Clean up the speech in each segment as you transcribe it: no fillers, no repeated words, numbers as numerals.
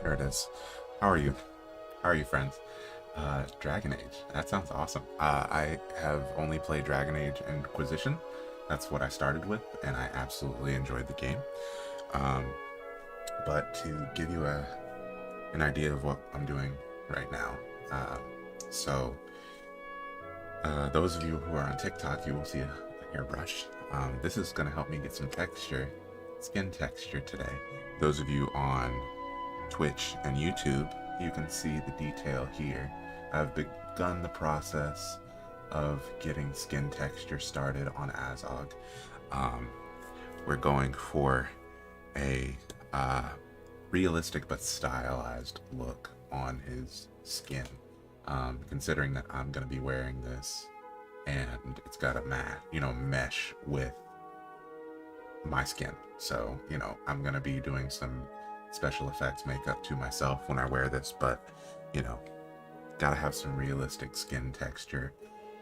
There it is. How are you? How are you, friends? Dragon Age. That sounds awesome. I have only played Dragon Age Inquisition. That's what I started with, and I absolutely enjoyed the game. Um, but to give you an idea of what I'm doing right now, so those of you who are on TikTok, you will see a hairbrush. This is going to help me get some texture, skin texture today. Those of you on Twitch and YouTube, you can see the detail here. I've begun the process of getting skin texture started on Azog. We're going for a realistic but stylized look on his skin. Considering that I'm going to be wearing this and it's got a mesh with my skin. So, I'm going to be doing some special effects makeup to myself when I wear this, but, gotta have some realistic skin texture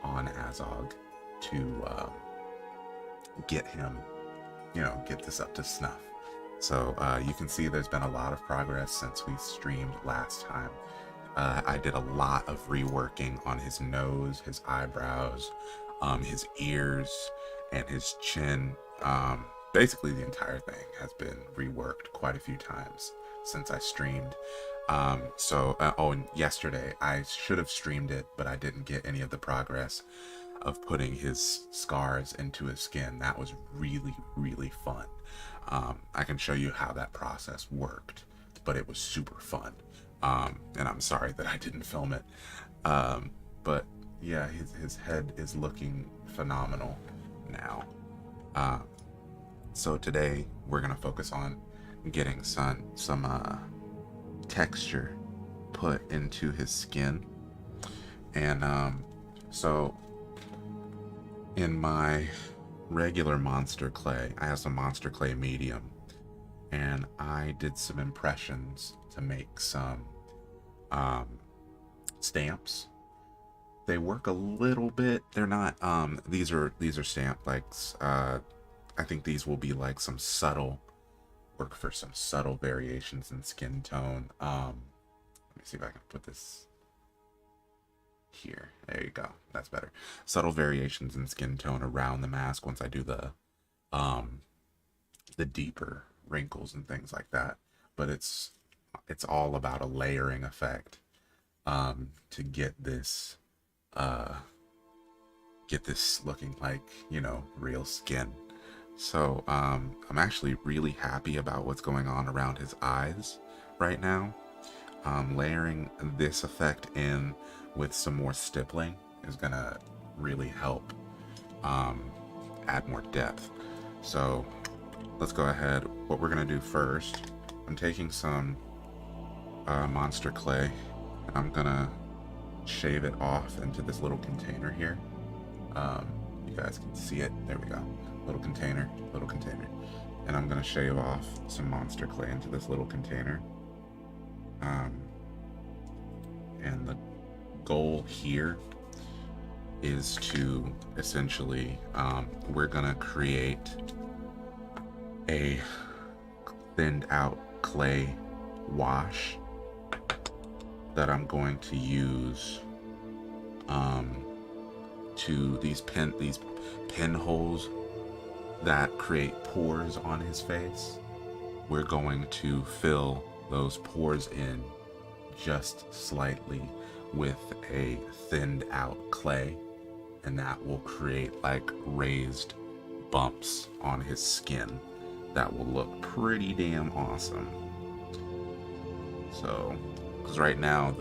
on Azog to get him, get this up to snuff. So you can see there's been a lot of progress since we streamed last time. I did a lot of reworking on his nose, his eyebrows, his ears, and his chin. Basically the entire thing has been reworked quite a few times since I streamed. And yesterday I should have streamed it, but I didn't get any of the progress of putting his scars into his skin. That was really, really fun. I can show you how that process worked, but it was super fun. And I'm sorry that I didn't film it. But yeah, his head is looking phenomenal now. So today we're gonna focus on getting some texture put into his skin. And so in my regular monster clay, I have some monster clay medium, and I did some impressions to make some stamps. They work a little bit. They're not these are stamp likes. I think these will be like some subtle work for some subtle variations in skin tone. Let me see if I can put this here. There you go. That's better. Subtle variations in skin tone around the mask once I do the deeper wrinkles and things like that. But it's all about a layering effect to get this looking like, real skin. So I'm actually really happy about what's going on around his eyes right now. Layering this effect in with some more stippling is gonna really help add more depth. So let's go ahead. What we're gonna do first, I'm taking some monster clay and I'm gonna shave it off into this little container here. You guys can see it. There we go. Little container. And I'm gonna shave off some monster clay into this little container. And the goal here is to essentially, we're gonna create a thinned out clay wash that I'm going to use to these pinholes that create pores on his face. We're going to fill those pores in just slightly with a thinned out clay, and that will create like raised bumps on his skin that will look pretty damn awesome. So, because right now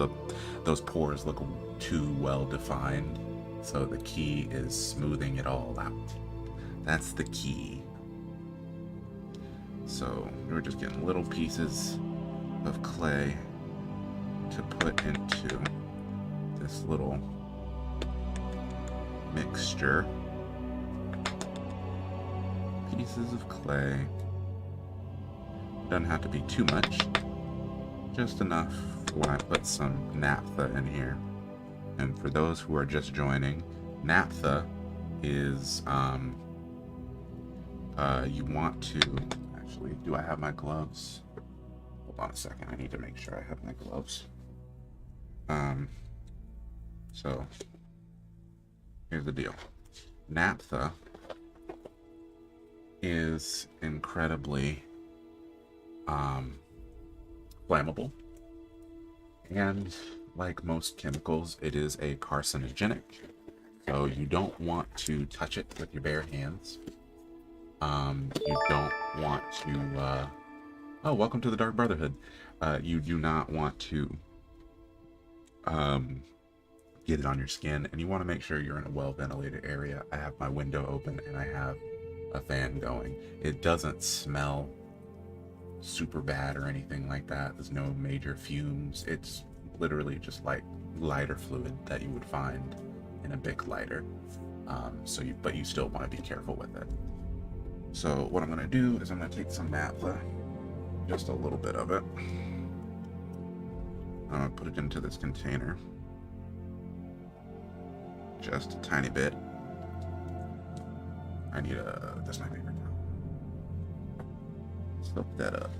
those pores look too well defined, so the key is smoothing it all out. That's the key. So we're just getting little pieces of clay to put into this little mixture. Pieces of clay. Doesn't have to be too much. Just enough when I put some naphtha in here. And for those who are just joining, naphtha is you want to actually, do I have my gloves? Hold Hold on a second. I need to make sure I have my gloves. So here's the deal. Naphtha is incredibly flammable, and like most chemicals, it is a carcinogenic. So you don't want to touch it with your bare hands. You don't want to. Oh, welcome to the Dark Brotherhood. You do not want to get it on your skin, and you want to make sure you're in a well-ventilated area. I have my window open and I have a fan going. It doesn't smell super bad or anything like that. There's no major fumes. It's literally just like lighter fluid that you would find in a Bic lighter. But you still want to be careful with it. So what I'm going to do is I'm going to take some naphtha, just a little bit of it. I'm going to put it into this container. Just a tiny bit. I need that's my favorite towel. Soak that up.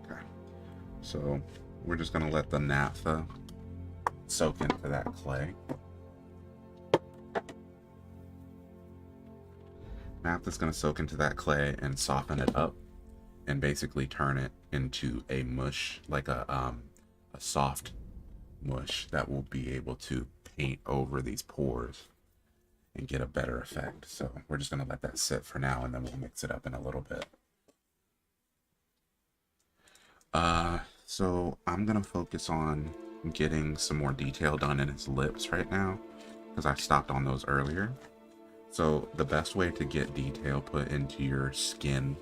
Okay. So we're just going to let the naphtha soak into that clay. Naphtha's going to soak into that clay and soften it up and basically turn it into a mush, like a soft mush that will be able to paint over these pores and get a better effect. So we're just going to let that sit for now, and then we'll mix it up in a little bit. So I'm going to focus on getting some more detail done in his lips right now, because I stopped on those earlier. So the best way to get detail put into your skin,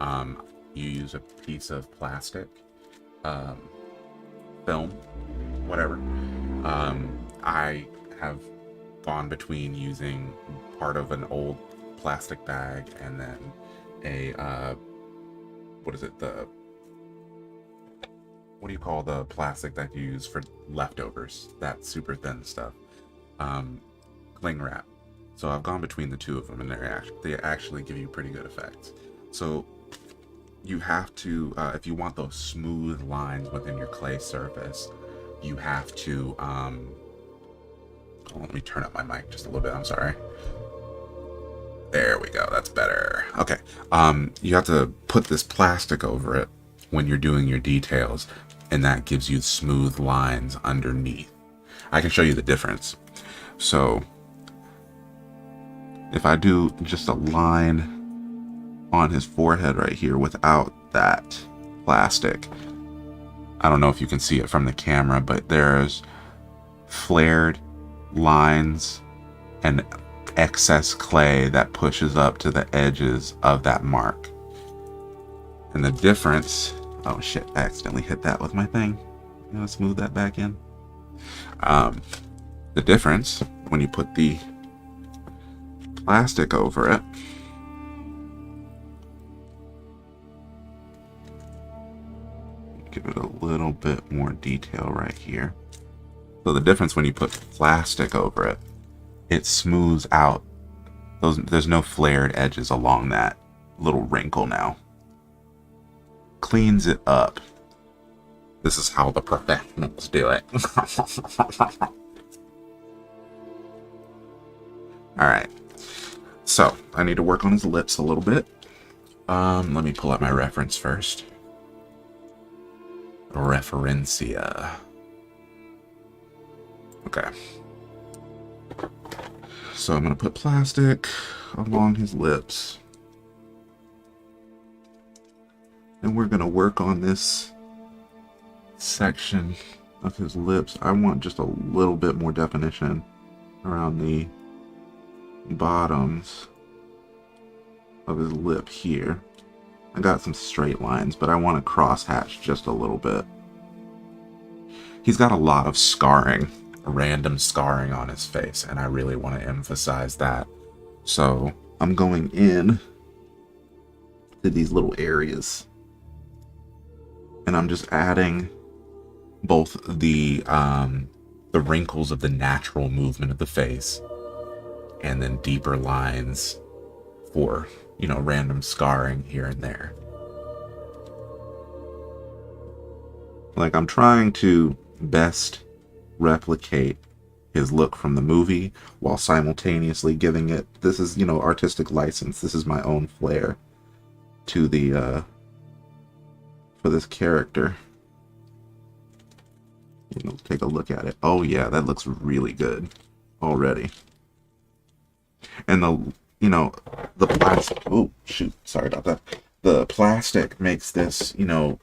you use a piece of plastic, film, whatever. I have gone between using part of an old plastic bag and then a, what do you call the plastic that you use for leftovers? That super thin stuff. Cling wrap. So I've gone between the two of them, and they actually give you pretty good effects. So you have to, if you want those smooth lines within your clay surface, you have to, let me turn up my mic just a little bit, I'm sorry. There we go, that's better. Okay, you have to put this plastic over it when you're doing your details, and that gives you smooth lines underneath. I can show you the difference. So if I do just a line on his forehead right here without that plastic, I don't know if you can see it from the camera, but there's flared lines and excess clay that pushes up to the edges of that mark. And the difference, oh shit, I accidentally hit that with my thing. You know, smooth that back in. The difference when you put the plastic over it, give it a little bit more detail right here. So the difference when you put plastic over it, it smooths out there's no flared edges along that little wrinkle now. Cleans it up. This is how the professionals do it. Alright. So, I need to work on his lips a little bit. Let me pull out my reference first. Referencia. Okay. So I'm going to put plastic along his lips. And we're going to work on this section of his lips. I want just a little bit more definition around the bottoms of his lip here. I got some straight lines, but I want to cross hatch just a little bit. He's got a lot of scarring, random scarring on his face, and I really want to emphasize that. So I'm going in to these little areas, and I'm just adding both the wrinkles of the natural movement of the face, and then deeper lines for, you know, random scarring here and there. Like, I'm trying to best replicate his look from the movie while simultaneously giving it, this is, you know, artistic license. This is my own flair to the, for this character. You know, take a look at it. Oh yeah, that looks really good already. And the, you know, the plastic, oh shoot, sorry about that. The plastic makes this, you know,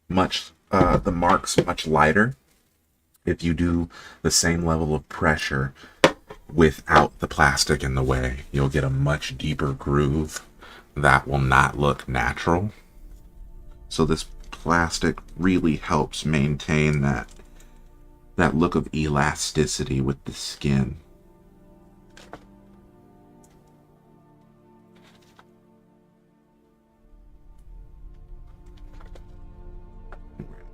much, the marks much lighter if you do the same level of pressure without the plastic in the way. You'll get a much deeper groove that will not look natural. So this plastic really helps maintain that look of elasticity with the skin.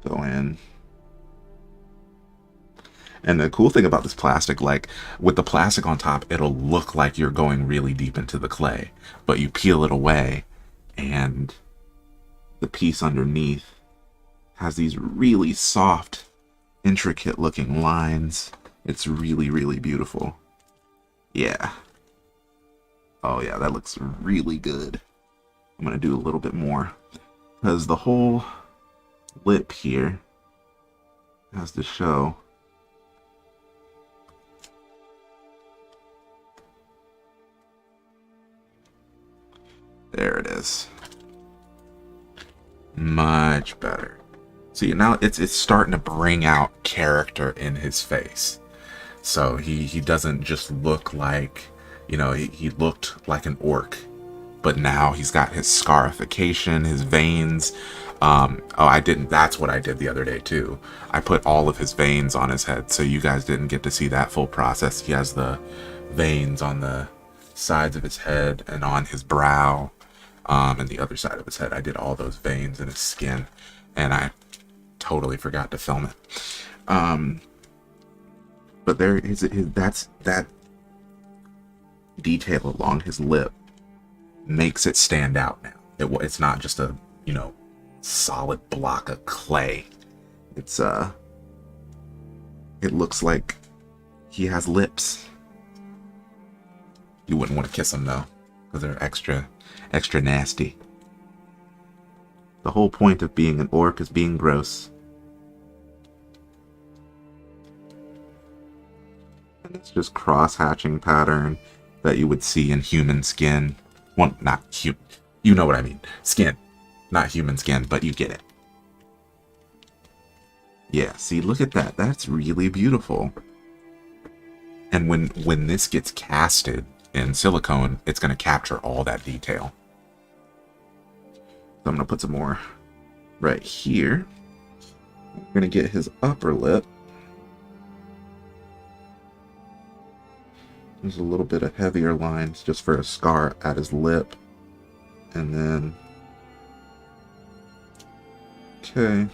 Go in. And the cool thing about this plastic, like with the plastic on top, it'll look like you're going really deep into the clay, but you peel it away and the piece underneath has these really soft, intricate looking lines. It's really, really beautiful. Yeah. Oh yeah, that looks really good. I'm gonna do a little bit more because the whole lip here has to show. There it is. Much better. See, now it's starting to bring out character in his face. So he doesn't just look like, you know, he looked like an orc, but now he's got his scarification, his veins. That's what I did the other day too. I put all of his veins on his head, so you guys didn't get to see that full process. He has the veins on the sides of his head and on his brow, and the other side of his head. I did all those veins in his skin, and I totally forgot to film it. But there is that detail along his lip makes it stand out now. It's not just a, you know, solid block of clay. It's it looks like he has lips. You wouldn't want to kiss them though, because they're extra nasty. The whole point of being an orc is being gross. And it's just cross-hatching pattern that you would see in human skin. Well, not human. You know what I mean. Skin. Not human skin, but you get it. Yeah, see, look at that. That's really beautiful. And when this gets casted in silicone, it's going to capture all that detail. So I'm going to put some more right here. I'm going to get his upper lip. There's a little bit of heavier lines just for a scar at his lip. And then... okay.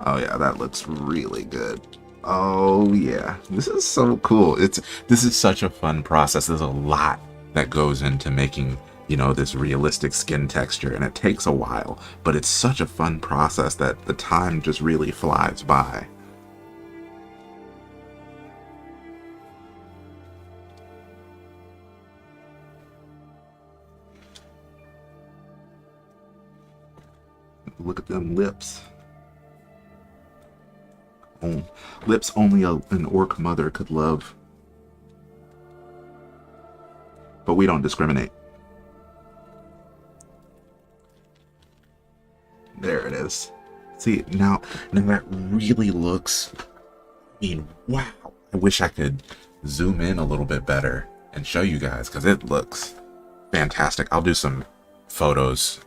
Oh yeah, that looks really good. Oh yeah, this is so cool. This is such a fun process. There's a lot that goes into making, you know, this realistic skin texture, and it takes a while, but it's such a fun process that the time just really flies by. Look at them lips. Oh, lips only an orc mother could love. But we don't discriminate. There it is. See, now that really looks... I mean, wow. I wish I could zoom in a little bit better and show you guys, because it looks fantastic. I'll do some photos,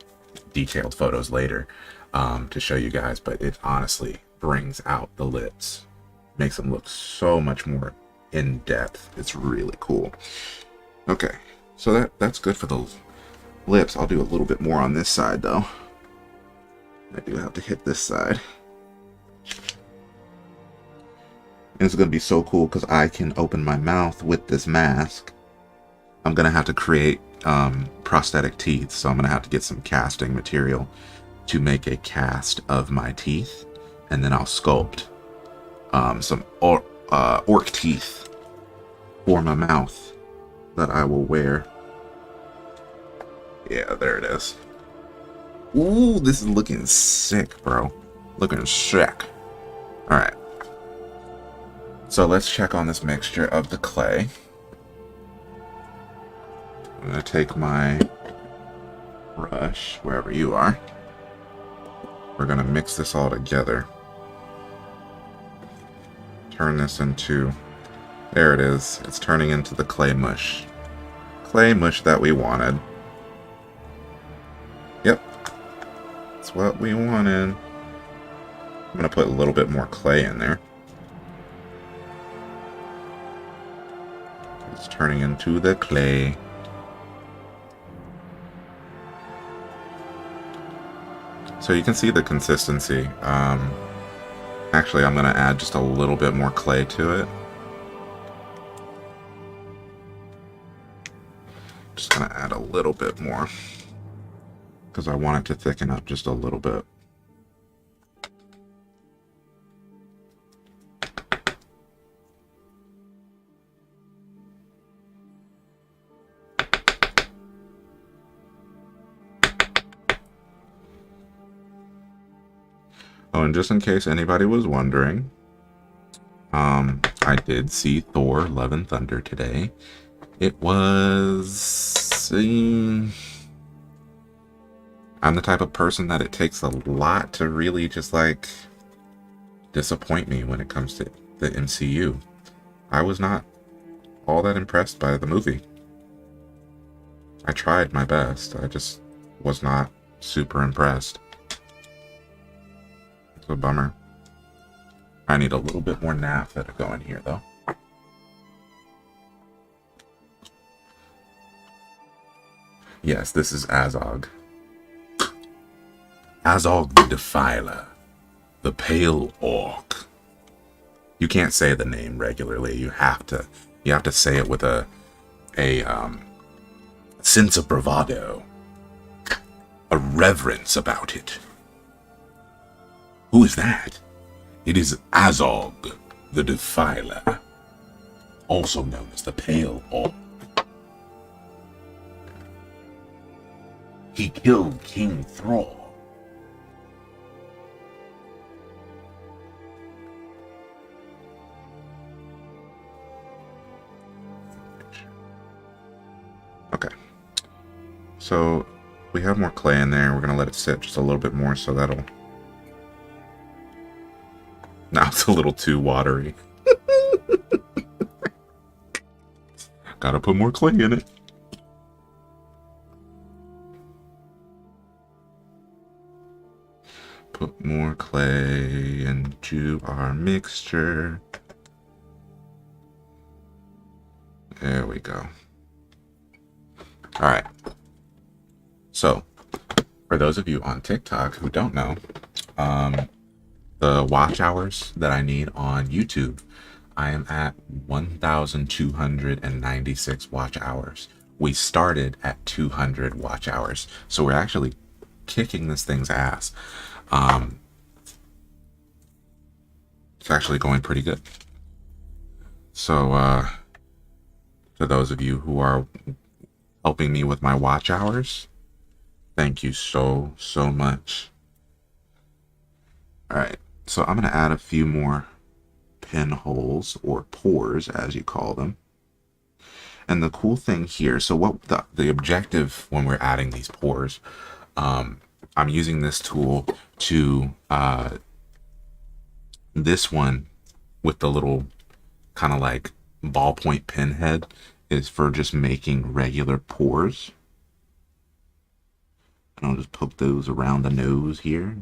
detailed photos later, to show you guys, but it honestly brings out the lips, makes them look so much more in depth. It's really cool. Okay, so that's good for the lips. I'll do a little bit more on this side though. I do have to hit this side, and it's gonna be so cool because I can open my mouth with this mask. I'm gonna have to create prosthetic teeth, so I'm going to have to get some casting material to make a cast of my teeth, and then I'll sculpt some orc teeth for my mouth that I will wear. Yeah, there it is. Ooh, this is looking sick, bro. Looking sick. Alright. So let's check on this mixture of the clay. I'm going to take my brush, wherever you are. We're going to mix this all together. Turn this into... There it is. It's turning into the clay mush. Clay mush that we wanted. Yep. That's what we wanted. I'm going to put a little bit more clay in there. It's turning into the clay. So you can see the consistency. Actually, I'm going to add just a little bit more clay to it. Just going to add a little bit more, because I want it to thicken up just a little bit. Oh, and just in case anybody was wondering, I did see Thor: Love and Thunder today. It was... I'm the type of person that it takes a lot to really just, like, disappoint me when it comes to the MCU. I was not all that impressed by the movie. I tried my best. I just was not super impressed. It's a bummer. I need a little bit more naphtha to go in here, though. Yes, this is Azog. Azog the Defiler. The Pale Orc. You can't say the name regularly. You have to say it with a sense of bravado. A reverence about it. Who is that? It is Azog the Defiler, also known as the Pale Orc. He killed King Thrall. Okay. So we have more clay in there. We're going to let it sit just a little bit more, so that'll... Now it's a little too watery. Gotta put more clay in it. Put more clay into our mixture. There we go. Alright. So, for those of you on TikTok who don't know, the watch hours that I need on YouTube, I am at 1,296 watch hours. We started at 200 watch hours, so we're actually kicking this thing's ass. It's actually going pretty good. So, for those of you who are helping me with my watch hours, thank you so much. Alright, so I'm going to add a few more pinholes, or pores as you call them. And the cool thing here, so what the objective when we're adding these pores, I'm using this tool to, this one with the little kind of like ballpoint pen head is for just making regular pores. And I'll just poke those around the nose here.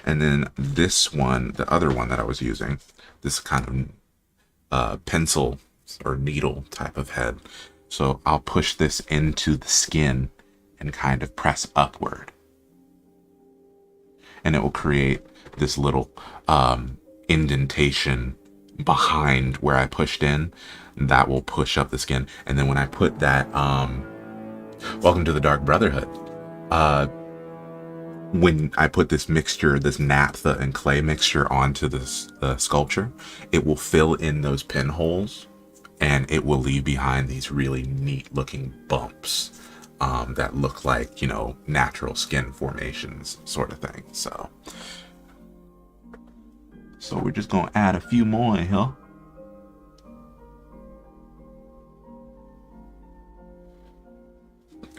And then this one, the other one that I was using, this kind of pencil or needle type of head. So I'll push this into the skin and kind of press upward. And it will create this little indentation behind where I pushed in, that will push up the skin. And then when I put that, Welcome to the Dark Brotherhood, when I put this mixture, this naphtha and clay mixture onto this sculpture, it will fill in those pinholes and it will leave behind these really neat looking bumps that look like, you know, natural skin formations sort of thing. So we're just gonna add a few more in here.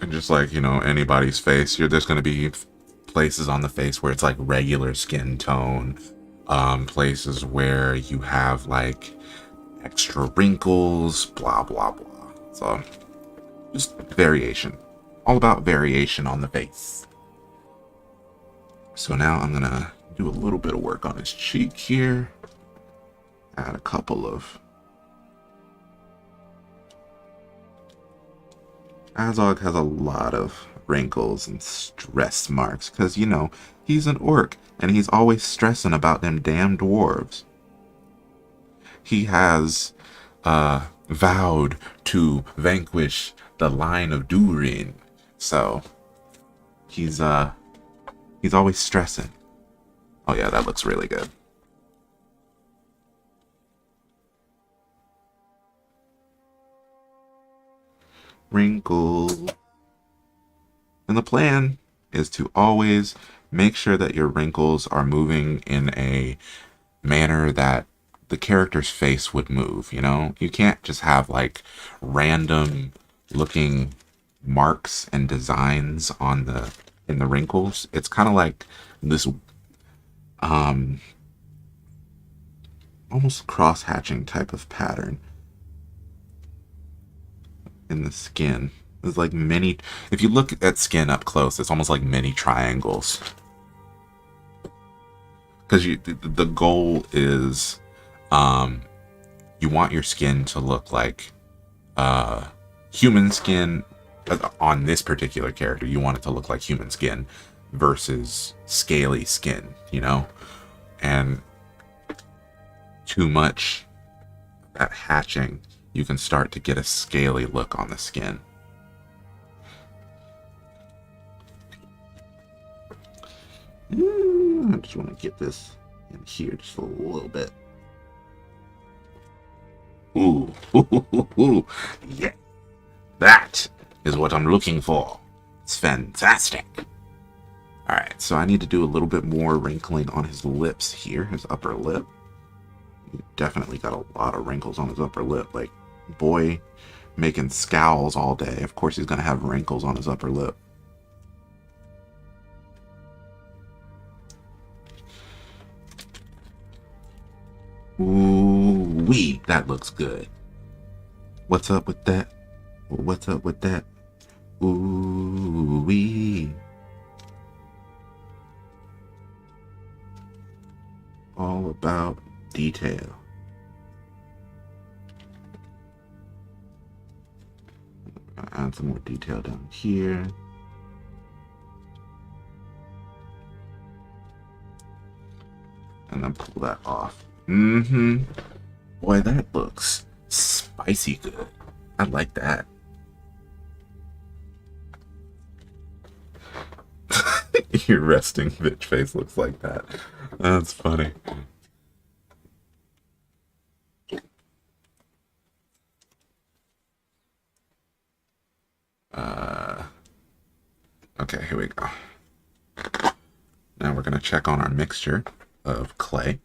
And just like, you know, anybody's face, there's gonna be places on the face where it's like regular skin tone, places where you have like extra wrinkles, blah blah blah. So just variation, all about variation on the face. So now I'm gonna do a little bit of work on his cheek here, add a couple of Azog has a lot of wrinkles and stress marks because, you know, he's an orc and he's always stressing about them damn dwarves. He has vowed to vanquish the line of Durin, so he's always stressing. Oh yeah, that looks really good. Wrinkle. And the plan is to always make sure that your wrinkles are moving in a manner that the character's face would move, you know? You can't just have like random looking marks and designs on in the wrinkles. It's kind of like this almost cross-hatching type of pattern in the skin. There's like many, if you look at skin up close, it's almost like many triangles. Because the goal is, you want your skin to look like human skin. On this particular character, you want it to look like human skin versus scaly skin, you know? And too much that hatching, you can start to get a scaly look on the skin. I just want to get this in here just a little bit. Ooh, yeah, that is what I'm looking for. It's fantastic. All right, so I need to do a little bit more wrinkling on his lips here, his upper lip. He definitely got a lot of wrinkles on his upper lip. Like, boy making scowls all day. Of course he's gonna have wrinkles on his upper lip. Ooh wee, that looks good. What's up with that? What's up with that? Ooh wee. All about detail. Add some more detail down here. And then pull that off. Boy, that looks spicy good. I like that. Your resting bitch face looks like that. That's funny. Okay, here we go. Now we're going to check on our mixture of clay.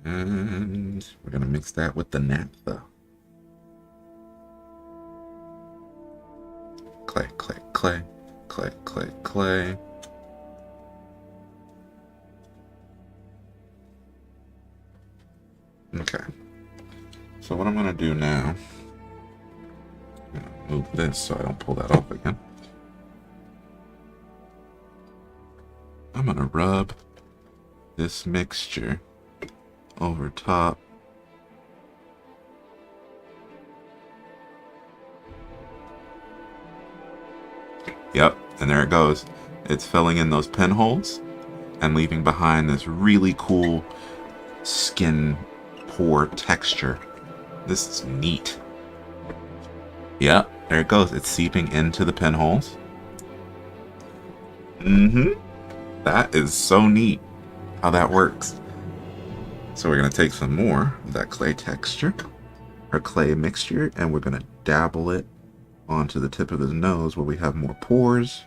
And we're going to mix that with the naphtha. Clay, clay, clay, clay, clay, clay. Okay. So what I'm going to do now, I'm going to move this so I don't pull that off again. I'm going to rub this mixture over top. Yep, and there it goes. It's filling in those pinholes and leaving behind this really cool skin pore texture. This is neat. Yep, there it goes. It's seeping into the pinholes. That is so neat how that works. So we're going to take some more of that clay texture, or clay mixture, and we're going to dabble it onto the tip of his nose where we have more pores.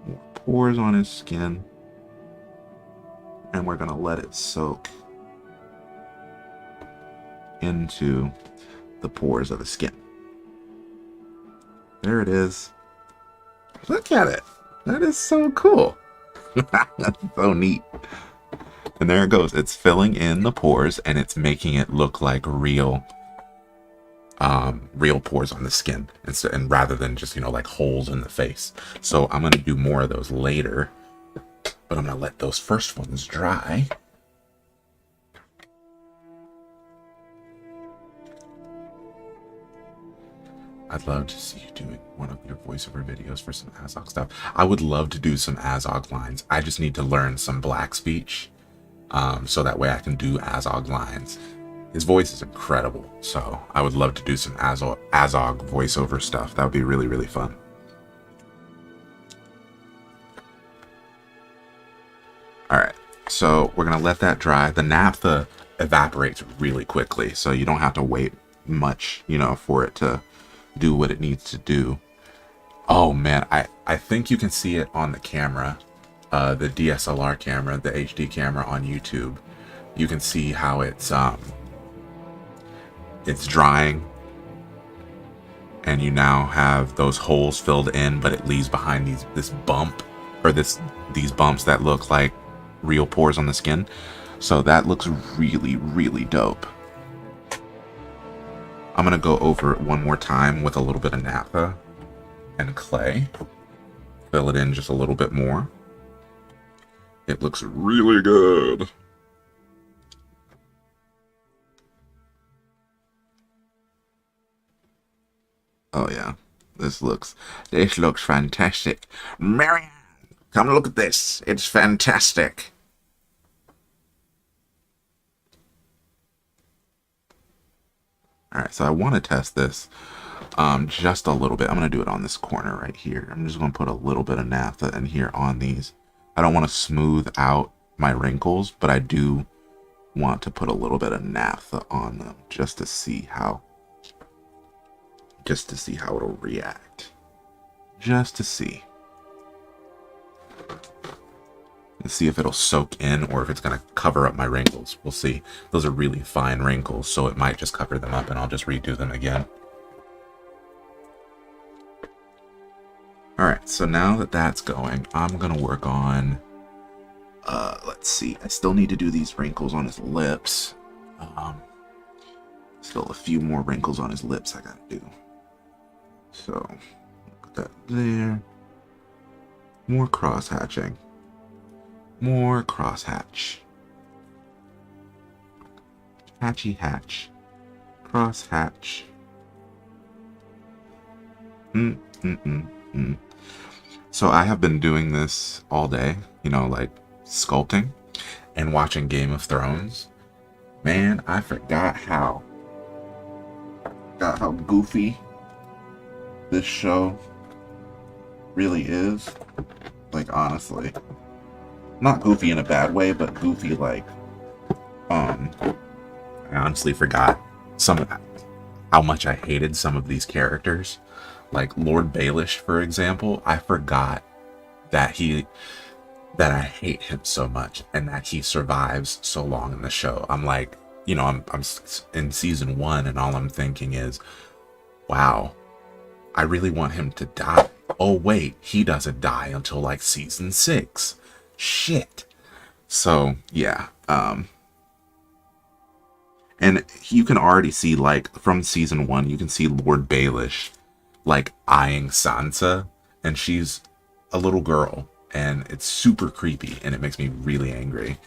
More pores on his skin. And we're going to let it soak into the pores of the skin. There it is. Look at it. That is so cool. That's so neat. And there it goes. It's filling in the pores and it's making it look like real pores on the skin, and rather than just, you know, like holes in the face. So I'm going to do more of those later, but I'm going to let those first ones dry. I'd love to see you doing one of your voiceover videos for some Azog stuff. I would love to do some Azog lines. I just need to learn some black speech, so that way I can do Azog lines. His voice is incredible, so I would love to do some Azog voiceover stuff. That would be really, really fun. Alright, so we're going to let that dry. The naphtha evaporates really quickly, so you don't have to wait much, you know, for it to do what it needs to do. Oh man, I think you can see it on the camera, the DSLR camera, the HD camera on YouTube. You can see how it's drying, and you now have those holes filled in, but it leaves behind this bump, or these bumps that look like real pores on the skin. So that looks really, really dope. I'm going to go over it one more time with a little bit of naphtha and clay. Fill it in just a little bit more. It looks really good. Oh yeah, this looks fantastic. Marianne, come look at this. It's fantastic. Alright, so I want to test this just a little bit. I'm going to do it on this corner right here. I'm just going to put a little bit of naphtha in here on these. I don't want to smooth out my wrinkles, but I do want to put a little bit of naphtha on them just to see how it'll react. Just to see. And see if it'll soak in or if it's going to cover up my wrinkles. We'll see. Those are really fine wrinkles, so it might just cover them up and I'll just redo them again. Alright, so now that that's going, I'm going to work on, let's see, I still need to do these wrinkles on his lips. Still a few more wrinkles on his lips I gotta do. So, put that there. More cross-hatching. More cross-hatch. Hatchy hatch. Cross-hatch. So I have been doing this all day, you know, like sculpting and watching Game of Thrones. Man, I forgot how goofy this show really is. Like, honestly. Not goofy in a bad way, but goofy like, I honestly forgot how much I hated some of these characters. Like Lord Baelish, for example. I forgot that I hate him so much and that he survives so long in the show. I'm like, you know, I'm in season 1 and all I'm thinking is, wow, I really want him to die. Oh wait, he doesn't die until like season 6. Shit. So yeah, and you can already see, like, from season 1, you can see Lord Baelish like eyeing Sansa, and she's a little girl, and it's super creepy, and it makes me really angry.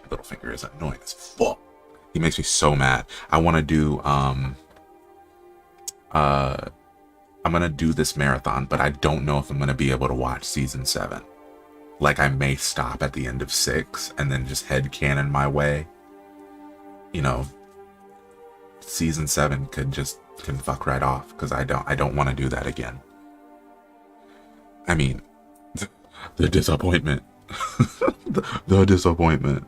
Littlefinger is annoying as fuck. He makes me so mad. I want to do I'm gonna do this marathon, but I don't know if I'm gonna be able to watch season 7. Like, I may stop at the end of 6 and then just headcanon my way. You know, season 7 can fuck right off, because I don't want to do that again. I mean, the disappointment. the disappointment.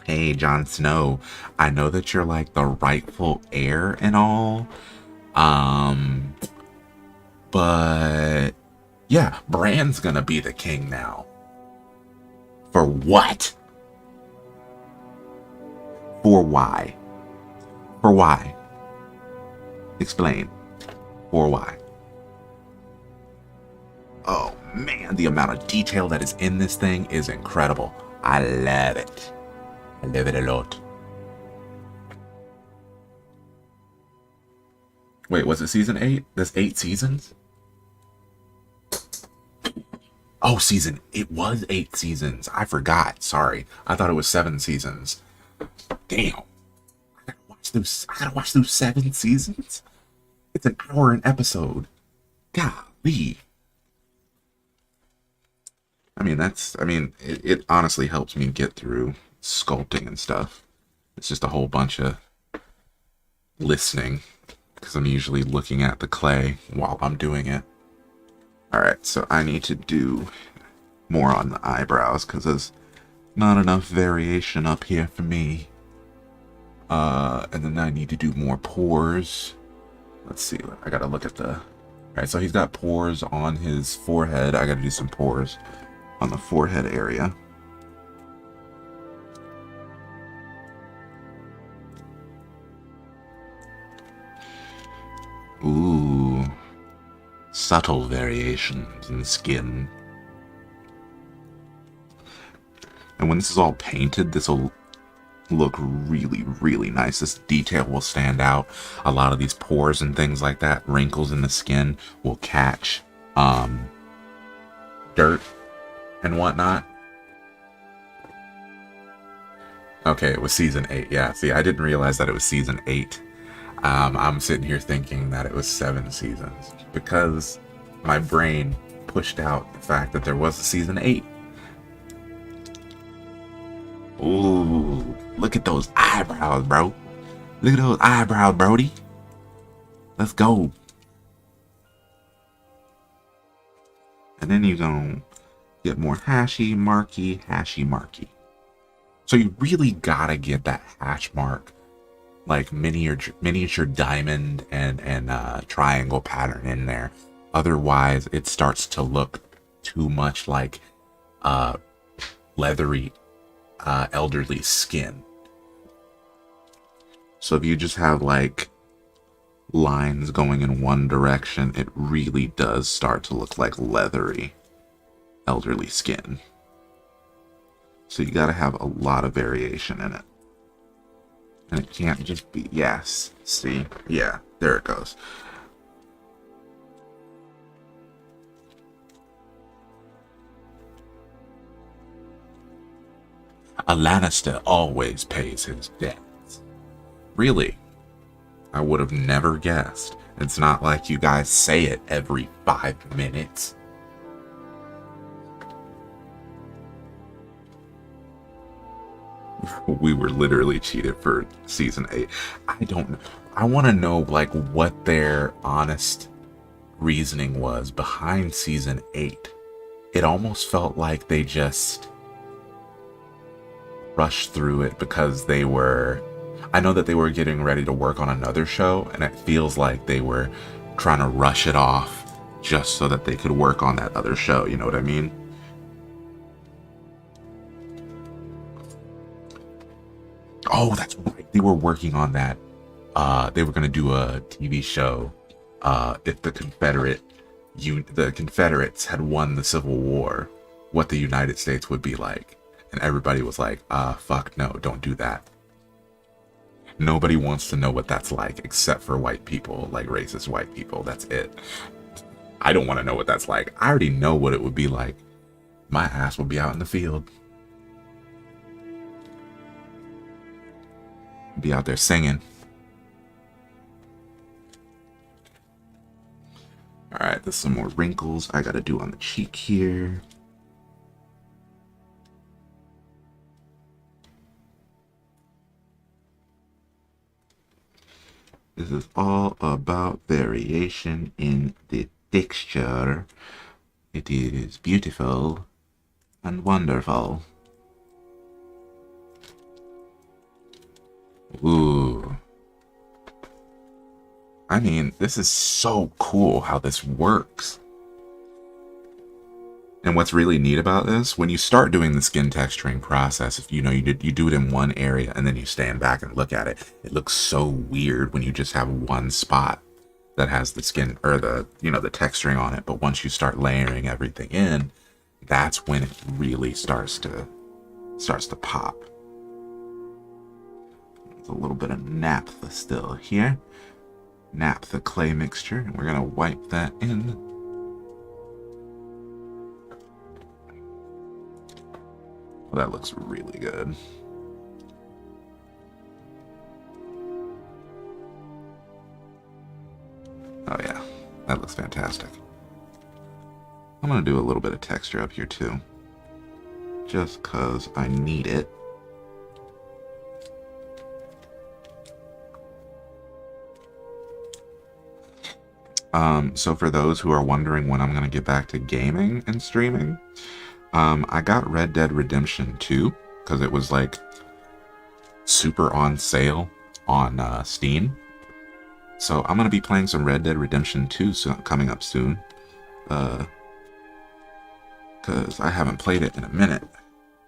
Hey, Jon Snow, I know that you're like the rightful heir and all, but yeah, Bran's gonna be the king now. For what? For why? For why? Explain. For why? Oh man, the amount of detail that is in this thing is incredible. I love it. I love it a lot. Wait, was it season 8? There's 8 seasons? Oh, it was 8 seasons. I forgot. Sorry. I thought it was 7 seasons. Damn. I gotta watch those 7 seasons? It's an hour an episode. Golly. I mean, it honestly helps me get through sculpting and stuff. It's just a whole bunch of listening, because I'm usually looking at the clay while I'm doing it. Alright, so I need to do more on the eyebrows, because there's not enough variation up here for me. And then I need to do more pores. Let's see, I gotta look at the... Alright, so he's got pores on his forehead. I gotta do some pores on the forehead area. Ooh, subtle variations in skin. And when this is all painted, this will look really, really nice. This detail will stand out. A lot of these pores and things like that, wrinkles in the skin, will catch dirt and whatnot. Okay, it was season 8. Yeah, see, I didn't realize that it was season 8. I'm sitting here thinking that it was 7 seasons, because my brain pushed out the fact that there was a season 8. Ooh, look at those eyebrows, bro. Look at those eyebrows, Brody. Let's go. And then you're gonna get more hashy marky. So you really gotta get that hash mark, like miniature diamond and triangle pattern in there. Otherwise, it starts to look too much like leathery elderly skin. So if you just have like lines going in one direction, it really does start to look like leathery elderly skin. So you gotta have a lot of variation in it. And it can't just be, yes, see? Yeah, there it goes. A Lannister always pays his debts. Really? I would have never guessed. It's not like you guys say it every 5 minutes. We were literally cheated for season 8. I don't know. I want to know like what their honest reasoning was behind season 8. It almost felt like they just rushed through it because they were... I know that they were getting ready to work on another show, and it feels like they were trying to rush it off just so that they could work on that other show, you know what I mean? Oh, that's right. They were working on that. They were going to do a TV show if the Confederates had won the Civil War, what the United States would be like. And everybody was like, fuck no, don't do that. Nobody wants to know what that's like except for white people, like racist white people. That's it. I don't want to know what that's like. I already know what it would be like. My ass would be out in the field. Be out there singing. Alright, there's some more wrinkles I gotta do on the cheek here. This is all about variation in the texture. It is beautiful and wonderful. Ooh. I mean, this is so cool how this works. And what's really neat about this, when you start doing the skin texturing process, if you know you do it in one area and then you stand back and look at it, it looks so weird when you just have one spot that has the skin or the, you know, the texturing on it. But once you start layering everything in, that's when it really starts to pop. There's a little bit of naphtha still here. Naphtha clay mixture, and we're gonna wipe that in. Well, that looks really good. Oh yeah, that looks fantastic. I'm gonna do a little bit of texture up here too, just cause I need it. So for those who are wondering when I'm gonna get back to gaming and streaming, I got Red Dead Redemption 2 because it was like super on sale on Steam. So I'm gonna be playing some Red Dead Redemption 2 coming up soon, because I haven't played it in a minute,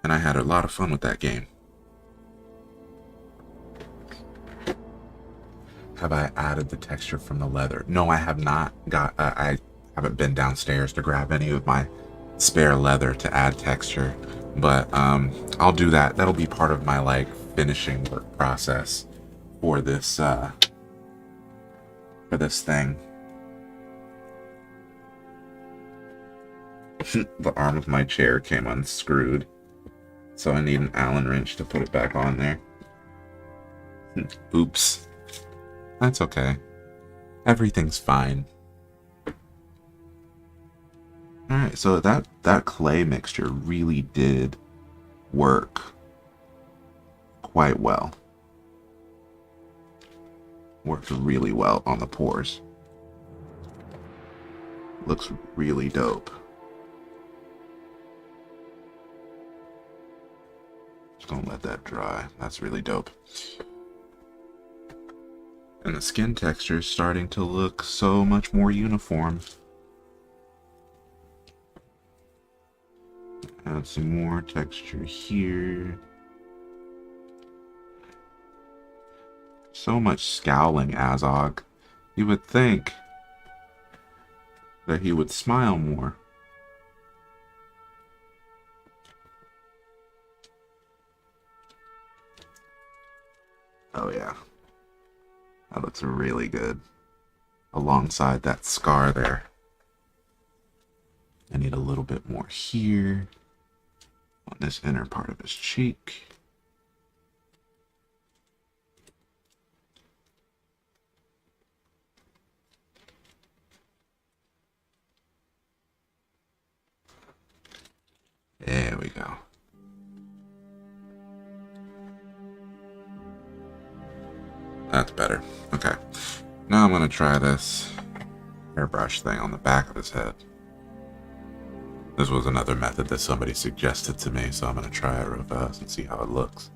and I had a lot of fun with that game. Have I added the texture from the leather? No, I have not got. I haven't been downstairs to grab any of my spare leather to add texture, but I'll do that. That'll be part of my like finishing work process for this thing. The arm of my chair came unscrewed, so I need an Allen wrench to put it back on there. Oops. That's okay. Everything's fine. Alright, so that clay mixture really did work quite well. Worked really well on the pores. Looks really dope. Just gonna let that dry. That's really dope. And the skin texture is starting to look so much more uniform. Add some more texture here. So much scowling, Azog. You would think that he would smile more. Oh yeah. That looks really good. Alongside that scar there. I need a little bit more here. On this inner part of his cheek. There we go. That's better. Okay. Now I'm going to try this airbrush thing on the back of his head. This was another method that somebody suggested to me, so I'm going to try it real fast and see how it looks.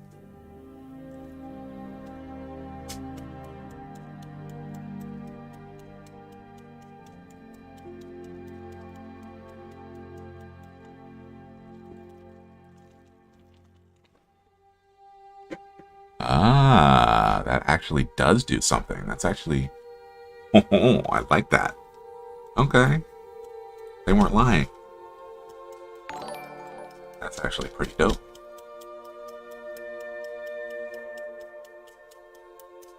Ah, that actually does do something. That's actually... Oh, I like that. Okay. They weren't lying. That's actually pretty dope.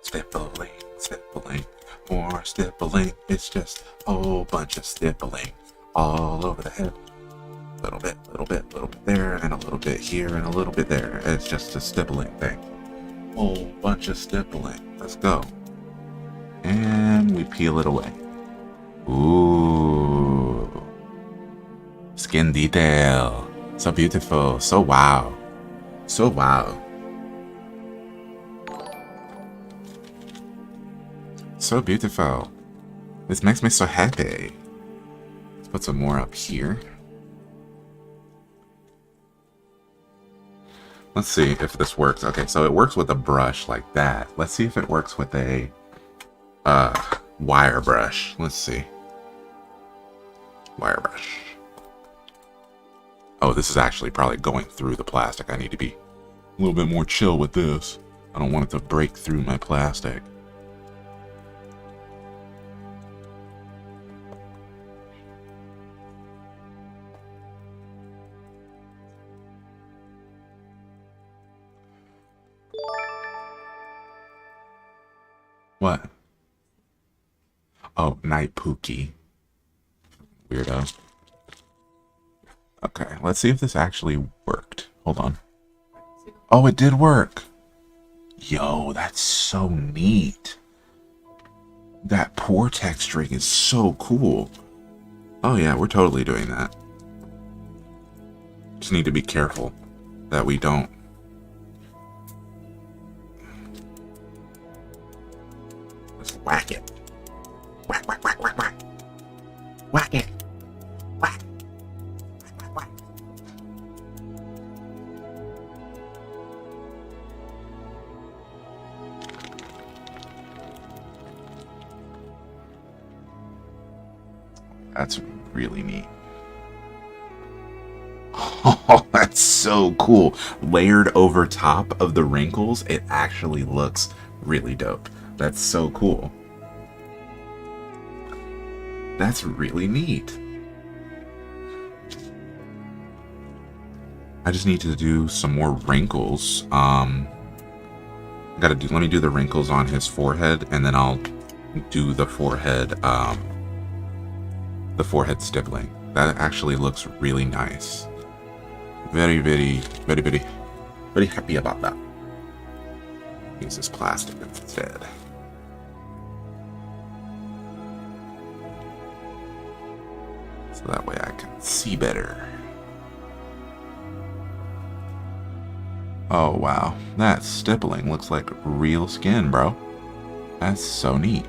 Stippling, stippling, more stippling. It's just a whole bunch of stippling all over the head. Little bit there, and a little bit here, and a little bit there. It's just a stippling thing. whole bunch of stippling. Let's go. And we peel it away. Ooh. Skin detail. So beautiful. So wow. So wow. So beautiful. This makes me so happy. Let's put some more up here. Let's see if this works. Okay, so it works with a brush like that. Let's see if it works with a wire brush. Let's see. Wire brush. Oh, this is actually probably going through the plastic. I need to be a little bit more chill with this. I don't want it to break through my plastic. What? Oh, Night Pookie. Weirdo. Okay, let's see if this actually worked. Hold on. Oh, it did work. Yo, that's so neat. That pore texturing is so cool. Oh yeah, we're totally doing that. Just need to be careful that we don't. Just whack it. Whack, whack, whack, whack, whack. Whack it. Whack. Whack, whack, whack. That's really neat. Oh, that's so cool. Layered over top of the wrinkles, it actually looks really dope. That's so cool. That's really neat. I just need to do some more wrinkles. Let me do the wrinkles on his forehead, and then I'll do the forehead stippling. That actually looks really nice. Very, very, very, very, very happy about that. Use this plastic instead. So that way I can see better. Oh wow, that stippling looks like real skin, bro. That's so neat.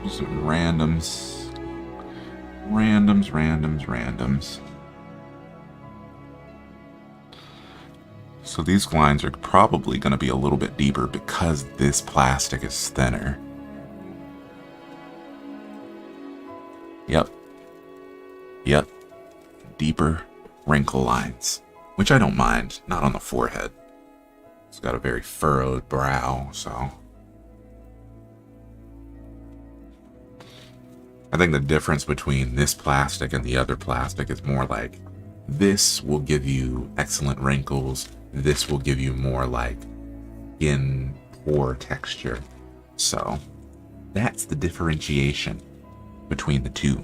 Some randoms. Randoms. So these lines are probably going to be a little bit deeper because this plastic is thinner. Yep. Deeper wrinkle lines, which I don't mind. Not on the forehead. It's got a very furrowed brow, so... I think the difference between this plastic and the other plastic is more like this will give you excellent wrinkles. This will give you more like skin pore texture. So that's the differentiation between the two.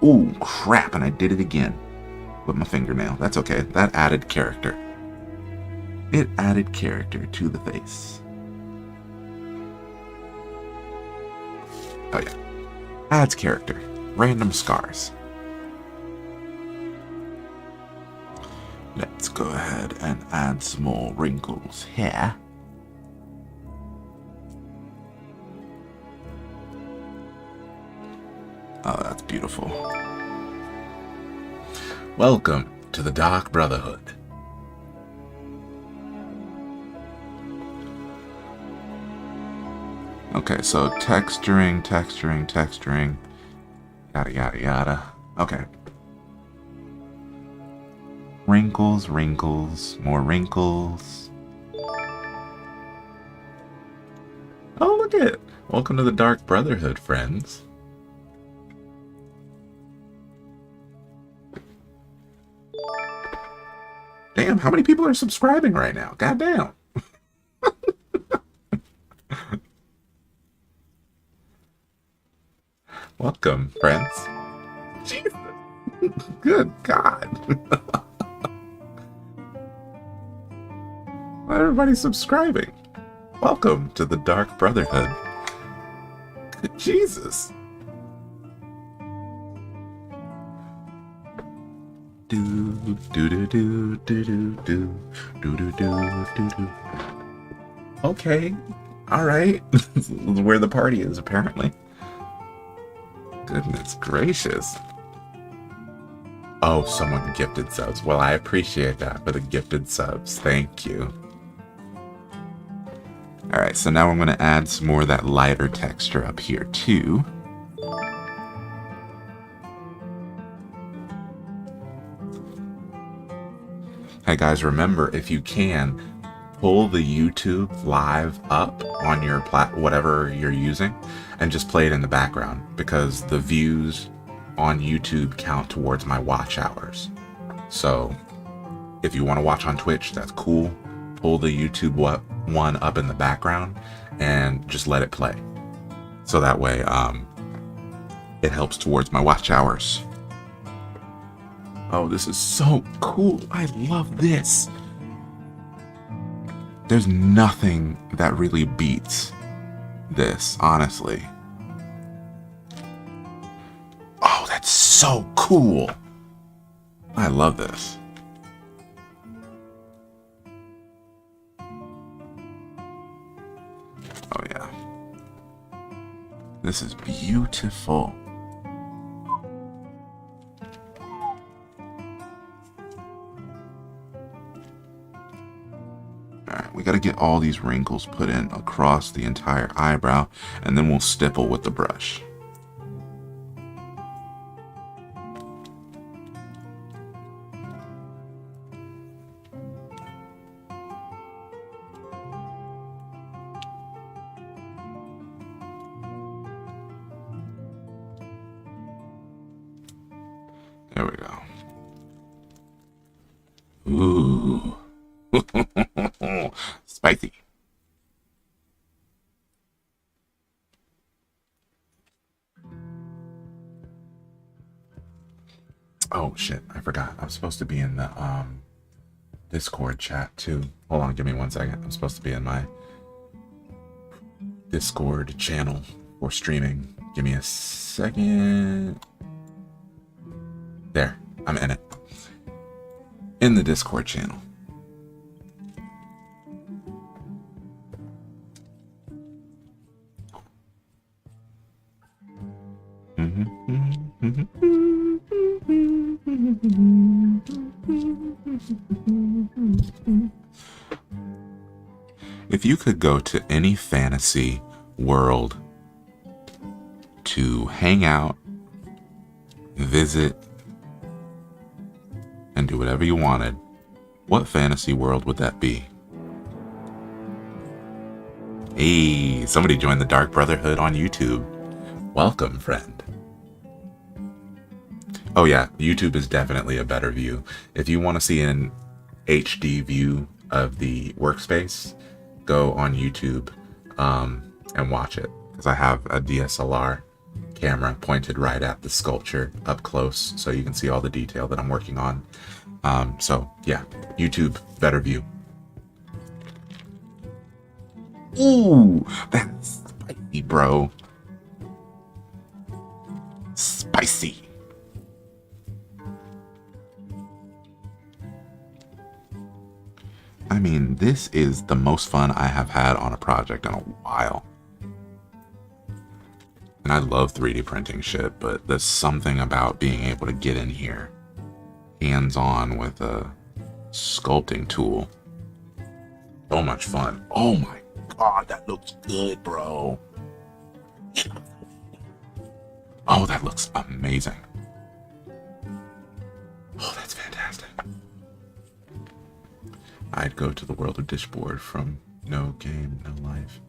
Ooh, crap, and I did it again with my fingernail. That's okay. That added character. It added character to the face. Oh yeah. Adds character. Random scars. Let's go ahead and add some more wrinkles here. Oh, that's beautiful. Welcome to the Dark Brotherhood. Okay, so texturing, yada, yada, yada. Okay. Wrinkles, more wrinkles. Oh, look at it. Welcome to the Dark Brotherhood, friends. Damn, how many people are subscribing right now? Goddamn. Welcome, friends. Jesus. Good God. Why everybody's subscribing? Welcome to the Dark Brotherhood. Good Jesus. Do do do do do do do do do do do. Okay, all right. This is where the party is, apparently. Goodness gracious. Oh, someone gifted subs. Well, I appreciate that for the gifted subs. Thank you. All right, so now I'm going to add some more of that lighter texture up here too. Hey guys, remember, if you can, pull the YouTube live up on your whatever you're using and just play it in the background, because the views on YouTube count towards my watch hours. So if you want to watch on Twitch, that's cool. Pull the YouTube one up in the background and just let it play. So that way it helps towards my watch hours. Oh, this is so cool. I love this. There's nothing that really beats this, honestly. Oh, that's so cool. I love this. Oh, yeah. This is beautiful. Alright, we gotta get all these wrinkles put in across the entire eyebrow, and then we'll stipple with the brush. There we go. Ooh. Spicy. Oh shit, I forgot. I'm supposed to be in the Discord chat too. Hold on, give me 1 second. I'm supposed to be in my Discord channel for streaming. Give me a second. There, I'm in it. In the Discord channel. If you could go to any fantasy world to hang out, visit, and do whatever you wanted, what fantasy world would that be? Hey, somebody joined the Dark Brotherhood on YouTube. Welcome, friend. Oh yeah, YouTube is definitely a better view. If you want to see an HD view of the workspace, go on YouTube and watch it, because I have a DSLR camera pointed right at the sculpture up close, so you can see all the detail that I'm working on. So yeah, YouTube, better view. Ooh, that's spicy, bro. Spicy. I mean, this is the most fun I have had on a project in a while. And I love 3D printing shit, but there's something about being able to get in here hands-on with a sculpting tool. So much fun. Oh my god, that looks good, bro. Oh, that looks amazing. Oh, that's fantastic. I'd go to the world of Dishboard from No Game, No Life.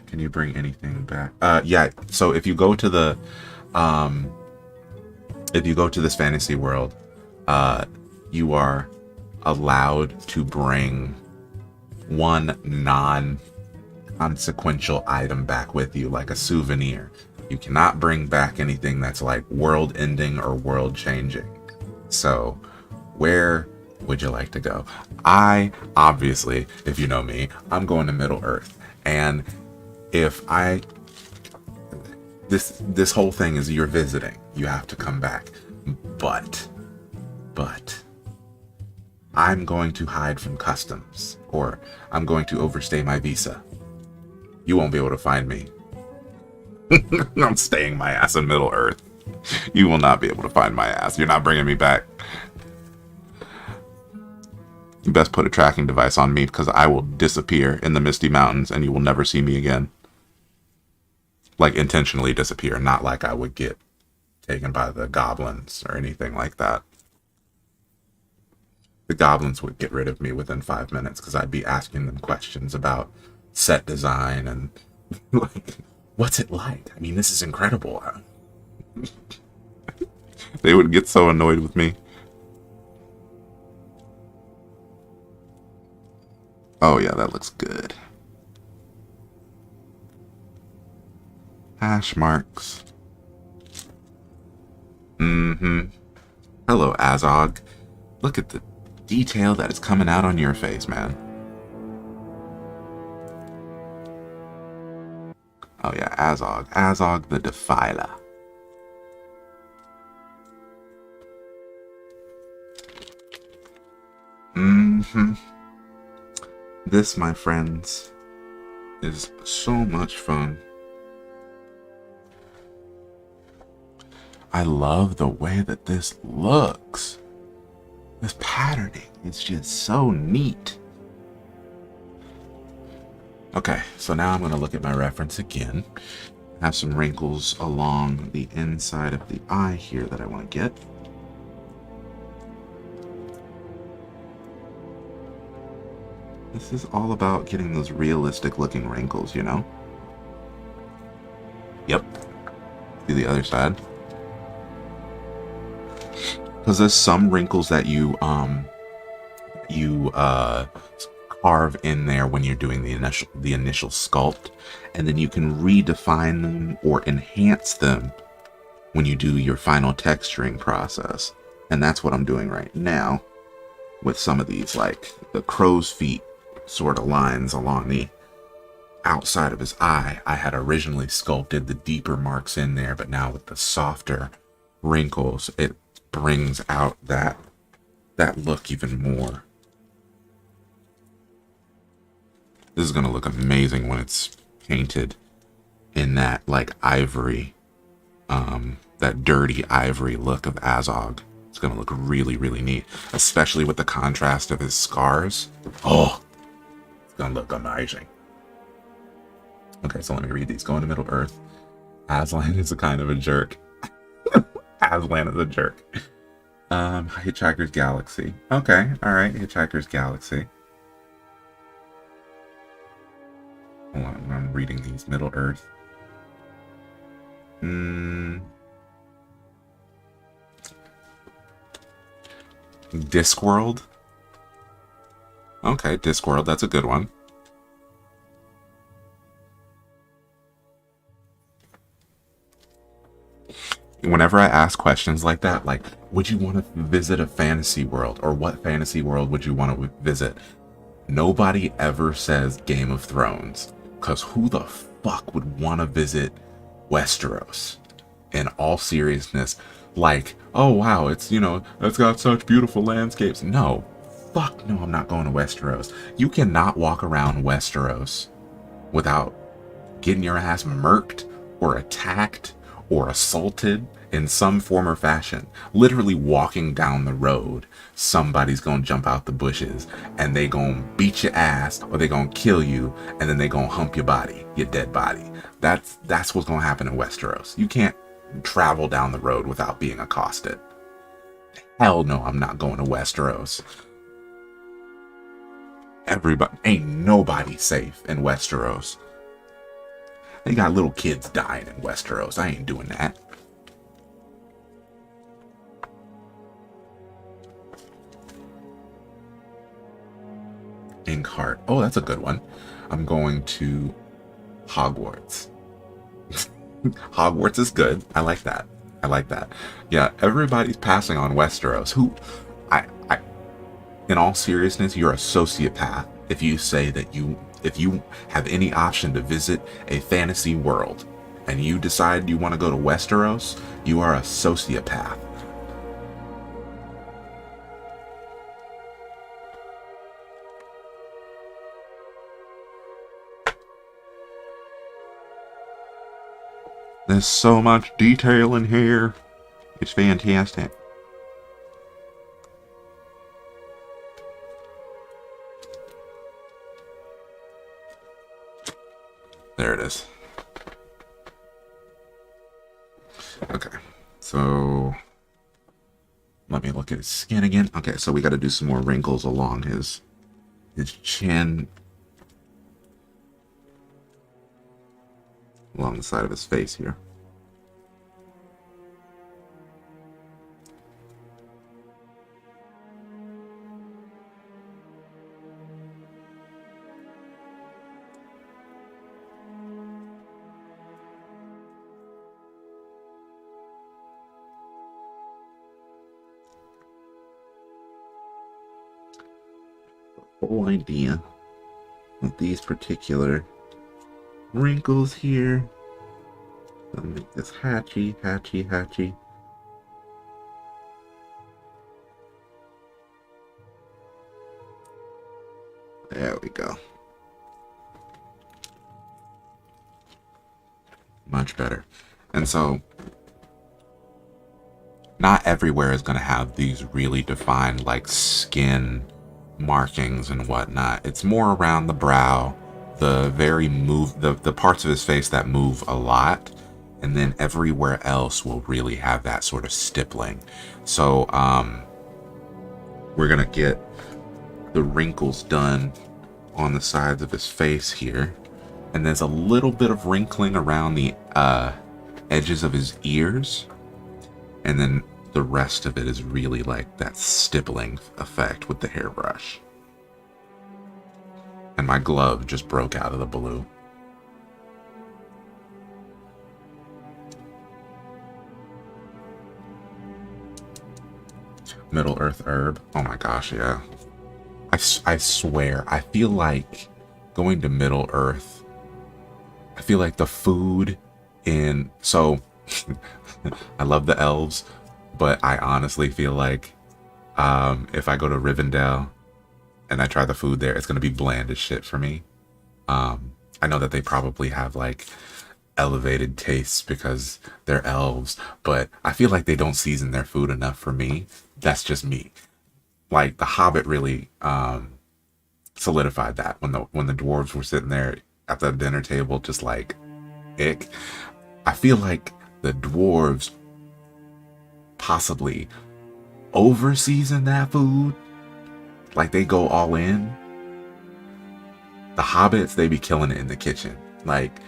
Can you bring anything back? Yeah, so if you go to the if you go to this fantasy world, You are allowed to bring one non-consequential item back with you, like a souvenir. You cannot bring back anything that's like world-ending or world-changing. So, where would you like to go? I, obviously, if you know me, I'm going to Middle Earth. And if I... This whole thing is you're visiting. You have to come back. But... I'm going to hide from customs, or I'm going to overstay my visa. You won't be able to find me. I'm staying my ass in Middle Earth. You will not be able to find my ass. You're not bringing me back. You best put a tracking device on me, because I will disappear in the Misty Mountains and you will never see me again. Like, intentionally disappear, not like I would get taken by the goblins or anything like that. The goblins would get rid of me within 5 minutes because I'd be asking them questions about set design and like, what's it like? I mean, this is incredible. They would get so annoyed with me. Oh yeah, that looks good. Hash marks. Hello, Azog. Look at the detail that is coming out on your face, man. Oh yeah, Azog. Azog the Defiler. This, my friends, is so much fun. I love the way that this looks. This patterning is just so neat. Okay, so now I'm going to look at my reference again. I have some wrinkles along the inside of the eye here that I want to get. This is all about getting those realistic looking wrinkles, you know? Yep. Do the other side. Because there's some wrinkles that you carve in there when you're doing the initial sculpt, and then you can redefine them or enhance them when you do your final texturing process. And that's what I'm doing right now with some of these, like the crow's feet sort of lines along the outside of his eye. I had originally sculpted the deeper marks in there, but now with the softer wrinkles, it brings out that look even more. This is going to look amazing when it's painted in that like ivory, that dirty ivory look of Azog. It's going to look really, really neat, especially with the contrast of his scars. Oh, it's going to look amazing. Okay, so let me read these. Going to Middle Earth. Aslan is a kind of a jerk. Aslan is a jerk. Hitchhiker's Galaxy. Okay, alright, Hitchhiker's Galaxy. Hold on, I'm reading these. Middle Earth. Discworld. Okay, Discworld, that's a good one. Whenever I ask questions like that, like, would you want to visit a fantasy world, or what fantasy world would you want to visit? Nobody ever says Game of Thrones, because who the fuck would want to visit Westeros? In all seriousness, like, oh wow, it's, you know, it's got such beautiful landscapes. No, fuck no, I'm not going to Westeros. You cannot walk around Westeros without getting your ass murked or attacked or assaulted in some form or fashion. Literally walking down the road, somebody's gonna jump out the bushes and they gonna beat your ass, or they gonna kill you, and then they gonna hump your body, your dead body. That's what's gonna happen in Westeros. You can't travel down the road without being accosted. Hell no, I'm not going to Westeros. Ain't nobody safe in Westeros. They got little kids dying in Westeros. I ain't doing that. Ink heart. Oh, that's a good one. I'm going to Hogwarts. Hogwarts is good. I like that. I like that. Yeah, everybody's passing on Westeros. I, in all seriousness, you're a sociopath if you say that if you have any option to visit a fantasy world and you decide you want to go to Westeros, you are a sociopath. There's so much detail in here. It's fantastic. There it is. Okay, so let me look at his skin again. Okay, so we got to do some more wrinkles along his chin, along the side of his face here. Whole idea with these particular wrinkles here. I'll make this hatchy. There we go. Much better. And so, not everywhere is going to have these really defined, like, skin markings and whatnot. It's more around the brow, the parts of his face that move a lot, and then everywhere else will really have that sort of stippling. So we're gonna get the wrinkles done on the sides of his face here, and there's a little bit of wrinkling around the edges of his ears, and then the rest of it is really like that stippling effect with the hairbrush. And my glove just broke out of the blue. Middle Earth herb. Oh my gosh, yeah. I swear, I feel like going to Middle Earth, I feel like the food in... So, I love the elves, but I honestly feel like if I go to Rivendell and I try the food there, it's going to be bland as shit for me. I know that they probably have like elevated tastes because they're elves, but I feel like they don't season their food enough for me. That's just me. Like the Hobbit really solidified that when the dwarves were sitting there at the dinner table, just like ick. I feel like the dwarves possibly over season that food. Like they go all in. The hobbits, they be killing it in the kitchen. Like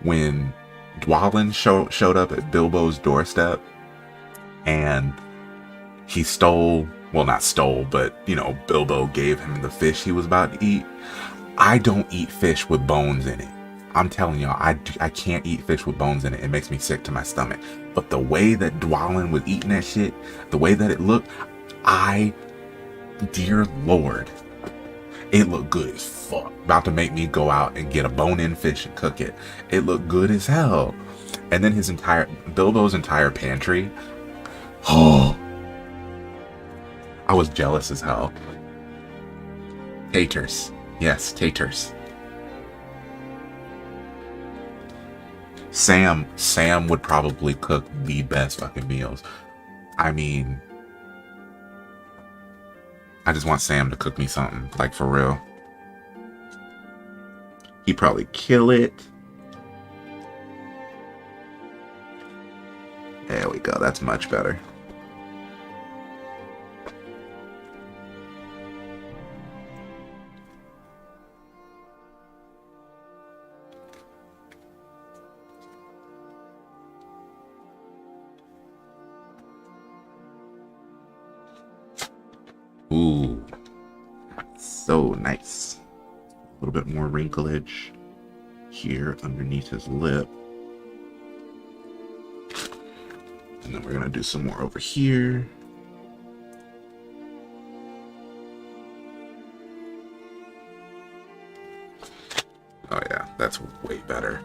when Dwalin showed up at Bilbo's doorstep and he stole, well, not stole, but you know, Bilbo gave him the fish he was about to eat. I don't eat fish with bones in it. I'm telling y'all, I can't eat fish with bones in it. It makes me sick to my stomach. But the way that Dwalin was eating that shit, the way that it looked, dear Lord, it looked good as fuck. About to make me go out and get a bone-in fish and cook it. It looked good as hell. And then Bilbo's entire pantry. Oh, I was jealous as hell. Taters. Yes, taters. Sam would probably cook the best fucking meals. I mean, I just want Sam to cook me something, like for real. He'd probably kill it. There we go, that's much better. Ooh. So nice. A little bit more wrinklage here underneath his lip. And then we're going to do some more over here. Oh yeah, that's way better.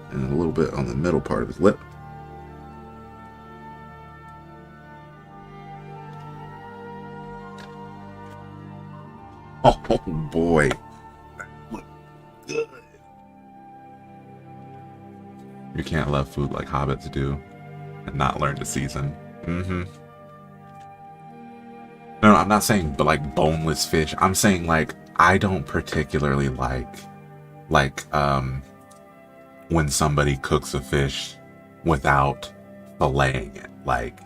And a little bit on the middle part of his lip. Oh boy, that looks good. You can't love food like hobbits do and not learn to season. No, I'm not saying but like boneless fish. I'm saying like I don't particularly like when somebody cooks a fish without filleting it. Like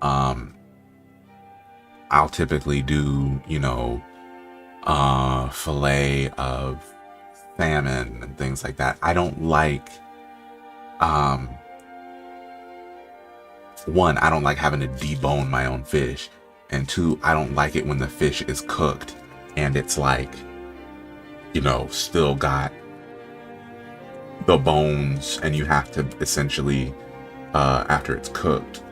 I'll typically do, you know, fillet of salmon and things like that. I don't like one, I don't like having to debone my own fish, and two, I don't like it when the fish is cooked and it's like, you know, still got the bones, and you have to essentially after it's cooked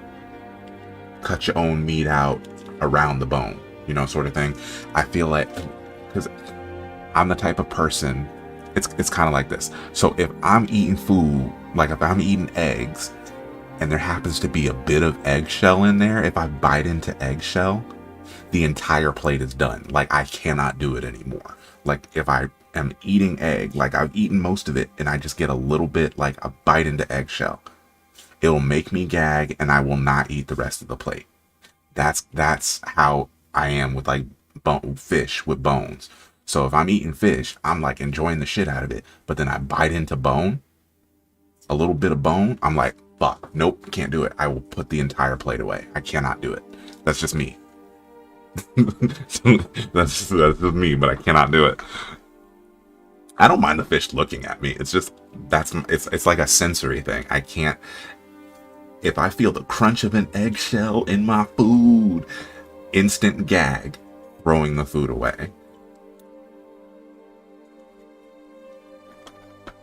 cut your own meat out around the bone, you know, sort of thing. I feel like, because I'm the type of person, it's kind of like this. So if I'm eating food, like if I'm eating eggs and there happens to be a bit of eggshell in there, if I bite into eggshell, the entire plate is done. Like I cannot do it anymore. Like if I am eating egg, like I've eaten most of it and I just get a little bit, like a bite into eggshell, it'll make me gag and I will not eat the rest of the plate. That's how I am with like fish with bones. So if I'm eating fish, I'm like enjoying the shit out of it, but then I bite into bone, a little bit of bone, I'm like, fuck, nope, can't do it. I will put the entire plate away. I cannot do it. That's just me. that's just me, but I cannot do it. I don't mind the fish looking at me. It's just, it's like a sensory thing. I can't, if I feel the crunch of an eggshell in my food, instant gag, throwing the food away.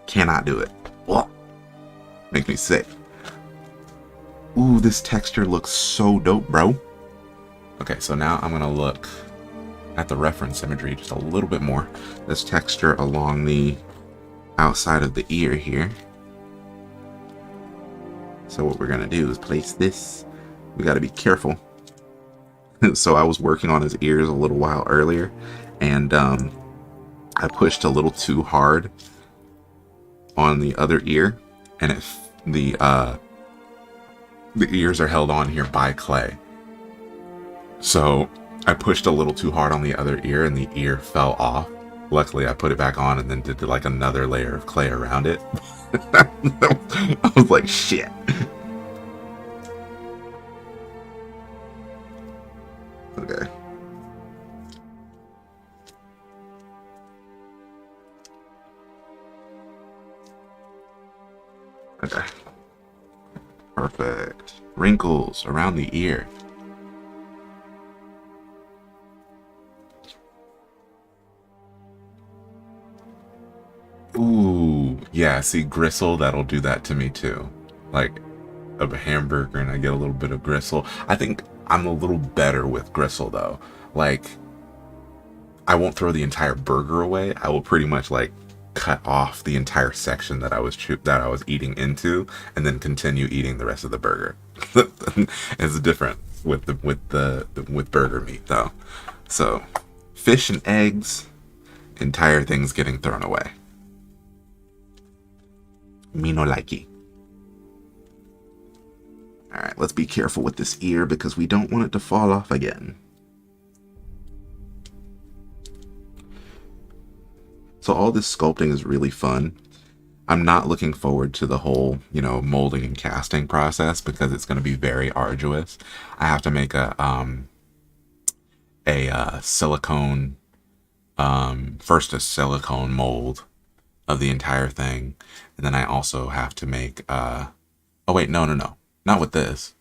Cannot do it. Ugh. Makes me sick. Ooh, this texture looks so dope, bro. Okay, so now I'm gonna look at the reference imagery just a little bit more. This texture along the outside of the ear here. So what we're gonna do is place this. We gotta be careful. So I was working on his ears a little while earlier, and I pushed a little too hard on the other ear, and the ears are held on here by clay. So I pushed a little too hard on the other ear and the ear fell off. Luckily I put it back on and then did like another layer of clay around it. I was like, shit. Okay. Okay. Perfect. Wrinkles around the ear. Ooh, yeah, see, gristle, that'll do that to me too. Like a hamburger and I get a little bit of gristle. I think I'm a little better with gristle though. Like, I won't throw the entire burger away. I will pretty much like cut off the entire section that I was eating into, and then continue eating the rest of the burger. It's different with with burger meat though. So, fish and eggs, entire things getting thrown away. Me no likey. Alright, let's be careful with this ear because we don't want it to fall off again. So all this sculpting is really fun. I'm not looking forward to the whole, you know, molding and casting process because it's going to be very arduous. I have to make a silicone, first a silicone mold of the entire thing. And then I also have to make, oh wait, no, not with this.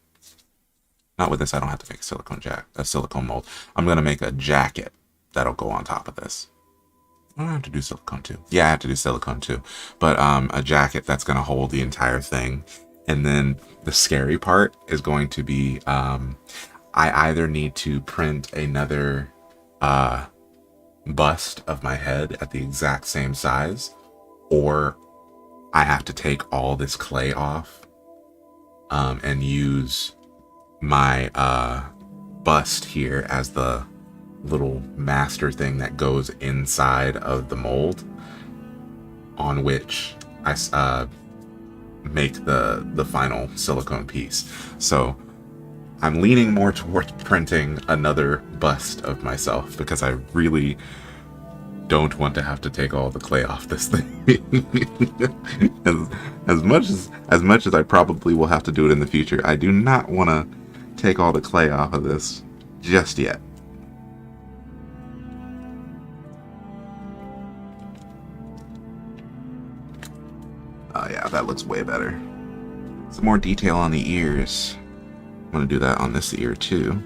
Not with this, I don't have to make a silicone mold. I'm going to make a jacket that'll go on top of this. I don't have to do silicone too. Yeah, I have to do silicone too. But a jacket that's going to hold the entire thing. And then the scary part is going to be I either need to print another bust of my head at the exact same size, or I have to take all this clay off and use my bust here as the little master thing that goes inside of the mold on which I make the final silicone piece. So I'm leaning more towards printing another bust of myself because I really don't want to have to take all the clay off this thing. as much as I probably will have to do it in the future, I do not want to take all the clay off of this just yet. Oh yeah, that looks way better. Some more detail on the ears. I'm gonna do that on this ear too.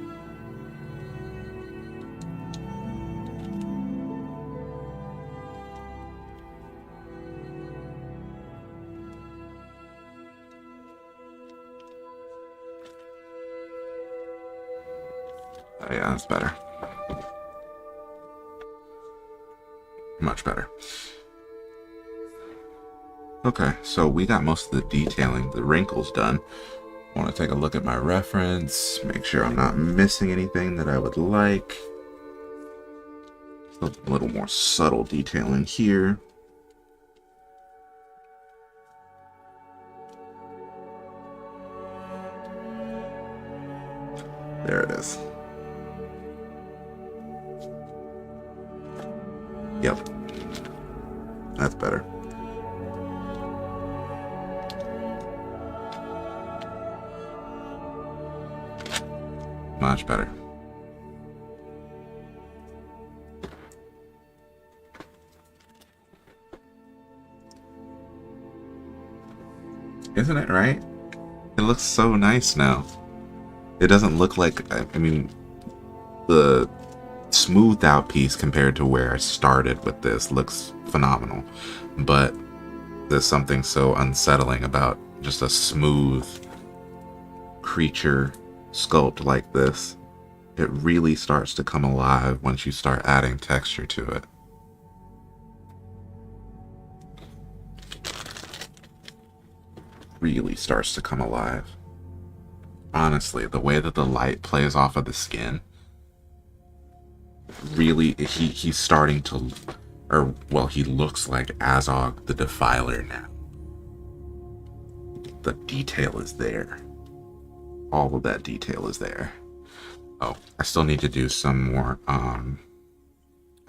Oh yeah, that's better. Much better. Okay, so we got most of the detailing, the wrinkles done. I want to take a look at my reference, make sure I'm not missing anything that I would like. A little more subtle detailing here. There it is. Yep. That's better. Much better. Isn't it right? It looks so nice now. It doesn't look like, I mean, the smoothed out piece compared to where I started with this looks phenomenal. But there's something so unsettling about just a smooth creature sculpt like this. It really starts to come alive once you start adding texture to it. Really starts to come alive. Honestly, the way that the light plays off of the skin, really, he's starting to, or well, he looks like Azog the Defiler now. The detail is there. All of that detail is there. Oh, I still need to do some more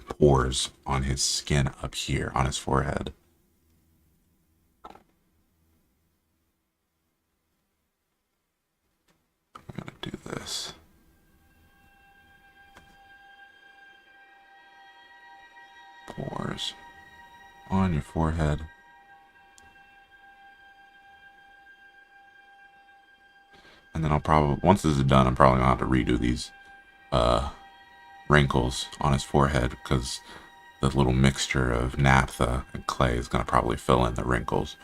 pores on his skin up here, on his forehead. I'm gonna do this. Pores on your forehead. And then I'll probably, once this is done, I'm probably gonna have to redo these wrinkles on his forehead because the little mixture of naphtha and clay is gonna probably fill in the wrinkles.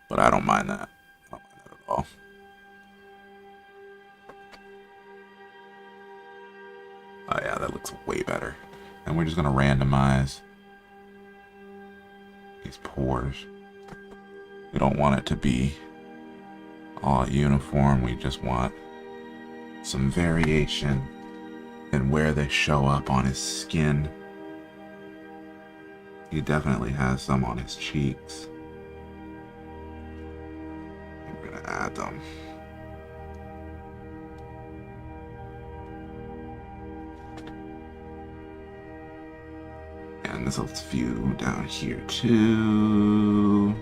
But I don't mind that. I don't mind that at all. Oh yeah, that looks way better. And we're just gonna randomize these pores. We don't want it to be all uniform. We just want some variation in where they show up on his skin. He definitely has some on his cheeks. I'm gonna add them. And there's a few down here too.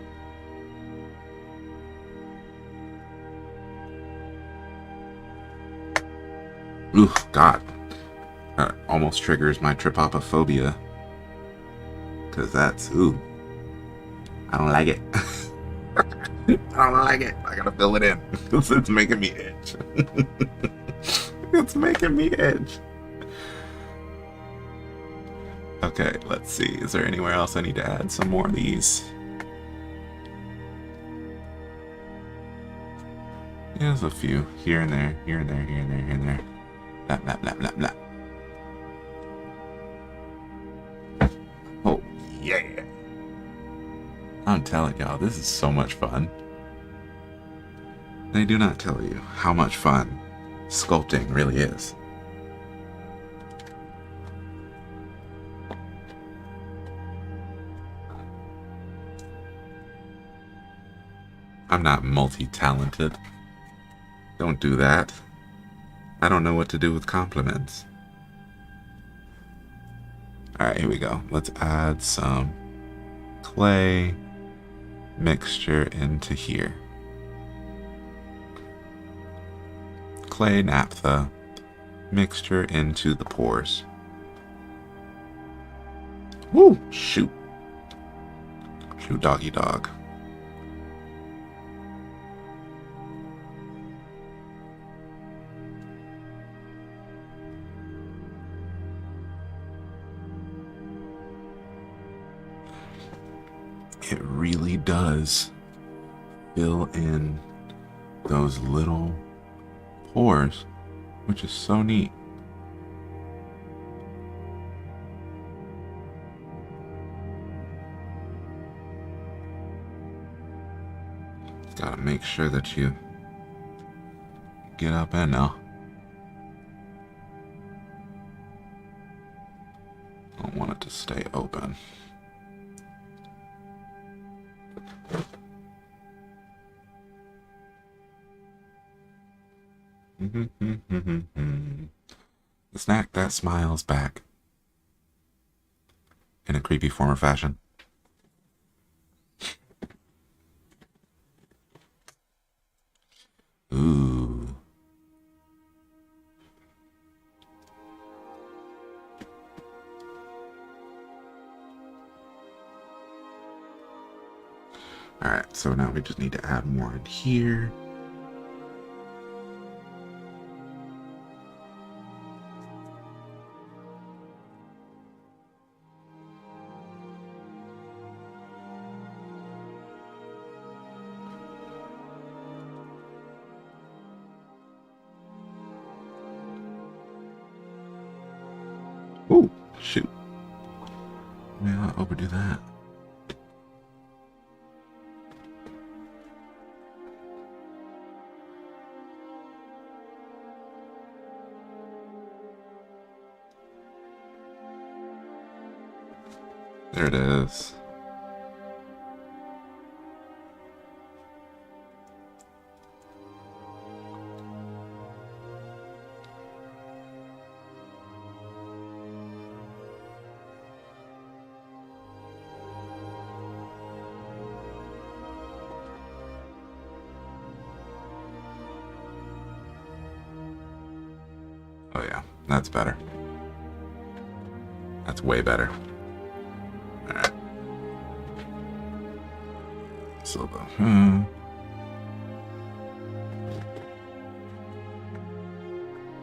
Ooh, God. That almost triggers my trypophobia. Because that's, ooh. I don't like it. I don't like it. I gotta fill it in. It's making me itch. It's making me itch. Okay, let's see. Is there anywhere else I need to add some more of these? Yeah, there's a few. Here and there, here and there, here and there, here and there. Blah, blah, blah, blah, blah. Oh, yeah. I'm telling y'all, this is so much fun. They do not tell you how much fun sculpting really is. I'm not multi-talented. Don't do that. I don't know what to do with compliments. Alright, here we go. Let's add some clay mixture into here. Clay naphtha mixture into the pores. Woo! Shoot. Shoot, doggy dog. It really does fill in those little pores, which is so neat. Just gotta make sure that you get up in now. Don't want it to stay open. The snack that smiles back in a creepy form or fashion. Ooh. Alright, so now we just need to add more in here. Ooh, shoot. Maybe I'll overdo that. There it is. Oh yeah, that's better. That's way better. Alright. So the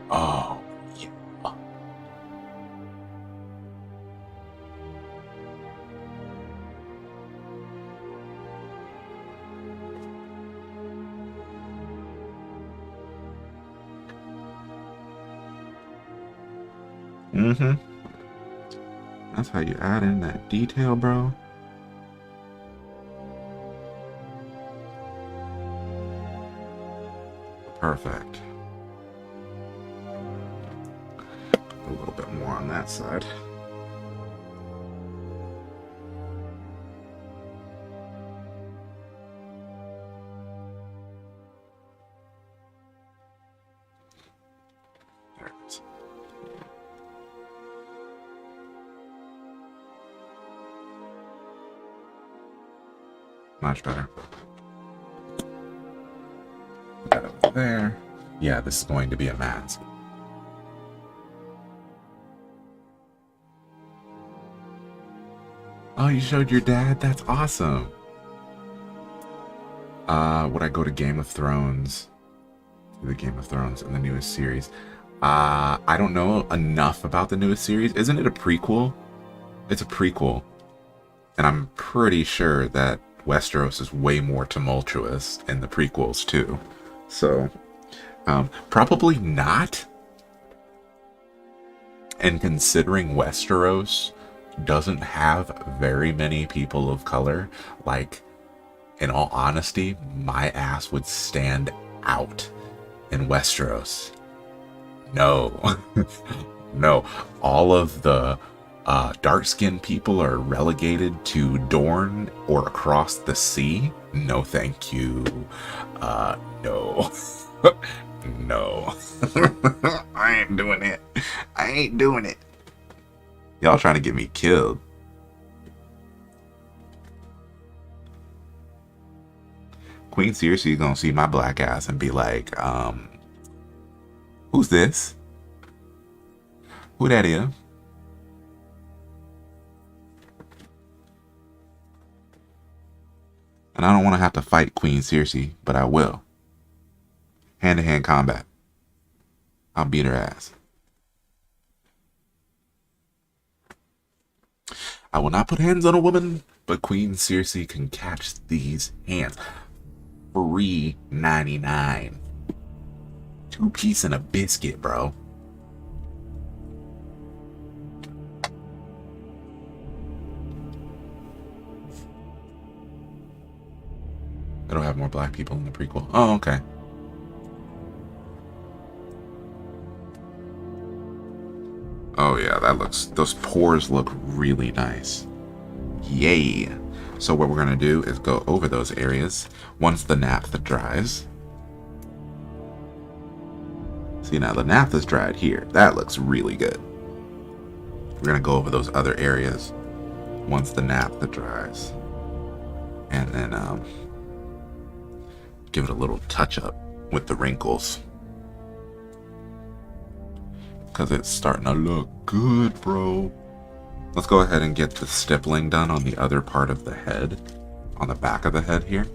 oh yeah. That's how you add in that detail, bro. Perfect. A little bit more on that side. There it is. Much better. Put that over there. Yeah, this is going to be a mask. Oh, you showed your dad? That's awesome. Would I go to Game of Thrones? The Game of Thrones in the newest series. I don't know enough about the newest series. Isn't it a prequel? It's a prequel, and I'm pretty sure that Westeros is way more tumultuous in the prequels too. So, probably not. And considering Westeros doesn't have very many people of color, like, in all honesty, my ass would stand out in Westeros. No. No. All of the dark-skinned people are relegated to Dorne or across the sea. No, thank you. No. No. I ain't doing it. I ain't doing it. Y'all trying to get me killed. Queen seriously gonna see my black ass and be like, who's this? Who that is? And I don't want to have to fight Queen Cersei, but I will. Hand-to-hand combat. I'll beat her ass. I will not put hands on a woman, but Queen Cersei can catch these hands. $3.99. 2 piece and a biscuit, bro. They don't have more black people in the prequel. Oh, okay. Oh yeah, that looks, those pores look really nice. Yay. So what we're gonna do is go over those areas once the naphtha dries. See, now the naphtha's dried here. That looks really good. We're gonna go over those other areas once the naphtha dries. And then give it a little touch up with the wrinkles. Because it's starting to look good, bro. Let's go ahead and get the stippling done on the other part of the head, on the back of the head here,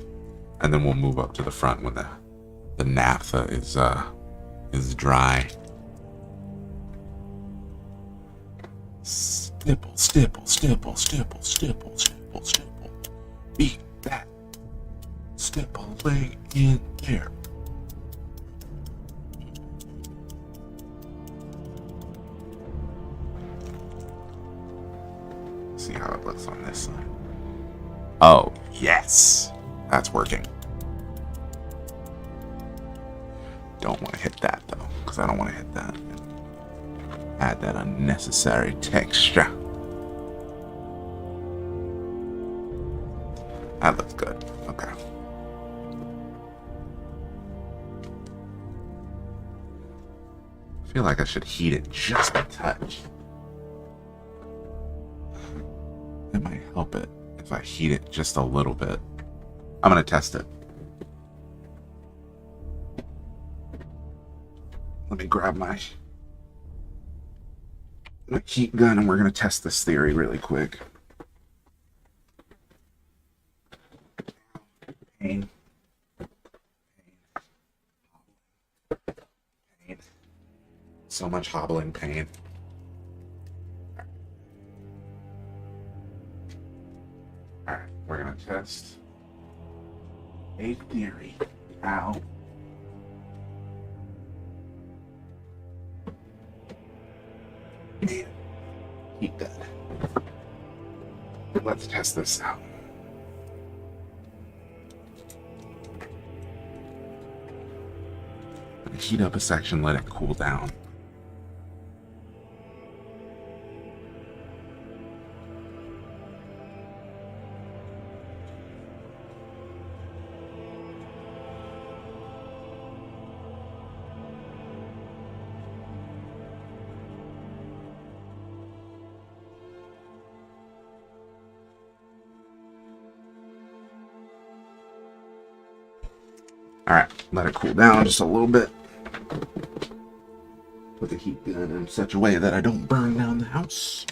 and then we'll move up to the front when the naphtha is dry. Stipple, stipple, stipple, stipple, stipple, stipple, stipple. Beat that stippling in there. See how it looks on this side. Oh, yes. That's working. Don't want to hit that, though, because I don't want to hit that. Add that unnecessary texture. That looks good. Okay. I feel like I should heat it just a touch. It might help it if I heat it just a little bit. I'm gonna test it. Let me grab my heat gun and we're gonna test this theory really quick. Pain. Pain. So much hobbling pain. Alright, we're gonna test a theory. Ow. Heat that. Let's test this out. Heat up a section, let it cool down. Alright, let it cool down just a little bit. Put the heat gun in such a way that I don't burn down the house.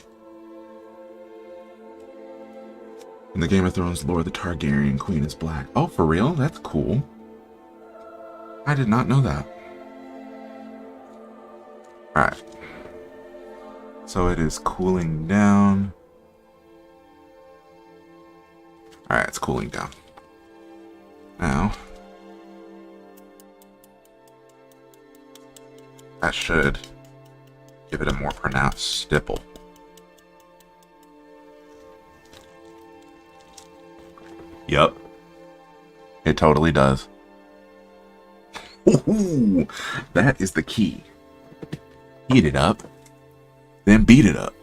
In the Game of Thrones lore, the Targaryen queen is black. Oh, for real? That's cool. I did not know that. Alright. So it is cooling down. Alright, it's cooling down. Now, that should give it a more pronounced stipple. Yup. It totally does. Ooh, that is the key. Heat it up, then beat it up.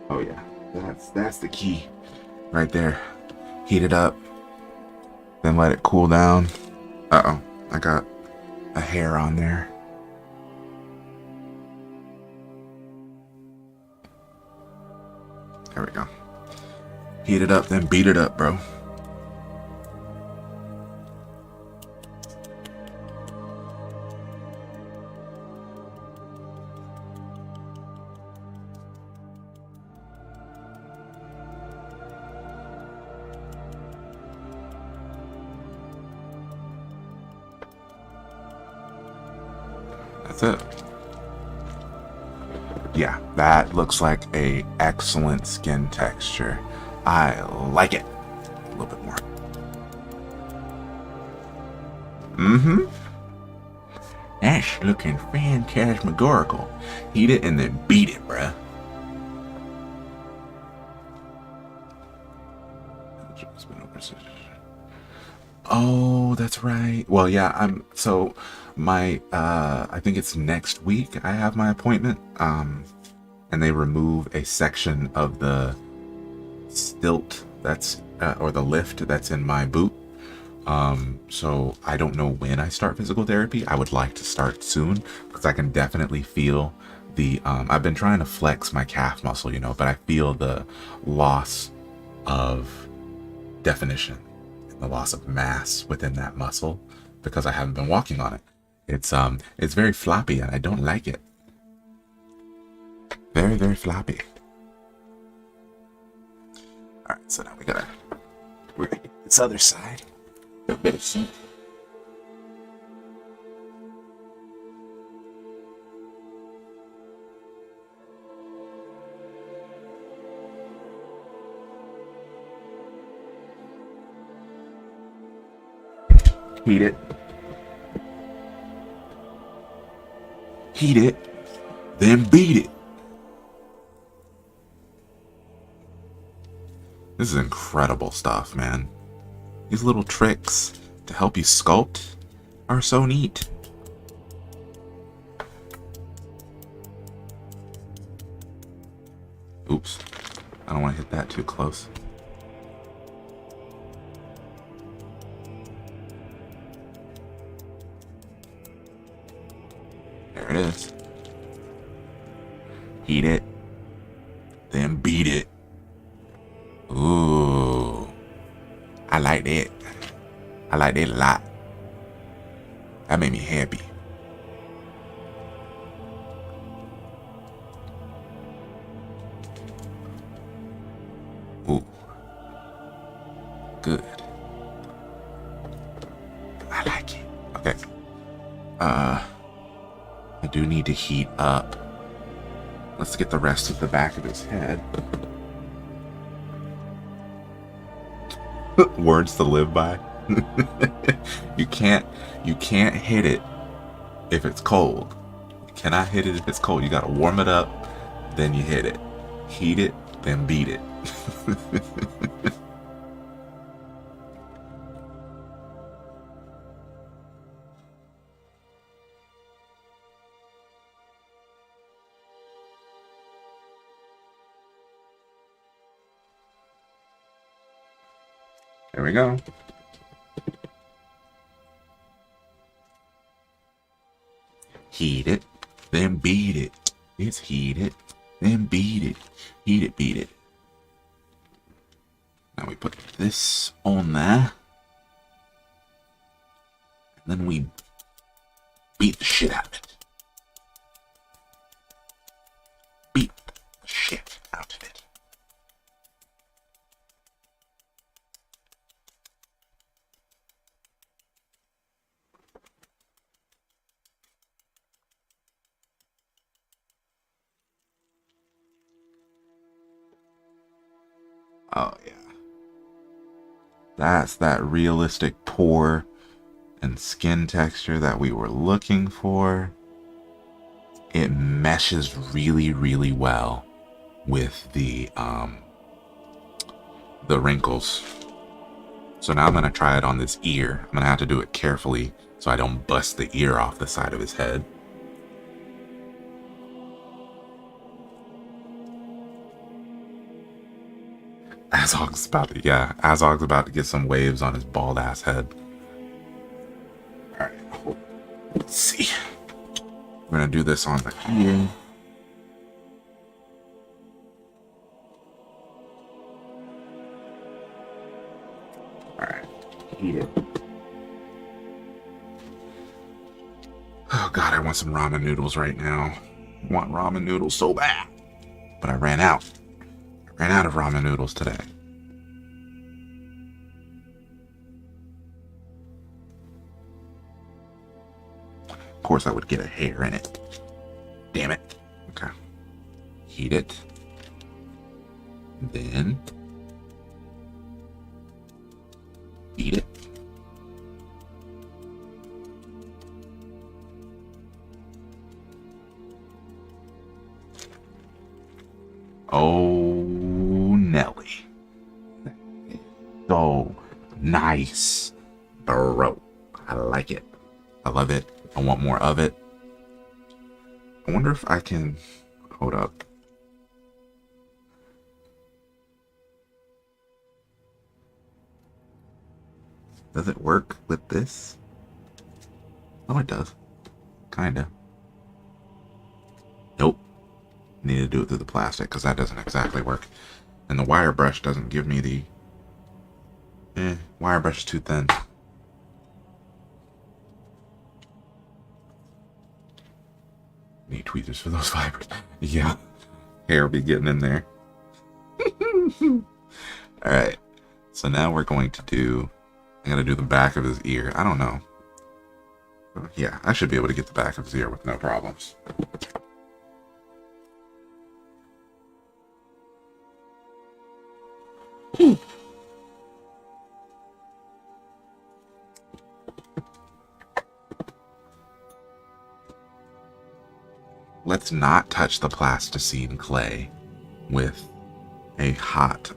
Oh yeah, that's the key right there. Heat it up, then let it cool down. Uh-oh, I got a hair on there. There we go. Heat it up, then beat it up, bro. That's it. Yeah, that looks like a excellent skin texture. I like it. A little bit more. Mm-hmm. That's looking phantasmagorical. Heat it and then beat it, bruh. Oh, that's right. Well, yeah, so my I think it's next week I have my appointment. And they remove a section of the stilt that's or the lift that's in my boot. So I don't know when I start physical therapy. I would like to start soon because I can definitely feel the I've been trying to flex my calf muscle, you know, but I feel the loss of definition, the loss of mass within that muscle because I haven't been walking on it. It's very floppy and I don't like it. Very, very floppy. Alright, so now we're gonna get this other side. A bit of soup. Heat it. Heat it, then beat it. This is incredible stuff, man. These little tricks to help you sculpt are so neat. Oops. I don't want to hit that too close. There it is. Heat it, then beat it. Ooh, I like that. I like that a lot. That made me happy. Ooh, good. I like it. Okay. I do need to heat up. Let's get the rest of the back of his head. Words to live by. you can't hit it if it's cold. You cannot hit it if it's cold. You gotta warm it up, then you hit it. Heat it, then beat it. There we go. Heat it, then beat it. It's heat it, then beat it. Heat it, beat it. Now we put this on there. And then we beat the shit out of it. Oh, yeah. That's that realistic pore and skin texture that we were looking for. It meshes really, really well with the wrinkles. So now I'm going to try it on this ear. I'm going to have to do it carefully so I don't bust the ear off the side of his head. Azog's about to get some waves on his bald ass head. Alright, let's see. We're going to do this on the ear. Alright, ear. Oh god, I want some ramen noodles right now. I want ramen noodles so bad. But I ran out. I ran out of ramen noodles today. Of course I would get a hair in it. Damn it. Okay. Heat it. Then eat it. Oh, Nelly. So nice, bro. I like it. I love it. I want more of it. I wonder if I can... Hold up. Does it work with this? Oh, it does. Kinda. Nope. Need to do it through the plastic because that doesn't exactly work. And the wire brush doesn't give me the... wire brush is too thin. Need tweezers for those fibers. Yeah. Hair will be getting in there. Alright. So now we're going to do... I'm going to do the back of his ear. I don't know. Yeah, I should be able to get the back of his ear with no problems. Let's not touch the plasticine clay with a hot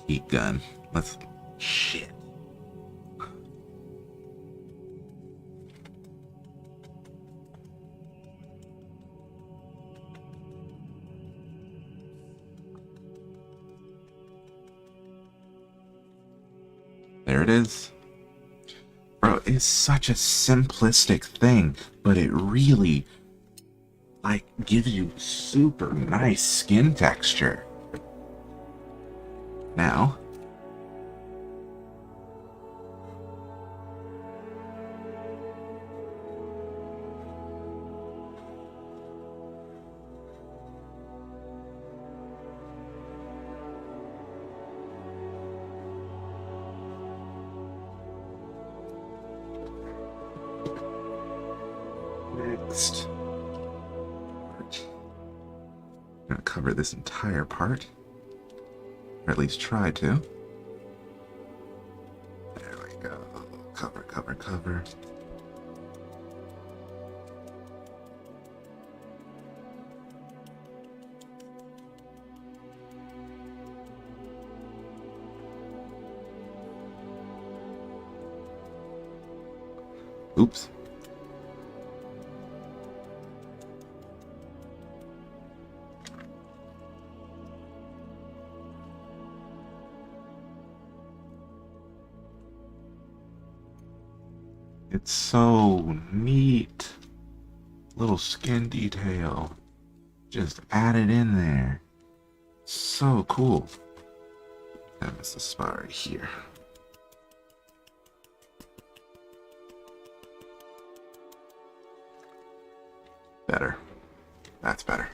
heat gun. Let's... Shit. There it is. Bro, it's such a simplistic thing, but it really, like, gives you super nice skin texture. Now, next, I'm gonna cover this entire part, or at least try to. There we go. Cover, cover, cover. Oops. It's so neat. Little skin detail. Just add it in there. So cool. I missed the spot right here. Better. That's better.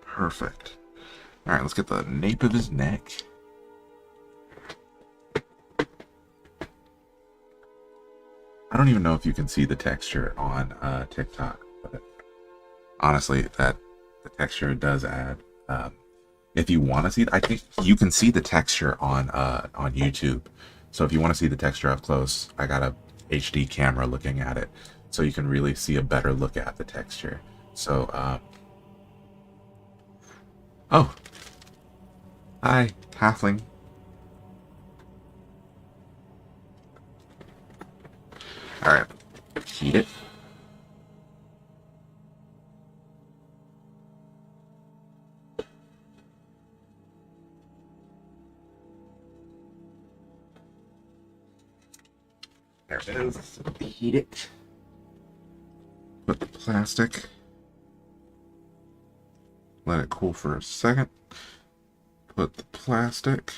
Perfect. Alright, let's get the nape of his neck. I don't even know if you can see the texture on TikTok, but honestly, that the texture it does add. If you want to see, I think you can see the texture on YouTube. So if you want to see the texture up close, I got a HD camera looking at it, so you can really see a better look at the texture. So, oh, hi, halfling. All right, heat it. There it is. Heat it. Put the plastic. Let it cool for a second. Put the plastic.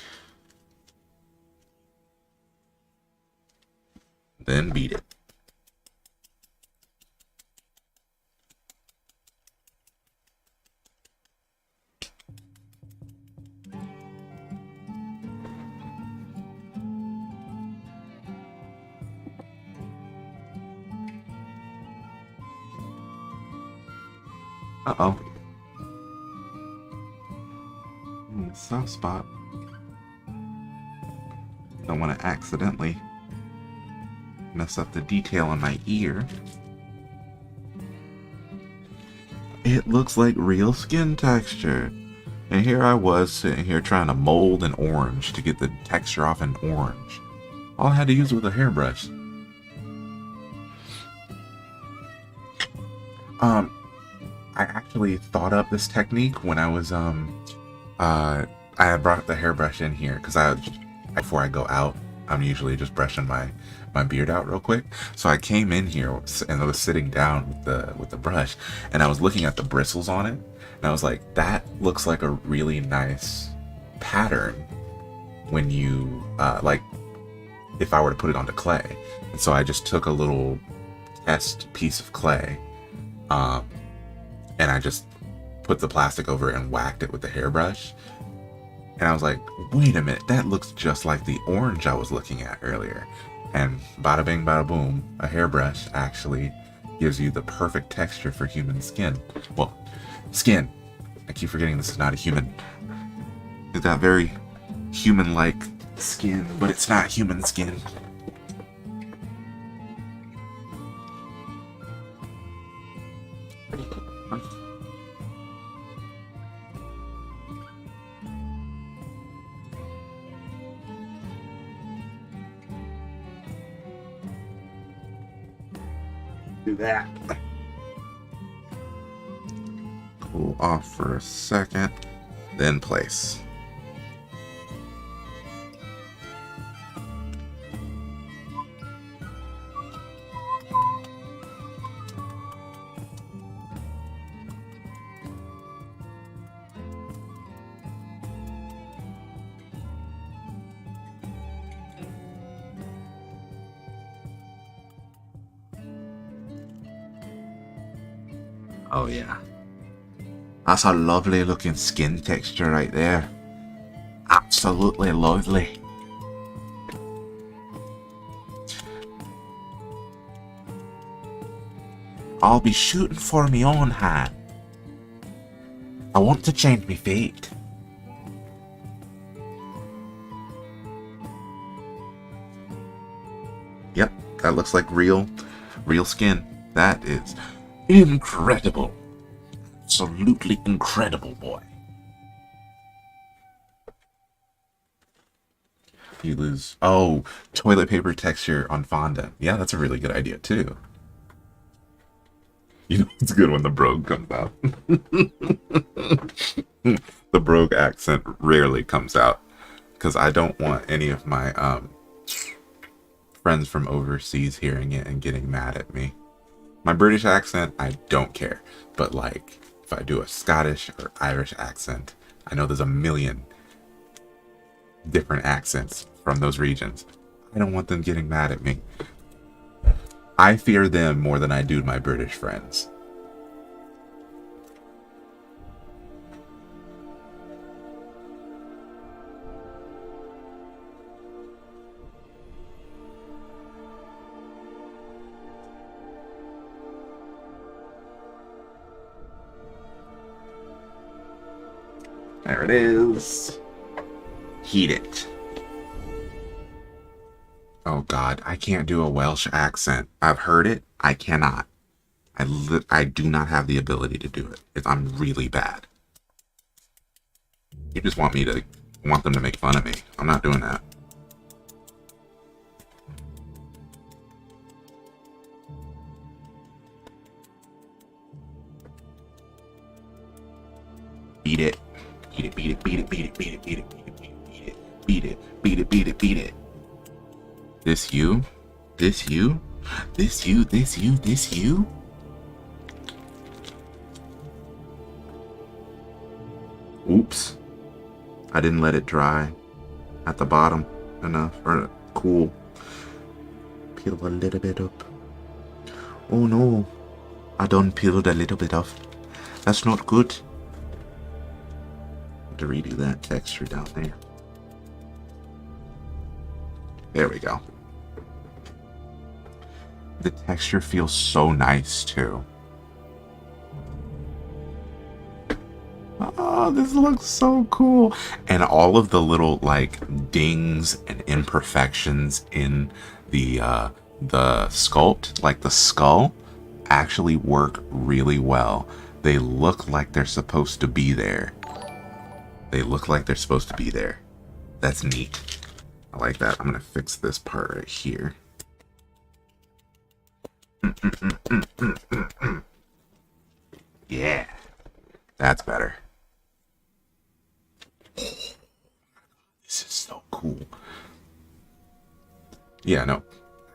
Then beat it. Uh-oh. Soft spot. Don't want to accidentally mess up the detail on my ear. It looks like real skin texture. And here I was sitting here trying to mold an orange to get the texture off an orange. All I had to use was a hairbrush. I actually thought up this technique when I was I had brought the hairbrush in here because before I go out, I'm usually just brushing my beard out real quick. So I came in here and I was sitting down with the brush, and I was looking at the bristles on it, and I was like, that looks like a really nice pattern when you like if I were to put it onto clay. And so I just took a little test piece of clay, and I just put the plastic over it and whacked it with the hairbrush. And I was like, wait a minute, that looks just like the orange I was looking at earlier. And bada bing, bada boom, a hairbrush actually gives you the perfect texture for human skin. Well, skin. I keep forgetting this is not a human. It's got very human-like skin, but it's not human skin. Do that. Cool off for a second, then place. Oh yeah. That's a lovely looking skin texture right there. Absolutely lovely. I'll be shooting for me own hand. I want to change me fate. Yep, that looks like real skin. That is incredible. Absolutely incredible, boy. You lose... Oh, toilet paper texture on fondant. Yeah, that's a really good idea, too. You know, it's good when the brogue comes out. The brogue accent rarely comes out, because I don't want any of my friends from overseas hearing it and getting mad at me. My British accent, I don't care. But, like, if I do a Scottish or Irish accent, I know there's a million different accents from those regions. I don't want them getting mad at me. I fear them more than I do my British friends. There it is. Heat it. Oh God, I can't do a Welsh accent. I've heard it. I cannot. I do not have the ability to do it. I'm really bad. You just want them to make fun of me. I'm not doing that. Beat it. Beat it, beat it, beat it, beat it, beat it, beat it, beat it, beat it, beat it, beat it, beat it, beat it. This you? This you? This you, this you, this you? Oops. I didn't let it dry at the bottom enough, or cool. Peel a little bit up. Oh no. I done peeled a little bit off. That's not good. To redo that texture down there. There we go. The texture feels so nice too. Oh, this looks so cool. And all of the little like dings and imperfections in the sculpt, like the skull, actually work really well. They look like they're supposed to be there. They look like they're supposed to be there. That's neat. I like that. I'm gonna fix this part right here. Yeah, that's better. This is so cool. Yeah, no,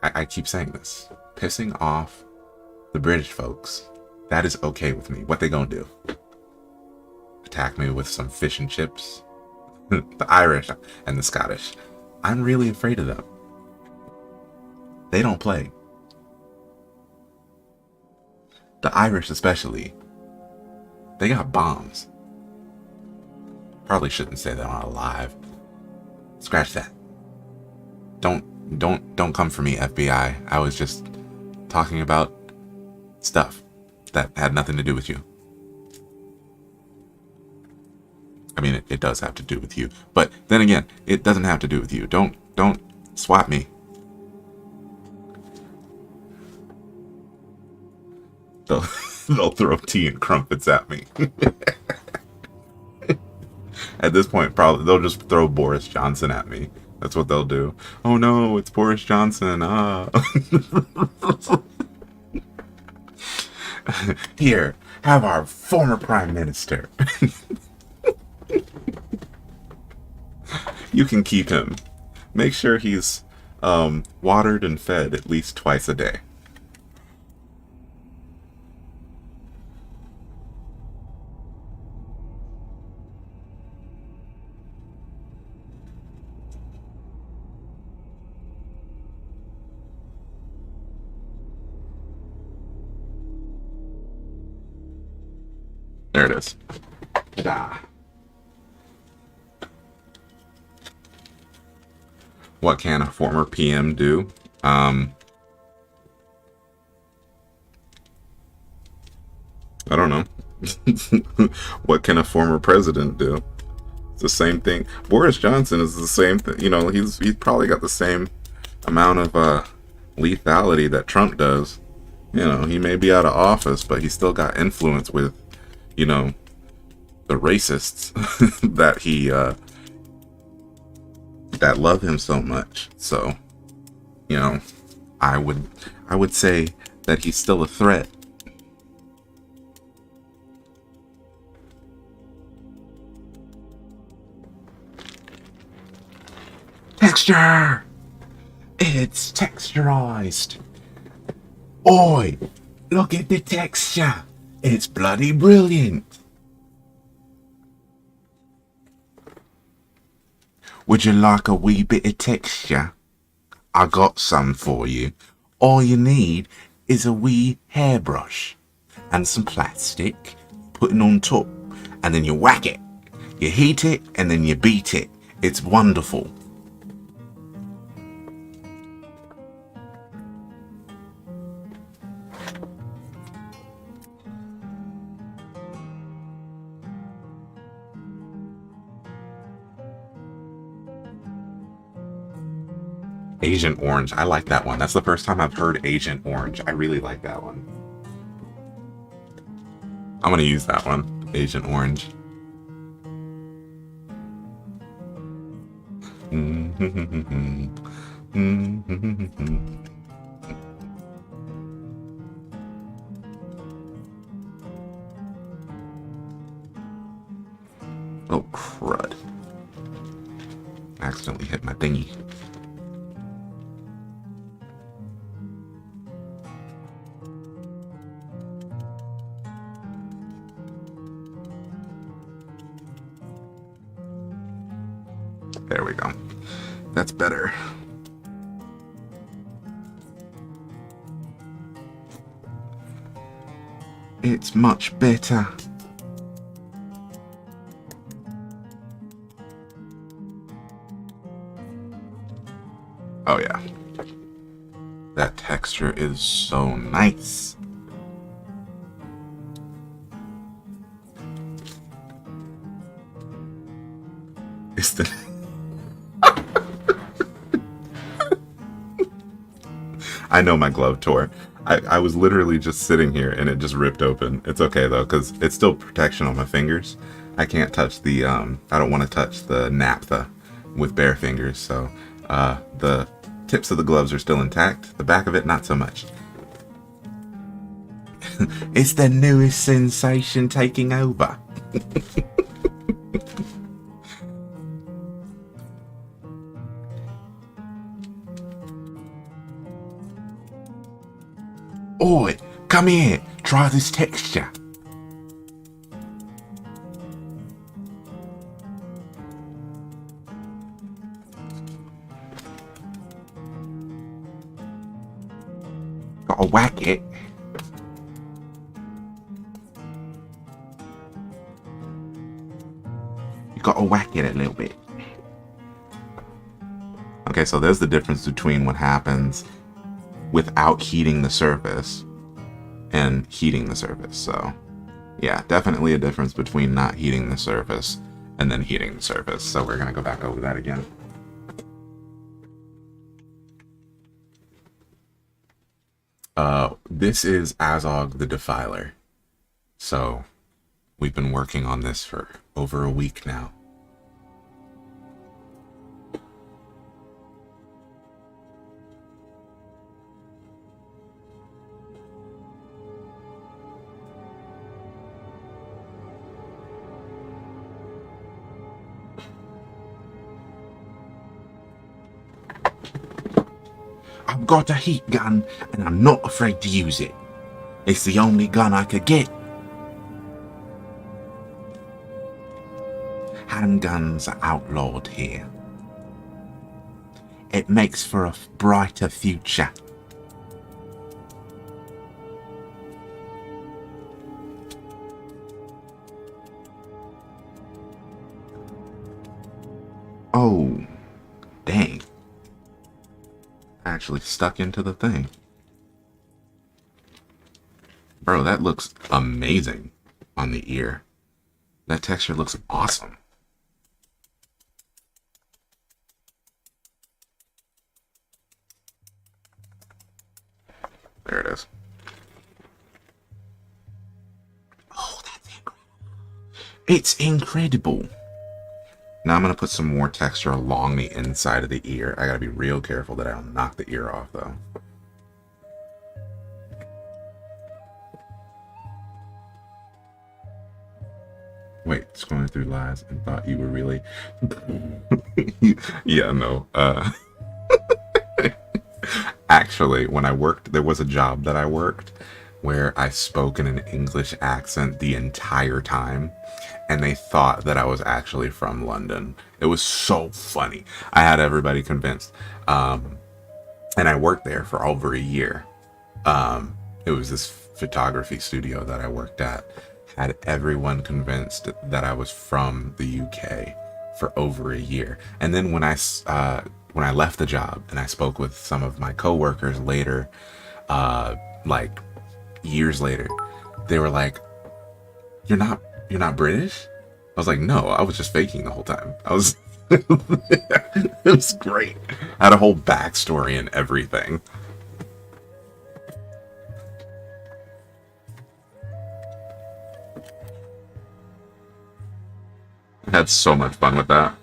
I keep saying this. Pissing off the British folks, that is okay with me. What they gonna do? Attack me with some fish and chips? The Irish and the Scottish. I'm really afraid of them. They don't play. The Irish especially. They got bombs. Probably shouldn't say that on a live. Scratch that. Don't come for me, FBI. I was just talking about stuff that had nothing to do with you. I mean, it does have to do with you, but then again, it doesn't have to do with you. Don't swap me. They'll throw tea and crumpets at me. At this point, probably they'll just throw Boris Johnson at me. That's what they'll do. Oh no, it's Boris Johnson. Ah. Here, have our former prime minister. You can keep him. Make sure he's watered and fed at least twice a day. There it is. Ta-da. What can a former PM do? I don't know. What can a former president do? It's the same thing. Boris Johnson is the same thing. You know, he's probably got the same amount of lethality that Trump does. You know, he may be out of office, but he's still got influence with, you know, the racists that he that love him so much. So, you know, I would say that he's still a threat. Texture! It's texturized. Oi! Look at the texture! It's bloody brilliant! Would you like a wee bit of texture? I got some for you. All you need is a wee hairbrush and some plastic, put it on top, and then you whack it. You heat it and then you beat it. It's wonderful. Agent Orange. I like that one. That's the first time I've heard Agent Orange. I really like that one. I'm gonna use that one. Agent Orange. Oh, crud. I accidentally hit my thingy. There we go. That's better. It's much better. Oh yeah. That texture is so nice. It's the... I know my glove tore. I was literally just sitting here and it just ripped open. It's okay though, because it's still protection on my fingers. I can't touch the, I don't want to touch the naphtha with bare fingers, so the tips of the gloves are still intact. The back of it, not so much. It's the newest sensation taking over. Oi, come here, try this texture. Gotta whack it. You gotta whack it a little bit. Okay, so there's the difference between what happens without heating the surface and heating the surface. So yeah, definitely a difference between not heating the surface and then heating the surface. So we're gonna go back over that again. This is Azog the Defiler. So we've been working on this for over a week now. I've got a heat gun, and I'm not afraid to use it. It's the only gun I could get. Handguns are outlawed here. It makes for a brighter future. Oh, dang. Actually stuck into the thing. Bro, that looks amazing on the ear. That texture looks awesome. There it is. Oh, that's incredible. It's incredible. Now I'm going to put some more texture along the inside of the ear. I got to be real careful that I don't knock the ear off, though. Wait, scrolling through lives and thought you were really... Yeah, no. Actually, when I worked, there was a job that I worked where I spoke in an English accent the entire time, and they thought that I was actually from London. It was so funny. I had everybody convinced. And I worked there for over a year. It was this photography studio that I worked at. Had everyone convinced that I was from the UK for over a year. And then when I left the job and I spoke with some of my coworkers later, like years later, they were like, you're not British? I was like, no, I was just faking the whole time. I was It was great. Had a whole backstory and everything. Had so much fun with that.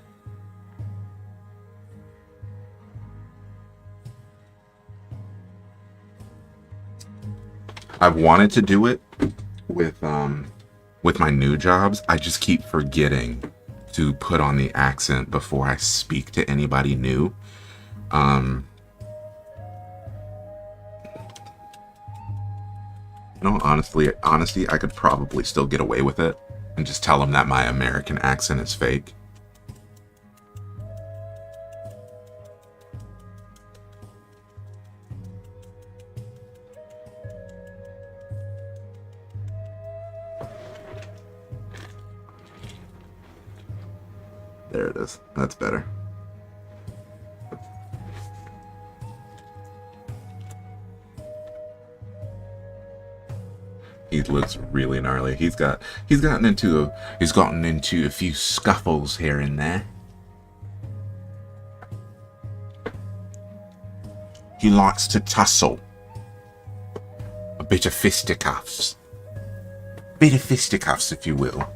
I've wanted to do it with my new jobs. I just keep forgetting to put on the accent before I speak to anybody new. You know, honestly, I could probably still get away with it and just tell them that my American accent is fake. There it is. That's better. He looks really gnarly. He's gotten into a few scuffles here and there. He likes to tussle. A bit of fisticuffs. Bit of fisticuffs, if you will.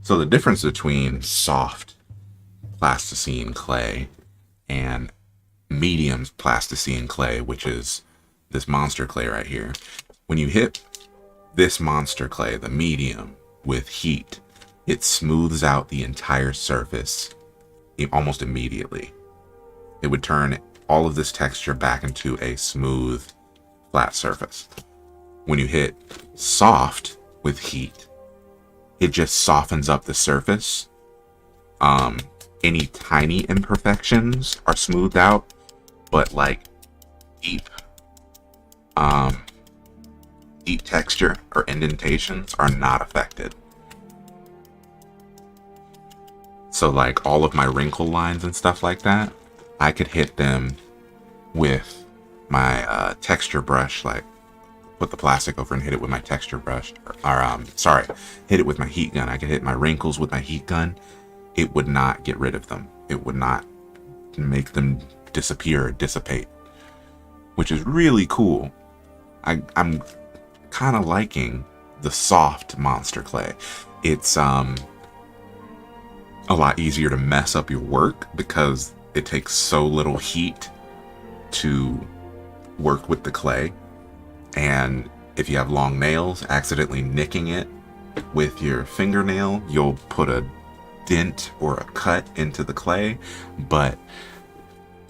So the difference between soft plasticine clay and medium plasticine clay, which is this monster clay right here, when you hit this monster clay, the medium, with heat, it smooths out the entire surface almost immediately. It would turn all of this texture back into a smooth, flat surface. When you hit soft with heat, it just softens up the surface. Any tiny imperfections are smoothed out, but like deep texture or indentations are not affected. So like all of my wrinkle lines and stuff like that, I could hit them with my texture brush, like put the plastic over and hit it with my texture brush, or hit it with my heat gun. I could hit my wrinkles with my heat gun. It would not get rid of them. It would not make them disappear or dissipate, which is really cool. I'm kind of liking the soft monster clay. It's a lot easier to mess up your work because it takes so little heat to work with the clay. And if you have long nails, accidentally nicking it with your fingernail, you'll put a dent or a cut into the clay. But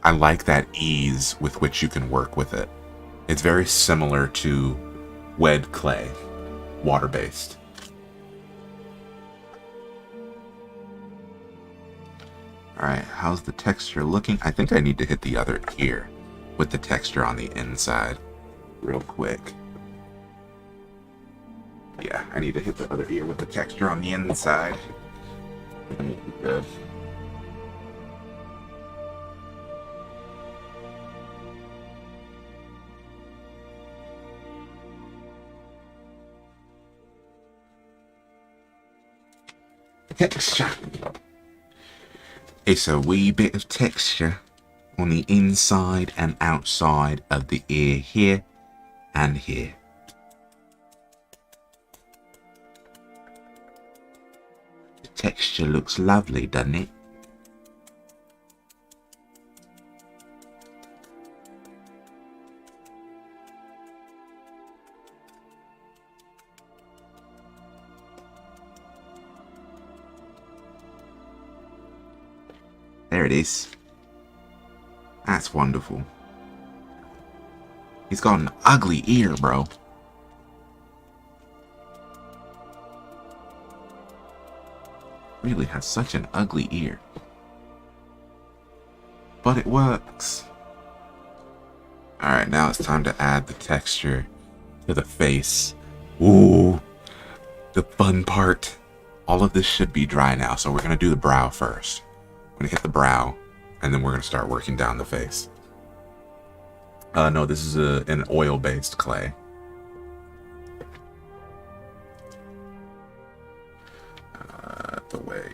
I like that ease with which you can work with it. It's very similar to wet clay, water-based. Alright, how's the texture looking? I think I need to hit the other ear with the texture on the inside real quick. Yeah, I need to hit the other ear with the texture on the inside. That would be good. Texture. It's a wee bit of texture on the inside and outside of the ear here and here. The texture looks lovely, doesn't it? There it is. That's wonderful. He's got an ugly ear, bro. Really has such an ugly ear. But it works. Alright, now it's time to add the texture to the face. Ooh, the fun part. All of this should be dry now, so we're going to do the brow first. I'm going to hit the brow, and then we're going to start working down the face. No, this is an oil-based clay. The way...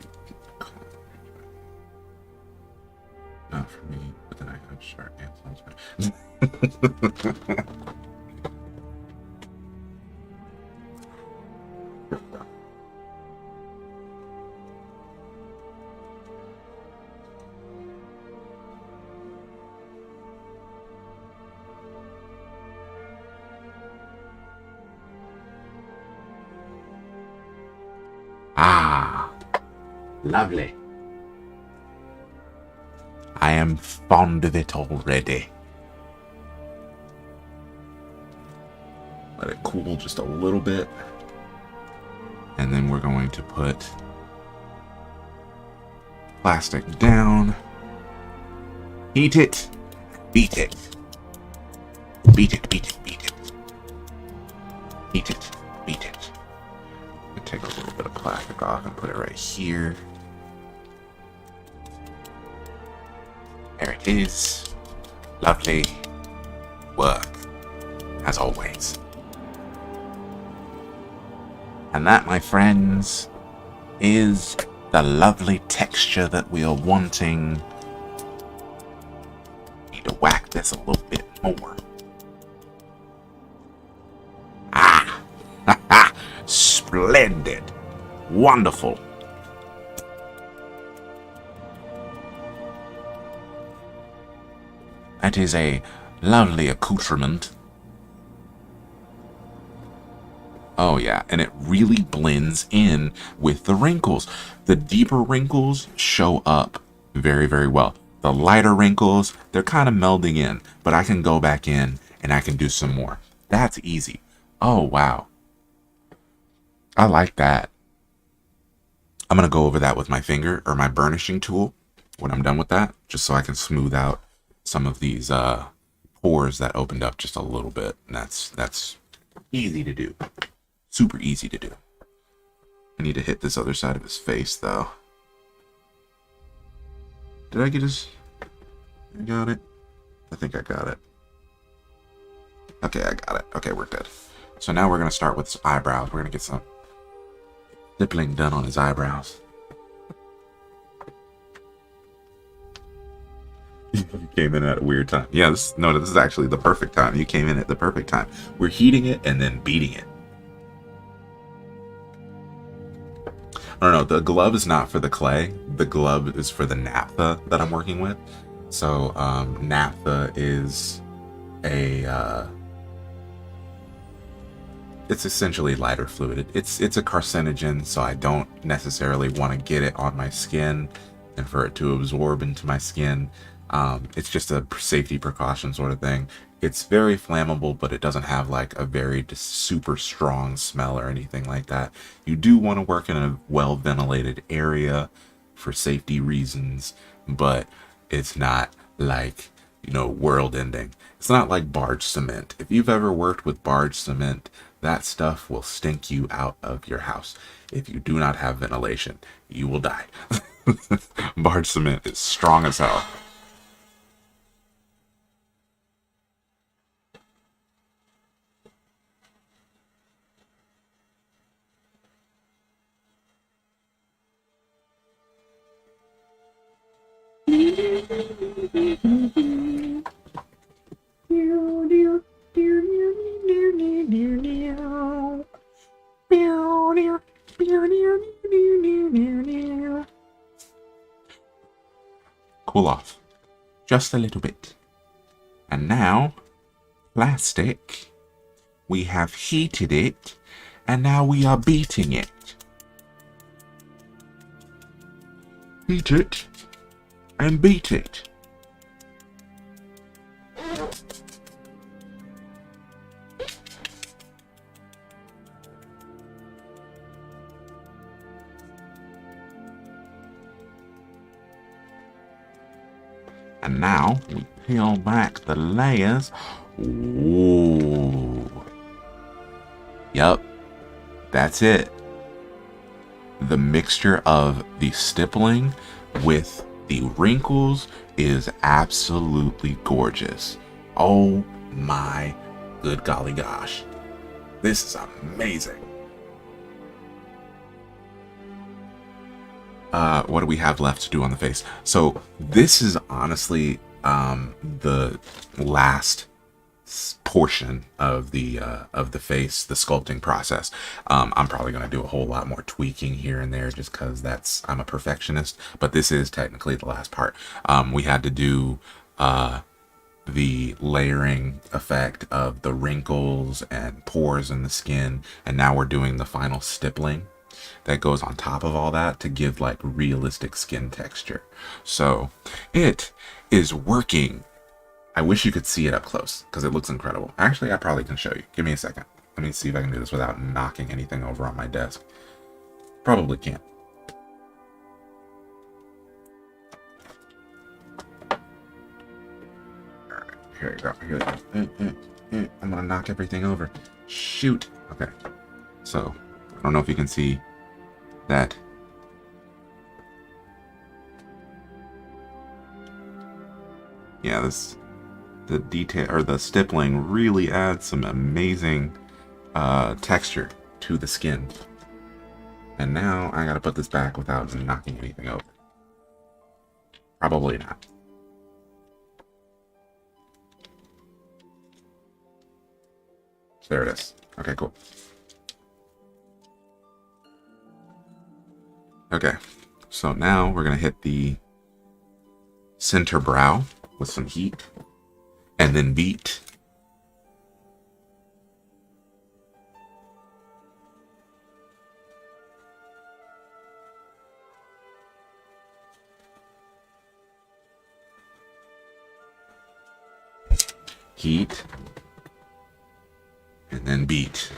Not for me, but then I have sharp answers. Ah, lovely. I am fond of it already. Let it cool just a little bit. And then we're going to put plastic down. Heat it. Beat it. Beat it, beat it, beat it. Heat it, beat it. Take a little bit of plastic off and put it right here. There it is. Lovely work, as always. And that, my friends, is the lovely texture that we are wanting. Need to whack this a little bit more. Ah! Ha ha! Splendid. Wonderful. That is a lovely accoutrement. Oh yeah, and it really blends in with the wrinkles. The deeper wrinkles show up very, very well. The lighter wrinkles, they're kind of melding in, but I can go back in and I can do some more. That's easy. Oh wow. I like that. I'm going to go over that with my finger or my burnishing tool when I'm done with that, just so I can smooth out some of these pores that opened up just a little bit. And that's easy to do. Super easy to do. I need to hit this other side of his face, though. Did I get his... I got it? I think I got it. Okay, I got it. Okay, we're good. So now we're going to start with his eyebrows. We're going to get some stippling done on his eyebrows. You came in at a weird time. Yeah, this is actually the perfect time. You came in at the perfect time. We're heating it and then beating it. I don't know, the glove is not for the clay. The glove is for the naphtha that I'm working with. So naphtha is a it's essentially lighter fluid. It's a carcinogen, so I don't necessarily want to get it on my skin and for it to absorb into my skin. It's just a safety precaution sort of thing. It's very flammable, but it doesn't have like a very super strong smell or anything like that. You do want to work in a well ventilated area for safety reasons, but it's not like, you know, world ending. It's not like barge cement. If you've ever worked with barge cement, that stuff will stink you out of your house. If you do not have ventilation, you will die. Barge cement is strong as hell. Cool off. Just a little bit. And now, plastic. We have heated it, and now we are beating it. Heat it, and beat it. And now we peel back the layers. Ooh. Yup, that's it. The mixture of the stippling with the wrinkles is absolutely gorgeous. Oh my good golly gosh. This is amazing. What do we have left to do on the face? So this is honestly the last portion of the face, the sculpting process. I'm probably going to do a whole lot more tweaking here and there just because I'm a perfectionist, but this is technically the last part. We had to do the layering effect of the wrinkles and pores in the skin, and now we're doing the final stippling that goes on top of all that to give like realistic skin texture. So it is working. I wish you could see it up close because it looks incredible. Actually, I probably can show you. Give me a second. Let me see if I can do this without knocking anything over on my desk. Probably can't. All right, here we go. Here we go. I'm gonna knock everything over. Shoot. Okay. So I don't know if you can see that. Yeah, the detail or the stippling really adds some amazing texture to the skin. And now I gotta put this back without knocking anything over. Probably not. There it is. Okay, cool. Okay, so now we're gonna hit the center brow with some heat and then beat. Heat and then beat.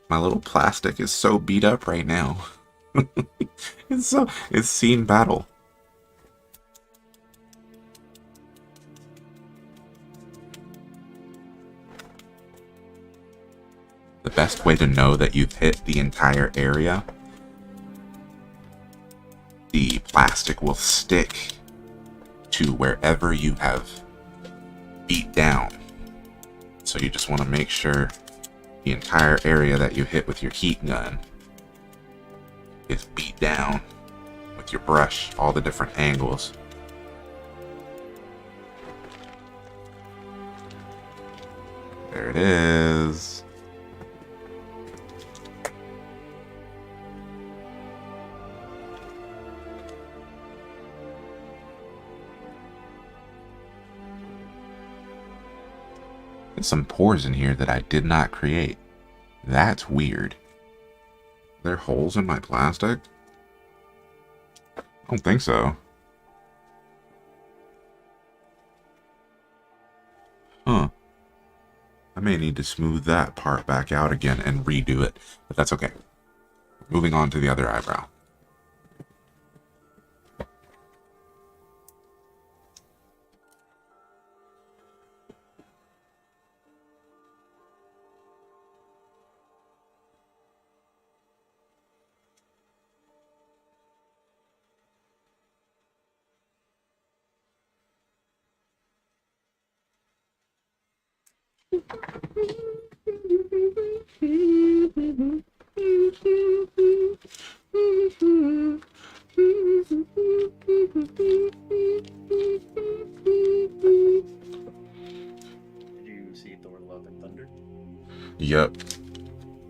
My little plastic is so beat up right now. It's seen battle. The best way to know that you've hit the entire area, the plastic will stick to wherever you have beat down. So you just want to make sure the entire area that you hit with your heat gun is beat down with your brush, all the different angles. There it is. There's some pores in here that I did not create. That's weird. Are there holes in my plastic? I don't think so. Huh. I may need to smooth that part back out again and redo it, but that's okay. Moving on to the other eyebrow. Yep.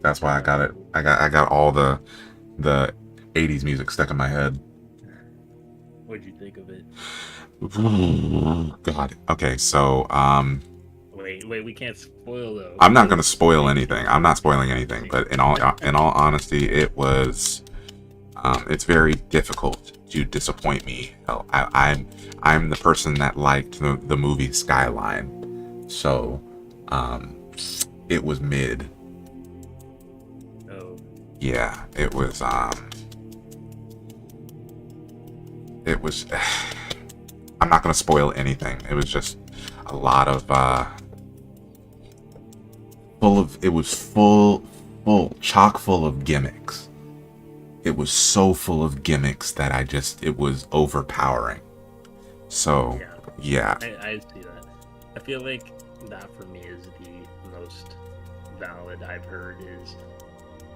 That's why I got it. I got all the 80s music stuck in my head. What'd you think of it? God. Okay, so Wait, we can't spoil though. I'm not gonna spoil anything. I'm not spoiling anything, but in all honesty, it was it's very difficult to disappoint me. I'm the person that liked the movie Skyline, so it was mid. Oh. Yeah, it was I'm not gonna spoil anything. It was just a lot of it was full, chock full of gimmicks. It was so full of gimmicks that it was overpowering. So, yeah. I see that. I feel like that for me is the most valid I've heard is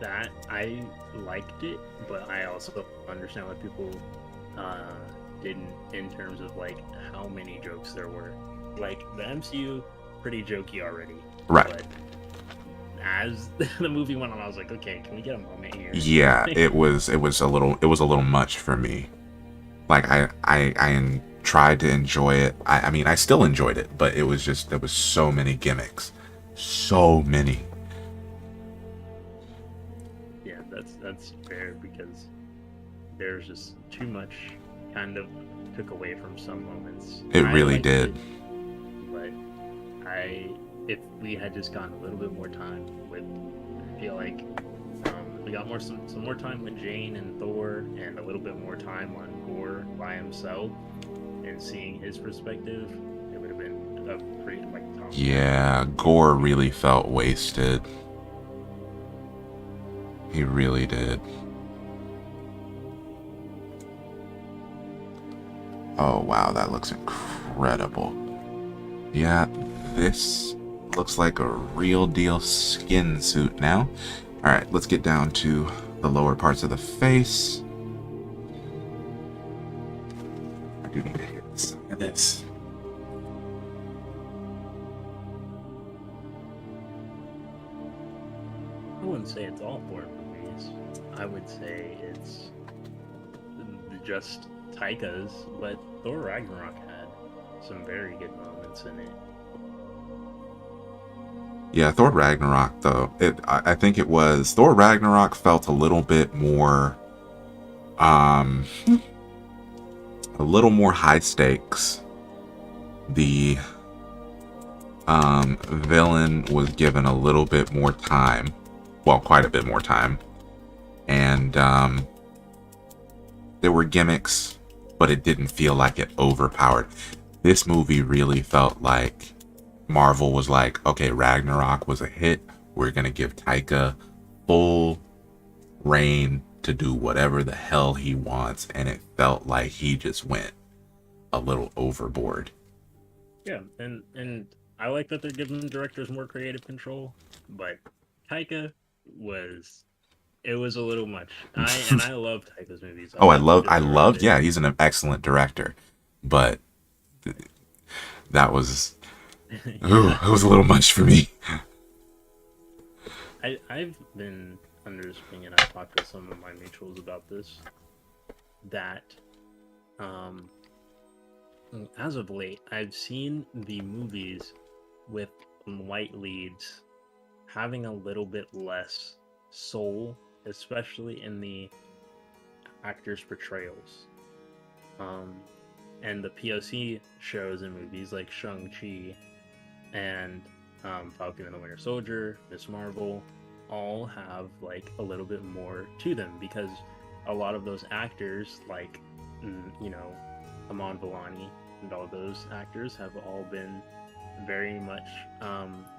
that I liked it, but I also understand what people didn't in terms of like how many jokes there were. Like the MCU, pretty jokey already. Right. But as the movie went on, I was like, okay, can we get a moment here? Yeah, it was a little much for me. Like I tried to enjoy it. I mean, I still enjoyed it, but it was just there was so many gimmicks, so many. Yeah, that's fair because there's just too much kind of took away from some moments. It really did. But if we had just gotten a little bit more time with, I feel like we got some more time with Jane and Thor, and a little bit more time on Gore by himself, and seeing his perspective, it would have been a pretty top. Yeah, Gore really felt wasted. He really did. Oh wow, that looks incredible. Yeah, this looks like a real deal skin suit now. Alright, let's get down to the lower parts of the face. I do need to hit some of this. I wouldn't say it's all 4 movies. I would say it's just Taika's, but Thor Ragnarok had some very good moments in it. Yeah, Thor Ragnarok though, I think it was Thor Ragnarok felt a little bit more a little more high stakes. The villain was given a little bit more time. Well, quite a bit more time. And there were gimmicks, but it didn't feel like it overpowered. This movie really felt like Marvel was like, okay, Ragnarok was a hit. We're going to give Taika full reign to do whatever the hell he wants. And it felt like he just went a little overboard. Yeah, and I like that they're giving directors more creative control, but Taika it was a little much. I love Taika's movies. I loved, yeah, he's an excellent director, but that was, ooh, it was a little much for me. I've been under this opinion. I've talked to some of my mutuals about this, that as of late, I've seen the movies with white leads having a little bit less soul, especially in the actors' portrayals. And the POC shows and movies like Shang-Chi and Falcon and the Winter Soldier, Miss Marvel, all have like a little bit more to them, because a lot of those actors, like, you know, Aman Vellani and all those actors have all been very much,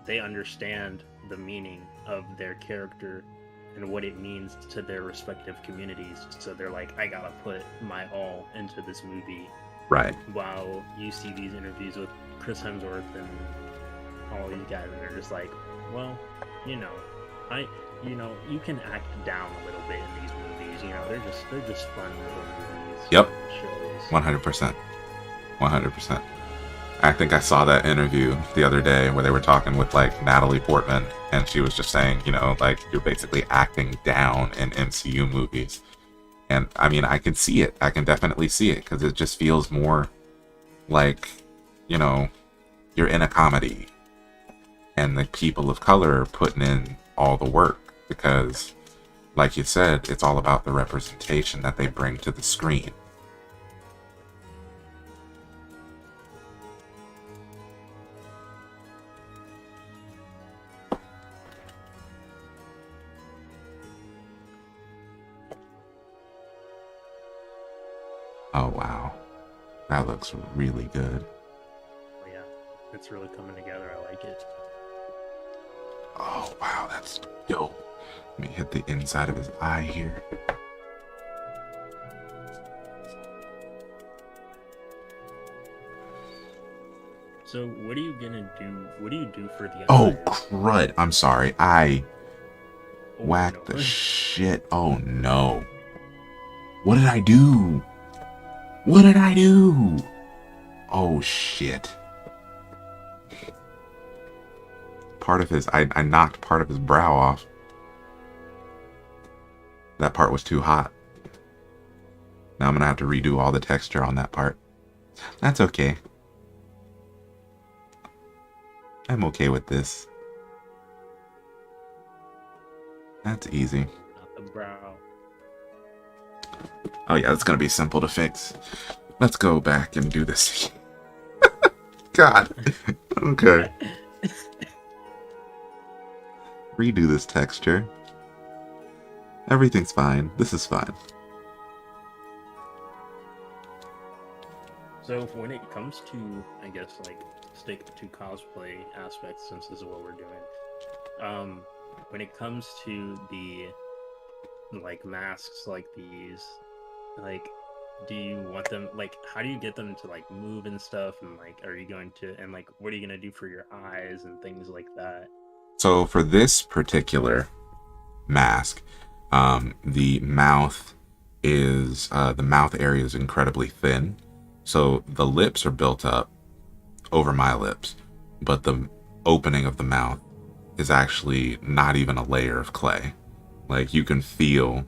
they understand the meaning of their character and what it means to their respective communities. So they're like, I gotta put my all into this movie. Right. While you see these interviews with Chris Hemsworth and all these guys, and they're just like, well, you know, you can act down a little bit in these movies. You know, they're just fun little movies. Yep. Shows. 100%. 100%. I think I saw that interview the other day where they were talking with like Natalie Portman, and she was just saying, you know, like, you're basically acting down in MCU movies. And I mean, I can see it. I can definitely see it, because it just feels more like, you know, you're in a comedy and the people of color are putting in all the work, because like you said, it's all about the representation that they bring to the screen. Oh wow, that looks really good. Yeah, It's really coming together. I like it. Oh, wow, that's dope. Let me hit the inside of his eye here. So what are you gonna do? What do you do for the Oh, eyes? crud. I'm sorry. I Oh whacked the no. shit. Oh, no. What did I do? What did I do? Oh, shit. Part of his... I knocked part of his brow off. That part was too hot. Now I'm going to have to redo all the texture on that part. That's okay. I'm okay with this. That's easy. Not the brow. Oh yeah, it's going to be simple to fix. Let's go back and do this. God. Okay. Redo this texture. Everything's fine. This is fine. So when it comes to, I guess, like, stick to cosplay aspects, since this is what we're doing, when it comes to the, like, masks like these, like, do you want them, like, how do you get them to, like, move and stuff, and, like, are you going to, and, like, what are you going to do for your eyes and things like that? So for this particular mask, the mouth area is incredibly thin. So the lips are built up over my lips, but the opening of the mouth is actually not even a layer of clay. Like, you can feel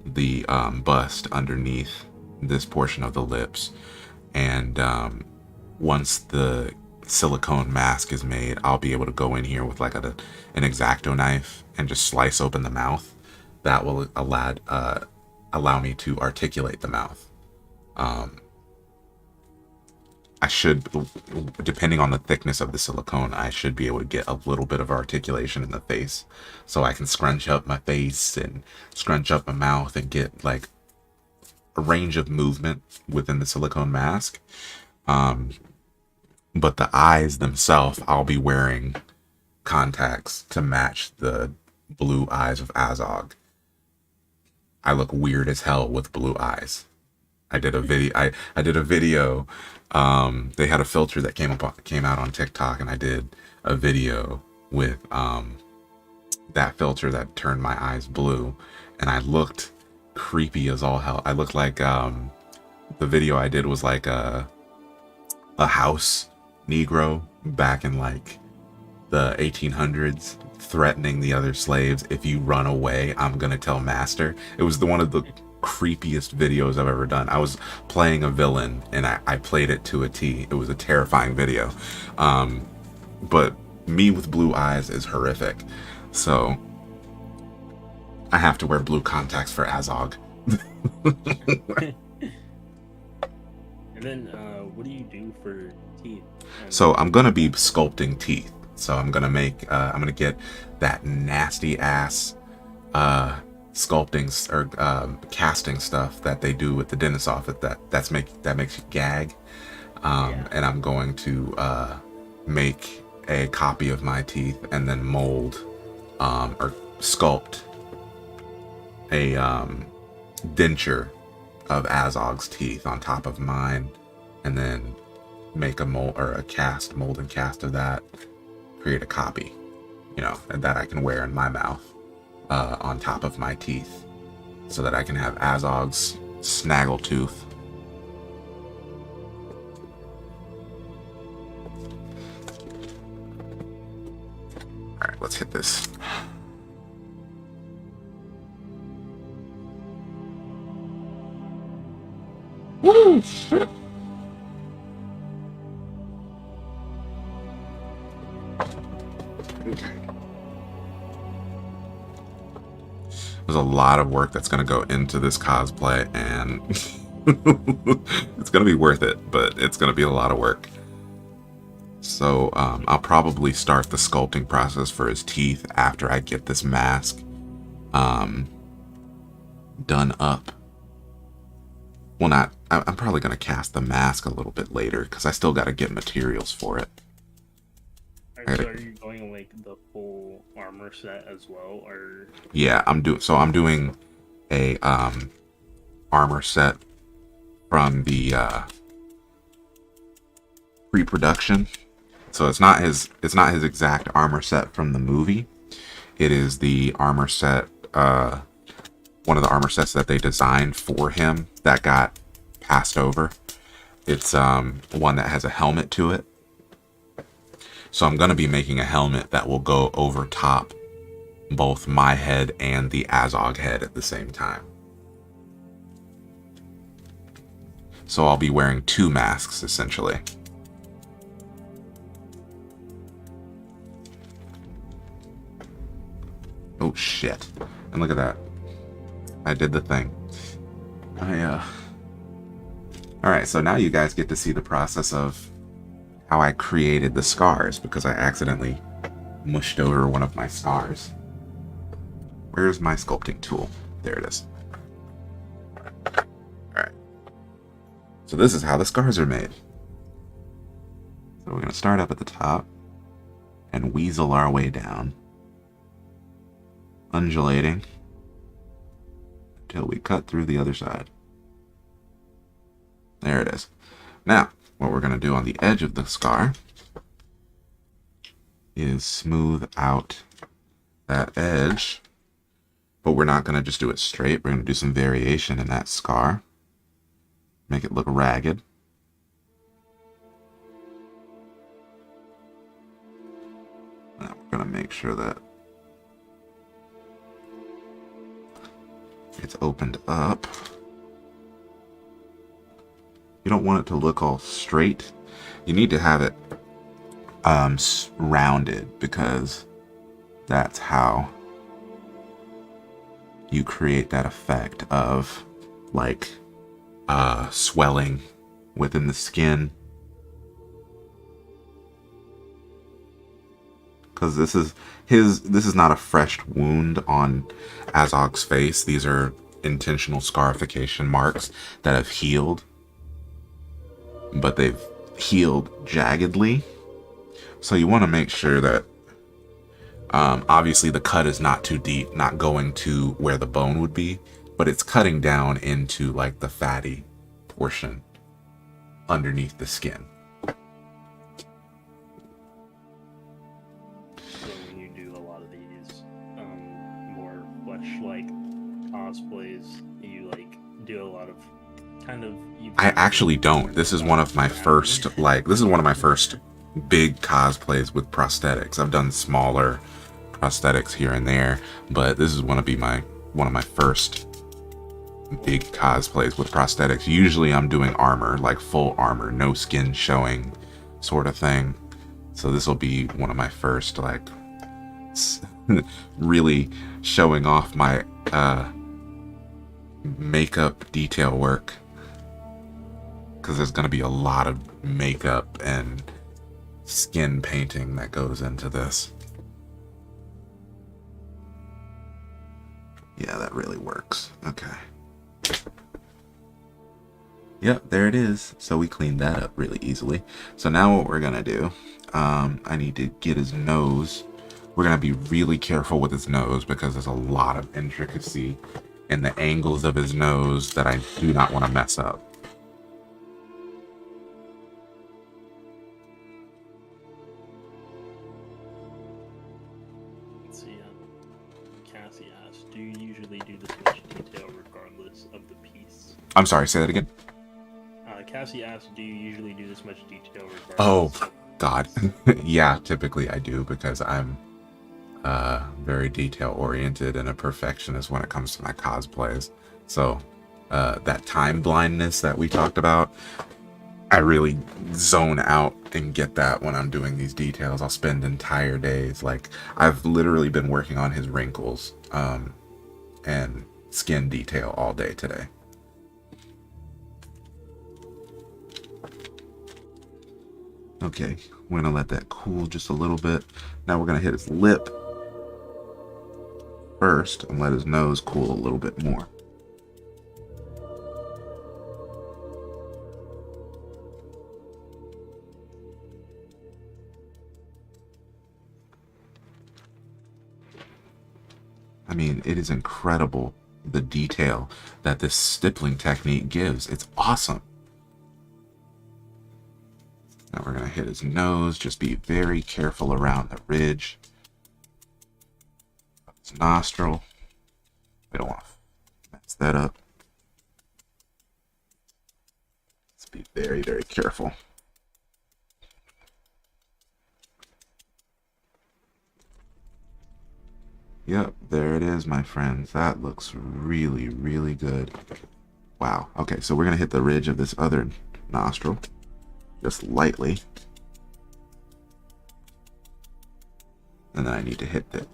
the bust underneath this portion of the lips. And once the silicone mask is made, I'll be able to go in here with like an X-Acto knife and just slice open the mouth. That will allow me to articulate the mouth. I should, depending on the thickness of the silicone, I should be able to get a little bit of articulation in the face. So I can scrunch up my face and scrunch up my mouth and get like a range of movement within the silicone mask. But the eyes themselves, I'll be wearing contacts to match the blue eyes of Azog. I look weird as hell with blue eyes. I did a video. I did a video. They had a filter that came out on TikTok, and I did a video with that filter that turned my eyes blue, and I looked creepy as all hell. I looked like the video I did was like a house Negro back in like the 1800s, threatening the other slaves. If you run away, I'm gonna tell master. It was one of the creepiest videos I've ever done. I was playing a villain and I played it to a T. It was a terrifying video. But me with blue eyes is horrific. So I have to wear blue contacts for Azog. And then, what do you do for teeth? So I'm gonna be sculpting teeth. So I'm gonna make, I'm gonna get that nasty ass sculpting or casting stuff that they do with the dentist office that makes you gag. And I'm going to make a copy of my teeth and then mold or sculpt a denture of Azog's teeth on top of mine, and then make a mold or a mold and cast of that, create a copy, and that I can wear in my mouth on top of my teeth, so that I can have Azog's snaggletooth. All right, let's hit this. Woo! Shit. Okay. There's a lot of work that's going to go into this cosplay, and it's going to be worth it, but it's going to be a lot of work. So I'll probably start the sculpting process for his teeth after I get this mask done up. Well, I'm probably going to cast the mask a little bit later because I still got to get materials for it. I So gotta- are you going like the full armor set as well, or yeah, I'm doing a armor set from the pre-production. So it's not his exact armor set from the movie. It is the armor set, one of the armor sets that they designed for him that got passed over. It's one that has a helmet to it. So I'm going to be making a helmet that will go over top both my head and the Azog head at the same time. So I'll be wearing two masks essentially. Oh shit. And look at that. I did the thing. Alright, so now you guys get to see the process of how I created the scars, because I accidentally mushed over one of my scars. Where's my sculpting tool? There it is. Alright. So this is how the scars are made. So we're going to start up at the top and weasel our way down, undulating until we cut through the other side. There it is. Now, what we're going to do on the edge of the scar is smooth out that edge, but we're not going to just do it straight. We're going to do some variation in that scar, make it look ragged. Now we're going to make sure that it's opened up. You don't want it to look all straight. You need to have it rounded, because that's how you create that effect of like swelling within the skin. Because this is not a fresh wound on Azog's face. These are intentional scarification marks that have healed, but they've healed jaggedly. So you want to make sure that obviously the cut is not too deep, not going to where the bone would be, but it's cutting down into like the fatty portion underneath the skin. so when you do a lot of these more flesh-like cosplays, you like do a lot of kind of? I actually don't. This is one of my first big cosplays with prosthetics. I've done smaller prosthetics here and there, but this is one of my first big cosplays with prosthetics. Usually I'm doing armor, like full armor, no skin showing sort of thing. So this will be one of my first, like, really showing off my makeup detail work, because there's going to be a lot of makeup and skin painting that goes into this. Yeah, that really works. Okay. Yep, there it is. So we cleaned that up really easily. So now what we're going to do, I need to get his nose. We're going to be really careful with his nose, because there's a lot of intricacy in the angles of his nose that I do not want to mess up. Let's see. Cassie asked, "Do you usually do this much detail regardless of the piece?" I'm sorry, say that again. Cassie asked, "Do you usually do this much detail regardless?" Oh, God. Yeah, typically I do, because I'm very detail oriented and a perfectionist when it comes to my cosplays. So that time blindness that we talked about, I really zone out and get that when I'm doing these details. I'll spend entire days, like, I've literally been working on his wrinkles and skin detail all day today. Okay, we're gonna let that cool just a little bit. Now we're gonna hit his lip first and let his nose cool a little bit more. I mean, it is incredible the detail that this stippling technique gives. It's awesome. Now we're going to hit his nose. Just be very careful around the ridge of his nostril. We don't want to mess that up. Let's be very, very careful. Yep, there it is, my friends. That looks really, really good. Wow. Okay, so we're going to hit the ridge of this other nostril. Just lightly. And then I need to hit the...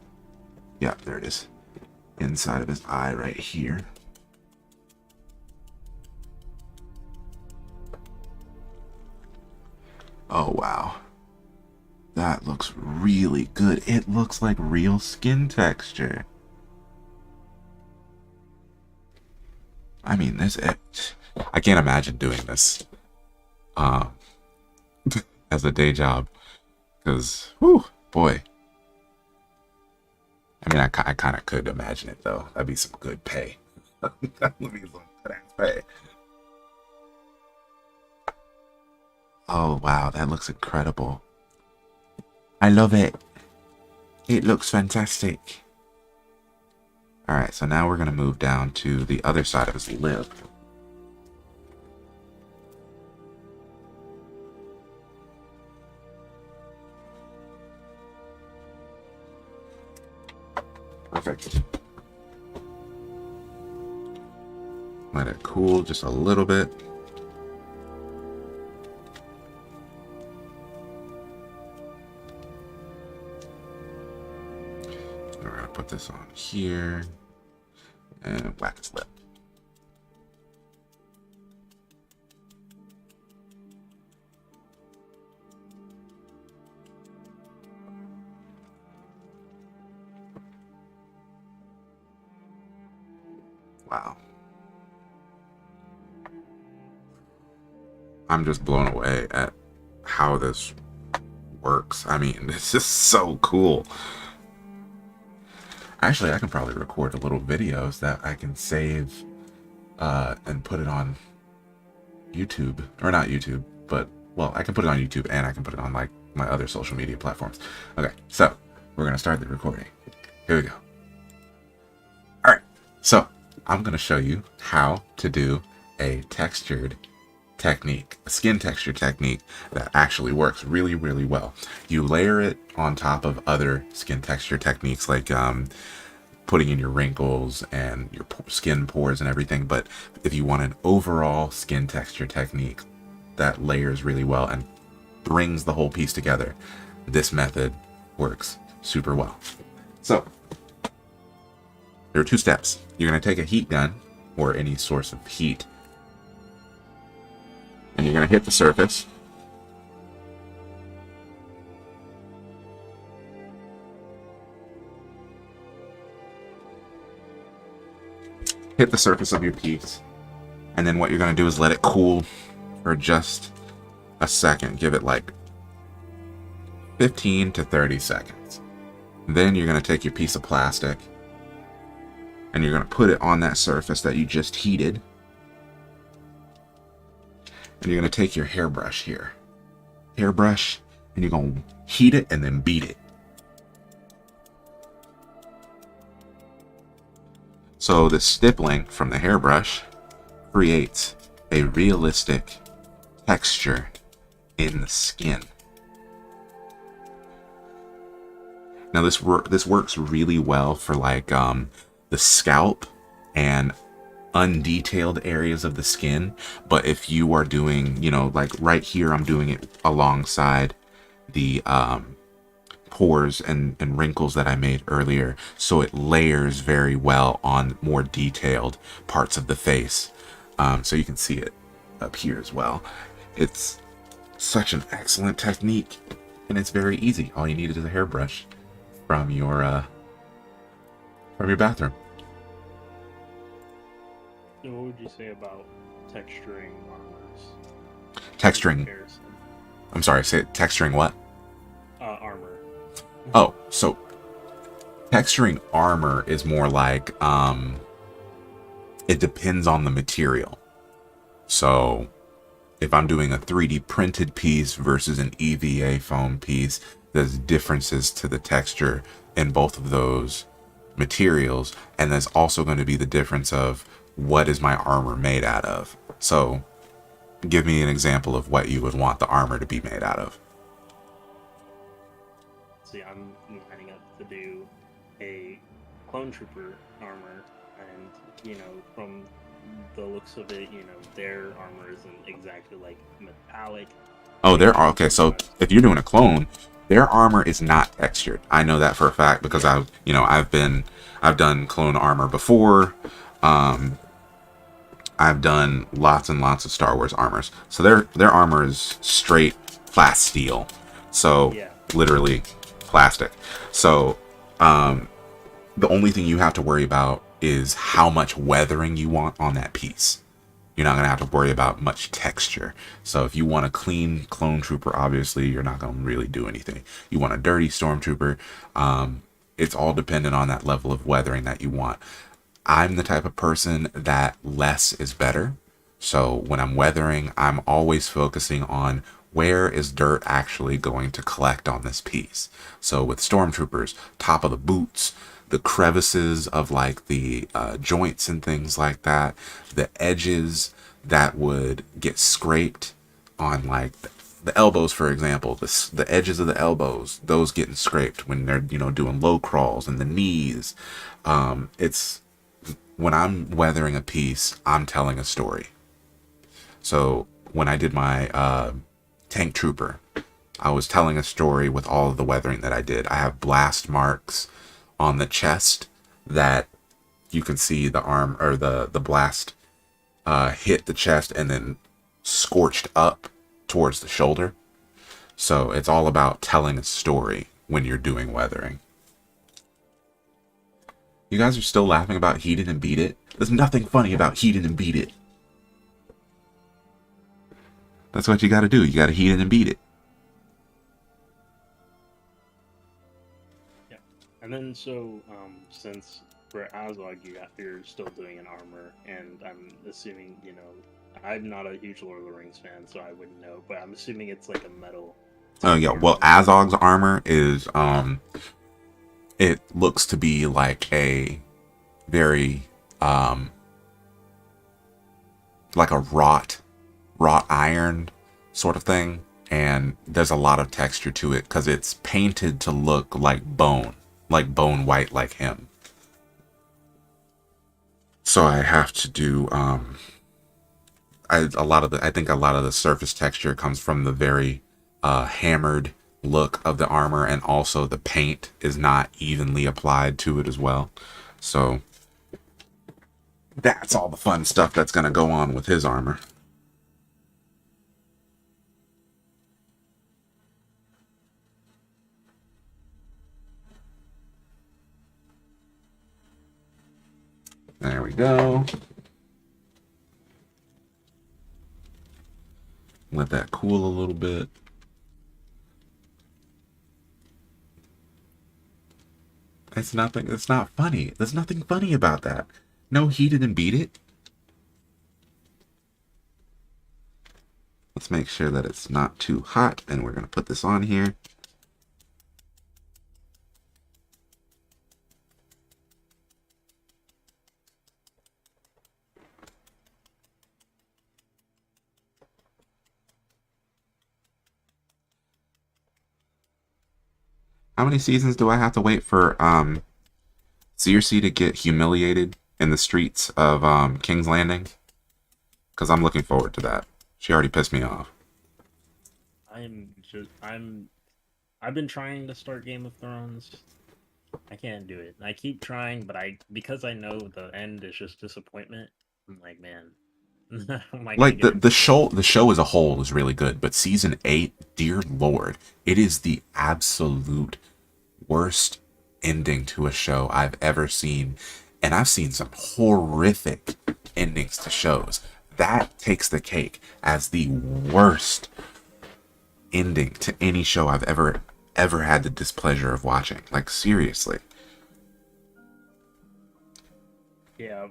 Yeah, there it is. Inside of his eye right here. Oh, wow. That looks really good. It looks like real skin texture. I mean, I can't imagine doing this as a day job. Because, whew, boy. I mean, I kind of could imagine it, though. That'd be some good pay. That would be some good ass pay. Oh, wow. That looks incredible. I love it. It looks fantastic. Alright, so now we're going to move down to the other side of his lip. Perfect. Let it cool just a little bit. We're going to put this on here and whack his lip. Wow. I'm just blown away at how this works. I mean, it's just so cool. Actually, I can probably record a little videos that I can save and put it on YouTube. Or not YouTube, but, well, I can put it on YouTube and I can put it on, like, my other social media platforms. Okay, so we're going to start the recording. Here we go. Alright, so I'm going to show you how to do a textured technique, a skin texture technique that actually works really, really well. You layer it on top of other skin texture techniques like putting in your wrinkles and your skin pores and everything, but if you want an overall skin texture technique that layers really well and brings the whole piece together, this method works super well. So there are two steps. You're going to take a heat gun or any source of heat and you're going to hit the surface. Hit the surface of your piece. And then what you're going to do is let it cool for just a second. Give it like 15 to 30 seconds. Then you're going to take your piece of plastic and you're going to put it on that surface that you just heated. And you're going to take your hairbrush here. Hairbrush, and you're going to heat it and then beat it. So the stippling from the hairbrush creates a realistic texture in the skin. Now this works really well for like the scalp and undetailed areas of the skin, but if you are doing, you know, like right here I'm doing it alongside the pores and wrinkles that I made earlier, so it layers very well on more detailed parts of the face. So you can see it up here as well. It's such an excellent technique and it's very easy. All you need is a hairbrush from your bathroom. So what would you say about texturing armors? Texturing. I'm sorry, say texturing what? Armor. Oh, so Texturing armor is more like it depends on the material. So if I'm doing a 3D printed piece versus an EVA foam piece, there's differences to the texture in both of those materials, and there's also going to be the difference of what is my armor made out of. So give me an example of what you would want the armor to be made out of. See, I'm lining up to do a clone trooper armor, and you know, from the looks of it, you know, their armor isn't exactly like metallic. Oh, there are, okay, so if you're doing a clone, their armor is not textured. I know that for a fact because I've done clone armor before. I've done lots and lots of Star Wars armors. So their armor is straight plasteel. So Yeah. literally plastic. So the only thing you have to worry about is how much weathering you want on that piece. You're not going to have to worry about much texture. So if you want a clean clone trooper, obviously you're not going to really do anything. You want a dirty stormtrooper. It's all dependent on that level of weathering that you want. I'm the type of person that less is better. So when I'm weathering, I'm always focusing on where is dirt actually going to collect on this piece. So with stormtroopers, top of the boots, the crevices of like the joints and things like that, the edges that would get scraped on like the elbows, for example, the edges of the elbows, those getting scraped when they're, you know, doing low crawls, and the knees. It's when I'm weathering a piece, I'm telling a story. So when I did my tank trooper, I was telling a story with all of the weathering that I did. I have blast marks on the chest that you can see the arm or the blast hit the chest and then scorched up towards the shoulder. So it's all about telling a story when you're doing weathering. You guys are still laughing about Heat It and Beat It? There's nothing funny about Heat It and Beat It. That's what you gotta do. You gotta heat it and beat it. Yeah. And then so since for Azog you're still doing an armor, and I'm assuming, you know, I'm not a huge Lord of the Rings fan, so I wouldn't know, but I'm assuming it's like a metal. Oh yeah, well Azog's armor is it looks to be like a very like a wrought iron sort of thing, and there's a lot of texture to it because it's painted to look like bone white like him. So I have to do I think a lot of the surface texture comes from the very hammered look of the armor, and also the paint is not evenly applied to it as well. So that's all the fun stuff that's going to go on with his armor. There we go. Let that cool a little bit. It's not funny. There's nothing funny about that. No Heat It and Beat It. Let's make sure that it's not too hot, and we're going to put this on here. How many seasons do I have to wait for Circe to get humiliated in the streets of King's Landing? Because I'm looking forward to that. She already pissed me off. I've been trying to start Game of Thrones. I can't do it. I keep trying, but because I know the end is just disappointment. I'm like, man. Like the show as a whole is really good, but season 8, dear lord, it is the absolute worst ending to a show I've ever seen, and I've seen some horrific endings to shows. That takes the cake as the worst ending to any show I've ever had the displeasure of watching. Like, seriously. Yeah,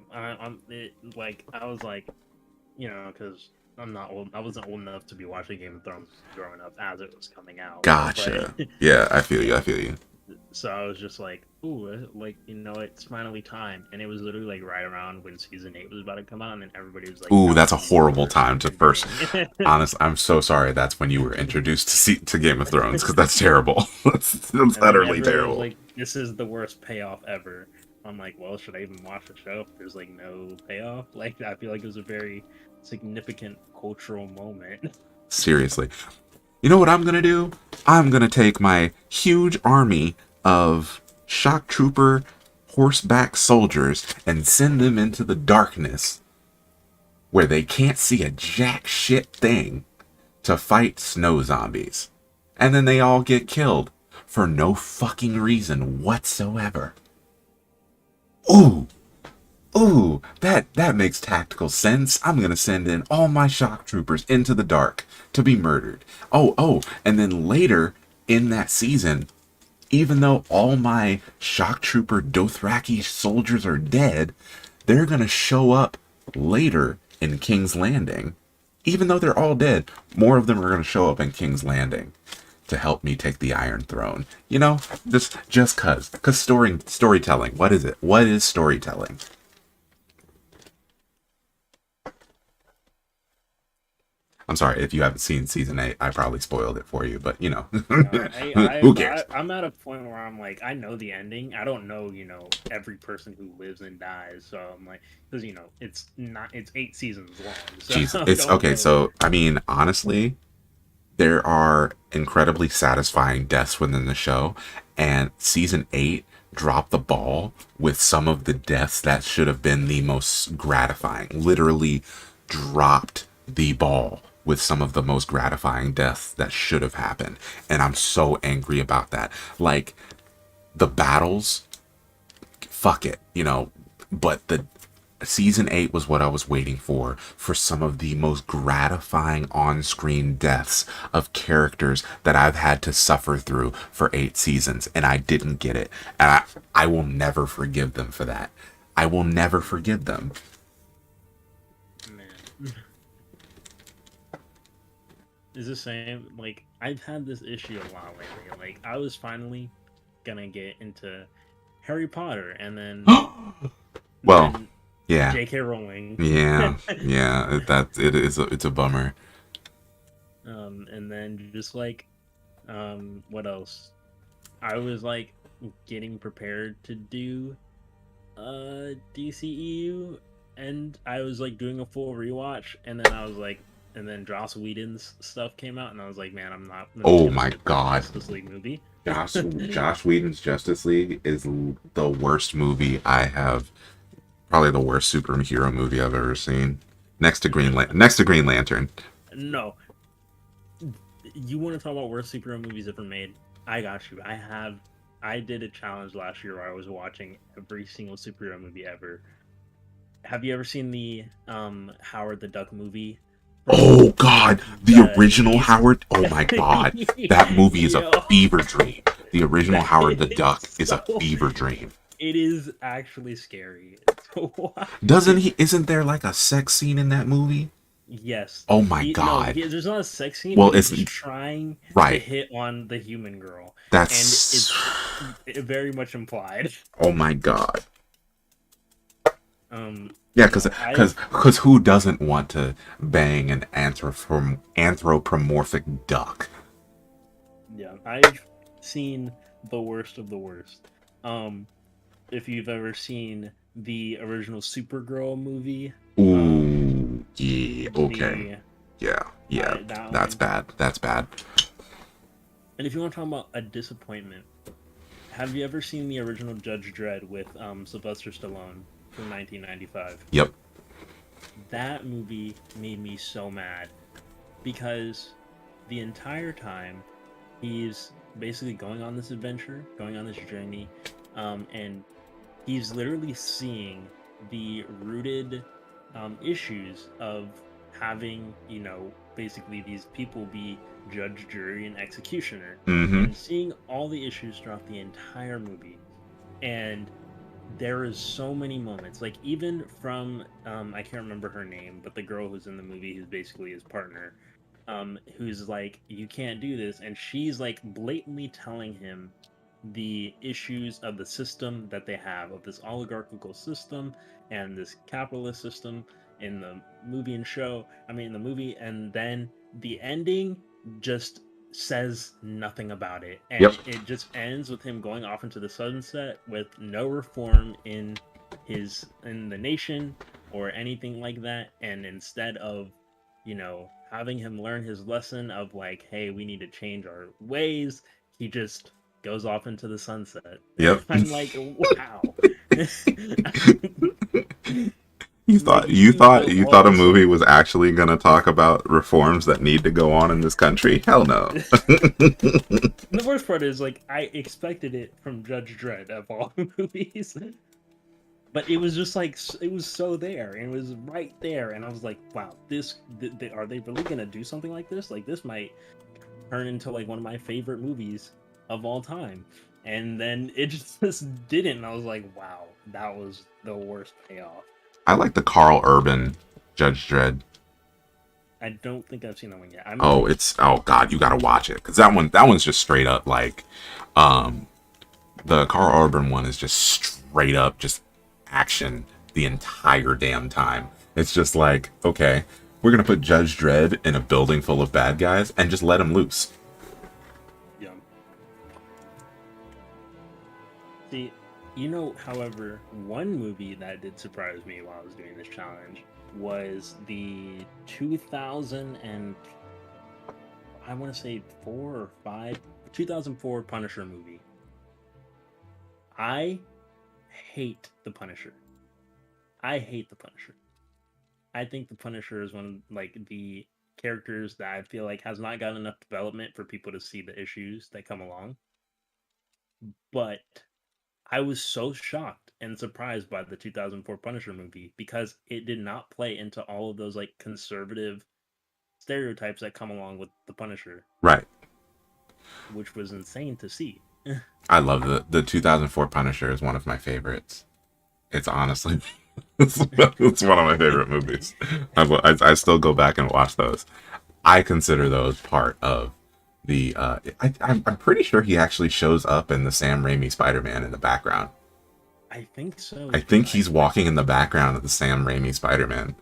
like I was like, because I'm not old. I wasn't old enough to be watching Game of Thrones growing up as it was coming out. But Gotcha. Yeah, I feel you. I yeah, feel you. so I was just like, ooh, like it's finally time, and it was literally like right around when season 8 was about to come out, and then everybody was like Ooh, that's a telling me the horrible worst time to first. ending. Honest, I'm so sorry. That's when you were introduced to Game of Thrones because that's terrible. That's And then utterly everybody was terrible. like, "This is the worst payoff ever." I'm like, "Well, should I even watch the show if there's like no payoff?" Like, I feel like it was a very significant cultural moment. Seriously. You know what I'm gonna do? I'm gonna take my huge army of shock trooper horseback soldiers and send them into the darkness where they can't see a jack shit thing to fight snow zombies. And then they all get killed for no fucking reason whatsoever. Ooh, ooh, that makes tactical sense. I'm gonna send in all my shock troopers into the dark to be murdered. Oh, and then later in that season, even though all my shock trooper Dothraki soldiers are dead, they're gonna show up later in King's Landing. Even though they're all dead, more of them are gonna show up in King's Landing to help me take the Iron Throne. You know, just cause storytelling. What is it? What is storytelling? I'm sorry if you haven't seen season 8. I probably spoiled it for you, but you know, who cares? I'm at a point where I'm like, I know the ending. I don't know, every person who lives and dies. So I'm like, because it's 8 seasons long. So Jeez, I it's don't okay. know. So I mean, honestly, there are incredibly satisfying deaths within the show, and season 8 dropped the ball with some of the deaths that should have been the most gratifying. Literally dropped the ball with some of the most gratifying deaths that should have happened. And I'm so angry about that. Like, the battles, fuck it, but the season 8 was what I was waiting for some of the most gratifying on-screen deaths of characters that I've had to suffer through for 8 seasons, and I didn't get it. And I will never forgive them for that. I will never forgive them. Man, it's the same. Like, I've had this issue a lot lately. Like, I was finally gonna get into Harry Potter, and then Well, then yeah, J.K. Rowling. yeah. It's a bummer. And then just like, what else? I was like getting prepared to do DCEU, and I was like doing a full rewatch, and then I was like, and then Joss Whedon's stuff came out, and I was like, man, I'm just Oh gonna my skip the god. Justice League movie. Josh Whedon's Justice League is the worst movie I have. Probably the worst superhero movie I've ever seen. Next to Green Lantern. No, you want to talk about worst superhero movies ever made? I got you. I did a challenge last year where I was watching every single superhero movie ever. Have you ever seen the Howard the Duck movie from Oh god, the the original 80s? Howard. Oh my god, that movie is a Yo, fever dream. The original that Howard the is Duck is a so. fever dream. It is actually scary to watch. Doesn't he? Isn't there like a sex scene in that movie? Yes. Oh my He no, god. there's not a sex scene, Well, but it's he's trying to right. hit on the human girl, and That's. it's very much implied. Oh my god. Um, Yeah, you know, I've because who doesn't want to bang an anthropomorphic duck? yeah, I've seen the worst of the worst. Um, if you've ever seen the original Supergirl movie, Ooh, yeah, okay, the yeah, that that's one, bad. That's bad. and if you want to talk about a disappointment, have you ever seen the original Judge Dredd with Sylvester Stallone from 1995? Yep. That movie made me so mad because the entire time he's basically going on this adventure, going on this journey, and he's literally seeing the rooted issues of having, basically these people be judge, jury, and executioner, Mm-hmm. and seeing all the issues throughout the entire movie. And there is so many moments, like even from I can't remember her name, but the girl who's in the movie, who's basically his partner, who's like, you can't do this, and she's like blatantly telling him the issues of the system that they have, of this oligarchical system and this capitalist system in the movie and show. I mean, in the movie, and then the ending just says nothing about it, Yep. and it just ends with him going off into the sunset with no reform in the nation or anything like that. And instead of, having him learn his lesson of like, hey, we need to change our ways, he just goes off into the sunset. Yep. I'm like, wow. You Like, thought you you thought of you thought all a movie souls. was actually gonna talk about reforms that need to go on in this country? Hell no. The worst part is, like, I expected it from Judge Dredd of all movies, but it was just like it was so there, and it was right there, and I was like, wow, are they really gonna do something like this? Like, this might turn into like one of my favorite movies of all time. And then it just didn't, and I was like, wow, that was the worst payoff. I like the Carl Urban Judge Dredd. I don't think I've seen that one yet. Oh, oh god, you gotta watch it because that one's just straight up like, um, the Carl Urban one is just straight up just action the entire damn time. It's just like, okay, we're gonna put Judge Dredd in a building full of bad guys and just let him loose. Yeah. See, however, one movie that did surprise me while I was doing this challenge was the 2000 and I want to say 2004 Punisher movie. I hate the Punisher. I hate the Punisher. I think the Punisher is one of like the characters that I feel like has not gotten enough development for people to see the issues that come along. But I was so shocked and surprised by the 2004 Punisher movie because it did not play into all of those like conservative stereotypes that come along with the Punisher, Right. which was insane to see. I love the 2004 Punisher is one of my favorites. It's honestly, it's one of my favorite movies. I still go back and watch those. I consider those part of the. I'm pretty sure he actually shows up in the Sam Raimi Spider-Man in the background. I think so I too. think he's walking in the background of the Sam Raimi Spider-Man.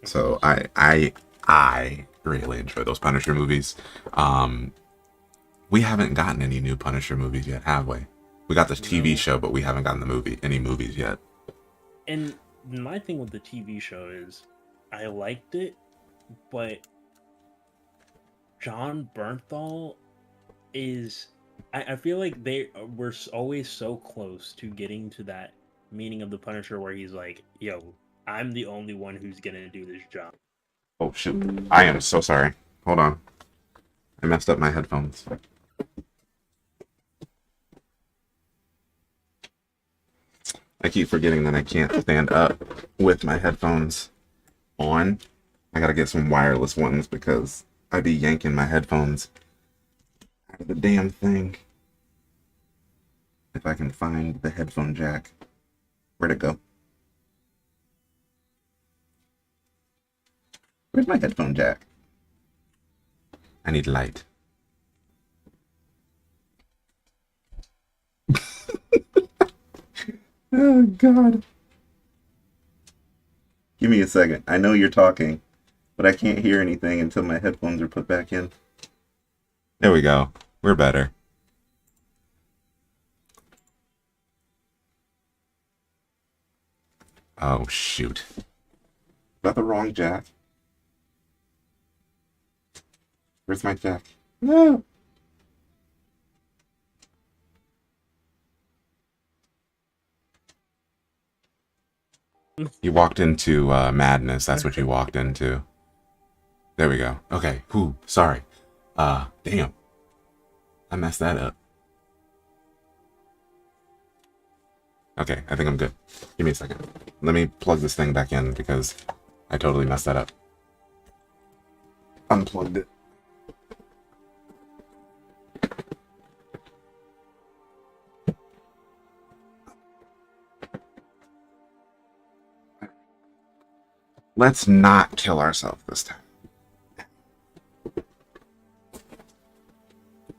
So I really enjoy those Punisher movies. Um, we haven't gotten any new Punisher movies yet, have we? We got the TV No. show, but we haven't gotten any movies yet. And my thing with the TV show is I liked it, but John Bernthal is I feel like they were always so close to getting to that meaning of the Punisher where he's like, yo, I'm the only one who's gonna do this job. Oh shoot! I am so sorry. Hold on, I messed up my headphones. I keep forgetting that I can't stand up with my headphones on. I gotta get some wireless ones because I'd be yanking my headphones out of the damn thing. If I can find the headphone jack. Where'd it go? Where's my headphone jack? I need light. Oh, God. Give me a second. I know you're talking, but I can't hear anything until my headphones are put back in. There we go. We're better. Oh, shoot. Got the wrong jack. Where's my jack? No. You walked into madness. That's what you walked into. There we go. Okay. Whew. Sorry. Damn. I messed that up. Okay, I think I'm good. Give me a second. Let me plug this thing back in because I totally messed that up. Unplugged it. Let's not kill ourselves this time.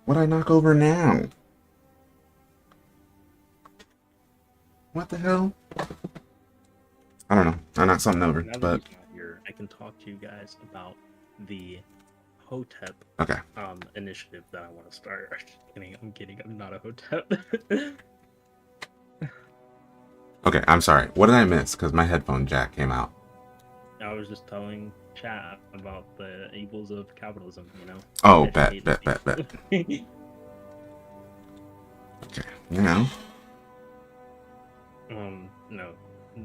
What'd I knock over now? What the hell? I don't know. I knocked something over, Now that but he's not here, I can talk to you guys about the Hotep okay. initiative that I want to start. I'm kidding. I'm not a Hotep. Okay, I'm sorry. What did I miss? Because my headphone jack came out. I was just telling chat about the evils of capitalism, you know? Oh, Educate bet. people. Okay, now. No.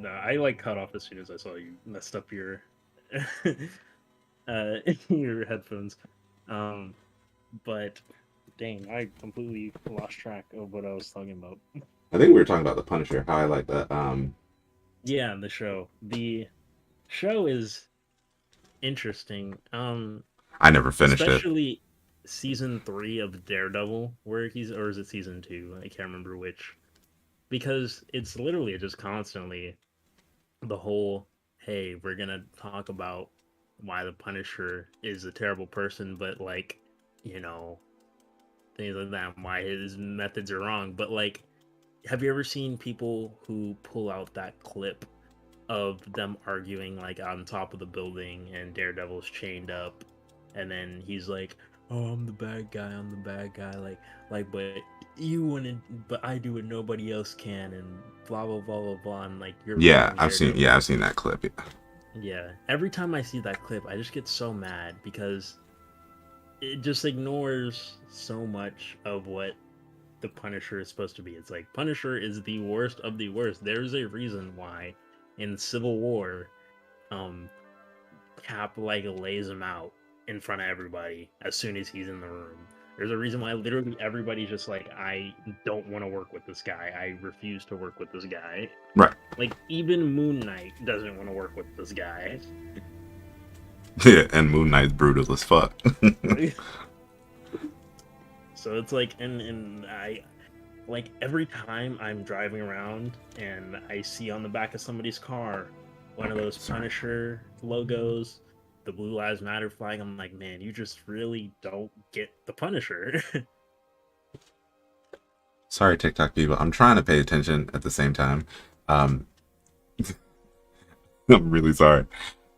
I like cut off as soon as I saw you messed up your your headphones. But dang, I completely lost track of what I was talking about. I think we were talking about the Punisher. How I like that. Yeah, the show. The show is interesting. I never finished it. Especially season 3 of Daredevil, where he's, or is it season 2? I can't remember which. Because it's literally just constantly the whole, hey, we're gonna talk about why the Punisher is a terrible person, but like, you know, things like that, why his methods are wrong. But like, have you ever seen people who pull out that clip of them arguing like on top of the building and Daredevil's chained up, and then he's like, "Oh, I'm the bad guy. I'm the bad guy." But you wouldn't, but I do what nobody else can, and blah blah blah blah blah. And like you're Yeah, wrong, I've seen. Daredevil. Yeah, I've seen that clip. Yeah. Yeah. Every time I see that clip, I just get so mad because it just ignores so much of what the Punisher is supposed to be. It's like Punisher is the worst of the worst. There's a reason why in Civil War, um, Cap like lays him out in front of everybody as soon as he's in the room. There's a reason why literally everybody's just like, I don't want to work with this guy. I refuse to work with this guy. Right. Like even Moon Knight doesn't want to work with this guy. Yeah, and Moon Knight's brutal as fuck. So it's like, and I like every time I'm driving around and I see on the back of somebody's car one of those Punisher logos, the Blue Lives Matter flag, I'm like, man, you just really don't get the Punisher. Sorry, TikTok people. I'm trying to pay attention at the same time. I'm really sorry.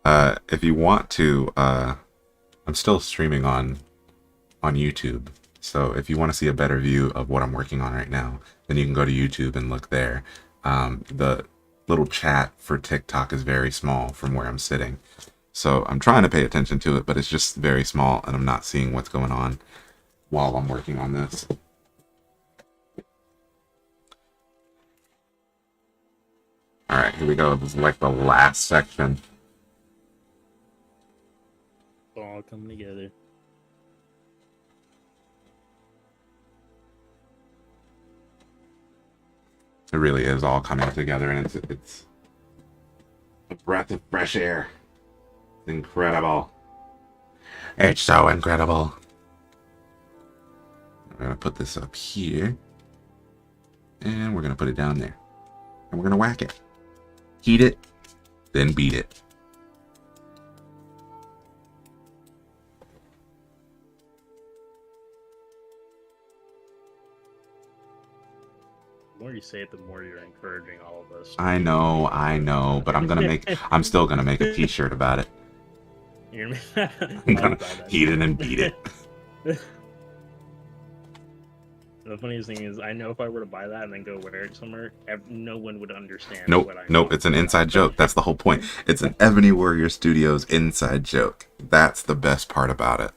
If you want to, I'm still streaming on YouTube. So if you want to see a better view of what I'm working on right now, then you can go to YouTube and look there. The little chat for TikTok is very small from where I'm sitting. So I'm trying to pay attention to it, but it's just very small and I'm not seeing what's going on while I'm working on this. All right, here we go. This is like the last section. It's all coming together. It really is all coming together, and it's a breath of fresh air. It's incredible. It's so incredible. I'm gonna put this up here, and we're gonna put it down there, and we're gonna whack it, heat it, then beat it. The more you say it, the more you're encouraging all of us. I know, but I'm still gonna make a t-shirt about it. You're gonna I'm gonna heat it and beat it. The funniest thing is, I know if I were to buy that and then go wear it somewhere, no one would understand. Nope, it's an inside joke. That's the whole point. It's an Ebony Warrior Studios inside joke. That's the best part about it.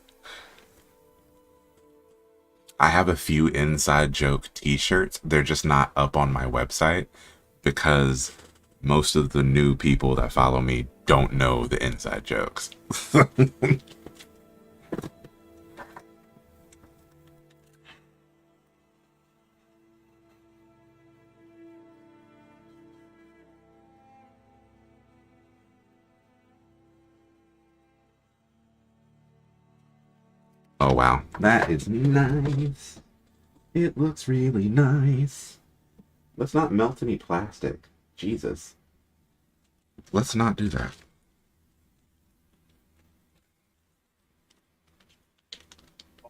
I have a few inside joke t-shirts. They're just not up on my website because most of the new people that follow me don't know the inside jokes. Oh wow, that is nice. It looks really nice. Let's not melt any plastic. Jesus. Let's not do that.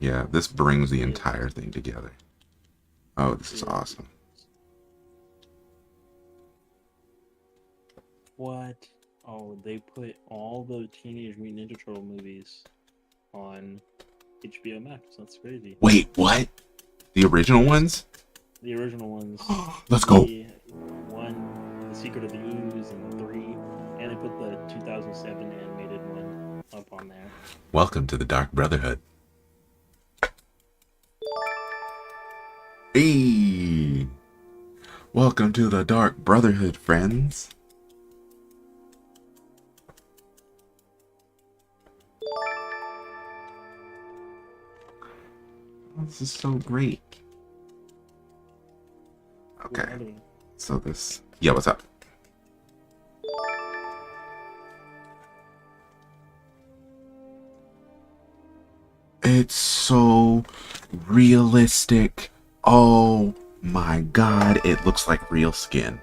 Yeah, this brings the entire thing together. Oh, this is awesome. What? Oh, they put all the Teenage Mutant Ninja Turtle movies on HBO Max. That's crazy. Wait, what? The original ones? The original ones. Let's go. The one, The Secret of the Ooze, and 3, and they put the 2007 animated one up on there. Welcome to the Dark Brotherhood. Hey! Welcome to the Dark Brotherhood, friends. This is so great. Okay. So this... Yeah, what's up? It's so realistic. Oh my god, it looks like real skin.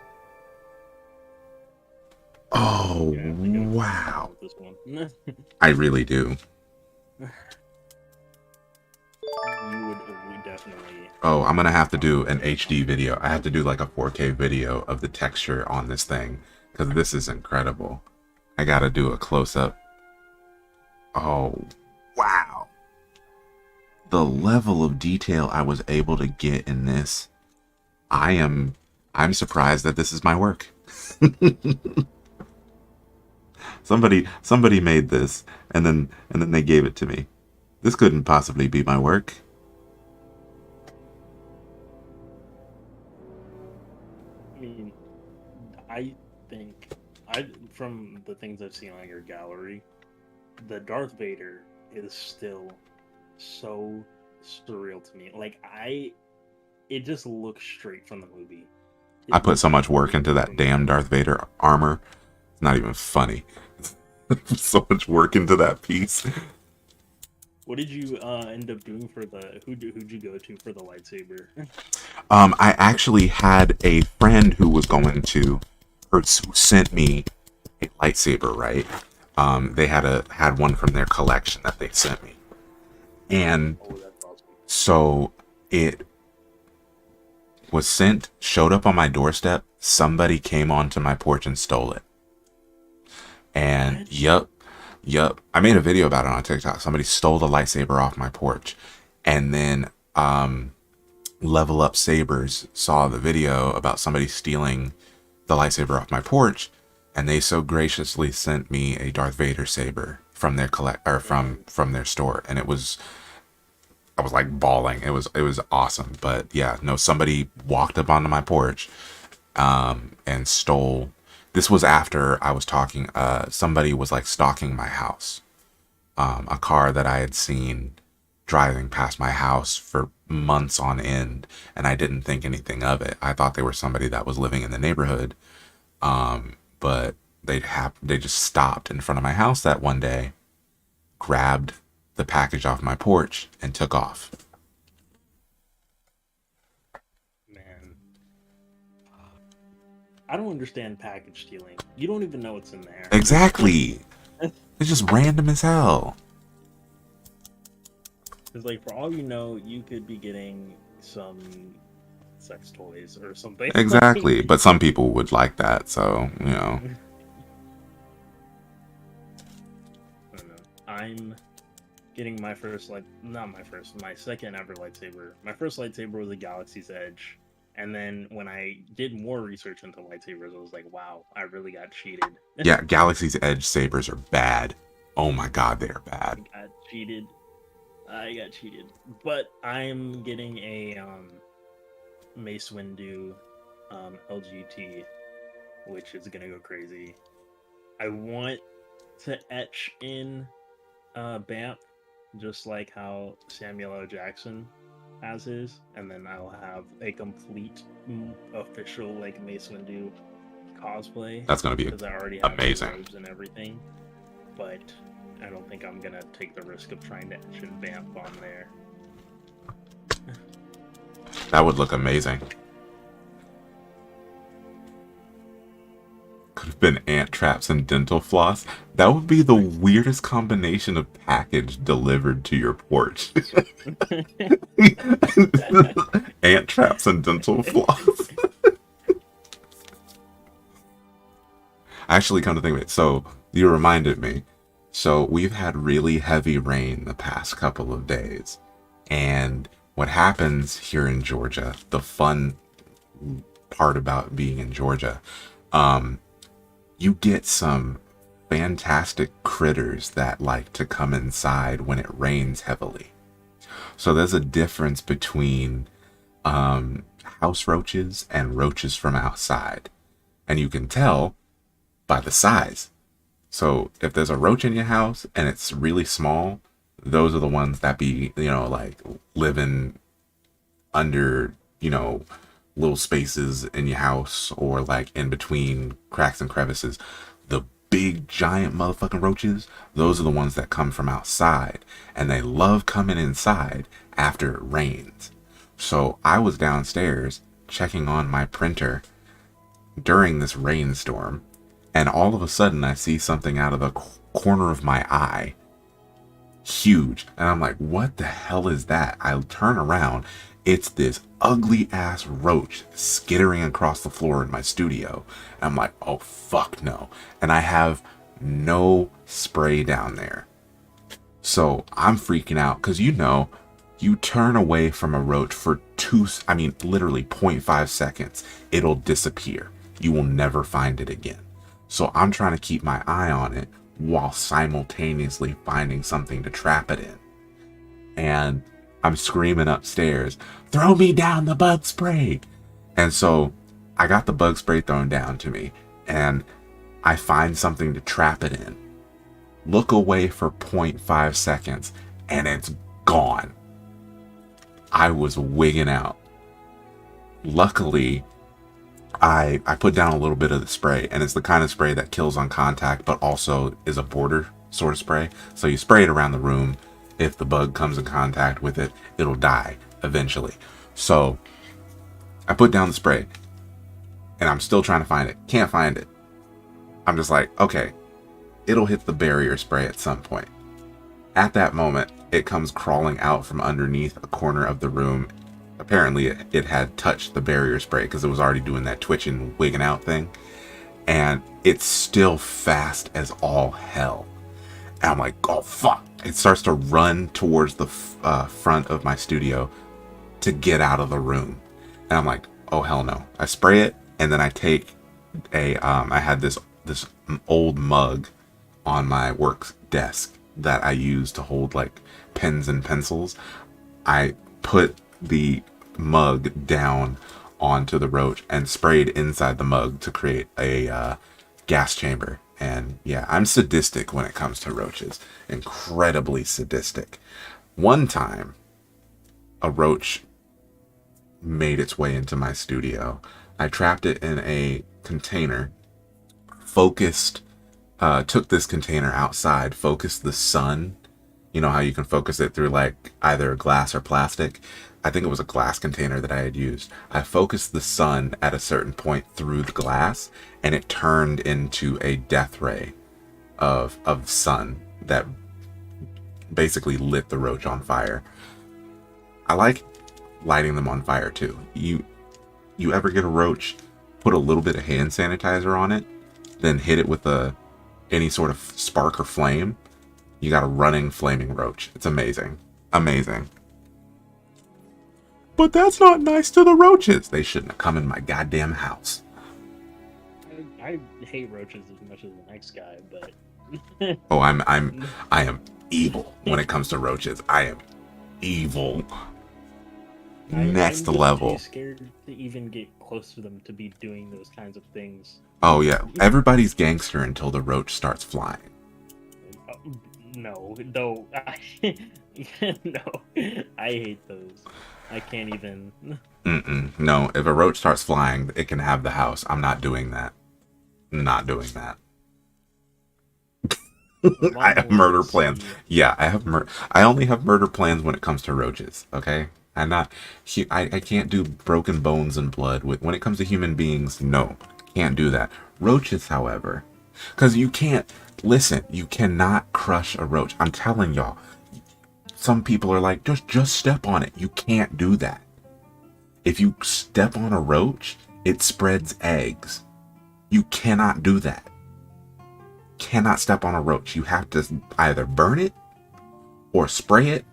Oh, wow. I really do. You would definitely... Oh, I'm gonna have to do an HD video. I have to do like a 4K video of the texture on this thing, because this is incredible. I gotta do a close-up. Oh, wow. The level of detail I was able to get in this, I'm surprised that this is my work. Somebody made this and then they gave it to me. This couldn't possibly be my work. I mean, from the things I've seen on your gallery, the Darth Vader is still so surreal to me. Like, it just looks straight from the movie. I put so much work into that damn Darth Vader armor. It's not even funny. So much work into that piece. What did you end up doing for the... Who'd you go to for the lightsaber? I actually had a friend who was going to... who sent me a lightsaber, right? They had one from their collection that they sent me. And that's awesome. So it was sent, showed up on my doorstep. Somebody came onto my porch and stole it. And yep. I made a video about it on TikTok. Somebody stole the lightsaber off my porch. And then Level Up Sabers saw the video about somebody stealing the lightsaber off my porch, and they so graciously sent me a Darth Vader saber from their from their store. And I was like bawling. It was awesome. But yeah, no, somebody walked up onto my porch and stole. This was after I was talking, somebody was like stalking my house. A car that I had seen driving past my house for months on end, and I didn't think anything of it. I thought they were somebody that was living in the neighborhood. But they just stopped in front of my house that one day, grabbed the package off my porch, and took off. I don't understand package stealing. You don't even know what's in there. Exactly. It's just random as hell. Because, like, for all you know, you could be getting some sex toys or something. Exactly. But some people would like that, so, you know. I don't know. I'm getting my first, my second ever lightsaber. My first lightsaber was a Galaxy's Edge. And then when I did more research into lightsabers, I was like, wow, I really got cheated. Yeah, Galaxy's Edge sabers are bad. Oh my god, they are bad. I got cheated. But I'm getting a Mace Windu LGT, which is gonna go crazy. I want to etch in Bamp, just like how Samuel L. Jackson has his, and then I'll have a complete official like Mace Windu cosplay. That's gonna be because I already have amazing. robes and everything, but I don't think I'm gonna take the risk of trying to etch and Bamp on there. That would look amazing. have been ant traps and dental floss. That would be the weirdest combination of package delivered to your porch. Ant traps and dental floss. Actually, come to think of it, so you reminded me. So we've had really heavy rain the past couple of days. And what happens here in Georgia, the fun part about being in Georgia, you get some fantastic critters that like to come inside when it rains heavily. So there's a difference between house roaches and roaches from outside. And you can tell by the size. So if there's a roach in your house and it's really small, those are the ones that be, like living under, little spaces in your house or like in between cracks and crevices. The big giant motherfucking roaches, those are the ones that come from outside, and they love coming inside after it rains. So I was downstairs checking on my printer during this rainstorm, and all of a sudden I see something out of the corner of my eye, huge, and I'm like, what the hell is that? I turn around, it's this ugly ass roach skittering across the floor in my studio. And I'm like, oh fuck no. And I have no spray down there. So I'm freaking out because you turn away from a roach for literally 0.5 seconds. It'll disappear. You will never find it again. So I'm trying to keep my eye on it while simultaneously finding something to trap it in. And I'm screaming upstairs, throw me down the bug spray. And so I got the bug spray thrown down to me, and I find something to trap it in. Look away for 0.5 seconds, and it's gone. I was wigging out. Luckily, I put down a little bit of the spray, and it's the kind of spray that kills on contact, but also is a border sort of spray. So you spray it around the room. If the bug comes in contact with it, it'll die eventually. So I put down the spray, and I'm still trying to find it. Can't find it. I'm just like, okay, it'll hit the barrier spray at some point. At that moment, it comes crawling out from underneath a corner of the room. Apparently, it had touched the barrier spray because it was already doing that twitching, wigging out thing. And it's still fast as all hell. And I'm like, oh fuck. It starts to run towards the front of my studio to get out of the room. And I'm like, oh hell no. I spray it, and then I take I had this old mug on my work desk that I use to hold like pens and pencils. I put the mug down onto the roach and sprayed inside the mug to create a gas chamber. And yeah, I'm sadistic when it comes to roaches. Incredibly sadistic. One time, a roach made its way into my studio. I trapped it in a container, took this container outside, focused the sun. You know how you can focus it through like either glass or plastic? I think it was a glass container that I had used. I focused the sun at a certain point through the glass, and it turned into a death ray of sun that basically lit the roach on fire. I like lighting them on fire too. You ever get a roach, put a little bit of hand sanitizer on it, then hit it with any sort of spark or flame? You got a running flaming roach. It's amazing. Amazing. But that's not nice to the roaches. They shouldn't have come in my goddamn house. I hate roaches as much as the next guy, but Oh, I am evil when it comes to roaches. I am evil. Next I'm level. Too scared to even get close to them to be doing those kinds of things. Oh yeah, everybody's gangster until the roach starts flying. No, no, I hate those. I can't even. No, if a roach starts flying, it can have the house. I'm not doing that. Not doing that. I have murder plans. Yeah, I only have murder plans when it comes to roaches. Okay, I can't do broken bones and blood. When it comes to human beings, no, can't do that. Roaches, however, because you can't, listen, you cannot crush a roach. I'm telling y'all, some people are like, just step on it. You can't do that. If you step on a roach, it spreads eggs. You cannot do that. Cannot step on a roach. You have to either burn it or spray it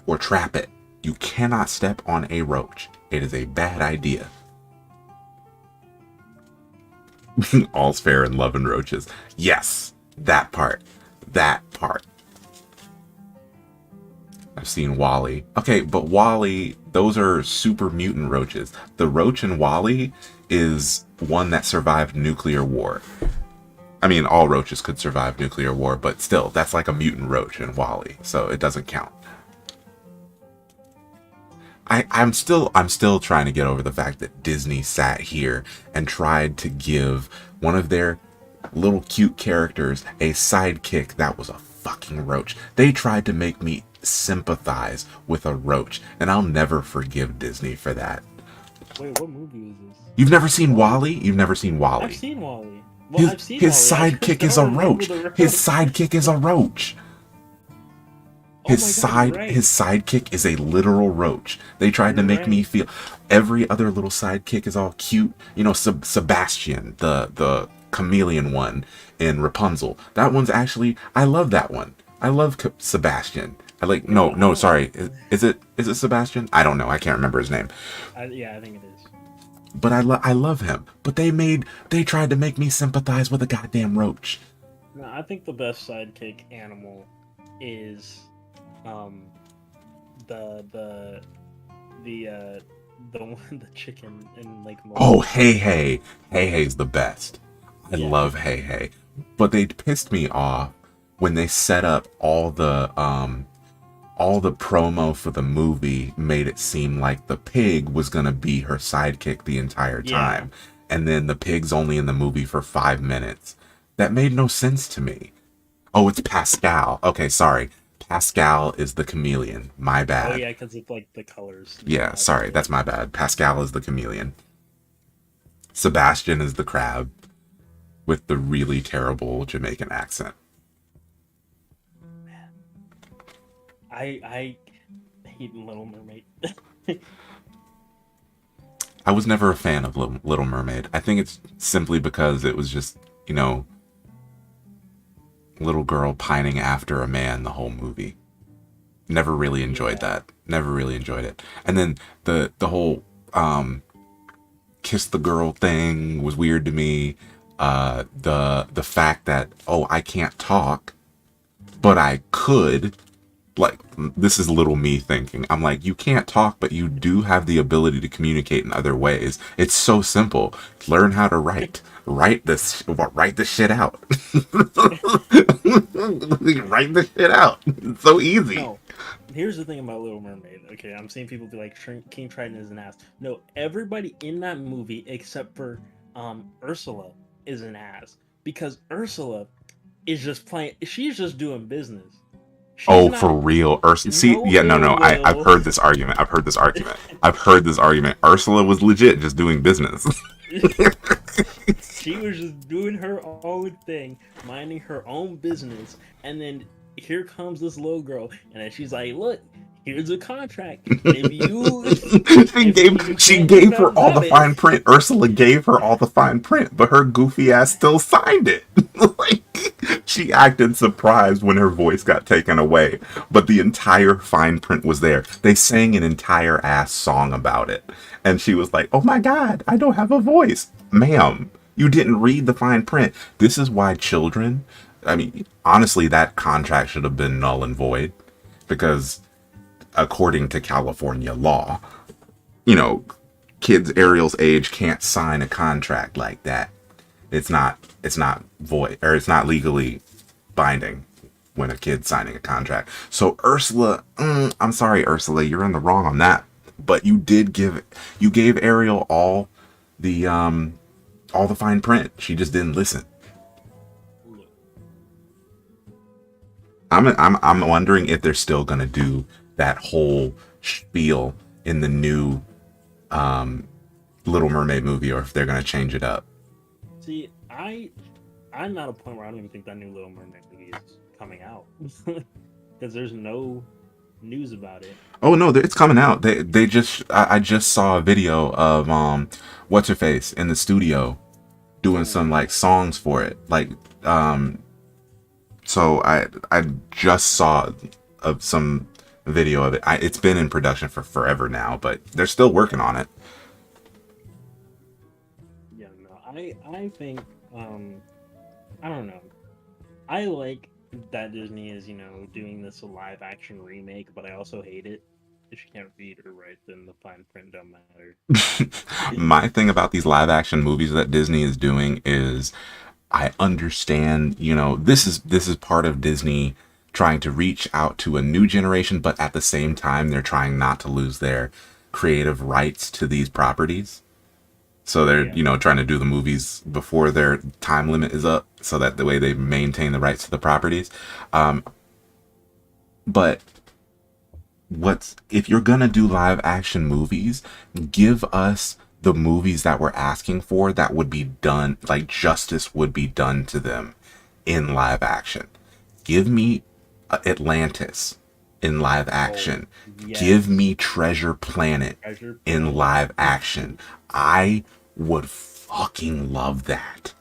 or trap it. You cannot step on a roach. It is a bad idea. All's fair in love and roaches. Yes, that part. That part. I've seen Wally. Okay, but Wally, those are super mutant roaches. The roach in Wally is one that survived nuclear war. I mean, all roaches could survive nuclear war, but still, that's like a mutant roach in Wally, so it doesn't count. I'm still trying to get over the fact that Disney sat here and tried to give one of their little cute characters a sidekick that was a fucking roach. They tried to make me sympathize with a roach, and I'll never forgive Disney for that. Wait, what movie is this? You've never seen Wally? You've never seen Wally? I've seen Wally. Well, I've seen his Wally. sidekick is a roach. His sidekick is a roach. His sidekick is a literal roach. They tried to make me feel every other little sidekick is all cute. You know, Sebastian, the chameleon one in Rapunzel. That one's actually, I love that one. I love Sebastian. I like no, sorry. Is it Sebastian? I don't know. I can't remember his name. Yeah, I think it is. But I love him. But they tried to make me sympathize with a goddamn roach. No, I think the best sidekick animal is the one, the chicken in Lake Mo. Oh, Hey Hey's the best. I love Hey. But they pissed me off when they set up all the promo for the movie made it seem like the pig was gonna be her sidekick the entire time. And then the pig's only in the movie for 5 minutes. That made no sense to me. Oh, it's Pascal. Okay, sorry. Pascal is the chameleon. My bad. Oh yeah, because it's like the colors. Yeah, sorry, that's my bad. Pascal is the chameleon. Sebastian is the crab with the really terrible Jamaican accent. Man, I hate Little Mermaid. I was never a fan of Little Mermaid. I think it's simply because it was just, you know, little girl pining after a man the whole movie. Never really enjoyed that. Never really enjoyed it. And then the whole kiss the girl thing was weird to me. The fact that, oh, I can't talk, but I could. Like, this is little me thinking. I'm like, you can't talk, but you do have the ability to communicate in other ways. It's so simple. Learn how to write. Write this shit out. Write this shit out. It's so easy. No, here's the thing about Little Mermaid. Okay, I'm seeing people be like, King Triton is an ass. No, everybody in that movie except for Ursula is an ass, because Ursula is just playing. She's just doing business. She's for real, Ursula. See, yeah, no. I've heard this argument. I've heard this argument. Ursula was legit just doing business. She was just doing her own thing, minding her own business, and then here comes this little girl, and then she's like, "Look, here's a contract. If she gave her all the fine print. Ursula gave her all the fine print, but her goofy ass still signed it. Like, she acted surprised when her voice got taken away, but the entire fine print was there. They sang an entire ass song about it, and she was like, "Oh my god, I don't have a voice." Ma'am, you didn't read the fine print. This is why children, I mean, honestly, that contract should have been null and void, because according to California law, you know, kids Ariel's age can't sign a contract like that. It's not void, or it's not legally binding when a kid's signing a contract. So Ursula, I'm sorry, Ursula, you're in the wrong on that. But you gave Ariel all the fine print. She just didn't listen. I'm wondering if they're still gonna do that whole spiel in the new Little Mermaid movie or if they're gonna change it up. See, I'm at a point where I don't even think that new Little Mermaid movie is coming out because there's no news about it. Oh no, it's coming out. They just I just saw a video of what's her face in the studio doing Oh, some like songs for it. Like um so I just saw some video of it. It's been in production for forever now, but they're still working on it. yeah, no, I think I don't know. I like that Disney is, doing this live action remake, but I also hate it. If you can't read or write, then the fine print don't matter. My thing about these live action movies that Disney is doing is I understand, this is part of Disney trying to reach out to a new generation, but at the same time they're trying not to lose their creative rights to these properties. So they're, Yeah, trying to do the movies before their time limit is up so that the way they maintain the rights to the properties. Um, but what's if you're gonna do live action movies, give us the movies that we're asking for that would be done, like justice would be done to them in live action. Give me Atlantis in live oh, action. Give yes. me Treasure Planet Treasure in Planet. live action. I would fucking love that.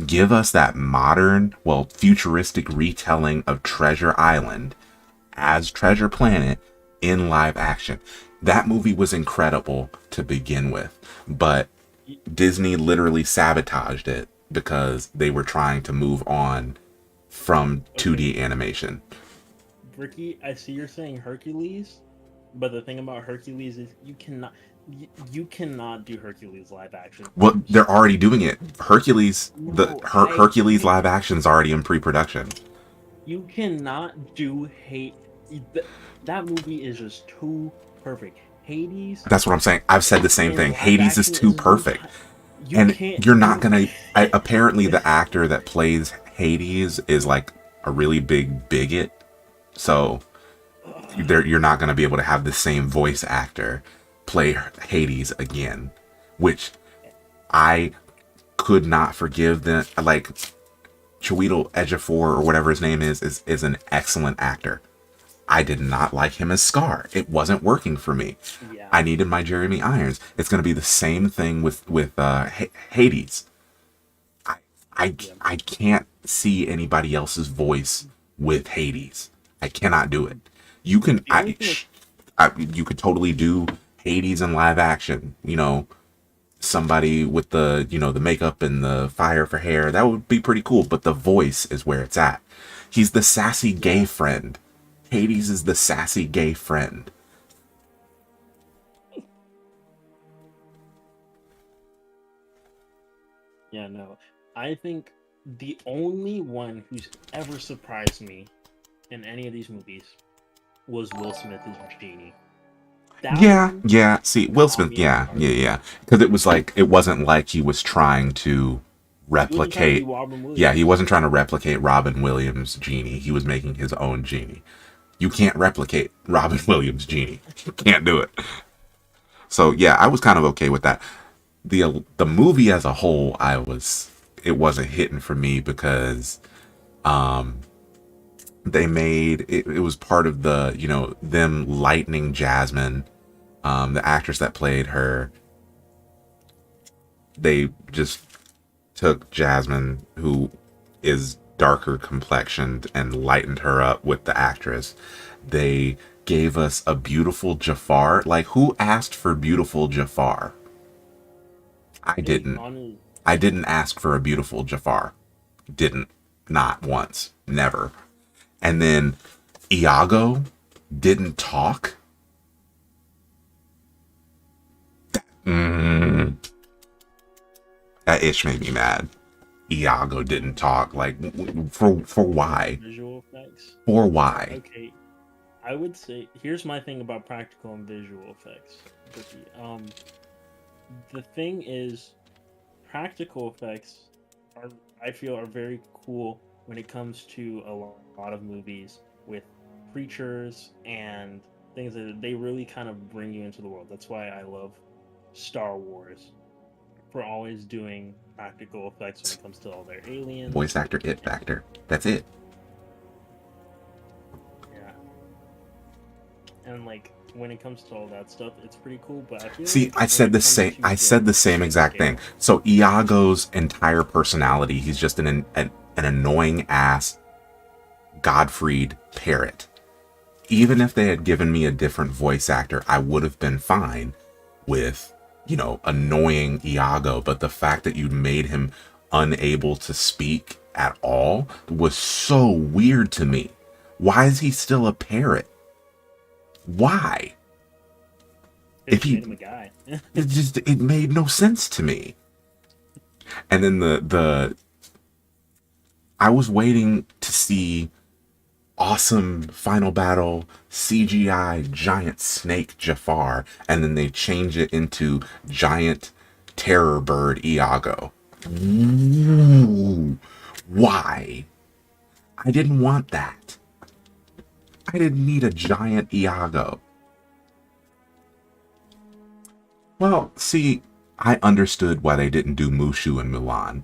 Give us that modern, well, futuristic retelling of Treasure Island as Treasure Planet in live action. That movie was incredible to begin with, but Y- Disney literally sabotaged it because they were trying to move on from Okay, 2D animation. Ricky, I see you're saying Hercules, but the thing about Hercules is you cannot do Hercules live action. Well, they're already doing it. Hercules, the No, I Hercules I live action's already in pre-production. you cannot do hate. That movie is just too perfect. Hades That's what I'm saying. I've said the same in thing. live Hades is action too is perfect. you And can't you're not do. gonna. Apparently, the actor that plays Hades is like a really big bigot. So you're not gonna be able to have the same voice actor play Hades again, which I could not forgive. Them like Chiwetel Ejiofor or whatever his name is an excellent actor. I did not like him as Scar. It wasn't working for me. Yeah, I needed my Jeremy Irons. It's going to be the same thing with Hades. I I yeah. I can't see anybody else's voice with Hades. I cannot do it. You can The only thing with you could totally do Hades in live action. Somebody with the makeup and the fire for hair. That would be pretty cool. But the voice is where it's at. He's the sassy gay yeah, friend. Hades is the sassy gay friend. yeah, no. I think the only one who's ever surprised me in any of these movies was Will Smith as Genie. That Yeah, one yeah. See, Will caught Smith. me off Yeah, guard. yeah, yeah. Because it wasn't like he was trying to He wasn't trying to be replicate. Robin Yeah, he Williams. wasn't trying to replicate Robin Williams' genie. He was making his own genie. You can't replicate Robin Williams' genie. You can't do it. So yeah, I was kind of okay with that. The movie as a whole, it wasn't hitting for me because they made it. It was part of the them lightning Jasmine, the actress that played her. They just took Jasmine, who is darker complexioned, and lightened her up with the actress. They gave us a beautiful Jafar. Like, who asked for beautiful Jafar? I Hey, didn't. on I didn't ask for a beautiful Jafar. Didn't. Not once. Never. And then Iago didn't talk. Mm, that itch made me mad. Iago didn't talk. Like, for why? visual effects. For why? Okay, I would say here's my thing about practical and visual effects. Ricky. The thing is, practical effects are I feel are very cool when it comes to a lot of movies with creatures and things that they really kind of bring you into the world. That's why I love Star Wars for always doing practical effects when it comes to all their aliens. Voice actor, it factor. That's it. Yeah. And like when it comes to all that stuff, it's pretty cool. But I feel See, like I said the same exact thing. So Iago's entire personality, he's just an annoying ass Godfried parrot. Even if they had given me a different voice actor, I would have been fine with, you know, annoying Iago. But the fact that you made him unable to speak at all was so weird to me. Why is he still a parrot? Why? if he made him a guy. It made no sense to me. And then I was waiting to see awesome final battle CGI giant snake Jafar, and then they change it into giant terror bird Iago. Ooh, why? I didn't want that. I didn't need a giant Iago. Well, see, I understood why they didn't do Mushu in Mulan.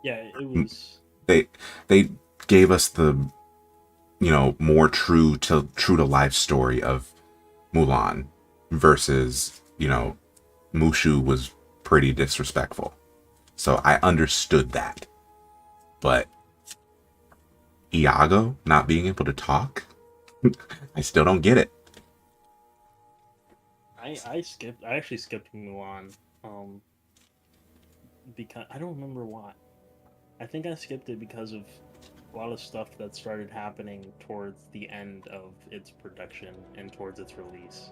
Yeah, it was. They gave us the, you know, more true to life story of Mulan versus, you know, Mushu was pretty disrespectful. So I understood that. But Iago not being able to talk, I still don't get it. I actually skipped Mulan, because I don't remember why. I think I skipped it because of a lot of stuff that started happening towards the end of its production and towards its release.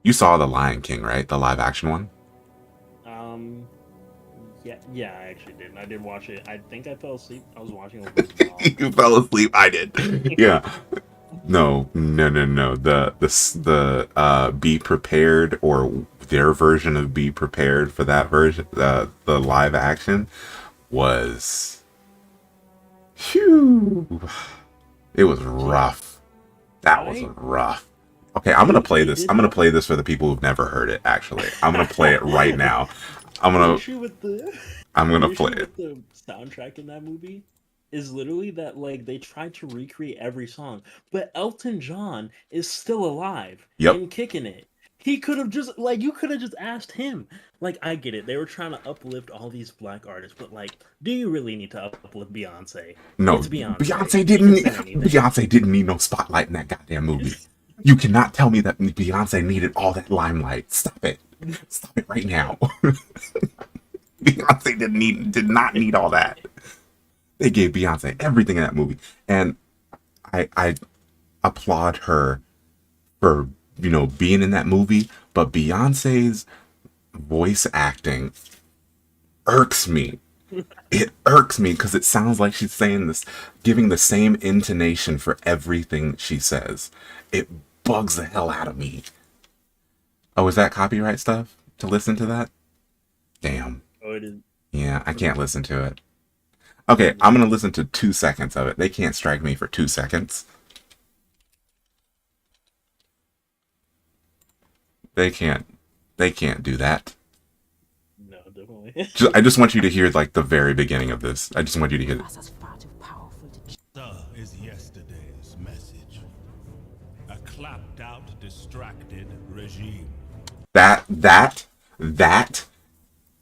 You saw The Lion King, right? The live action one? Um, yeah, I actually did. I did watch it. I think I fell asleep. I was watching it with my mom. You fell asleep. I did. Yeah. No. The Be Prepared, or their version of Be Prepared for that version, the live action was, phew, it was rough. That was rough. Okay, I'm gonna play this. I'm gonna play this for the people who've never heard it. Actually, I'm gonna play it right now. I'm gonna play it. The soundtrack in that movie is literally that, like, they tried to recreate every song, but Elton John is still alive Yep. and kicking it. He could have just, like, you could have just asked him. Like, I get it. They were trying to uplift all these black artists, but, like, do you really need to uplift Beyonce? No, It's Beyonce. Beyonce didn't need no spotlight in that goddamn movie. You cannot tell me that Beyonce needed all that limelight. Stop it. Stop it right now. Beyonce did not need all that. They gave Beyonce everything in that movie. And I applaud her for, you know, being in that movie, but Beyonce's voice acting irks me. It irks me because it sounds like she's saying this, giving the same intonation for everything she says. It bugs the hell out of me. Oh, is that copyright stuff to listen to that? Damn. Oh, it is. Yeah, I can't listen to it. Okay, I'm gonna listen to 2 seconds of it. They can't strike me for 2 seconds. They can't do that. No, definitely. I just want you to hear, like, the very beginning of this. I just want you to hear it. Is yesterday's message. A clapped out, distracted regime. That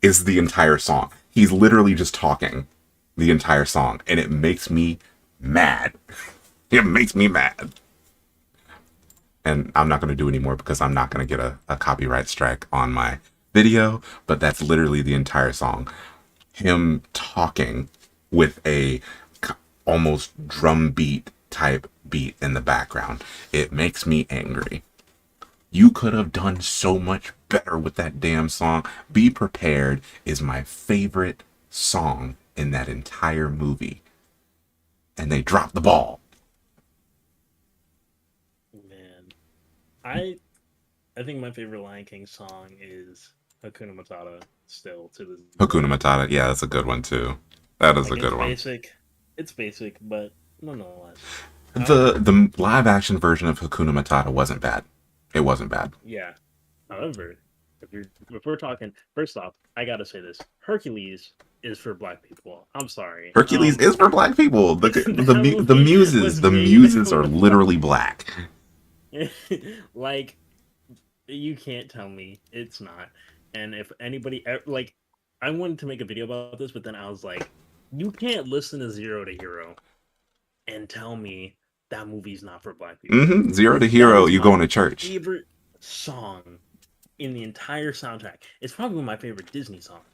is the entire song. He's literally just talking the entire song, and it makes me mad. It makes me mad. And I'm not going to do any more because I'm not going to get a copyright strike on my video, but that's literally the entire song. Him talking with a almost drum beat type beat in the background. It makes me angry. You could have done so much better with that damn song. Be Prepared is my favorite song in that entire movie. And they dropped the ball. Man. I think my favorite Lion King song is Hakuna Matata still to this day. Hakuna Matata, yeah, that's a good one too. That is a good one. It's basic, but nonetheless. The live action version of Hakuna Matata wasn't bad. It wasn't bad. Yeah. However, if we're talking, first off, I gotta say this: Hercules is for black people. I'm sorry. Hercules is for black people. That The movie muses, was the made muses are with literally black. like you can't tell me it's not. And if anybody like, I wanted to make a video about this, but then I was like, you can't listen to Zero to Hero and tell me that movie's not for black people. Zero to That Hero, is you my going to church. favorite song in the entire soundtrack. It's probably one of my favorite Disney songs.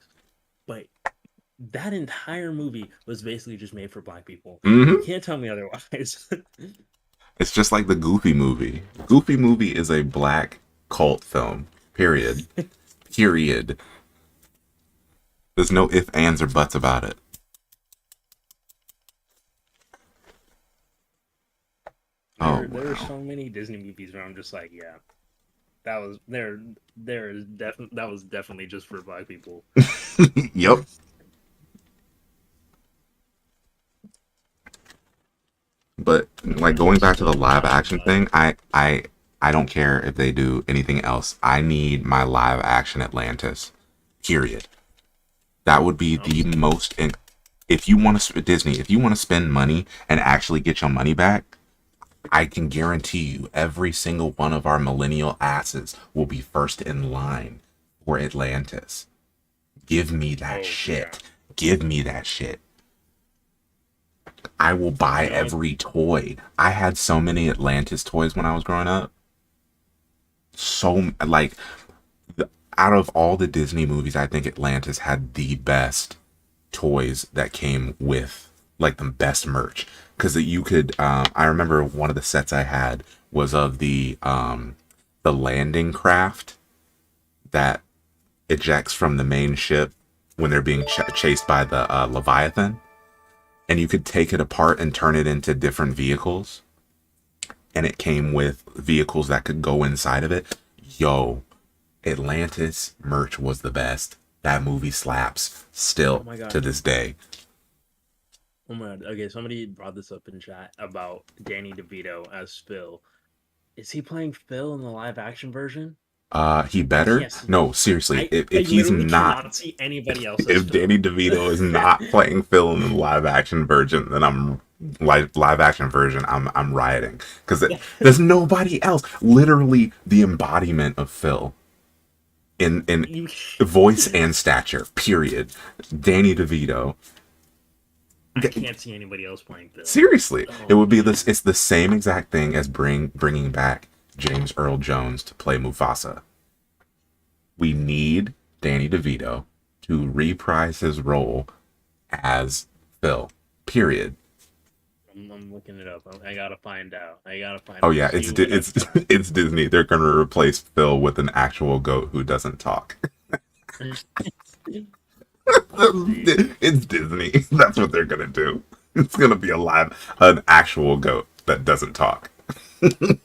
But that entire movie was basically just made for black people. You can't tell me otherwise. It's just like the Goofy movie. Goofy movie is a black cult film. Period. Period. There's no ifs, ands, or buts about it. There are so many Disney movies where I'm just like, yeah, that was that was definitely just for black people. Yep. But like going back to the live action thing, I don't care if they do anything else. I need my live action Atlantis. Period. That would be the most. If you want to Disney, if you want to spend money and actually get your money back, I can guarantee you every single one of our millennial asses will be first in line for Atlantis. Give me that shit. Yeah. Give me that shit. I will buy every toy. I had so many Atlantis toys when I was growing up. So, like, out of all the Disney movies, I think Atlantis had the best toys that came with, like, the best merch. Because you could, I remember one of the sets I had was of the landing craft that ejects from the main ship when they're being chased by the Leviathan. And you could take it apart and turn it into different vehicles. And it came with vehicles that could go inside of it. Yo, Atlantis merch was the best. That movie slaps still to this day. Oh my god. Okay, somebody brought this up in chat about Danny DeVito as Phil. Is he playing Phil in the live action version? He better? Yes. No, seriously. If he's cannot see anybody else. If Danny DeVito is not playing Phil in the live action version, then I'm rioting because there's nobody else. Literally the embodiment of Phil in voice and stature. Period. Danny DeVito. I can't see anybody else playing Phil. Seriously, it would be this. It's the same exact thing as bringing back James Earl Jones to play Mufasa. We need Danny DeVito to reprise his role as Phil. Period. I'm looking it up. I gotta find out. Oh yeah, it's Disney. They're gonna replace Phil with an actual goat who doesn't talk. It's Disney. That's what they're gonna do. It's gonna be an actual goat that doesn't talk. I'm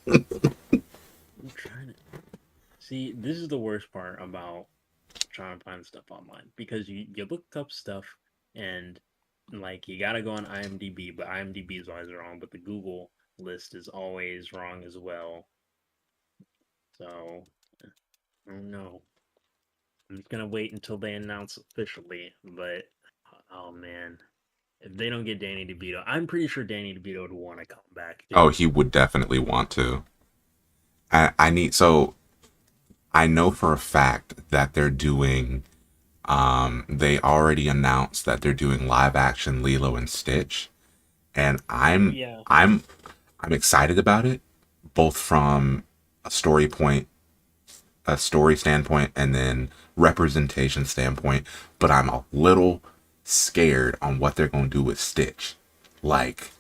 trying to see. This is the worst part about trying to find stuff online, because you look up stuff and like you gotta go on IMDb, but IMDb is always wrong, but the Google list is always wrong as well. So I don't know. I'm just gonna wait until they announce officially, but oh man, if they don't get Danny DeVito, I'm pretty sure Danny DeVito would want to come back. Too. Oh, he would definitely want to. I know for a fact that they're doing. They already announced that they're doing live action Lilo and Stitch, and I'm excited about it, both from a story standpoint, and then representation standpoint. But I'm a little scared on what they're gonna do with Stitch. Like,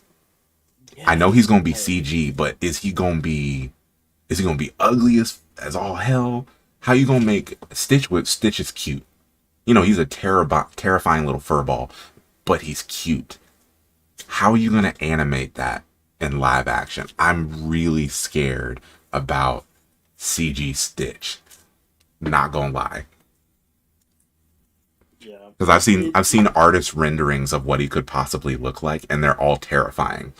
I know he's gonna be CG, but is he gonna be ugly as all hell? How you gonna make Stitch is cute? You know, he's a terrifying little furball, but he's cute. How are you going to animate that in live action? I'm really scared about CG Stitch. Not gonna lie. Yeah. Because I've seen artist renderings of what he could possibly look like, and they're all terrifying.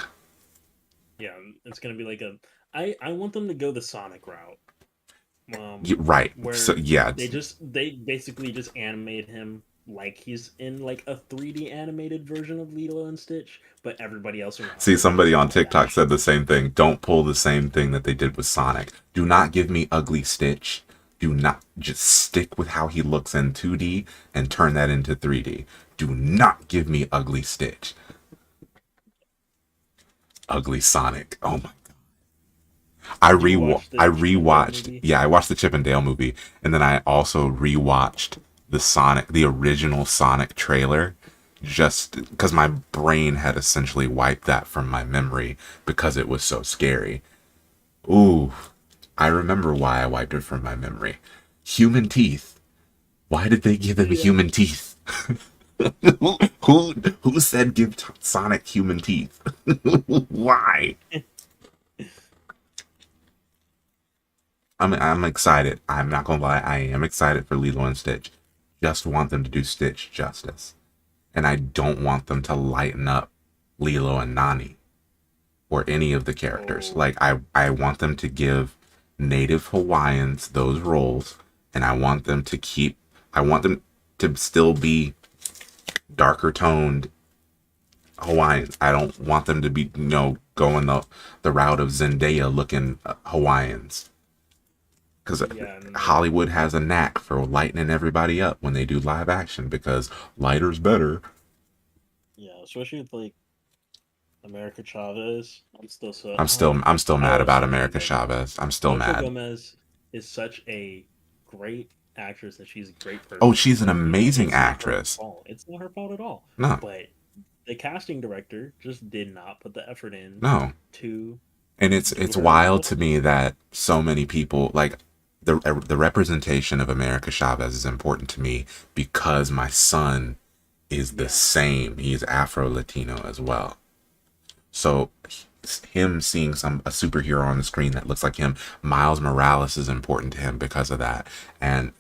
Yeah. It's gonna be like a. I want them to go the Sonic route. Right. So Where yeah, they basically just animate him like he's in like a 3D animated version of Lilo and Stitch, but everybody else around see, him is somebody on live TikTok action. said the same thing. Don't pull the same thing that they did with Sonic. Do not give me ugly Stitch. Do not just stick with how he looks in 2D and turn that into 3D. Do not give me ugly Stitch. Ugly Sonic. Oh my. Did you watch I the Chip and Dale rewatched. movie? Yeah, I watched the Chip and Dale movie, and then I also rewatched the original Sonic trailer, just because my brain had essentially wiped that from my memory because it was so scary. Ooh, I remember why I wiped it from my memory. Human teeth. Why did they give him Yeah. human teeth? who, who who said give Sonic human teeth? Why? I'm excited. I'm not gonna lie. I am excited for Lilo and Stitch. Just want them to do Stitch justice, and I don't want them to lighten up Lilo and Nani or any of the characters. Oh, Like I want them to give Native Hawaiians those roles, and I want them to keep. I want them to still be darker toned Hawaiians. I don't want them to be going the route of Zendaya looking Hawaiians. Because yeah, and like Hollywood has a knack for lightening everybody up when they do live action because lighter's better. yeah, especially with like America Chavez. I'm still so I'm still I mad love about Selena America Gomez. Chavez. I'm still Selena mad. Gomez is such a great actress and she's a great Oh, person. she's an You know, amazing it's not her actress. fault. It's not her fault at all. No, But the casting director just did not put the effort in no. to And do it's her wild to me justice. that so many people like the representation of America Chavez is important to me because my son is the Yeah. same. He's Afro Latino as well. So him seeing a superhero on the screen that looks like him, Miles Morales is important to him because of that, and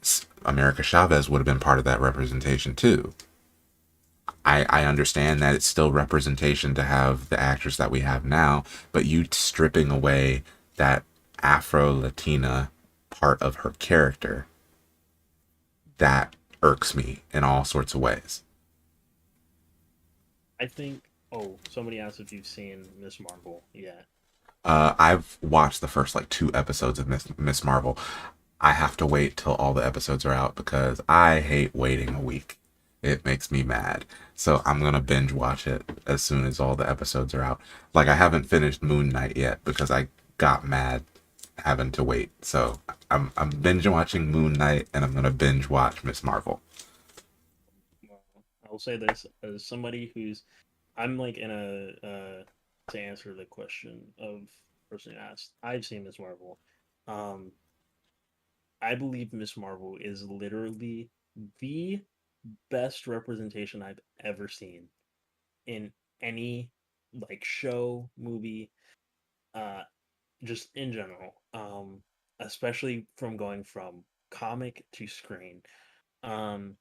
America Chavez would have been part of that representation too. I understand that it's still representation to have the actress that we have now, but you stripping away that Afro Latina part of her character, that irks me in all sorts of ways. I think somebody asked if you've seen Miss Marvel yet. I've watched the first like 2 episodes of Miss Marvel. I have to wait till all the episodes are out because I hate waiting a week. It makes me mad. So I'm gonna binge watch it as soon as all the episodes are out. Like I haven't finished Moon Knight yet because I got mad having to wait. So I'm binge watching Moon Knight and I'm gonna binge watch Miss Marvel. Well, I will say this as somebody who's I'm like in a to answer the question of person who asked. I've seen Miss Marvel. Um, I believe Miss Marvel is literally the best representation I've ever seen in any like show, movie, uh, just in general. Especially from going from comic to screen. Um,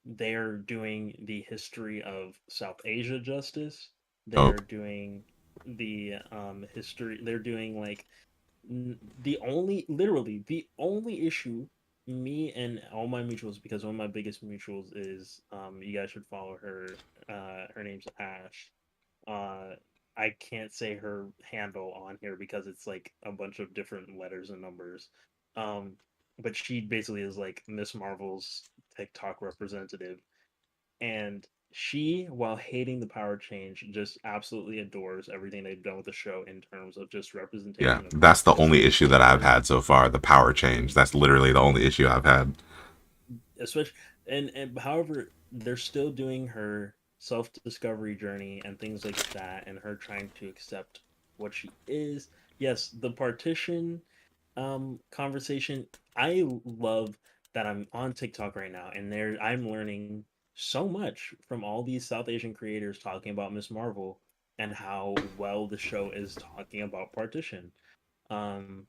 they're doing the history of South Asia justice. They're Dope. doing the history. They're doing like the only, literally the only issue. Me and all my mutuals, because one of my biggest mutuals is you guys should follow her. Her name's Ash. Uh, I can't say her handle on here because it's like a bunch of different letters and numbers. Um, but she basically is like Miss Marvel's TikTok representative, and she, while hating the power change, just absolutely adores everything they've done with the show in terms of just Yeah, representation of that's the only history issue that I've and had so far. The power change. That's literally the only issue I've had. especially and however they're still doing her self-discovery journey and things like that and her trying to accept what she is. Yes, the partition conversation. I love that I'm on TikTok right now and there I'm learning so much from all these South Asian creators talking about Miss Marvel and how well the show is talking about partition. Um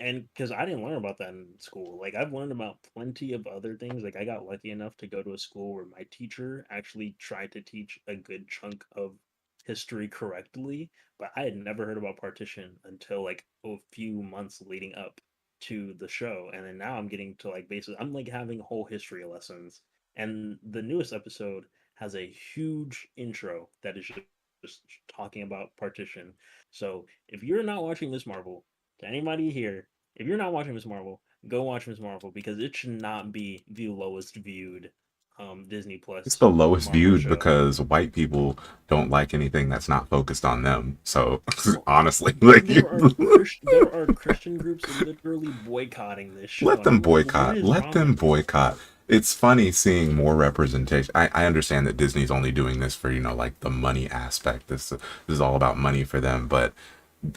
and because I didn't learn about that in school, like I've learned about plenty of other things. Like I got lucky enough to go to a school where my teacher actually tried to teach a good chunk of history correctly, but I had never heard about partition until like a few months leading up to the show. And then now I'm getting to like basically I'm like having whole history lessons. And the newest episode has a huge intro that is just talking about partition. So if you're not watching Miss Marvel, to anybody here, if you're not watching Miss Marvel, go watch Miss Marvel because it should not be the lowest viewed Disney It's Plus the lowest Marvel viewed show. because white people don't like anything that's not focused on them. So Well, honestly, like there are Christian groups literally boycotting this show, let and them I'm like, what boycott. is Let wrong them with you? boycott. It's funny seeing more representation. I understand that Disney's only doing this for, like the money aspect. This is all about money for them. But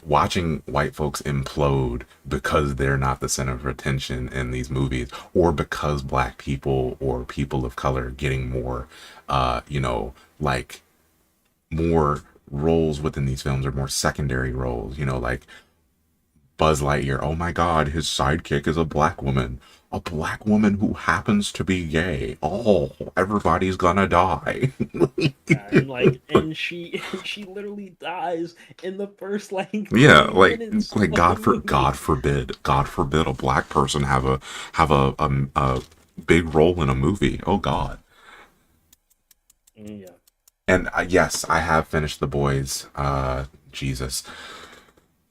watching white folks implode because they're not the center of attention in these movies, or because black people or people of color are getting more, like more roles within these films, or more secondary roles, like Buzz Lightyear. Oh my God, his sidekick is a black woman. A black woman who happens to be gay. Oh, everybody's gonna die. Yeah, and like, and she and she literally dies in the first like Yeah, 3 minutes like of the movie. God forbid a black person have a big role in a movie. Oh God. Yeah, And yes, I have finished The Boys. Jesus.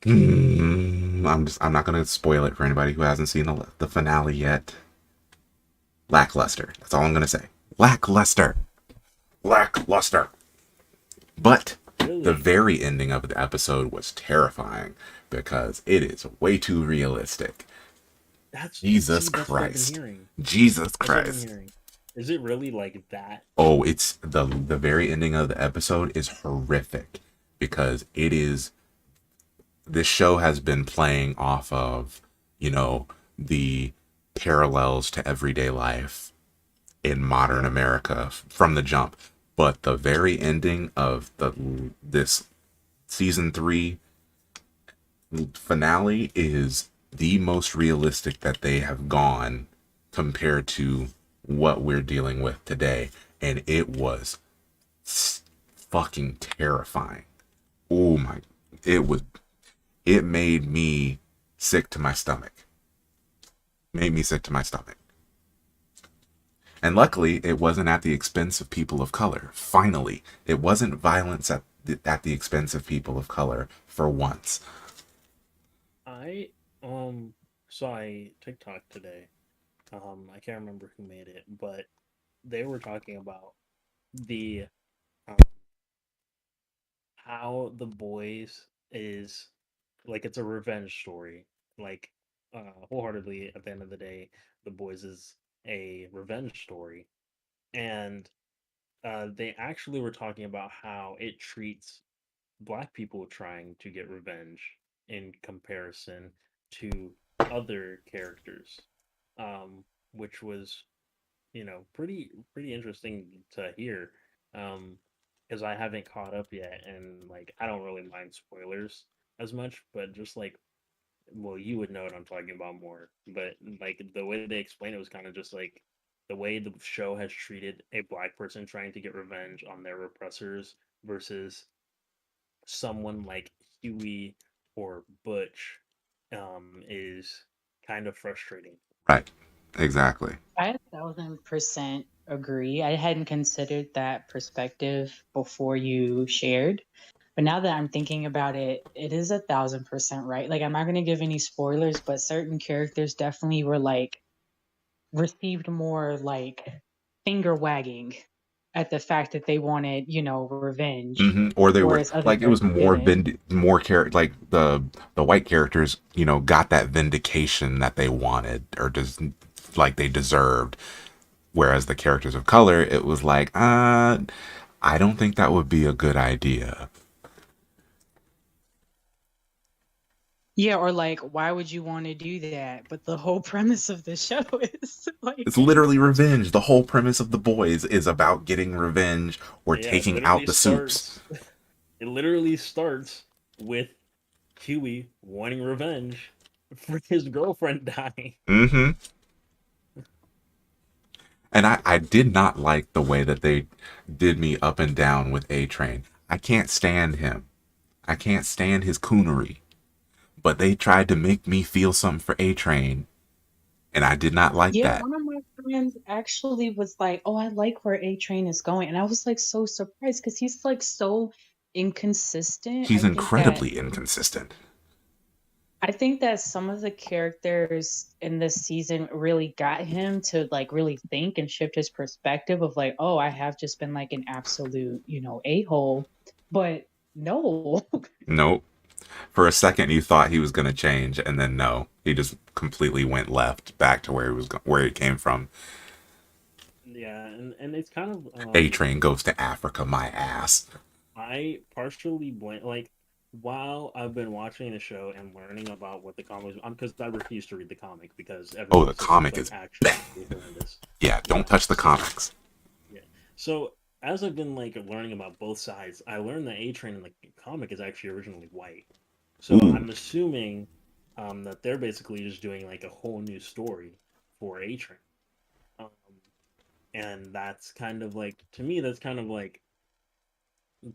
I'm not gonna spoil it for anybody who hasn't seen the finale yet. Lackluster. That's all I'm gonna say. Lackluster. Lackluster. But the really. very ending of the episode was terrifying because it is way too realistic. That's Jesus see, that's what I've been Christ. hearing. Jesus That's what I've been Christ. hearing. Is it really like that? Oh, it's the very ending of the episode is horrific because it is this show has been playing off of, the parallels to everyday life in modern Yeah. America from the jump. But the very ending of this season 3 finale is the most realistic that they have gone compared to what we're dealing with today, and it was fucking terrifying. Oh my, it was it made me sick to my stomach. Made me sick to my stomach. And luckily, it wasn't at the expense of people of color. Finally, it wasn't violence at the expense of people of color for once. I saw a TikTok today. I can't remember who made it, but they were talking about the um, how the boys is like it's a revenge story. Like wholeheartedly at the end of the day, the boys is a revenge story. And they actually were talking about how it treats black people trying to get revenge in comparison to other characters, which was pretty interesting to hear, because I haven't caught up yet, and like I don't really mind spoilers as much, but just like, well, you would know what I'm talking about more, but like the way they explained it was kind of just like the way the show has treated a black person trying to get revenge on their repressors versus someone like Huey or Butch, is kind of frustrating. Right. Exactly. I 1,000% agree. I hadn't considered that perspective before you shared. But now that I'm thinking about it, it is 1,000% right. Like, I'm not going to give any spoilers, but certain characters definitely were like received more like finger wagging at the fact that they wanted, revenge, Or they were whereas other like it was characters more didn't. more like the white characters, got that vindication that they wanted or just like they deserved. Whereas the characters of color, it was like, I don't think that would be a good idea. Yeah, or like, why would you want to do that? But the whole premise of the show is It's like, literally revenge. The whole premise of The Boys is about getting revenge or Yeah, it taking out literally the soups. starts. It literally starts with Huey wanting revenge for his girlfriend dying. Mm-hmm. And I did not like the way that they did me up and down with A Train. I can't stand him. I can't stand his coonery. But they tried to make me feel something for A-Train, and I did not like Yeah, that. one of my friends actually was like, "Oh, I like where A Train is going," and I was like so surprised because he's like so inconsistent. He's incredibly inconsistent. I think that some of the characters in this season really got him to like really think and shift his perspective of like, oh, I have just been like an absolute, a-hole. But no. Nope. For a second, you thought he was going to change, and then no, he just completely went left, back to where he came from. Yeah, and it's kind of A-Train goes to Africa, my ass. I partially blame while I've been watching the show and learning about what the comics, because I refuse to read the comic because Oh, everyone the says comic it's is like bad. actually horrendous. Yeah, don't touch the comics. Yeah. So as I've been like learning about both sides, I learned that A Train in the comic is actually originally white. So Ooh, I'm assuming that they're basically just doing like a whole new story for A Train. Um, and that's kind of like, to me, that's kind of like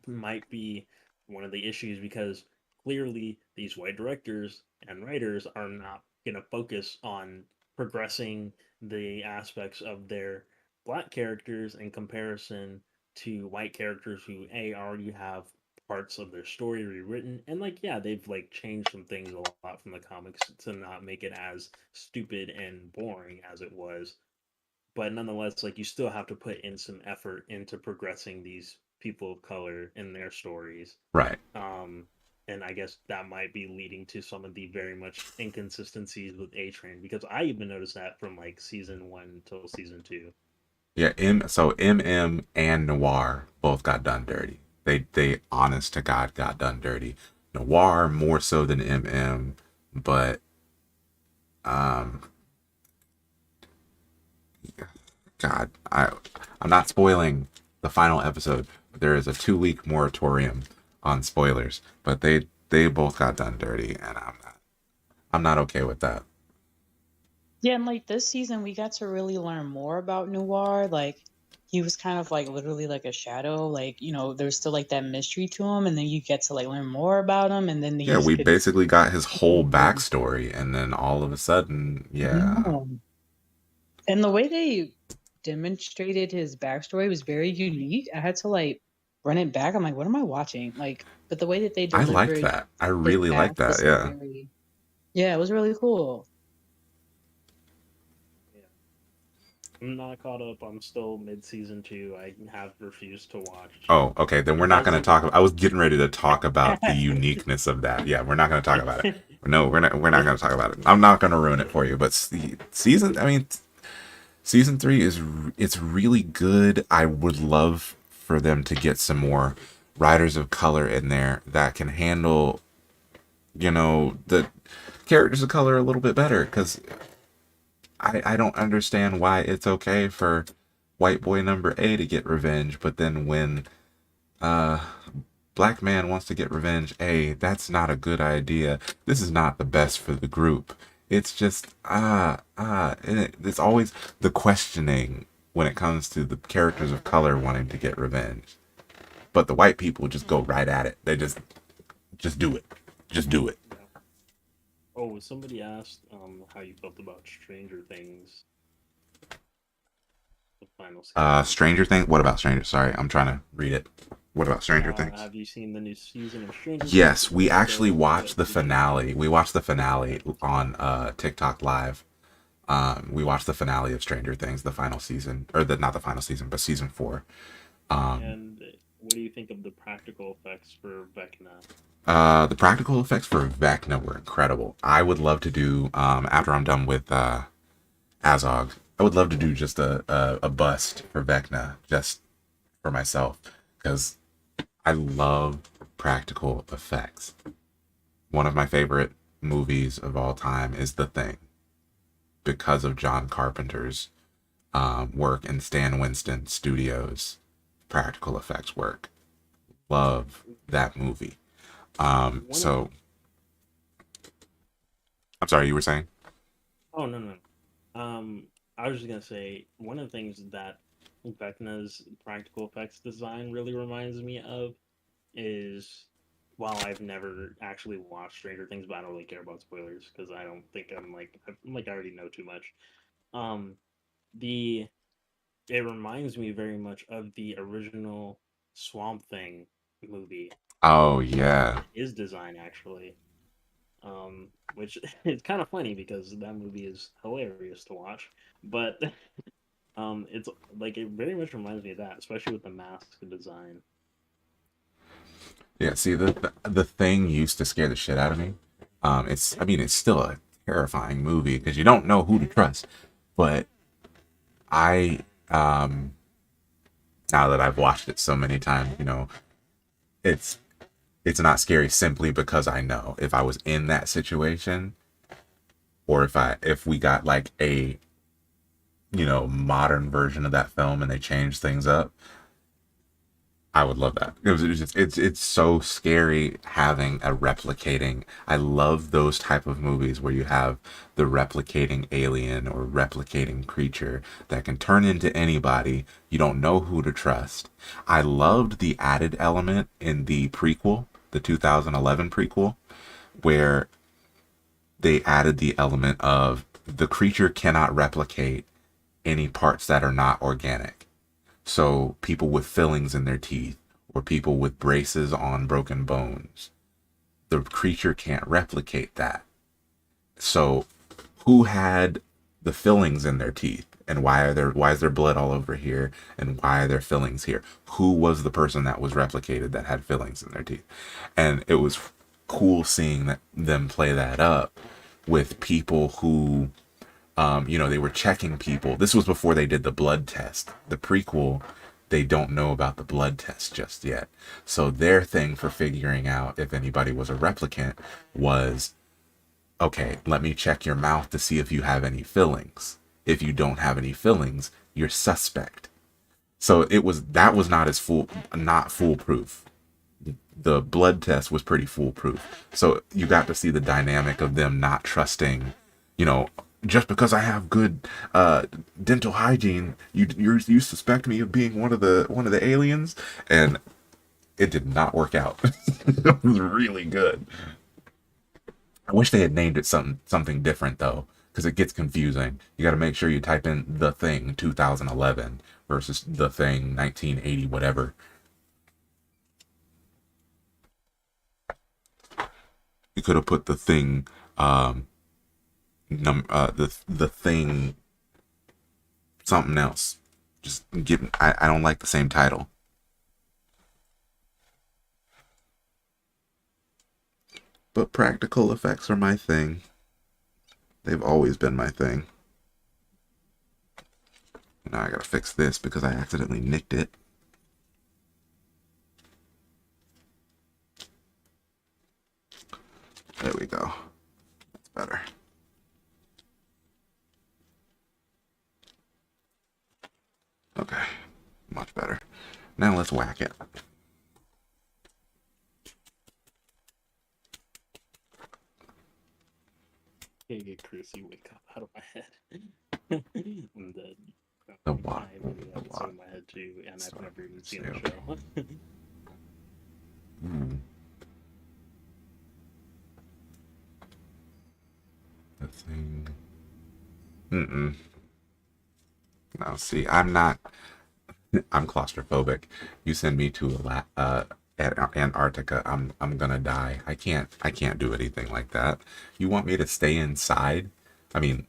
might be one of the issues because clearly these white directors and writers are not going to focus on progressing the aspects of their black characters in comparison to white characters who already have parts of their story rewritten, and like yeah, they've like changed some things a lot from the comics to not make it as stupid and boring as it was, but nonetheless, like you still have to put in some effort into progressing these people of color in their stories. right. Um, and I guess that might be leading to some of the very much inconsistencies with A Train because I even noticed that from like season one till season two. Yeah, so MM and Noir both got done dirty. They honest to God got done dirty. Noir more so than MM, but um God, I'm not spoiling the final episode. There is a 2-week moratorium on spoilers, but they both got done dirty, and I'm not okay with that. Yeah, and like this season we got to really learn more about Noir. Like he was kind of like literally like a shadow. Like, there's still like that mystery to him, and then you get to like learn more about him, and then Yeah, these we could basically got his whole Mhm. backstory, and then all of a sudden, yeah, Yeah. And the way they demonstrated his backstory was very unique. I had to like run it back. I'm like, what am I watching? Like, but the way that they I like delivered that. I his really like past that. was like Yeah. very, yeah, it was really cool. Yeah. I'm not caught up. I'm still mid season two. I have refused to watch Oh, okay. Then we're not because going to of talk. I was getting ready to talk about the uniqueness of that. Yeah, we're not going to talk about it. No, we're not. We're not going to talk about it. I'm not going to ruin it for you. But season, I mean, season 3 it's really good. I would love for them to get some more writers of color in there that can handle, the characters of color a little bit better. Because I don't understand why it's okay for white boy number A to get revenge, but then when uh black man wants to get revenge, that's not a good idea. This is not the best for the group. It's just and it's always the questioning when it comes to the characters of color wanting to get revenge. But the white people just go right at it. They just do it. Just do it. yeah. Oh, somebody asked how you felt about Stranger Things, the final season. Stranger Things. What about Stranger? Sorry, I'm trying to read it. What about Stranger Things? Have you seen the new season of Stranger Things? Yes, we It's actually still watched yet the to be. finale. We watched the finale on TikTok Live. We watched the finale of Stranger Things, the final season, or not the final season, but season 4. Um, And what do you think of the practical effects for Vecna? the practical effects for Vecna were incredible. I would love to do after I'm done with Azog. I would love to do just a bust for Vecna, just for myself, because I love practical effects. One of my favorite movies of all time is The Thing, because of John Carpenter's work in Stan Winston Studios practical effects work. Love that movie. One of So I'm sorry, you were saying? Oh no no. I was just gonna say one of the things that Vecna's practical effects design really reminds me of is, while I've never actually watched Stranger Things, but I don't really care about spoilers because I don't think I already know too much. Um, the It reminds me very much of the original Swamp Thing movie. Oh yeah. His design actually, which is kind of funny because that movie is hilarious to watch, but it's like it very much reminds me of that, especially with the mask design. Yeah, see the thing used to scare the shit out of me. I mean it's still a terrifying movie because you don't know who to trust. But I now that I've watched it so many times, you know, it's it's not scary simply because I know if I was in that situation, or if we got like a, you know, modern version of that film and they changed things up, I would love that. It was just it's so scary having a replicating. I love those type of movies where you have the replicating alien or replicating creature that can turn into anybody. You don't know who to trust. I loved the added element in the prequel, the 2011 prequel, where they added the element of the creature cannot replicate any parts that are not organic. So people with fillings in their teeth or people with braces on broken bones, the creature can't replicate that. So who had the fillings in their teeth and why is there blood all over here and why are there fillings here? Who was the person that was replicated that had fillings in their teeth? And it was cool seeing them play that up with people who you know, they were checking people. This was before they did the blood test. The prequel, they don't know about the blood test just yet. So their thing for figuring out if anybody was a replicant was, okay, let me check your mouth to see if you have any fillings. If you don't have any fillings, you're suspect. So that was not foolproof. The blood test was pretty foolproof. So you got to see the dynamic of them not trusting, you know, just because I have good dental hygiene, you suspect me of being one of the aliens, and it did not work out. It was really good. I wish they had named it something different though, because it gets confusing. You got to make sure you type in The Thing 2011 versus The Thing 1980 whatever. You could have put The Thing the Thing something else. Just give I don't like the same title. But practical effects are my thing. They've always been my thing. Now I gotta fix this because I accidentally nicked it. There we go. That's better. Okay, much better. Now let's whack it. Hey, get Chrissy, wake up out of my head. I'm dead. The what? I really have it in my head too, and I've never even seen the show. The Thing. No, see, I'm claustrophobic. You send me to Antarctica, I'm gonna die. I can't do anything like that. You want me to stay inside? I mean,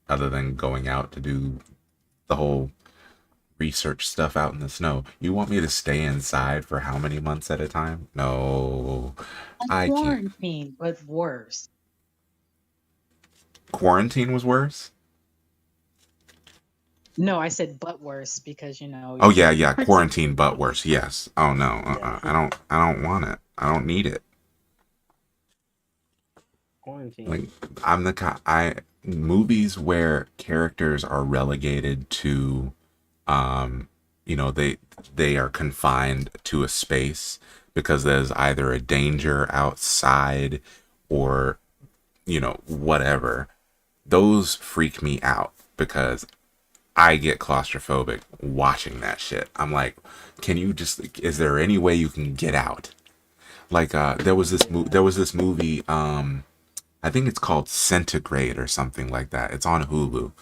other than going out to do the whole research stuff out in the snow, you want me to stay inside for how many months at a time? No, I can't. Quarantine, but worse. Quarantine was worse? No, I said but worse because you know. Oh yeah, quarantine but worse. Yes. Oh no, I don't want it. I don't need it. Quarantine. Like movies where characters are relegated to you know, they are confined to a space because there's either a danger outside or, you know, whatever. Those freak me out because I get claustrophobic watching that shit. I'm like, can you just? Is there any way you can get out? Like, there was this movie. I think it's called Centigrade or something like that. It's on Hulu.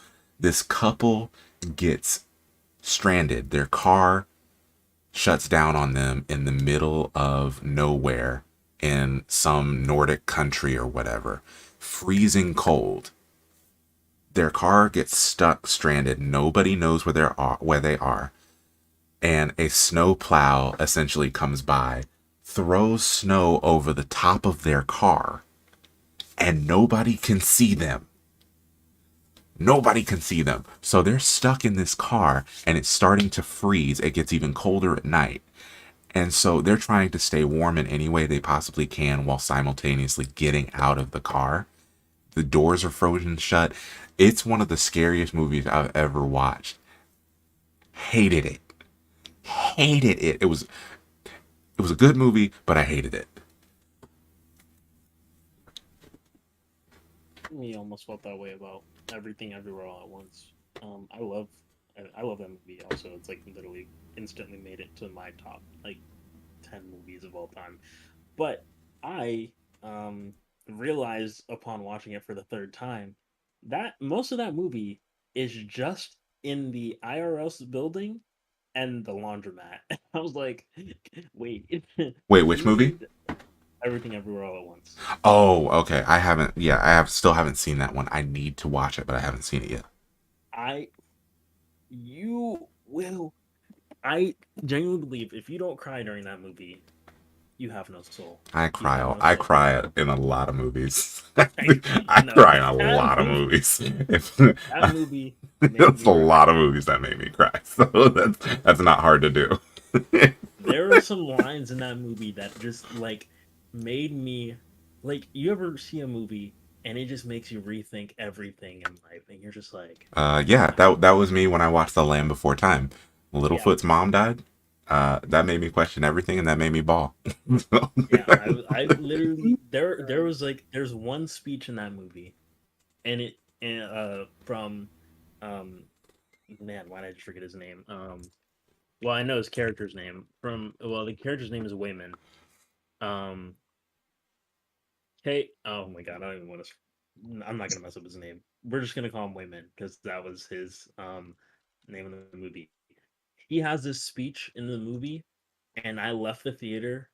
This couple gets stranded. Their car shuts down on them in the middle of nowhere in some Nordic country or whatever. Freezing cold. Their car gets stuck, stranded. Nobody knows where they are. And a snow plow essentially comes by, throws snow over the top of their car, and nobody can see them. Nobody can see them. So they're stuck in this car and it's starting to freeze. It gets even colder at night. And so they're trying to stay warm in any way they possibly can while simultaneously getting out of the car. The doors are frozen shut. It's one of the scariest movies I've ever watched. Hated it. Hated it. It was a good movie, but I hated it. Me almost felt that way about Everything Everywhere All at Once. I love that movie. Also, it's like literally instantly made it to my top like 10 movies of all time. But I realized upon watching it for the third time that most of that movie is just in the IRS building and the laundromat. I was like, wait, Wait, which movie? Everything Everywhere All at Once. Oh, okay. Still haven't seen that one. I need to watch it, but I haven't seen it yet. You will. I genuinely believe if you don't cry during that movie, you have no soul. I You cry. have no I soul. cry in a lot of movies. I No, cry in a that lot of movie- movies. That movie. made That's me a lot of movies that made me cry. So that's not hard to do. There are some lines in that movie that just like made me like. You ever see a movie and it just makes you rethink everything in life, and you're just like, Yeah, that was me when I watched The Land Before Time. yeah, Littlefoot's mom died. That made me question everything, and that made me bawl. So- yeah. I literally there's one speech in that movie, and from man, why did I just forget his name? Well, I know his character's name the character's name is Wayman. Um, oh my god, I don't even want to. I'm not gonna mess up his name. We're just gonna call him Wayman because that was his name in the movie. He has this speech in the movie, and I left the theater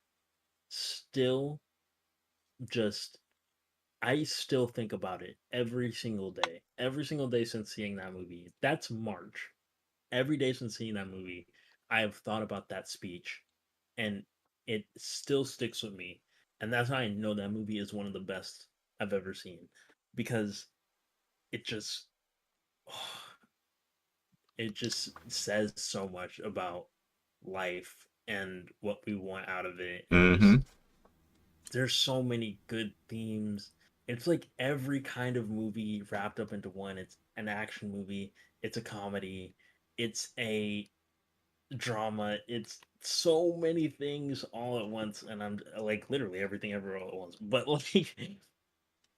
still just. I still think about it every single day since seeing that movie. That's March. Every day since seeing that movie, I have thought about that speech, and it still sticks with me. And that's how I know that movie is one of the best I've ever seen, because it just it just says so much about life and what we want out of it, and just Mhm. there's so many good themes. It's like every kind of movie wrapped up into one. It's an action movie, it's a comedy, it's a drama. It's so many things all at once, and I'm like literally everything ever all at once. But like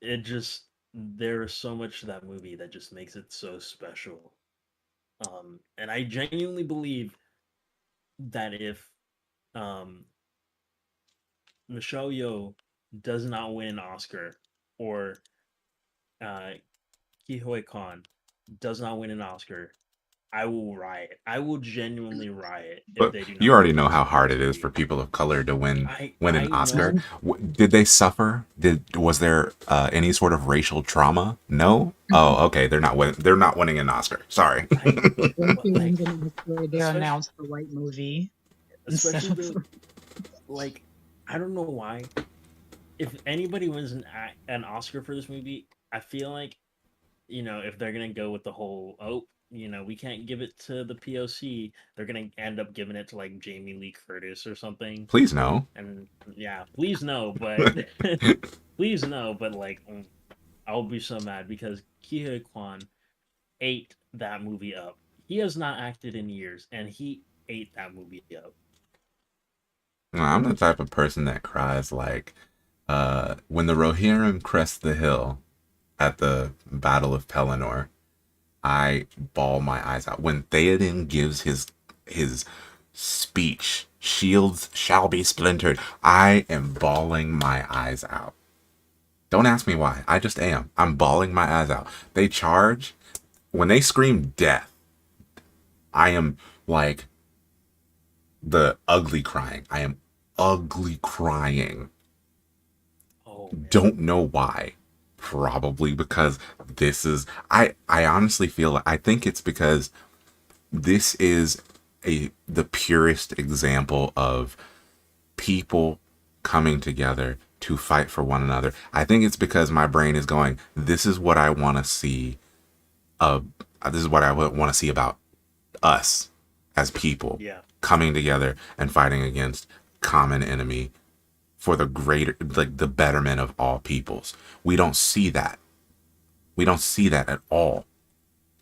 it just there is so much to that movie that just makes it so special. And I genuinely believe that if um Michelle Yeoh does not win an Oscar, or uh Kihoe Kwan does not win an Oscar, I will riot. I will genuinely riot if But they do you not win already an know how Oscar for hard this it is for movie. people of color to I win an I Oscar. know. Did they suffer? Was there any sort of racial trauma? No. Oh, okay. They're not winning an Oscar. Sorry. I If but you like wins an Oscar, they especially announced the white movie instead especially of the like I don't know why. If anybody wins an Oscar for this movie, I feel like, if they're gonna go with the whole, we can't give it to the POC, they're gonna end up giving it to like Jamie Lee Curtis or something. Please no. And yeah, please no, but please no, but like I'll be so mad because Kihei Kwan ate that movie up. He has not acted in years, and he ate that movie up. I'm the type of person that cries like when the Rohirrim crest the hill at the Battle of Pelennor. I bawl my eyes out when Theoden gives his speech. Shields shall be splintered. I am bawling my eyes out. Don't ask me why. I just am. I'm bawling my eyes out. They charge. When they scream death, I am like the ugly crying. I am ugly crying. Oh, man. Don't know why. Probably because this is I honestly feel I think it's because this is the purest example of people coming together to fight for one another. I think it's because my brain is going, this is what I want to see. This is what I want to see about us as people Yeah. coming together and fighting against common enemy for the greater, like the betterment of all peoples. We don't see that. We don't see that at all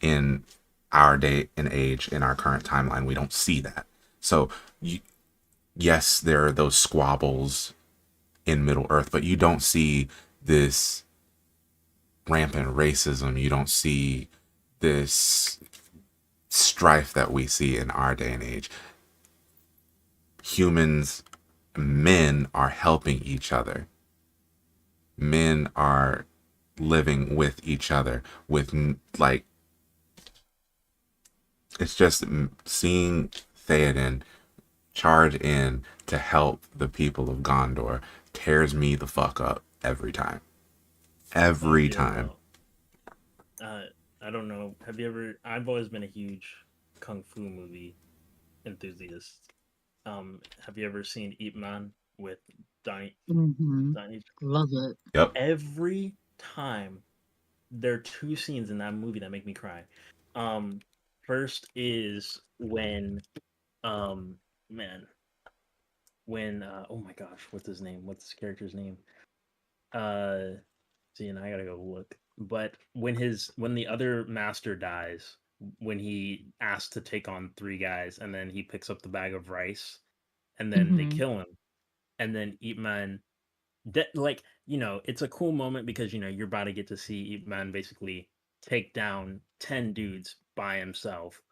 in our day and age, in our current timeline. We don't see that. So yes, there are those squabbles in Middle Earth, but you don't see this rampant racism. You don't see this strife that we see in our day and age. Humans, men are helping each other. Men are living with each other with like, it's just seeing Theoden charge in to help the people of Gondor tears me the fuck up every time. Every time. I don't know. Have you ever? I've always been a huge kung fu movie enthusiast. Have you ever seen Ip Man with Donnie? Mm-hmm. Donnie? Love it. Yep. Every time there are two scenes in that movie that make me cry. First is when, man, when oh my gosh, what's his name? What's his character's name? Uh, See, and I gotta go look. But when the other master dies, when he asks to take on three guys, and then he picks up the bag of rice, and then they Mm-hmm. kill him, and then Ip Man, like it's a cool moment because you're about to get to see Ip Man basically take down 10 dudes by himself,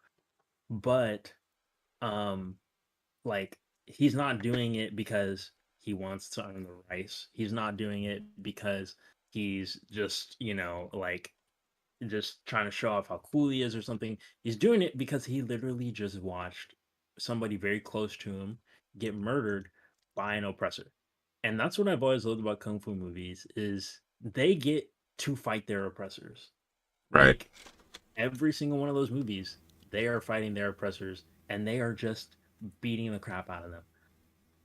but um, like he's not doing it because he wants to earn the rice. He's not doing it because he's just like just trying to show off how cool he is or something. He's doing it because he literally just watched somebody very close to him get murdered by an oppressor. And that's what I've always loved about kung fu movies is they get to fight their oppressors. Right. Like every single one of those movies, they are fighting their oppressors and they are just beating the crap out of them.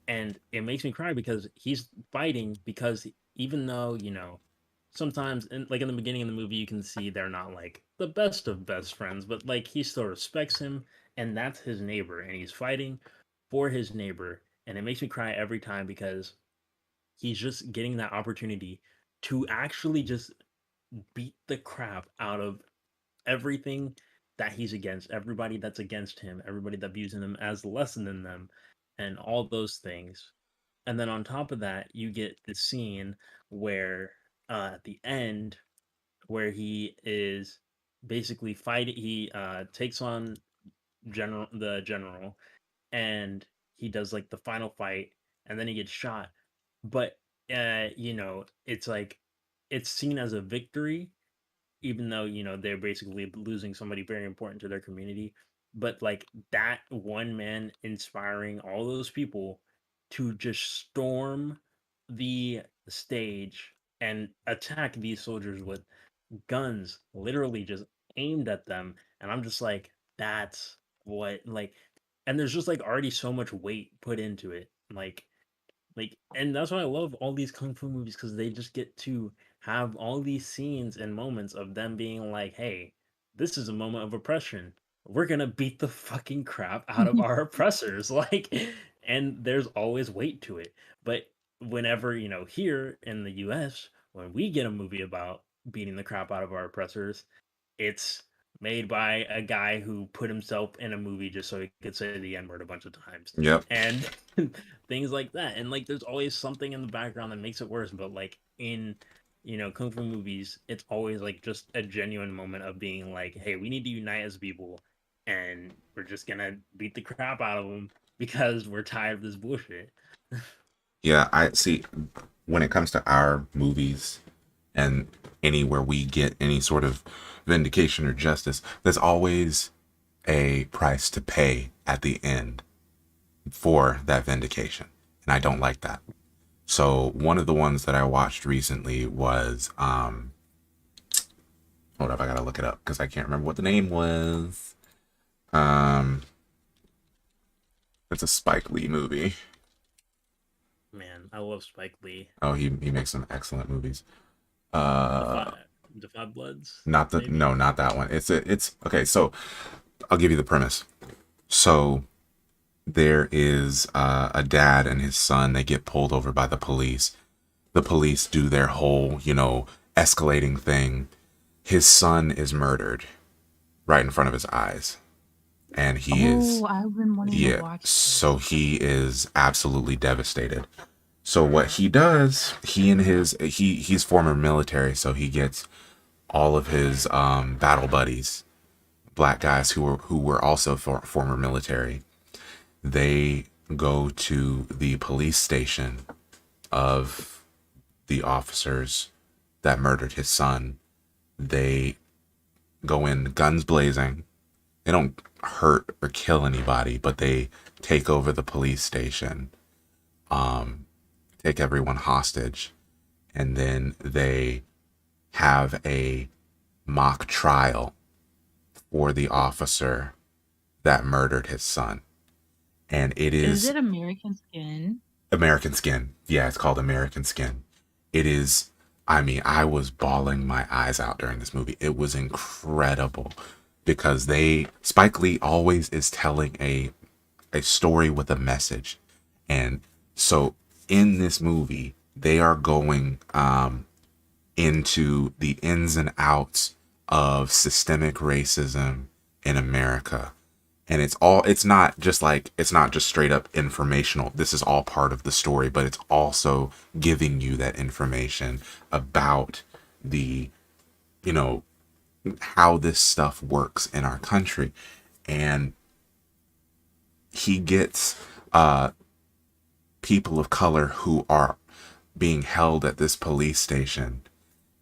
And it makes me cry because he's fighting because even though sometimes like in the beginning of the movie you can see they're not like the best of best friends, but like he still respects him, and that's his neighbor and he's fighting for his neighbor. And it makes me cry every time because he's just getting that opportunity to actually just beat the crap out of everything that he's against, everybody that's against him, everybody that views him as less than them, and all those things. And then on top of that, you get the scene where at the end, where he is basically fighting, he takes on the general, and he does like the final fight, and then he gets shot. But it's like it's seen as a victory, even though they're basically losing somebody very important to their community. But like that one man inspiring all those people to just storm the stage and attack these soldiers with guns literally just aimed at them, and I'm just like, that's what, like, and there's just like already so much weight put into it, and that's why I love all these kung fu movies because they just get to have all these scenes and moments of them being like, hey, this is a moment of oppression. We're gonna beat the fucking crap out of our oppressors. Like, and there's always weight to it. But whenever, here in the US, when we get a movie about beating the crap out of our oppressors, it's made by a guy who put himself in a movie just so he could say the N word a bunch of times. Yep. And things like that. And like there's always something in the background that makes it worse. But like in kung fu movies, it's always like just a genuine moment of being like, hey, we need to unite as people, and we're just gonna beat the crap out of them because we're tired of this bullshit. Yeah, I see. When it comes to our movies and anywhere we get any sort of vindication or justice, there's always a price to pay at the end for that vindication. And I don't like that. So one of the ones that I watched recently was hold up, I gotta look it up because I can't remember what the name was. Um it's a Spike Lee movie. Man, I love Spike Lee. Oh, he makes some excellent movies. Defy, Defy Bloods, Not the maybe. no, not that one. It's okay, so I'll give you the premise. So there is a dad and his son. They get pulled over by the police. The police do their whole, escalating thing. His son is murdered right in front of his eyes. And he is, Oh, I've been wanting to yeah, watch so this. he is absolutely devastated. So what he does, he's former military, so he gets all of his battle buddies, black guys who were also former military. They go to the police station of the officers that murdered his son. They go in guns blazing. They don't hurt or kill anybody, but they take over the police station, take everyone hostage, and then they have a mock trial for the officer that murdered his son. And it Is is it American Skin? American Skin. Yeah, it's called American Skin. It is, I mean, I was bawling my eyes out during this movie. It was incredible because Spike Lee always is telling a story with a message. And so in this movie, they are going into the ins and outs of systemic racism in America. And it's not just straight up informational. This is all part of the story, but it's also giving you that information about the, you know, how this stuff works in our country. And he gets people of color who are being held at this police station,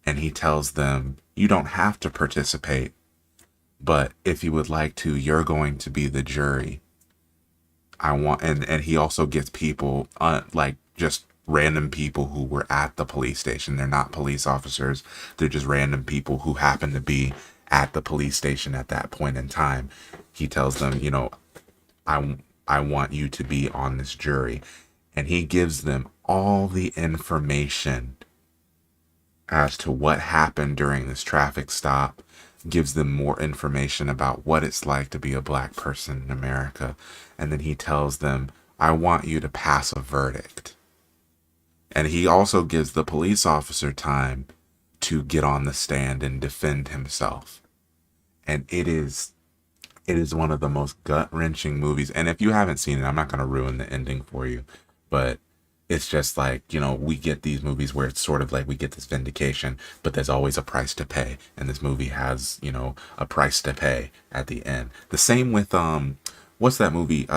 and he tells them, you don't have to participate, but if you would like to, you're going to be the jury. And he also gets people, like just random people who were at the police station. They're not police officers. They're just random people who happen to be at the police station at that point in time. He tells them, I want you to be on this jury. And he gives them all the information as to what happened during this traffic stop, gives them more information about what it's like to be a black person in America. And then he tells them, I want you to pass a verdict. And he also gives the police officer time to get on the stand and defend himself. And it is one of the most gut-wrenching movies. And if you haven't seen it, I'm not going to ruin the ending for you, but it's just like, we get these movies where it's sort of like we get this vindication, but there's always a price to pay. And this movie has, a price to pay at the end. The same with, what's that movie?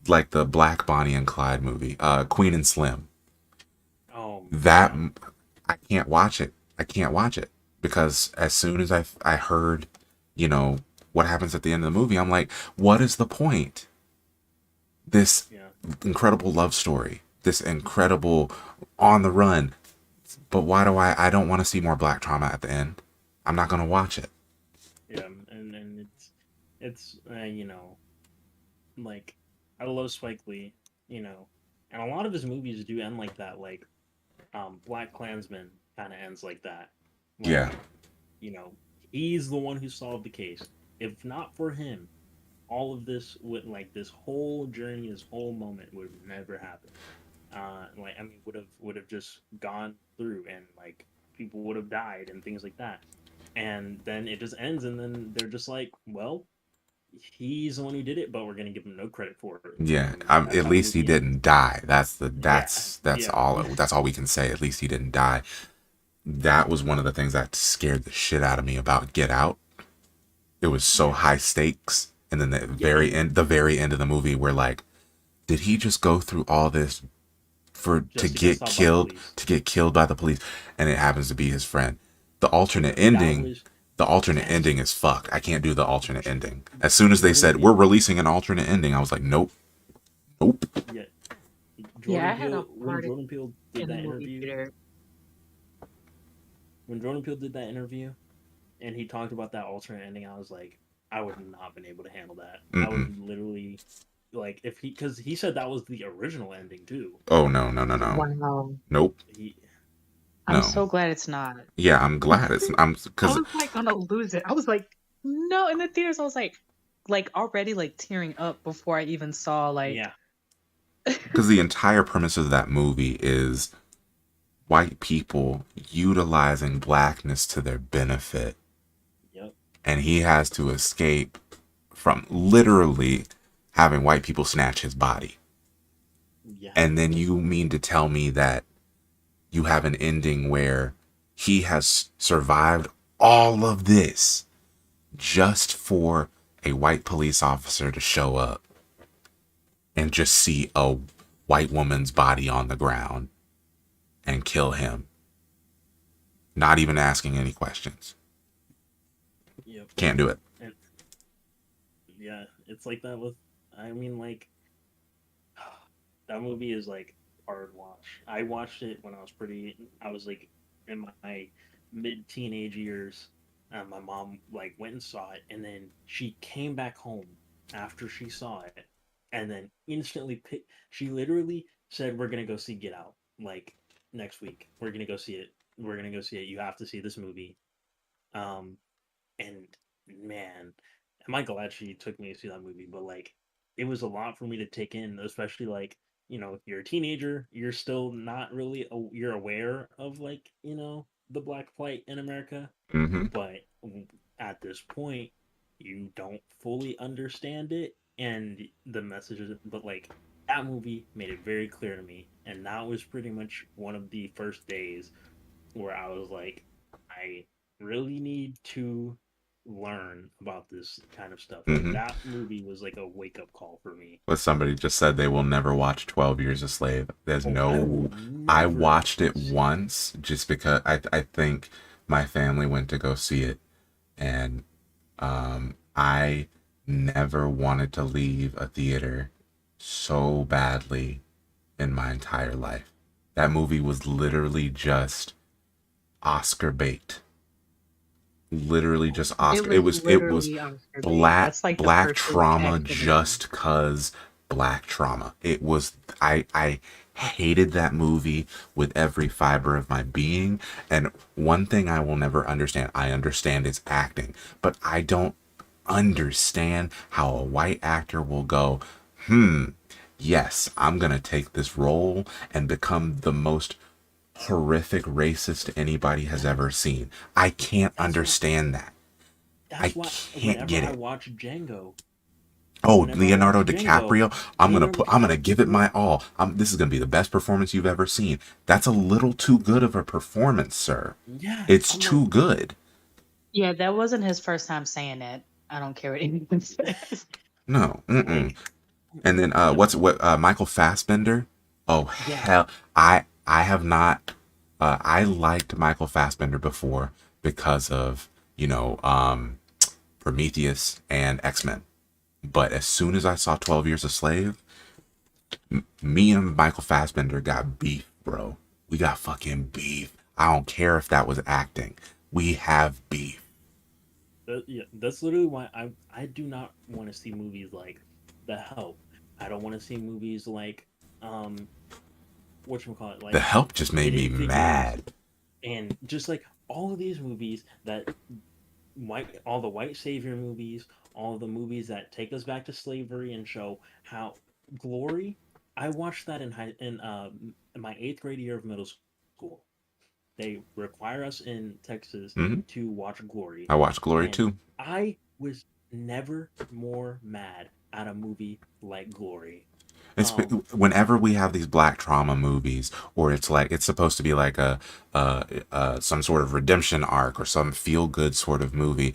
Like the Black Bonnie and Clyde movie, Queen and Slim. Oh, That, yeah. I can't watch it. I can't watch it because as soon as I heard, what happens at the end of the movie, I'm like, what is the point? This Yeah. incredible love story, this incredible on the run, but why do I don't want to see more black trauma at the end. I'm not going to watch it. Yeah, and it's like I love Spike Lee, and a lot of his movies do end like that. Like Black Klansman kind of ends like that. Yeah. Like you know, he's the one who solved the case. If not for him, all of this would like this whole journey, this whole moment would have never happened. Like I mean, would have just gone through, and like people would have died and things like that. And then it just ends, and then they're just like, well, he's the one who did it, but we're gonna give him no credit for it. Yeah, That's at how the least he movie ends. didn't die. Yeah, That's yeah, all we can say. At least he didn't die. That was one of the things that scared the shit out of me about Get Out. It was so yeah, high stakes, and then yeah. And the very end of the movie, we're like, did he just go through all this just to get stopped by the police. to get killed by the police, and it happens to be his friend? The alternate That ending, was the alternate yes. ending is fucked. I can't do the alternate ending. As soon as they Jordan said we're Peele. releasing an alternate ending, I was like, nope, nope. Yeah, Yeah, Jordan I had a Peele. When heart Jordan Peele did in the that movie interview, theater. when Jordan Peele did that interview, and he talked about that alternate ending, I was like, I would not been able to handle that. I Mm-mm. would literally like if he because he said that was the original ending too. Oh no, no, no, no, Wow. nope, He I'm no. so glad it's not. Yeah, I'm glad it's I'm I because was like gonna lose it. I was like, no, in the theaters, I was like already like tearing up before I even saw like yeah the entire premise of that movie is white people utilizing blackness to their benefit, yep and he has to escape from literally having white people snatch his body. yeah And then you mean to tell me that you have an ending where he has survived all of this just for a white police officer to show up and just see a white woman's body on the ground and kill him, not even asking any questions? yep Can't do it. and yeah it's like that with I mean like that movie is like hard watch. I watched it when I was like in my mid teenage years. My mom like went and saw it, and then she came back home after she saw it, and then instantly picked. She literally said, "We're gonna go see Get Out like next week. We're gonna go see it. We're gonna go see it. You have to see this movie." Um, and man, am I glad she took me to see that movie? But like, it was a lot for me to take in, especially like you're a teenager, you're still not really you're aware of like the black plight in America, Mm-hmm. but at this point, you don't fully understand it and the messages. But like that movie made it very clear to me, and that was pretty much one of the first days where I was like, I really need to learn about this kind of stuff. Like Mm-hmm. that movie was like a wake up call for me. But somebody just said they will never watch 12 Years a Slave. There's Oh, I will no. I never watched it see it. once just because I think my family went to go see it, and I never wanted to leave a theater so badly in my entire life. That movie was literally just Oscar bait. Literally just it Oscar. was It was literally Oscar bait. That's like the black perfect trauma adjective. just cause black trauma. It was I hated that movie with every fiber of my being. And one thing I will never understand, I understand is acting, but I don't understand how a white actor will go, yes, I'm gonna take this role and become the most horrific racist anybody has ever seen. I can't That's what. understand that. I That's why. can't Whenever get I it. watch Django, Oh, whenever I watch Leonardo Django, DiCaprio, Leonardo I'm gonna give it DiCaprio. my all. This is gonna be the best performance you've ever seen. That's a little too good of a performance, sir. Yeah, It's I'm like, too good. Yeah, that wasn't his first time saying it. I don't care what anyone says. No, mm-mm. like And then the what Michael Fassbender? Oh yeah, hell, I have not. I liked Michael Fassbender before because of Prometheus and X-Men. But as soon as I saw 12 Years a Slave, me and Michael Fassbender got beef, bro. We got fucking beef. I don't care if that was acting. We have beef. yeah, that's literally why I do not want to see movies like The Help. I don't want to see movies like um whatchamacallit, The like Help just made me Hidden Figures, mad. and just like all of these movies that all the white savior movies, all the movies that take us back to slavery and show how glory. I watched that in my eighth grade year of middle school. They require us in Texas Hmm. to watch Glory, I watched Glory and too. I was never more mad at a movie like Glory. It's whenever we have these black trauma movies, or it's like it's supposed to be like some sort of redemption arc or some feel good sort of movie.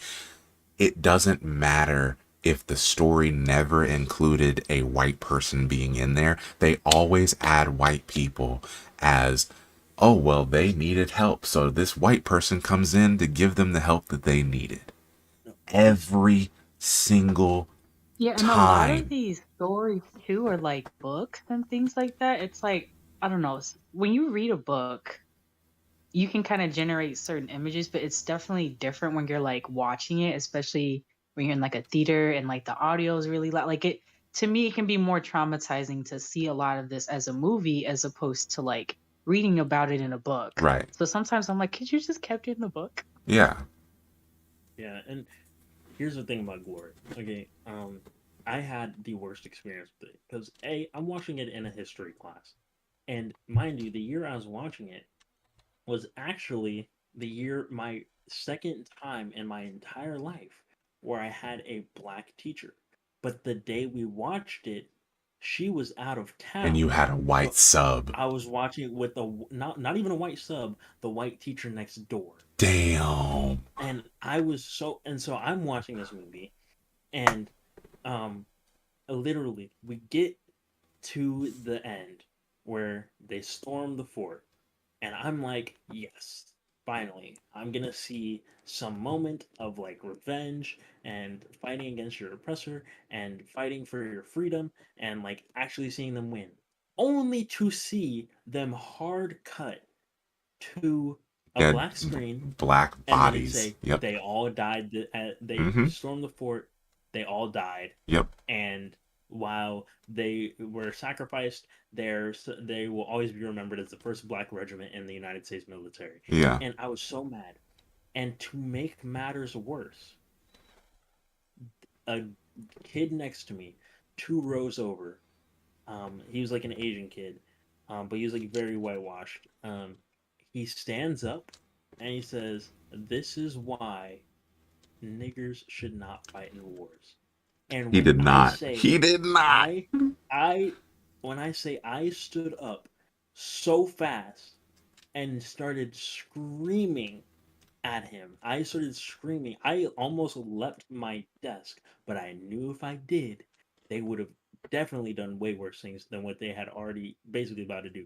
It doesn't matter if the story never included a white person being in there. They always add white people as, oh well, they needed help, so this white person comes in to give them the help that they needed. No, Every single Yeah, and a lot of time. these stories too are like books and things like that. It's like, I don't know, when you read a book, you can kind of generate certain images, but it's definitely different when you're like watching it, especially when you're in like a theater and like the audio is really loud. Like it, to me, it can be more traumatizing to see a lot of this as a movie as opposed to like reading about it in a book. Right. So sometimes I'm like, could you just kept it in the book? Yeah. yeah, and here's the thing about Glory. Okay, I had the worst experience with it because I'm watching it in a history class, and mind you, the year I was watching it was actually the year my second time in my entire life where I had a black teacher. But the day we watched it, she was out of And town. you had a white So sub. I was watching it with the not even a white sub, the white teacher next door. Damn. And so I'm watching this movie and um literally we get to the end where they storm the fort and I'm like, yes, finally, I'm gonna see some moment of like revenge and fighting against your oppressor and fighting for your freedom and like actually seeing them win. Only to see them hard cut to a Yeah, black screen black and then it bodies. say Yep. they all died. They Mm-hmm. stormed the fort. They all died, Yep. and while they were sacrificed, they will always be remembered as the first black regiment in the United States military. Yeah. And I was so mad. And to make matters worse, a kid next to me, 2 rows over, he was like an Asian kid, but he was like very whitewashed. He stands up and he says, "This is why niggers should not fight in wars." And He when did I not. say He did not. I I when I say I stood up so fast and started screaming at him. I started screaming. I almost left my desk, but I knew if I did, they would have definitely done way worse things than what they had already basically about to do.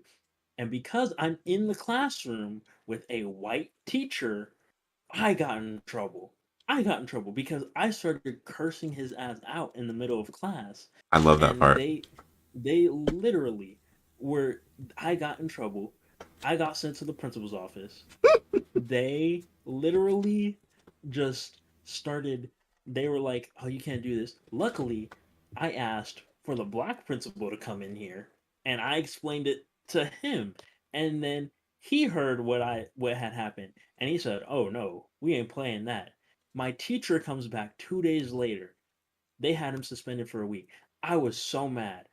And because I'm in the classroom with a white teacher, I got in trouble. I got in trouble because I started cursing his ass out in the middle of class, I love that and part. they literally were. I got in trouble. I got sent to the principal's office. They literally just started. They were like, "Oh, you can't do this." Luckily, I asked for the black principal to come in here, and I explained it to him, and then he heard what had happened, and he said, "Oh no, we ain't playing that." My teacher comes back 2 days later. They had him suspended for a week. I was so mad.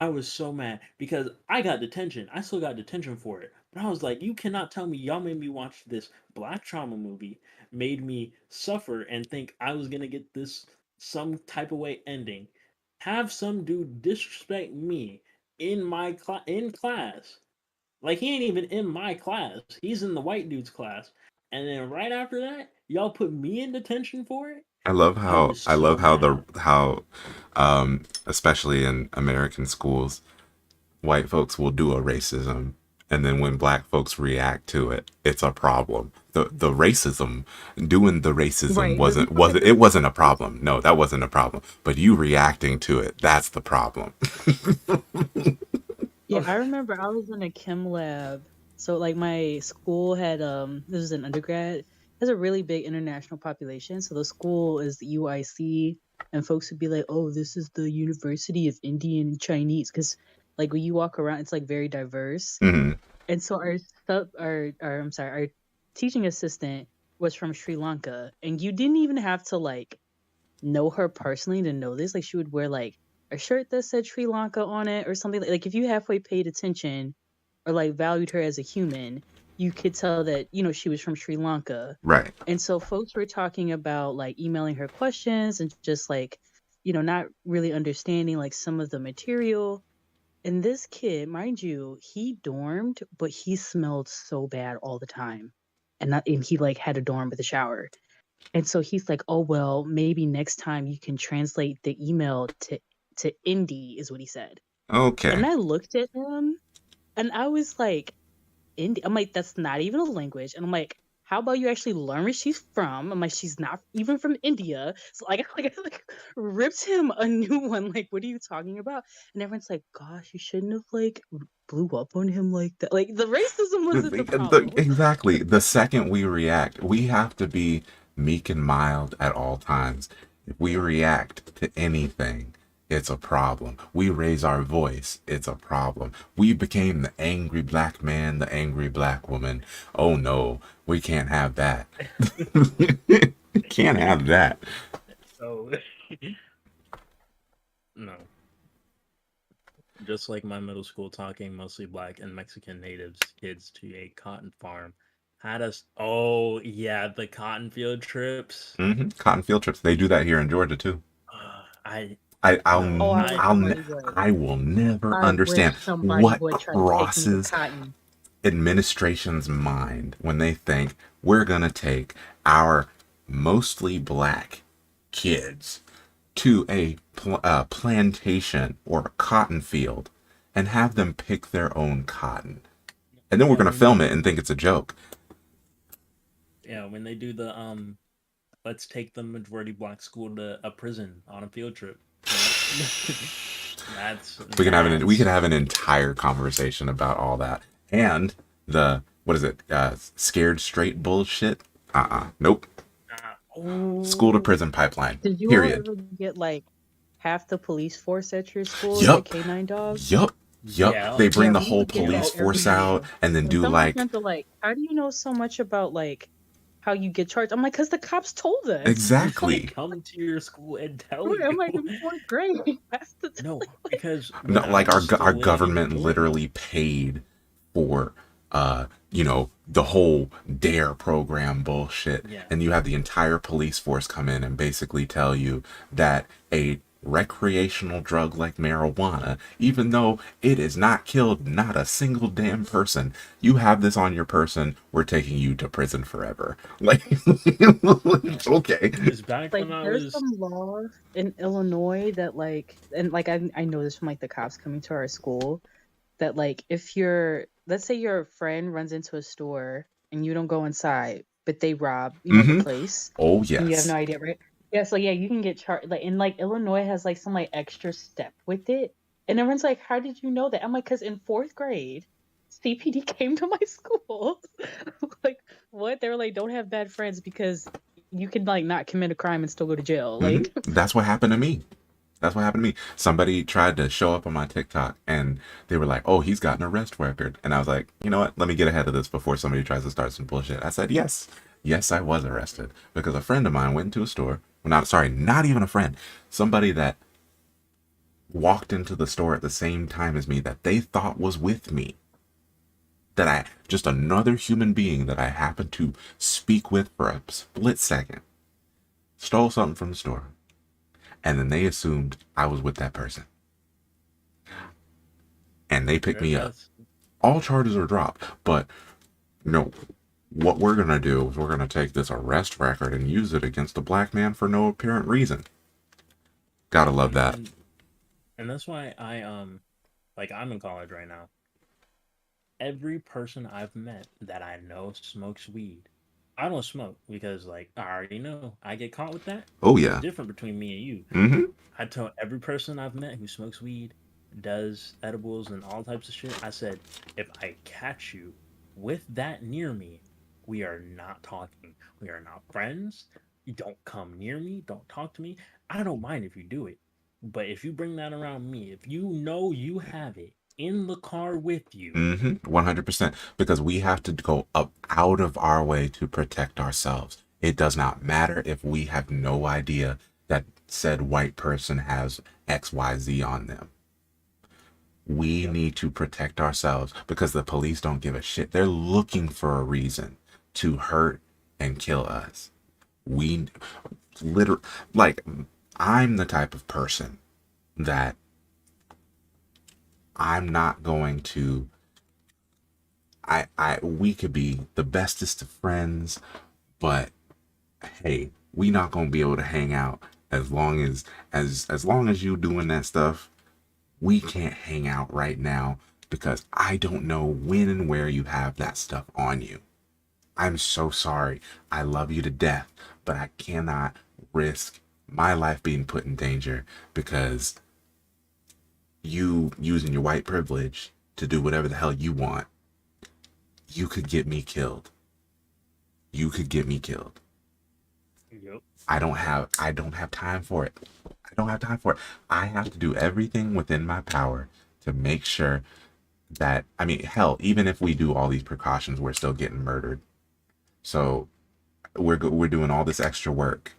I was so mad because I got detention. I still got detention for it. But I was like, you cannot tell me y'all made me watch this black trauma movie, made me suffer and think I was gonna get this some type of way ending. Have some dude disrespect me in class. Like he ain't even in my class. He's in the white dude's class. And then right after that, y'all put me in detention for it? I was I so love how mad. especially in American schools, white folks will do a racism, and then when black folks react to it, it's a problem. The racism, doing the racism Right. wasn't a problem. No, that wasn't a problem. But you reacting to it, that's the problem. Yeah, I remember I was in a chem lab. So like my school had this was an undergrad, has a really big international population. So the school is the UIC and folks would be like, "Oh, this is the University of Indian and Chinese," cuz like when you walk around it's like very diverse. Hmm. And so our I'm sorry, our teaching assistant was from Sri Lanka and you didn't even have to like know her personally to know this. Like she would wear like a shirt that said Sri Lanka on it or something. Like if you halfway paid attention or like valued her as a human, you could tell that, she was from Sri Lanka. Right. And so folks were talking about like emailing her questions and just like, not really understanding like some of the material. And this kid, mind you, he dormed, but he smelled so bad all the time. And he like had a dorm with a shower. And so he's like, "Oh well, maybe next time you can translate the email to Indie," is what he said. Okay. And I looked at him and I was like, Indie? I'm like, that's not even a language. And I'm like, how about you actually learn where she's from? I'm like, she's not even from India. So I ripped him a new one. Like, what are you talking about? And everyone's like, gosh, you shouldn't have like blew up on him like that. Like the racism wasn't the problem. Exactly. The second we react, we have to be meek and mild at all times. If we react to anything, it's a problem. We raise our voice, it's a problem. We became the angry black man, the angry black woman. Oh no, we can't have that. Can't have that. So, no. Just like my middle school talking mostly black and Mexican natives kids to a cotton farm had us. Oh yeah, the cotton field trips. Cotton field trips. They do that here in Georgia too. I will never understand what crosses administration's mind when they think we're gonna take our mostly black kids to a plantation or a cotton field and have them pick their own cotton, and then we're gonna film it and think it's a joke. Yeah, when they do the let's take the majority black school to a prison on a field trip. We can have an entire conversation about all that and the scared straight bullshit. Nope. School to prison pipeline. Did you period. ever get like half the police force at your school? Yup. The K9 dogs. Yup. Yeah. They bring the whole police force out and then do like. How do you know so much about like how you get charged? I'm like, because the cops told us. Exactly. Come to your school and tell you. I'm like, in fourth grade. No, because like our government literally paid for the whole DARE program bullshit. Yeah. And you have the entire police force come in and basically tell you that a recreational drug like marijuana, even though it has not killed not a single damn person, you have this on your person, we're taking you to prison forever. Like, okay. Back like when there's some law in Illinois that like, and like I know this from like the cops coming to our school, that like if let's say your friend runs into a store and you don't go inside, but they rob the place. Oh yes. And you have no idea, right? Yeah, so yeah, you can get charged. Like, and like Illinois has like some like extra step with it, and everyone's like, "How did you know that?" I'm like, "Cause in fourth grade, CPD came to my school." Like, what? They were like, "Don't have bad friends because you can like not commit a crime and still go to jail." Like, that's what happened to me. Somebody tried to show up on my TikTok and they were like, "Oh, he's got an arrest record," and I was like, "You know what? Let me get ahead of this before somebody tries to start some bullshit." I said, "Yes, I was arrested because a friend of mine went into a store." Not even a friend. Somebody that walked into the store at the same time as me that they thought was with me. Just another human being that I happened to speak with for a split second, stole something from the store. And then they assumed I was with that person. And they picked me up. All charges are dropped. But no. What we're going to do is we're going to take this arrest record and use it against a black man for no apparent reason. Gotta love that. And that's why I'm in college right now. Every person I've met that I know smokes weed. I don't smoke because, like, I already know I get caught with that. Oh, yeah. It's different between me and you. Mm-hmm. I tell every person I've met who smokes weed, does edibles, and all types of shit, I said, if I catch you with that near me, we are not talking. We are not friends. You don't come near me. Don't talk to me. I don't mind if you do it. But if you bring that around me, if you know you have it in the car with you. 100%. Because we have to go up out of our way to protect ourselves. It does not matter if we have no idea that said white person has XYZ on them. We Yep. need to protect ourselves because the police don't give a shit. They're looking for a reason to hurt and kill us. We literally, like, I'm the type of person that I'm not going to. We could be the bestest of friends, but hey, we not gonna be able to hang out as long as long as you doing that stuff. We can't hang out right now because I don't know when and where you have that stuff on you. I'm so sorry. I love you to death, but I cannot risk my life being put in danger because you using your white privilege to do whatever the hell you want. You could get me killed. You could get me killed. Yep. I don't have time for it. I don't have time for it. I have to do everything within my power to make sure that, I mean, hell, even if we do all these precautions, we're still getting murdered. So we're doing all this extra work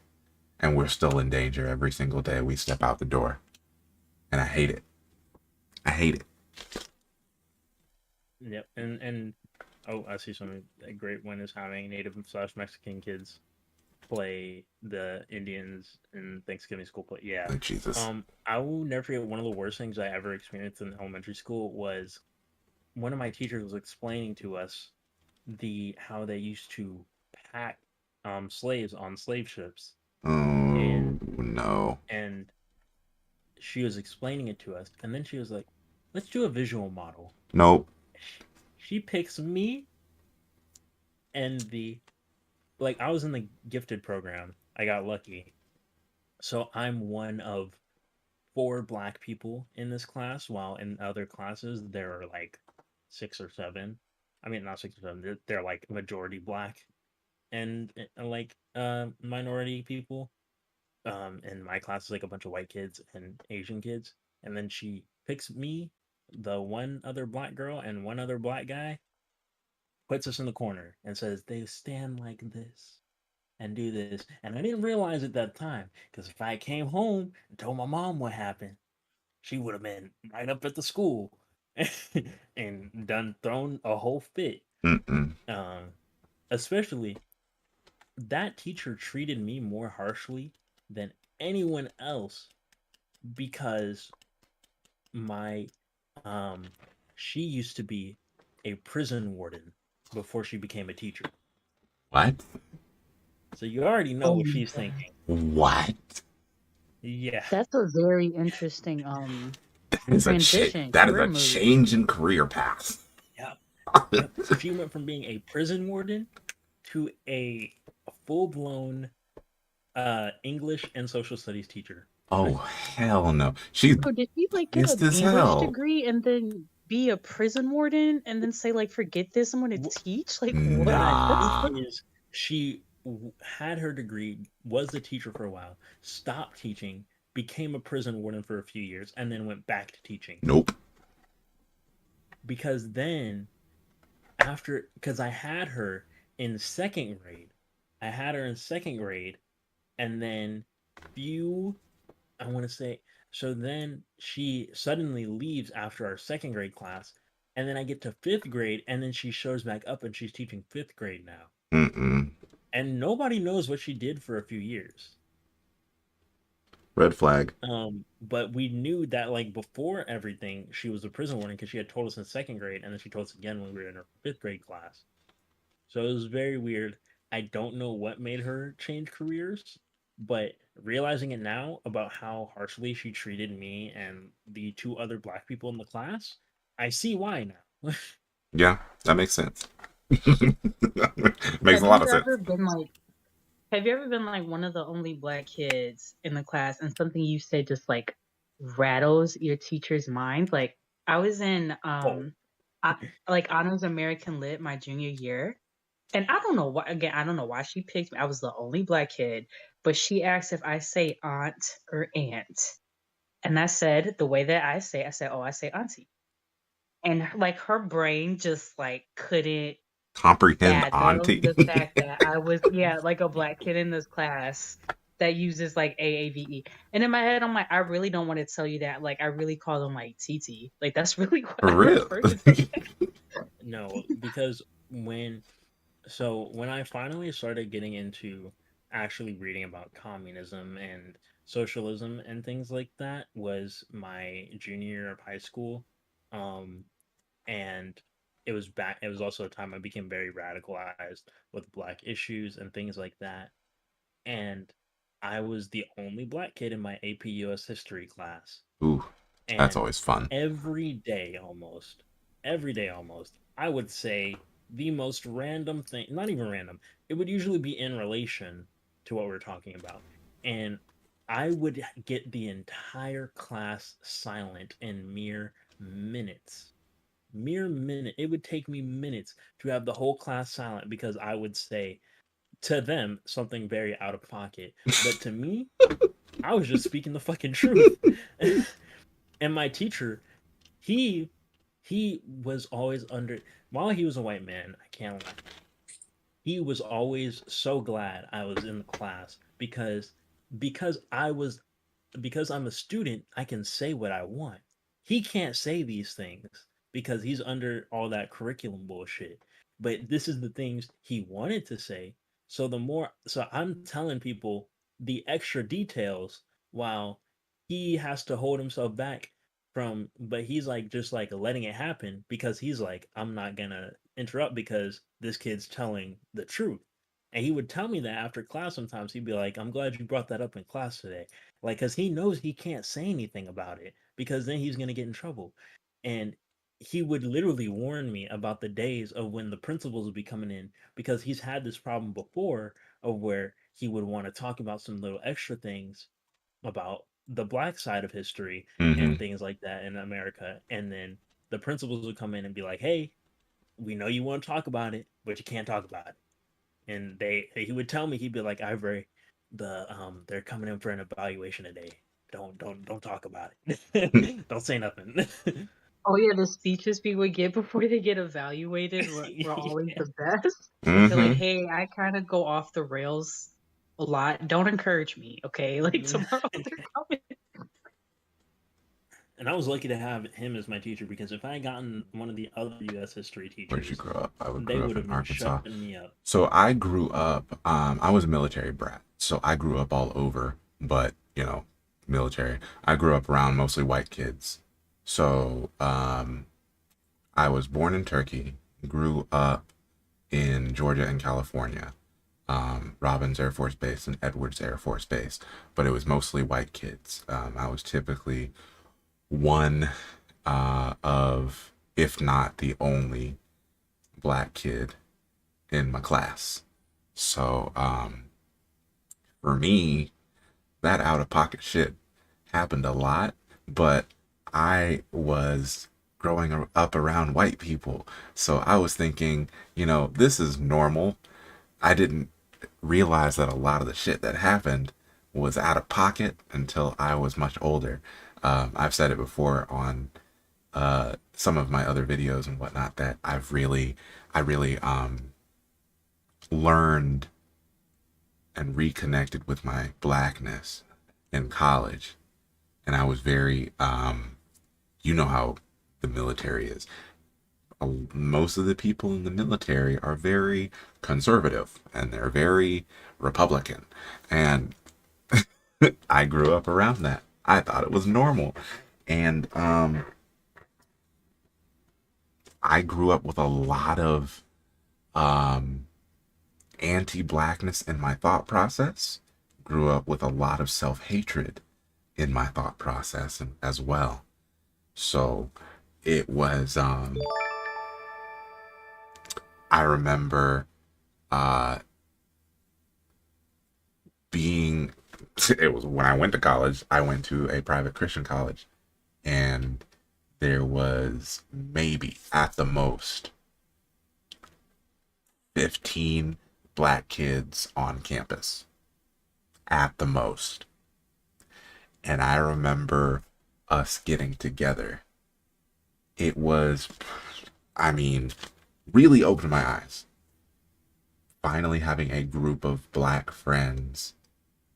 and we're still in danger every single day we step out the door. And I hate it. I hate it. Yep. And oh, I see something. A great one is having Native/Mexican kids play the Indians in Thanksgiving school play. Yeah. Oh, Jesus. I will never forget one of the worst things I ever experienced in elementary school was one of my teachers was explaining to us how they used to pack slaves on slave ships, Oh, and no. and she was explaining it to us, and then she was like, "Let's do a visual model." Nope. She picks me and I was in the gifted program. I got lucky. So I'm one of 4 black people in this class, while in other classes there are like 6 or 7. I mean, not 6 or 7. They're like majority black and like minority people. And my class is like a bunch of white kids and Asian kids. And then she picks me, the one other black girl, and one other black guy, puts us in the corner and says they stand like this and do this. And I didn't realize at that time because if I came home and told my mom what happened, she would have been right up at the school and thrown a whole fit. Mm-mm. Especially that teacher treated me more harshly than anyone else because my she used to be a prison warden before she became a teacher. What? So you already know Oh what my she's God. thinking. What? Yeah. That's a very interesting That is transition that is career a move. change in career path. Yep. Yep. She went from being a prison warden to a full-blown English and social studies teacher. Oh, hell no. She's So did she like get pissed an as English hell. degree and then be a prison warden and then say like, forget this, I'm gonna teach? Like what? Nah. Is she had her degree, was a teacher for a while, stopped teaching, became a prison warden for a few years, and then went back to teaching. Nope. Because then, because I had her in second grade, and then I want to say, so then she suddenly leaves after our second grade class, and then I get to fifth grade, and then she shows back up and she's teaching fifth grade now. Mm-mm. And nobody knows what she did for a few years. Red flag. But we knew that like before everything, she was a prison warden because she had told us in second grade, and then she told us again when we were in her fifth grade class. So it was very weird. I don't know what made her change careers, but realizing it now about how harshly she treated me and the 2 other black people in the class, I see why now. Yeah, that makes sense. Makes Have a lot you of sense. ever been like have you ever been like one of the only black kids in the class and something you say just like rattles your teacher's mind? Like I was in Oh, like honors American Lit my junior year. And I don't know why again, I don't know why she picked me. I was the only black kid, but she asked if I say aunt or aunt. And I said the way that I said, oh, I say auntie. And like her brain just like couldn't Comprehend fathom auntie. the fact that I was, yeah, like a black kid in this class. that uses like AAVE. And in my head, I'm like, I really don't want to tell you that. Like, I really call them like TT. Like, that's really what For I real. refer to them. No, because when I finally started getting into actually reading about communism and socialism and things like that was my junior year of high school. Um, and it was also a time I became very radicalized with black issues and things like that. And I was the only black kid in my AP US history class. Ooh, that's And always fun. every day almost, I would say the most random thing, not even random, it would usually be in relation to what we're talking about. And I would get the entire class silent in mere minutes. Mere minute. It would take me minutes to have the whole class silent because I would say to them something very out of pocket. But to me, I was just speaking the fucking truth. And my teacher, he he was always under while he was a white man, I can't lie. He was always so glad I was in the class because I was because I'm a student, I can say what I want. He can't say these things because he's under all that curriculum bullshit. But this is the things he wanted to say. So I'm telling people the extra details while he has to hold himself back from, but he's like just like letting it happen because he's like, I'm not gonna interrupt because this kid's telling the truth. And he would tell me that after class sometimes. He'd be like, I'm glad you brought that up in class today. Like, because he knows he can't say anything about it because then he's going to get in trouble. And he would literally warn me about the days of when the principals would be coming in because he's had this problem before of where he would want to talk about some little extra things about the black side of history Hmm. and things like that in America. And then the principals would come in and be like, hey, we know you want to talk about it, but you can't talk about it. And he would tell me, he'd be like, Ivory, they're coming in for an evaluation today. Don't talk about it. Don't say nothing. Oh yeah, the speeches people get before they get evaluated were always Yeah. the best. They're like, Hmm. hey, I kind of go off the rails a lot. Don't encourage me, okay? Like tomorrow they're coming. And I was lucky to have him as my teacher because if I had gotten one of the other U.S. history Where'd you teachers, grow up? I would they grow up would in have been Arkansas. shutting me up. So I grew up, I was a military brat. So I grew up all over, but, military. I grew up around mostly white kids. So I was born in Turkey, grew up in Georgia and California, Robins Air Force Base and Edwards Air Force Base, but it was mostly white kids. I was typically one of, if not the only, black kid in my class. So for me, that out of pocket shit happened a lot, but I was growing up around white people. So I was thinking, this is normal. I didn't realize that a lot of the shit that happened was out of pocket until I was much older. I've said it before on some of my other videos and whatnot that I really learned and reconnected with my blackness in college. And I was very, you know how the military is. Most of the people in the military are very conservative and they're very Republican. And I grew up around that. I thought it was normal. And I grew up with a lot of anti-blackness in my thought process. Grew up with a lot of self-hatred in my thought process as well. So it was I remember being it was when I went to college, I went to a private Christian college, and there was maybe at the most 15 black kids on campus at the most. And I remember us getting together. It was, really opened my eyes. Finally having a group of black friends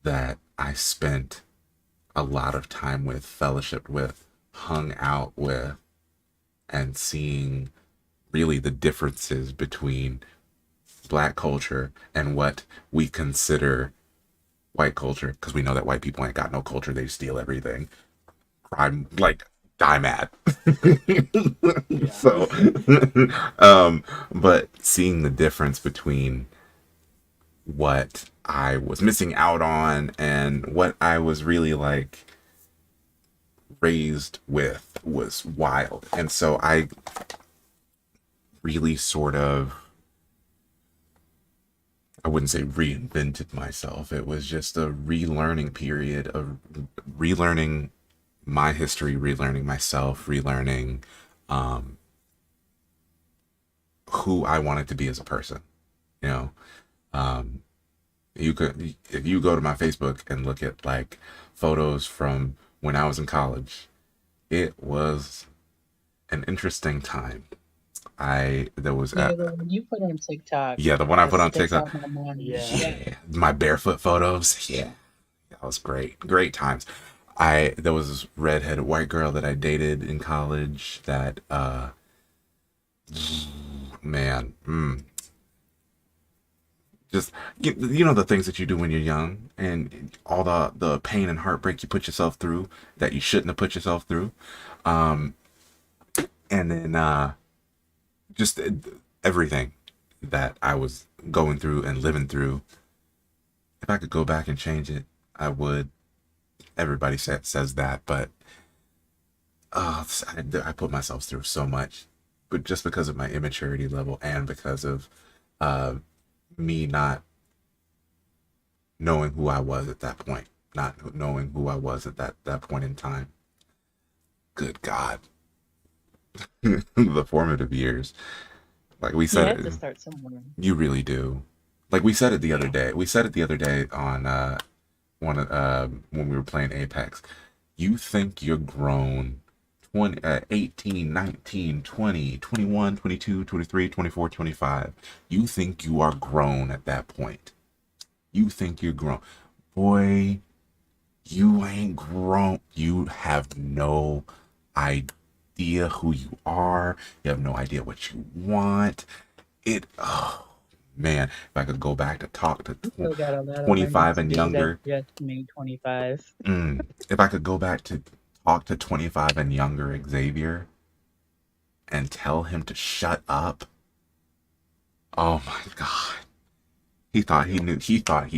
that I spent a lot of time with, fellowshiped with, hung out with, and seeing really the differences between black culture and what we consider white culture, because we know that white people ain't got no culture, they steal everything, crime, like, die mad. So but seeing the difference between what I was missing out on and what I was really like raised with was wild. And so I really sort of, I wouldn't say reinvented myself. It was just a relearning period of relearning my history, relearning myself, relearning who I wanted to be as a person. You know, you could, if you go to my Facebook and look at like photos from when I was in college, it was an interesting time. There was Yeah, the one you put on TikTok. yeah, the one I That put on sticks TikTok. out in my mind. Yeah, my barefoot photos. Yeah, that was great. Great times. There was this redheaded white girl that I dated in college that man, just you know the things that you do when you're young and all the pain and heartbreak you put yourself through that you shouldn't have put yourself through. And then just everything that I was going through and living through. If I could go back and change it, I would. Everybody says that, but I put myself through so much, but just because of my immaturity level and because of me not knowing who I was at that point, not knowing who I was at that point in time. Good God, the formative years. Like we You said, have to start somewhere. you really do. Like we said it the other day. We said it the other day on when we were playing Apex. You think you're grown 20, 18, 19, 20, 21, 22, 23, 24, 25. You think you are grown at that point. You think you're grown. Boy, you ain't grown. You have no idea who you are. You have no idea what you want. Oh man, if I could go back to talk to Still got a lot of learning 25 to and do. That younger, just made 25. if I could go back to talk to 25 and younger Xavier and tell him to shut up. Oh my God. He thought he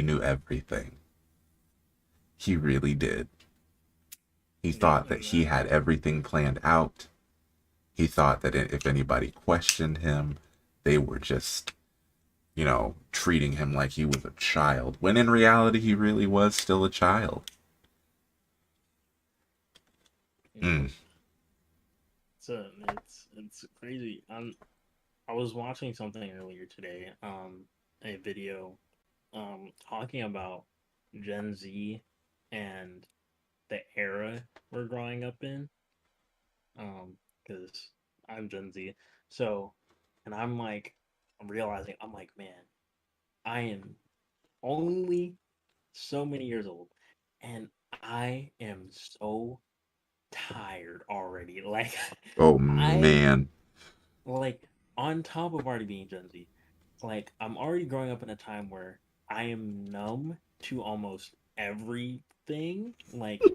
knew everything. He really did. He thought that he had everything planned out. He thought that if anybody questioned him, they were just, treating him like he was a child, when in reality he really was still a child. Mm. So it's crazy. I was watching something earlier today, a video, talking about Gen Z and the era we're growing up in, because I'm Gen Z, so, and I'm realizing, I'm like, man, I am only so many years old, and I am so tired already. Like, Oh I man. like on top of already being Gen Z, like I'm already growing up in a time where I am numb to almost everything. Like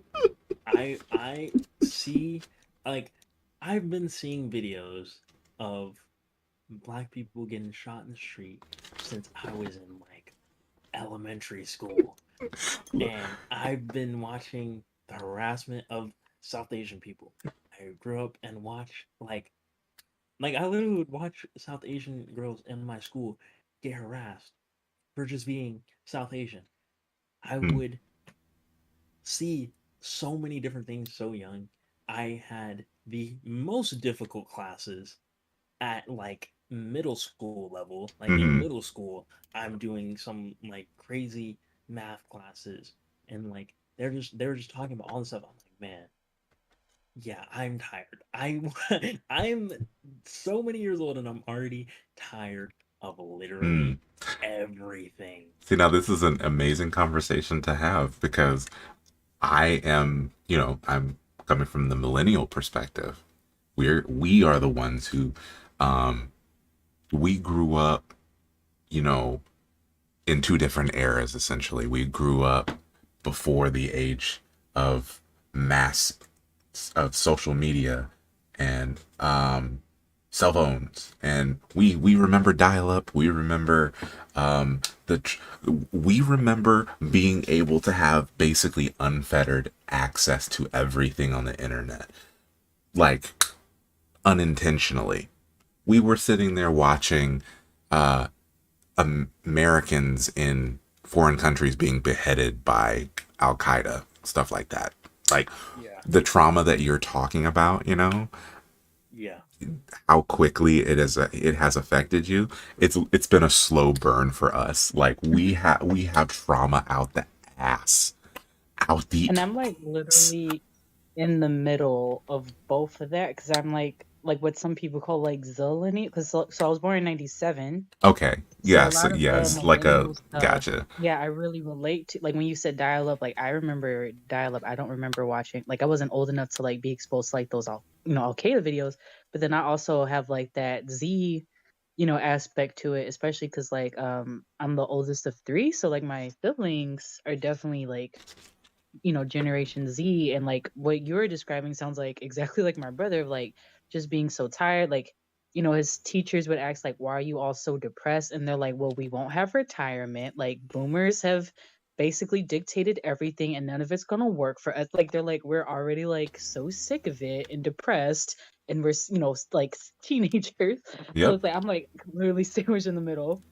I see, like, I've been seeing videos of black people getting shot in the street since I was in like elementary school. And I've been watching the harassment of South Asian people. I grew up and watched like I literally would watch South Asian girls in my school get harassed for just being South Asian. I Mm. would see so many different things so young. I had the most difficult classes at like middle school level. Like in Mm-hmm. middle school, I'm doing some like crazy math classes, and like they're just talking about all this stuff. I'm like, man, yeah, I'm tired. I'm so many years old and I'm already tired of Mm. literally everything. See, now this is an amazing conversation to have because I am, I'm coming from the millennial perspective. We are the ones who, um, we grew up, you know, in two different eras essentially. We grew up before the age of mass of social media and cell phones, and we remember dial up. We remember um, the we remember being able to have basically unfettered access to everything on the internet, like unintentionally. We were sitting there watching uh, Americans in foreign countries being beheaded by Al Qaeda, stuff like that. Like Yeah. the trauma that you're talking about, Yeah. how quickly it has affected you. It's been a slow burn for us. Like we have trauma out the ass, out the And I'm like ass. literally in the middle of both of that because I'm like what some people call like zillennial. Because so I was born in '97, Okay. so a Yes. lot of the Yes. Like a millennial stuff, gotcha. yeah, I really relate to. Like when you said dial up, like I remember dial up. I don't remember watching. Like I wasn't old enough to like be exposed to like those Al Qaeda videos. But then I also have like that Z, aspect to it, especially because like I'm the oldest of three, so like my siblings are definitely like Generation Z, and like what you're describing sounds like exactly like my brother, of like just being so tired. Like, his teachers would ask, like, why are you all so depressed? And they're like, well, we won't have retirement. Like, boomers have basically dictated everything and none of it's gonna work for us. Like, they're like, we're already like so sick of it and depressed, and we're, like teenagers. So Yep. it's like, I'm like literally sandwiched in the middle.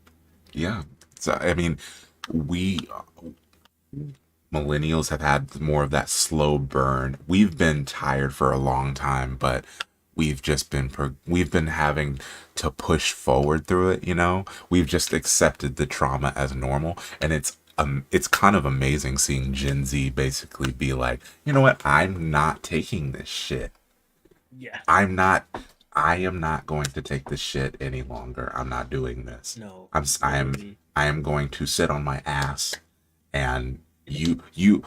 Yeah. So I mean, we millennials have had more of that slow burn. We've been tired for a long time, but we've been having to push forward through it. We've just accepted the trauma as normal, and it's kind of amazing seeing Gen Z basically be like, you know what, I'm not taking this shit. Yeah. I'm not I am not going to take this shit any longer. I'm not doing this. No. I am Literally. I am going to sit on my ass, and you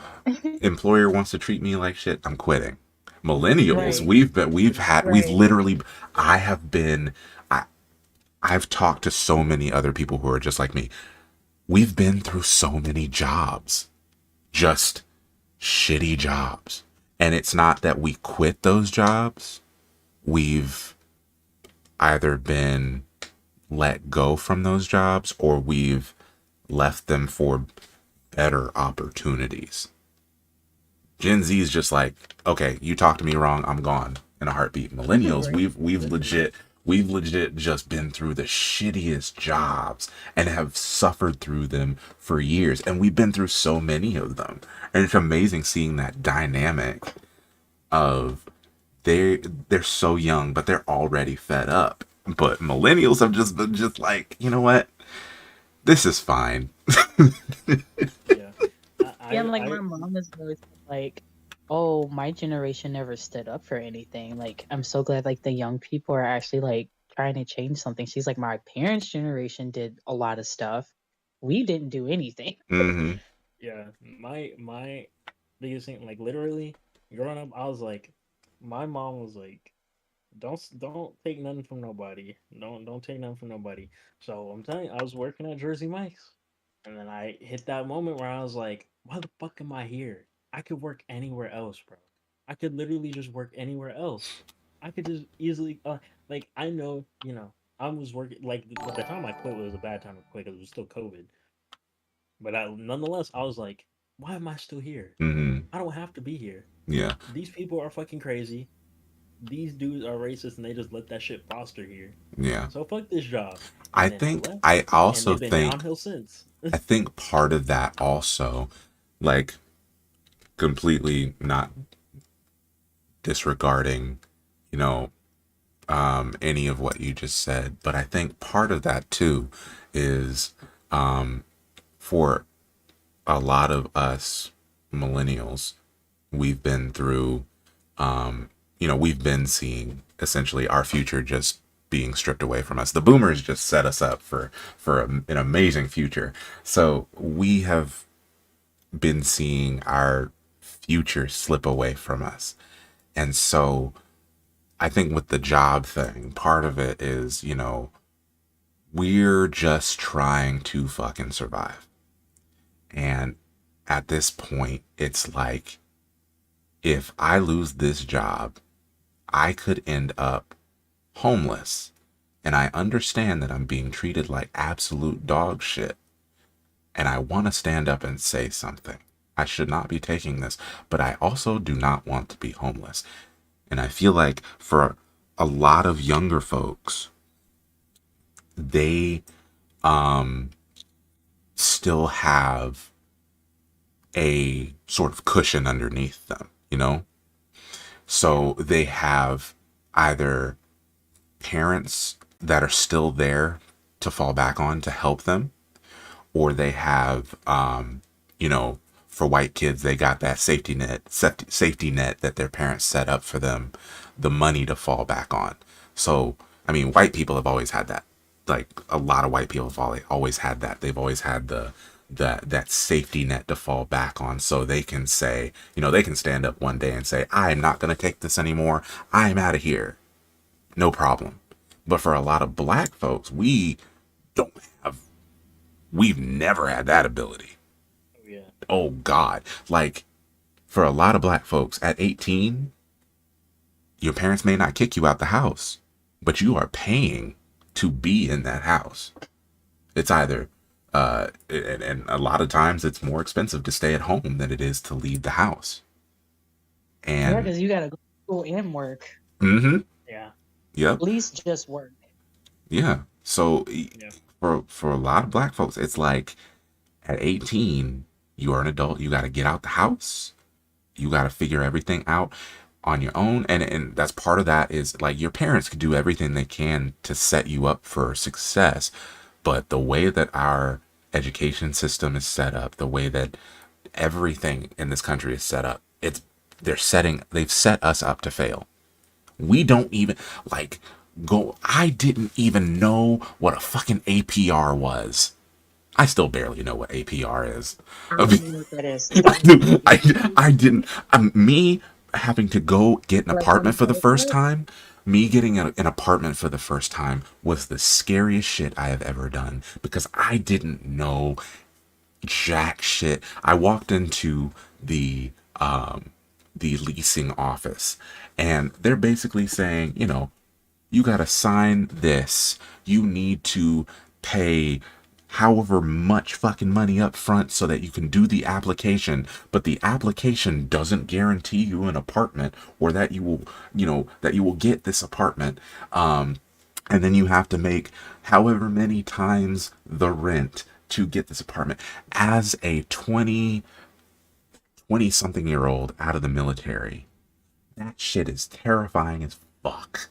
employer wants to treat me like shit, I'm quitting. Millennials, Right, Literally. we've right. literally, I have been, I, I've talked to so many other people who are just like me. We've been through so many jobs, just shitty jobs. And it's not that we quit those jobs. We've either been let go from those jobs or we've left them for better opportunities. Gen Z is just like, okay, you talk to me wrong, I'm gone in a heartbeat. Millennials, Right. Literally. we've legit just been through the shittiest jobs and have suffered through them for years, and we've been through so many of them. And it's amazing seeing that dynamic of they're so young, but they're already fed up. But millennials have just been just like, you know what? This is fine. Yeah. Yeah, and like I my mom is always like, "Oh, my generation never stood up for anything." Like, I'm so glad like the young people are actually like trying to change something. She's like, "My parents' generation did a lot of stuff. We didn't do anything." Mm-hmm. yeah. My biggest thing, like literally, growing up, I was like, my mom was like, don't take nothing from nobody. Don't take nothing from nobody. So I'm telling you, I was working at Jersey Mike's, and then I hit that moment where I was like, why the fuck am I here? I could work anywhere else, bro. I could literally just work anywhere else. I could just easily, like I know, I was working like the time I quit was a bad time to quit because it was still COVID. But nonetheless, I was like, why am I still here? Mm-hmm. I don't have to be here. Yeah. These people are fucking crazy. These dudes are racist and they just let that shit foster here. Yeah. So fuck this job. I And then I think left. I And also they've been think downhill since. I think part of that also, like, completely not disregarding, you know, any of what you just said, but I think part of that too is, for a lot of us millennials, we've been through, we've been seeing essentially our future just being stripped away from us. The boomers just set us up for an amazing future. So we have been seeing our future slip away from us. And so I think with the job thing, part of it is, you know, we're just trying to fucking survive. And at this point, it's like, if I lose this job, I could end up homeless. And I understand that I'm being treated like absolute dog shit. And I want to stand up and say something. I should not be taking this, but I also do not want to be homeless. And I feel like for a lot of younger folks, they still have a sort of cushion underneath them, you know? So they have either parents that are still there to fall back on to help them, or they have, you know, for white kids, they got that safety net that their parents set up for them, the money to fall back on. So, I mean, white people have always had that. Like, a lot of white people have always had that. They've always had that safety net to fall back on, so they can say, you know, they can stand up one day and say, I'm not going to take this anymore. I'm out of here. No problem. But for a lot of black folks, don't have, we've never had that ability. Oh, yeah. Oh God. Like, for a lot of black folks at 18, your parents may not kick you out the house, but you are paying to be in that house. It's either, and a lot of times it's more expensive to stay at home than it is to leave the house. Yeah, And, because you gotta go to school and work. mm-hmm, Yeah. yep, At least just work. yeah. So Yeah. for a lot of black folks, it's like at 18, you are an adult. You got to get out the house. You got to figure everything out on your own. And that's part of that is like your parents could do everything they can to set you up for success. But the way that our education system is set up, the way that everything in this country is set up, they've set us up to fail. We don't even like I didn't even know what a fucking APR was. I still barely know what APR is. I I don't mean, know what that is. I didn't. Me having to go get an apartment Electronic for the credit first card? time, me getting an apartment for the first time was the scariest shit I have ever done because I didn't know jack shit. I walked into the leasing office and they're basically saying, you know, you got to sign this. You need to pay however much fucking money up front so that you can do the application. But the application doesn't guarantee you an apartment or that you will, you know, that you will get this apartment. And then you have to make however many times the rent to get this apartment. As a 20 something year old out of the military, that shit is terrifying as fuck.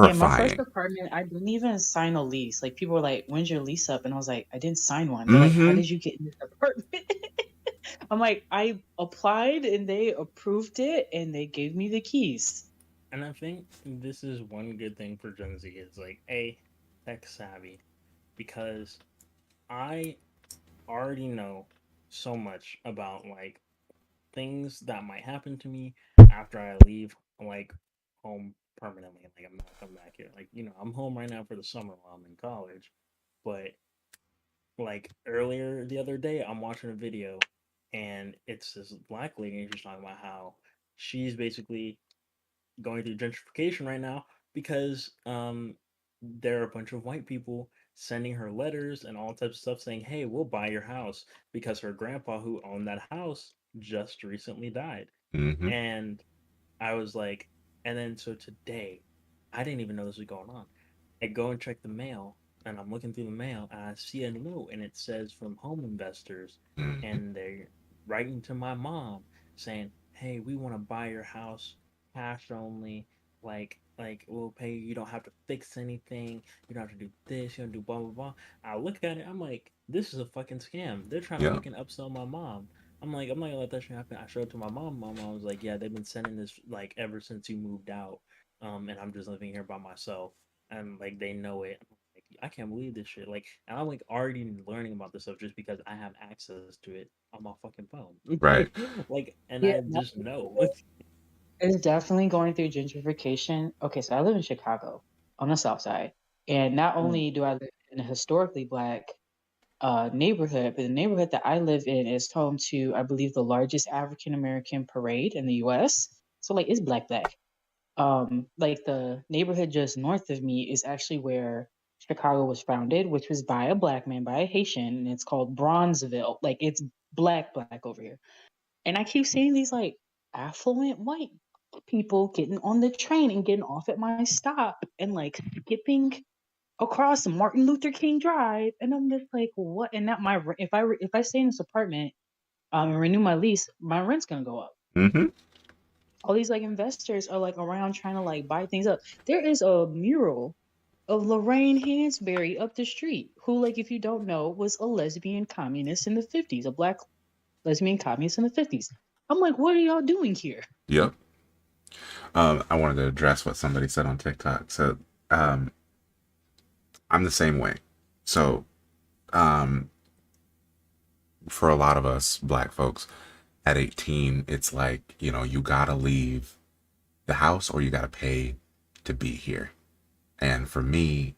Yeah, my first Terrifying. apartment, I didn't even sign a lease. Like people were like, "When's your lease up?" And I was like, "I didn't sign one." They're like, "How Mm-hmm. did you get in this apartment?" I'm like, "I applied and they approved it and they gave me the keys." And I think this is one good thing for Gen Z is like tech savvy, because I already know so much about like things that might happen to me after I leave like home permanently. Like I'm not coming back here. Like, you know, I'm home right now for the summer while I'm in college. But like earlier the other day I'm watching a video and it's this black lady and she's talking about how she's basically going through gentrification right now because there are a bunch of white people sending her letters and all types of stuff saying, "Hey, we'll buy your house," because her grandpa who owned that house just recently died. Mm-hmm. And I was like, and then so today, I didn't even know this was going on. I go and check the mail, and I'm looking through the mail, and I see a note, and it says from home investors, Mm-hmm. and they're writing to my mom saying, "Hey, we want to buy your house, cash only. Like we'll pay you. You don't have to fix anything. You don't have to do this. You don't do blah blah blah." I look at it, I'm like, "This is a fucking scam. They're trying to Yeah. fucking upsell my mom." I'm like, I'm not gonna let that shit happen. I showed it to my mom. My mom was like, yeah, they've been sending this like ever since you moved out. and I'm just living here by myself, and like they know it. Like, I can't believe this shit. Like, and I'm like already learning about this stuff just because I have access to it on my fucking phone. Right. Like, and Yeah, I just know. it's definitely going through gentrification. Okay, so I live in Chicago on the south side. And not Mm. only do I live in a historically black neighborhood, but the neighborhood that I live in is home to, I believe, the largest African American parade in the US. So like it's black black. Like the neighborhood just north of me is actually where Chicago was founded, which was by a black man, by a Haitian, and it's called Bronzeville. Like it's black black over here. And I keep seeing these like affluent white people getting on the train and getting off at my stop and like skipping across Martin Luther King Drive, and I'm just like, what? And that if I stay in this apartment and renew my lease, my rent's gonna go up. Mm-hmm. All these like investors are like around trying to like buy things up. There is a mural of Lorraine Hansberry up the street, who like if you don't know was a lesbian communist in the 50s, a black lesbian communist in the 50s. I'm like, what are y'all doing here? Yep. I wanted to address what somebody said on TikTok. So, um, I'm the same way. So, um, for a lot of us black folks at 18, it's like, you know, you gotta leave the house or you gotta pay to be here. And for me,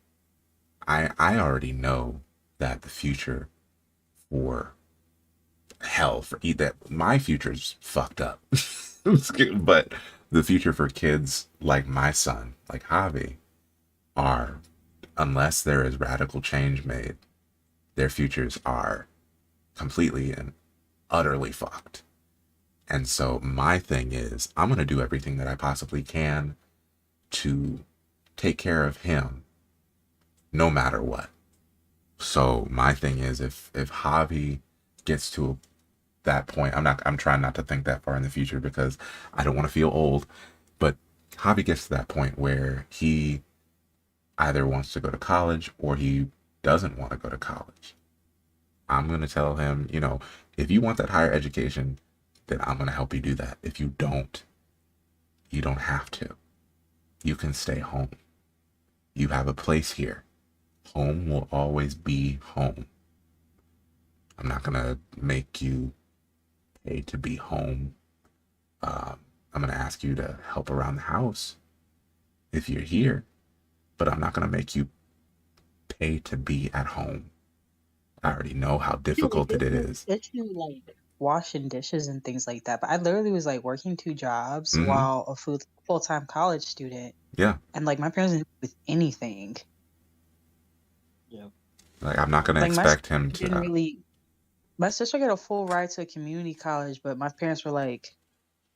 I already know that the future for hell for that my future's fucked up. But the future for kids like my son, like Javi, are, unless there is radical change made, their futures are completely and utterly fucked. And so my thing is, I'm going to do everything that I possibly can to take care of him no matter what. So my thing is, if Javi gets to that point, I'm trying not to think that far in the future because I don't want to feel old, but Javi gets to that point where he either wants to go to college or he doesn't want to go to college. I'm going to tell him, you know, if you want that higher education, then I'm going to help you do that. If you don't, you don't have to. You can stay home. You have a place here. Home will always be home. I'm not going to make you pay to be home. I'm going to ask you to help around the house if you're here, but I'm not going to make you pay to be at home. I already know how difficult it is. Especially like washing dishes and things like that. But I literally was like working two jobs Mm-hmm. while a full-time college student, Yeah. and like my parents didn't do with anything. Yeah. Like, I'm not going to Like my expect him sister didn't to. really. My sister got a full ride to a community college, but my parents were like,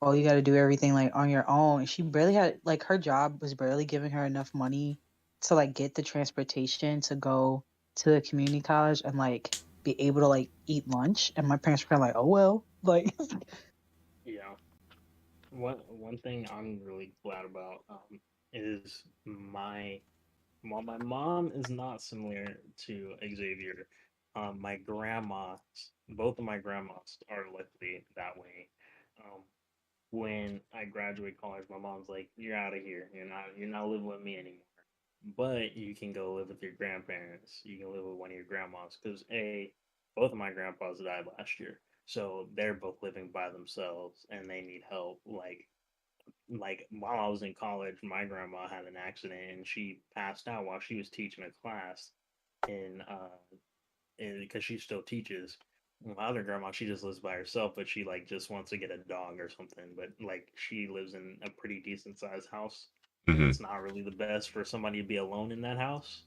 "Oh, you got to do everything like on your own." And she barely had like her job was barely giving her enough money to like get the transportation to go to the community college and like be able to like eat lunch. And my parents were kind of like, "Oh well," like. Yeah. One thing I'm really glad about is while my mom is not similar to Xavier, my grandmas, both of my grandmas are luckily that way. Um, when I graduate college, my mom's like, "You're out of here. You're not living with me anymore. But you can go live with your grandparents. You can live with one of your grandmas because both of my grandpas died last year, so they're both living by themselves and they need help. Like while I was in college, my grandma had an accident and she passed out while she was teaching a class in because she still teaches. My other grandma, she just lives by herself, but she like just wants to get a dog or something. But like she lives in a pretty decent sized house, and Mm-hmm. it's not really the best for somebody to be alone in that house.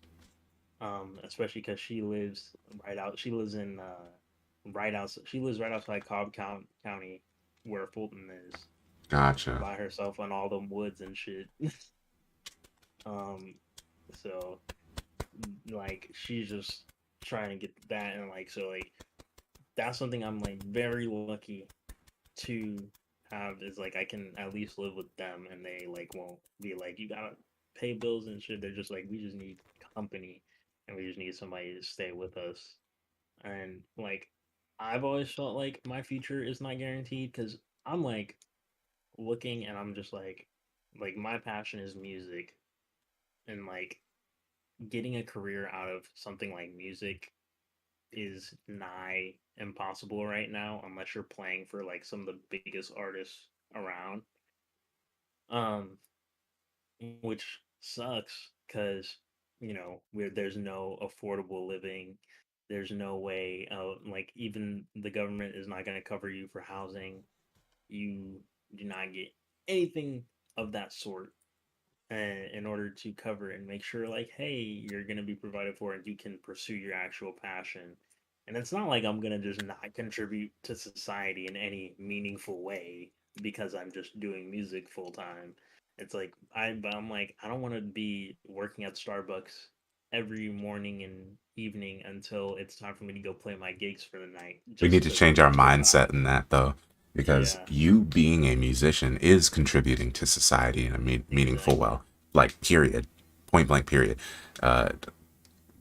Especially because she lives right out. She lives in right out. She lives right outside County, where Fulton is, Gotcha. by herself on all them woods and shit. um, so like she's just trying to get that, and like so like that's something I'm like very lucky to have, is like I can at least live with them and they like won't be like you gotta pay bills and shit. They're just like we just need company and we just need somebody to stay with us. And like I've always felt like my future is not guaranteed because I'm like looking and I'm just like like my passion is music, and like getting a career out of something like music is nigh impossible right now unless you're playing for like some of the biggest artists around. Um, which sucks because where there's no affordable living, there's no way like even the government is not going to cover you for housing. You do not get anything of that sort in order to cover and make sure like hey you're going to be provided for and you can pursue your actual passion. And it's not like I'm going to just not contribute to society in any meaningful way because I'm just doing music full time. It's like I'm like I don't want to be working at Starbucks every morning and evening until it's time for me to go play my gigs for the night We need just to to change our get to a job. mindset in that, though, because Yeah, you being a musician is contributing to society in a meaningful exactly. way. Like, period. Point blank, period. Uh,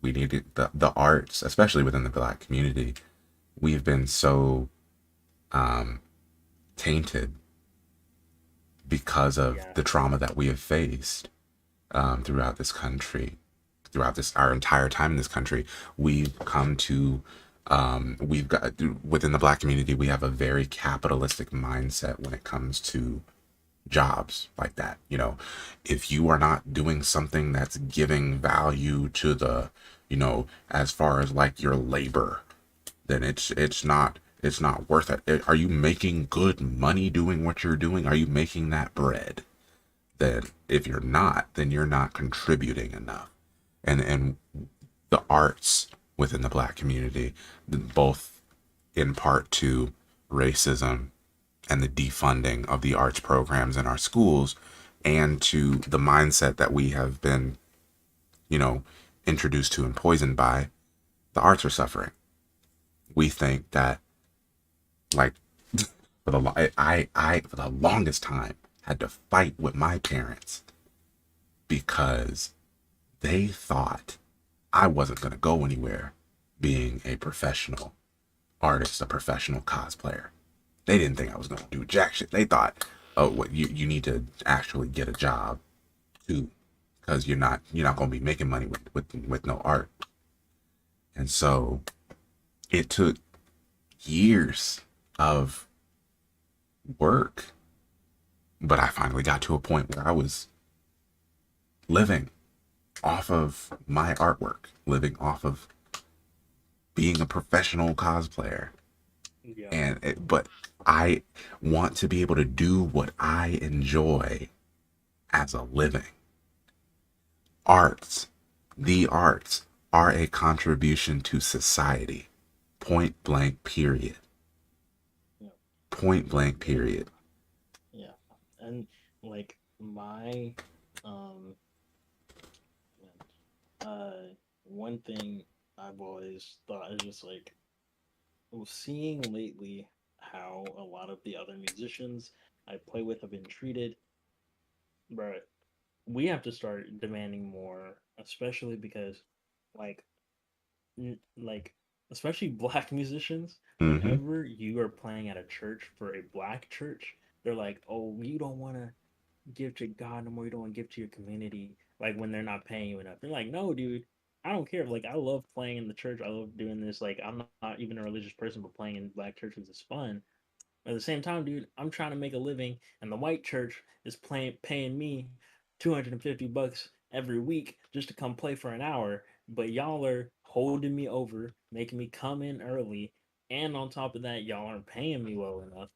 we need the arts, especially within the Black community. We've been so um, tainted because of Yeah, the trauma that we have faced throughout this country, throughout this our entire time in this country. We've come to we've got within the Black community, we have a very capitalistic mindset when it comes to jobs like that. If you are not doing something that's giving value to the, as far as like your labor, then it's not worth it. Are you making good money doing what you're doing? Are you making that bread? Then if you're not, then you're not contributing enough. And the arts within the Black community, both in part to racism and the defunding of the arts programs in our schools, and to the mindset that we have been, you know, introduced to and poisoned by, the arts are suffering. We think that, like, I for the longest time had to fight with my parents because they thought I wasn't going to go anywhere being a professional artist, a professional cosplayer. They didn't think I was going to do jack shit. They thought, oh, what you need to actually get a job too, because you're not going to be making money with no art. And so it took years of work, but I finally got to a point where I was living off of my artwork, living off of being a professional cosplayer. yeah, But I want to be able to do what I enjoy as a living. Arts, the arts, are a contribution to society. Point blank, period. yeah, Point blank, period. yeah. And like my um one thing I've always thought is just like seeing lately how a lot of the other musicians I play with have been treated, but we have to start demanding more, especially because like like especially black musicians, Mm-hmm. whenever you are playing at a church for a black church, they're like, "Oh, you don't want to give to God no more. You don't want to give to your community." Like when they're not paying you enough, they're like, "No, dude, I don't care. Like I love playing in the church. I love doing this. Like I'm not even a religious person, but playing in black churches is fun." At the same time, dude, I'm trying to make a living, and the white church is paying me $250 every week just to come play for an hour. But y'all are holding me over, making me come in early, and on top of that, y'all aren't paying me well enough.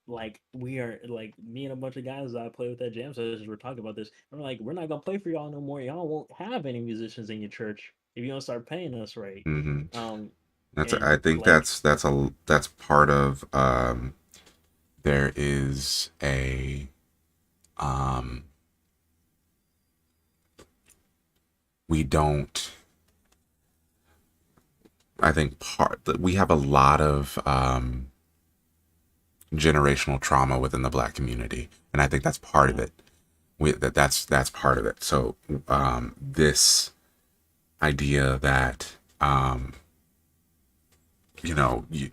Like we are, like me and a bunch of guys that I play with at jam sessions, we're talking about this. We're like, we're not gonna play for y'all no more. Y'all won't have any musicians in your church if you don't start paying us right. Mm-hmm. Um, I and think like, that's part of there is a um we don't I think part that we have a lot of generational trauma within the Black community, and I think that's part of yeah, it. That's part of it. So this idea that you know you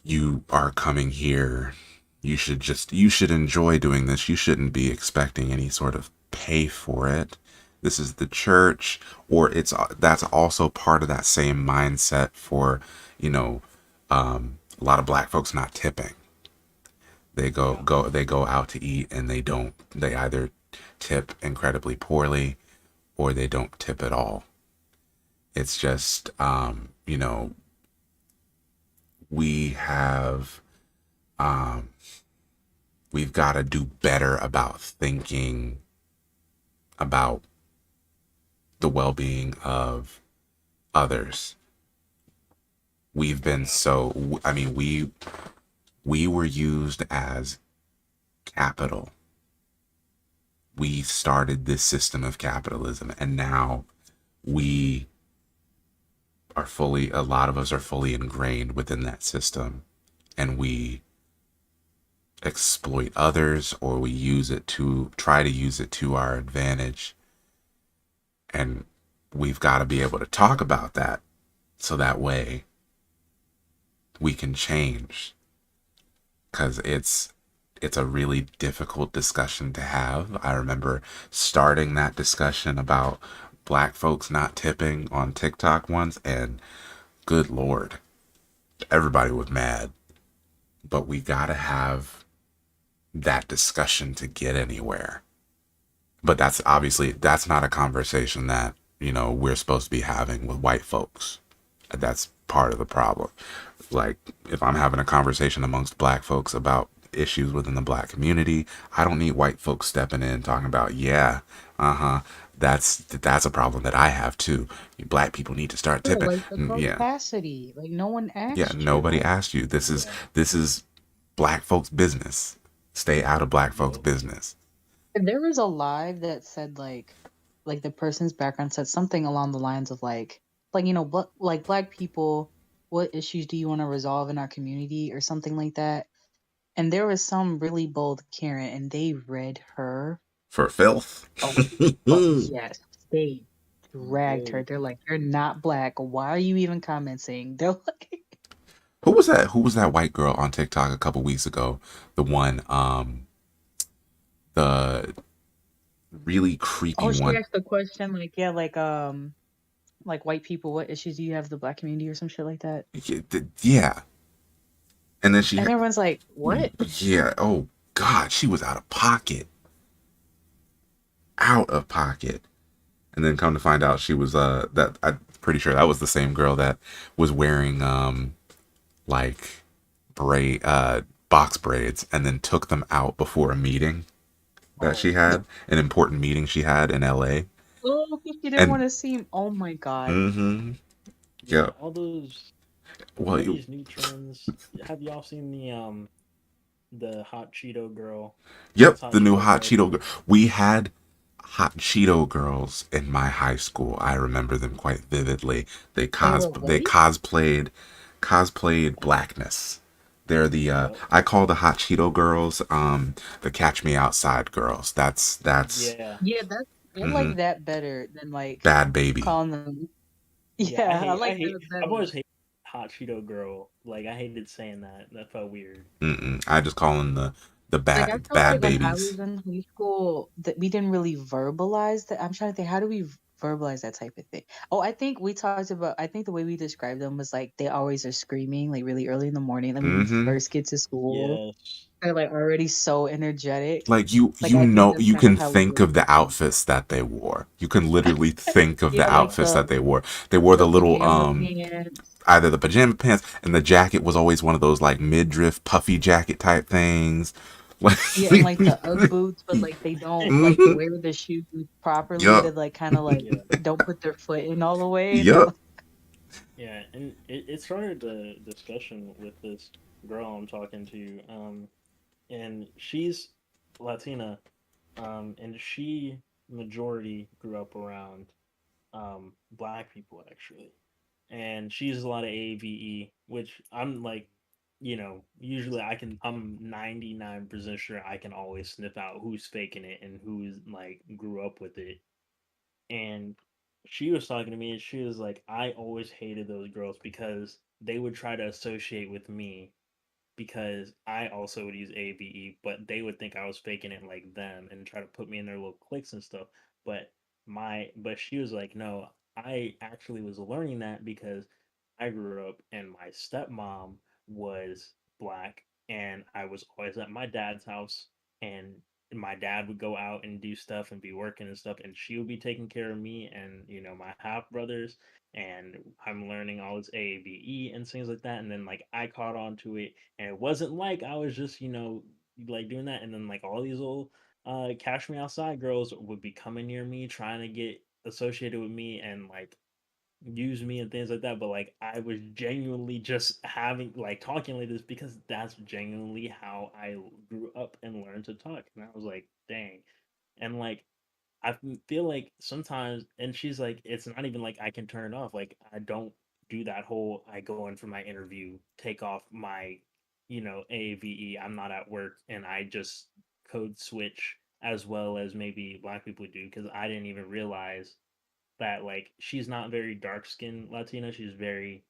you are coming here you should enjoy doing this. You shouldn't be expecting any sort of pay for it. This is the church, or that's also part of that same mindset for, you know, a lot of black folks not tipping. They go out to eat and they either tip incredibly poorly or they don't tip at all. It's just we have we've got to do better about thinking about the well-being of others. We've been so, I mean, we were used as capital. We started this system of capitalism, and now we a lot of us are fully ingrained within that system, and we exploit others, or we try to use it to our advantage. And we've got to be able to talk about that so that way we can change, because it's a really difficult discussion to have. I remember starting that discussion about black folks not tipping on TikTok once, and good Lord, everybody was mad. But we gotta have that discussion to get anywhere. But that's not a conversation that, we're supposed to be having with white folks. That's part of the problem. Like, if I'm having a conversation amongst black folks about issues within the black community, I don't need white folks stepping in talking about, yeah, that's a problem that I have too. You black people need to start Yeah, tipping. like the Yeah, capacity. Like no one yeah. asked Nobody you. asked you. Yeah. This is black folks' business. Stay out of black folks' Yep. business. And there was a live that said like the person's background said something along the lines of like like black people, what issues do you want to resolve in our community or something like that. And there was some really bold Karen, and they read her. For filth. Oh, but yes, they dragged her. Whoa. They're like, "You're not black. Why are you even commenting?" They're like, Who was that? Who was that white girl on TikTok a couple weeks ago? The one, the really creepy "Oh, she one. asked the question like, yeah, like white people, what issues do you have with the black community or some shit like that?" Yeah. And then And everyone's like, "What?" yeah. Oh God, she was out of pocket. Out of pocket. And then come to find out she was that I'm pretty sure that was the same girl that was wearing like braid box braids and then took them out before a meeting that Oh she my. had, an important meeting she had in LA. Oh, she didn't And want to seem. Oh my god. mm-hmm. Yeah, Yeah. Well, all you, these new trends. Have y'all seen the hot Cheeto girl? yep, It's hot the new Cheeto hot girl. Cheeto girl. We had hot Cheeto girls in my high school. I remember them quite vividly. They were white. Cosplayed blackness. They're the Yep. I call the hot Cheeto girls the Catch Me Outside girls. That's Yeah. Yeah, I mhm, like that better than like bad baby. calling them. Yeah. I Yeah, I hate. I like hate. that I've better. always hated hot Cheeto girl. Like I hated saying that. That felt weird. I just call them the Like I felt bad like when I babies. was in high school that we didn't really verbalize that. I'm trying to think, how do we verbalize that type of thing? Oh, I think we talked about. I think the way we described them was like they always are screaming like really early in the morning. Like when we Mm-hmm. first get to school, Yes. they're like already so energetic. Like Like I think that's you kind of can how we think were of the thinking. outfits that they wore. You can literally think of the Yeah, like outfits that they wore. They wore the the little pajama pants. either the pajama pants, and the jacket was always one of those like midriff puffy jacket type things. Like Yeah, and like the UGG boots, but like they don't like hmm. wear the shoes properly to Yup. like kind of like Yeah. don't put their foot in all the way. They're Yup. like, Yeah. And it started the discussion with this girl I'm talking to. And she's Latina. And she majority grew up around black people actually, and she uses a lot of AVE, which I'm like, usually I'm 99% sure I can always sniff out who's faking it and who's like grew up with it. And she was talking to me and she was like, I always hated those girls because they would try to associate with me because I also would use AVE, but they would think I was faking it like them and try to put me in their little cliques and stuff. But but she was like, no, I actually was learning that because I grew up and my stepmom was black and I was always at my dad's house and my dad would go out and do stuff and be working and stuff and she would be taking care of me and my half brothers and I'm learning all this AAVE and things like that and then like I caught on to it and it wasn't like I was just like doing that and then like all these little Cash Me Outside girls would be coming near me trying to get associated with me and like use me and things like that, but like I was genuinely just having like talking like this because that's genuinely how I grew up and learned to talk. And I was like, dang. And like feel like sometimes and she's like, it's not even like I can turn it off. Like I don't do that whole I go in for my interview, take off my, AVE, I'm not at work and I just code switch as well as maybe black people do because I didn't even realize that like she's not very dark skinned Latina. She's very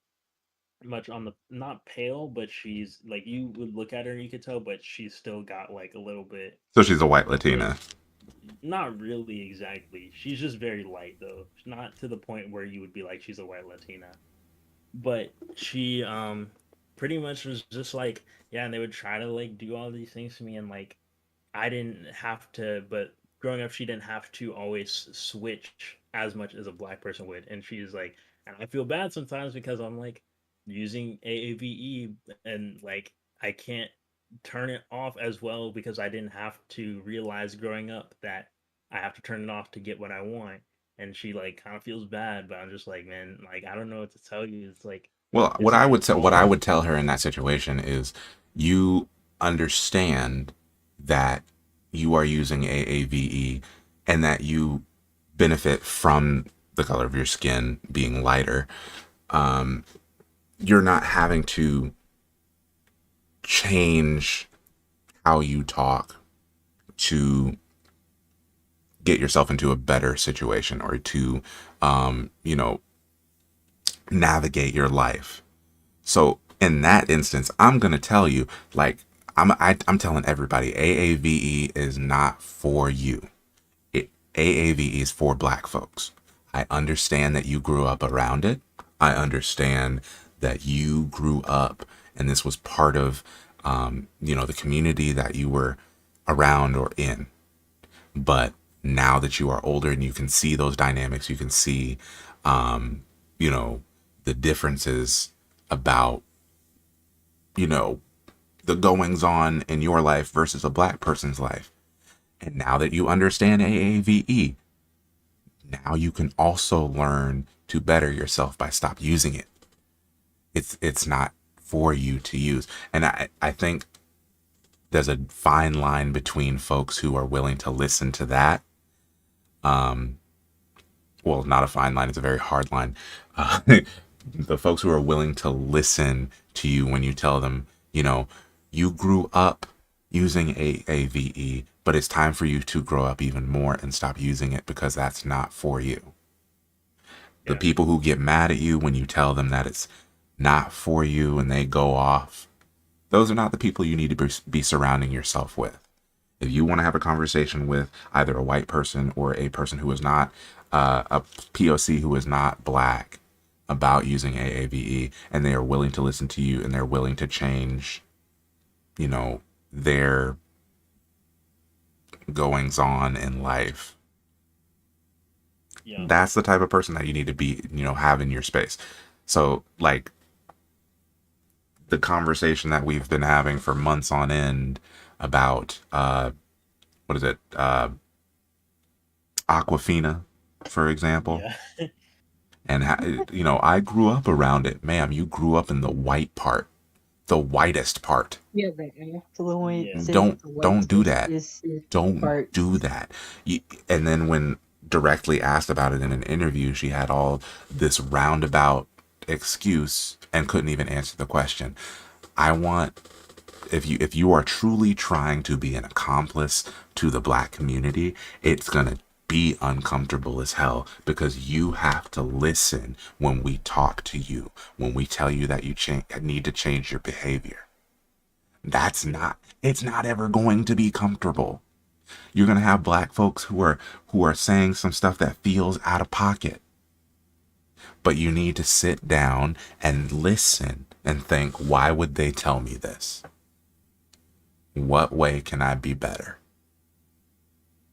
much on the not pale, but she's like you would look at her and you could tell, but she's still got like a little bit So she's a white like Latina. not really exactly. She's just very light though. Not to the point where you would be like she's a white Latina. But she pretty much was just like yeah, and they would try to like do all these things to me and like I didn't have to, but growing up, she didn't have to always switch as much as a black person would. And she's like, and I feel bad sometimes because I'm like using AAVE and like I can't turn it off as well because I didn't have to realize growing up that I have to turn it off to get what I want. And she like kind of feels bad, but I'm just like, man, like I don't know what to tell you. It's like Well, it's not your what fault. I would tell her in that situation is you understand that you are using AAVE and that you benefit from the color of your skin being lighter. You're not having to change how you talk to get yourself into a better situation or to, you know, navigate your life. So in that instance, I'm gonna tell you, like I'm telling everybody, AAVE is not for you. AAVE is for black folks. I understand that you grew up around it. I understand that you grew up and this was part of, the community that you were around or in. But now that you are older and you can see those dynamics, you can see, um, you know, the differences about, you know, the goings on in your life versus a black person's life. And now that you understand AAVE, now you can also learn to better yourself by stop using it. It's not for you to use. And I think there's a fine line between folks who are willing to listen to that. Well, not a fine line, it's a very hard line. Uh, the folks who are willing to listen to you when you tell them, you grew up using AAVE, but it's time for you to grow up even more and stop using it because that's not for you. The Yeah. people who get mad at you when you tell them that it's not for you and they go off, those are not the people you need to be surrounding yourself with. If you want to have a conversation with either a white person or a person who is not a POC who is not black about using AAVE, and they are willing to listen to you and they're willing to change, their goings on in life, Yeah. that's the type of person that you need to be, have in your space. So like the conversation that we've been having for months on end about, what is it? Aquafina, for example. Yeah. And, I grew up around it. Ma'am, you grew up in the white part, the whitest part. Yeah, the Yeah. affluence and Don't do that. is Don't do parts. that. And then when directly asked about it in an interview, she had all this roundabout excuse and couldn't even answer the question. I want, if you are truly trying to be an accomplice to the black community, it's gonna be uncomfortable as hell because you have to listen when we talk to you, when we tell you that you need to change your behavior. It's not ever going to be comfortable. You're going to have black folks who are saying some stuff that feels out of pocket. But you need to sit down and listen and think, why would they tell me this? What way can I be better?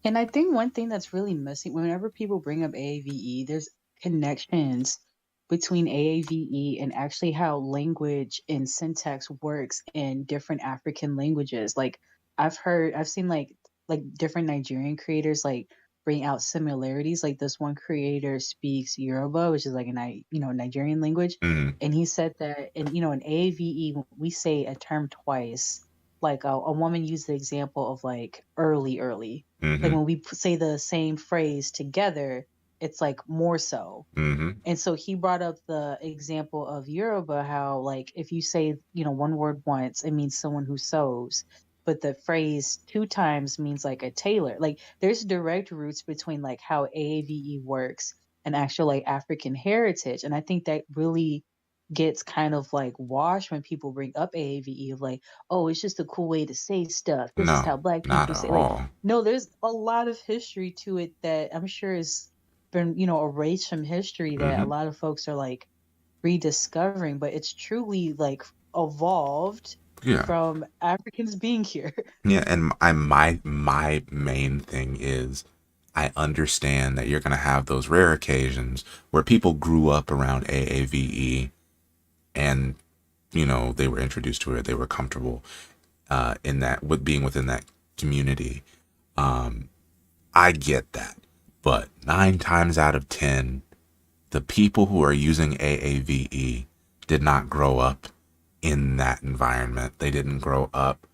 And I think one thing that's really missing whenever people bring up AAVE, there's connections between AAVE and actually how language and syntax works in different African languages. Like I've seen like different Nigerian creators like bring out similarities. Like this one creator speaks Yoruba, which is like Nigerian language, Mm-hmm. and he said that in AAVE we say a term twice. Like a woman used the example of like early, like Mm-hmm. when we say the same phrase together, it's like more so. Mm-hmm. And so he brought up the example of Yoruba, how like if you say, one word once, it means someone who sews, but the phrase two times means like a tailor. Like there's direct roots between like how AAVE works and actual like African heritage. And I think that really gets kind of like washed when people bring up AAVE of like, oh, it's just a cool way to say stuff. This is No, how black not people at say, like, all. no, there's a lot of history to it that I'm sure is been erased from history that a Mm-hmm. lot of folks are like rediscovering, but it's truly like evolved Yeah. from Africans being here. Yeah, and my main thing is I understand that you're gonna have those rare occasions where people grew up around AAVE and they were introduced to it, they were comfortable in that with being within that community. I get that, but 9 times out of 10, the people who are using AAVE did not grow up in that environment. They didn't grow up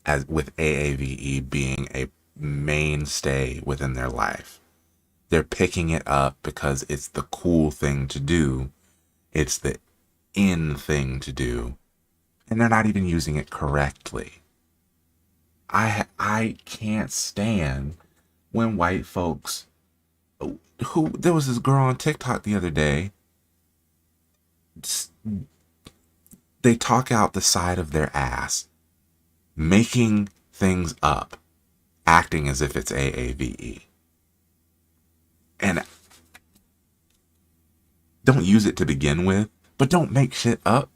as with AAVE being a mainstay within their life. They're picking it up because it's the cool thing to do. It's the in thing to do. And they're not even using it correctly. I can't stand when white folks who there was this girl on TikTok the other day. They talk out the side of their ass, making things up, acting as if it's AAVE. And don't use it to begin with, but don't make shit up.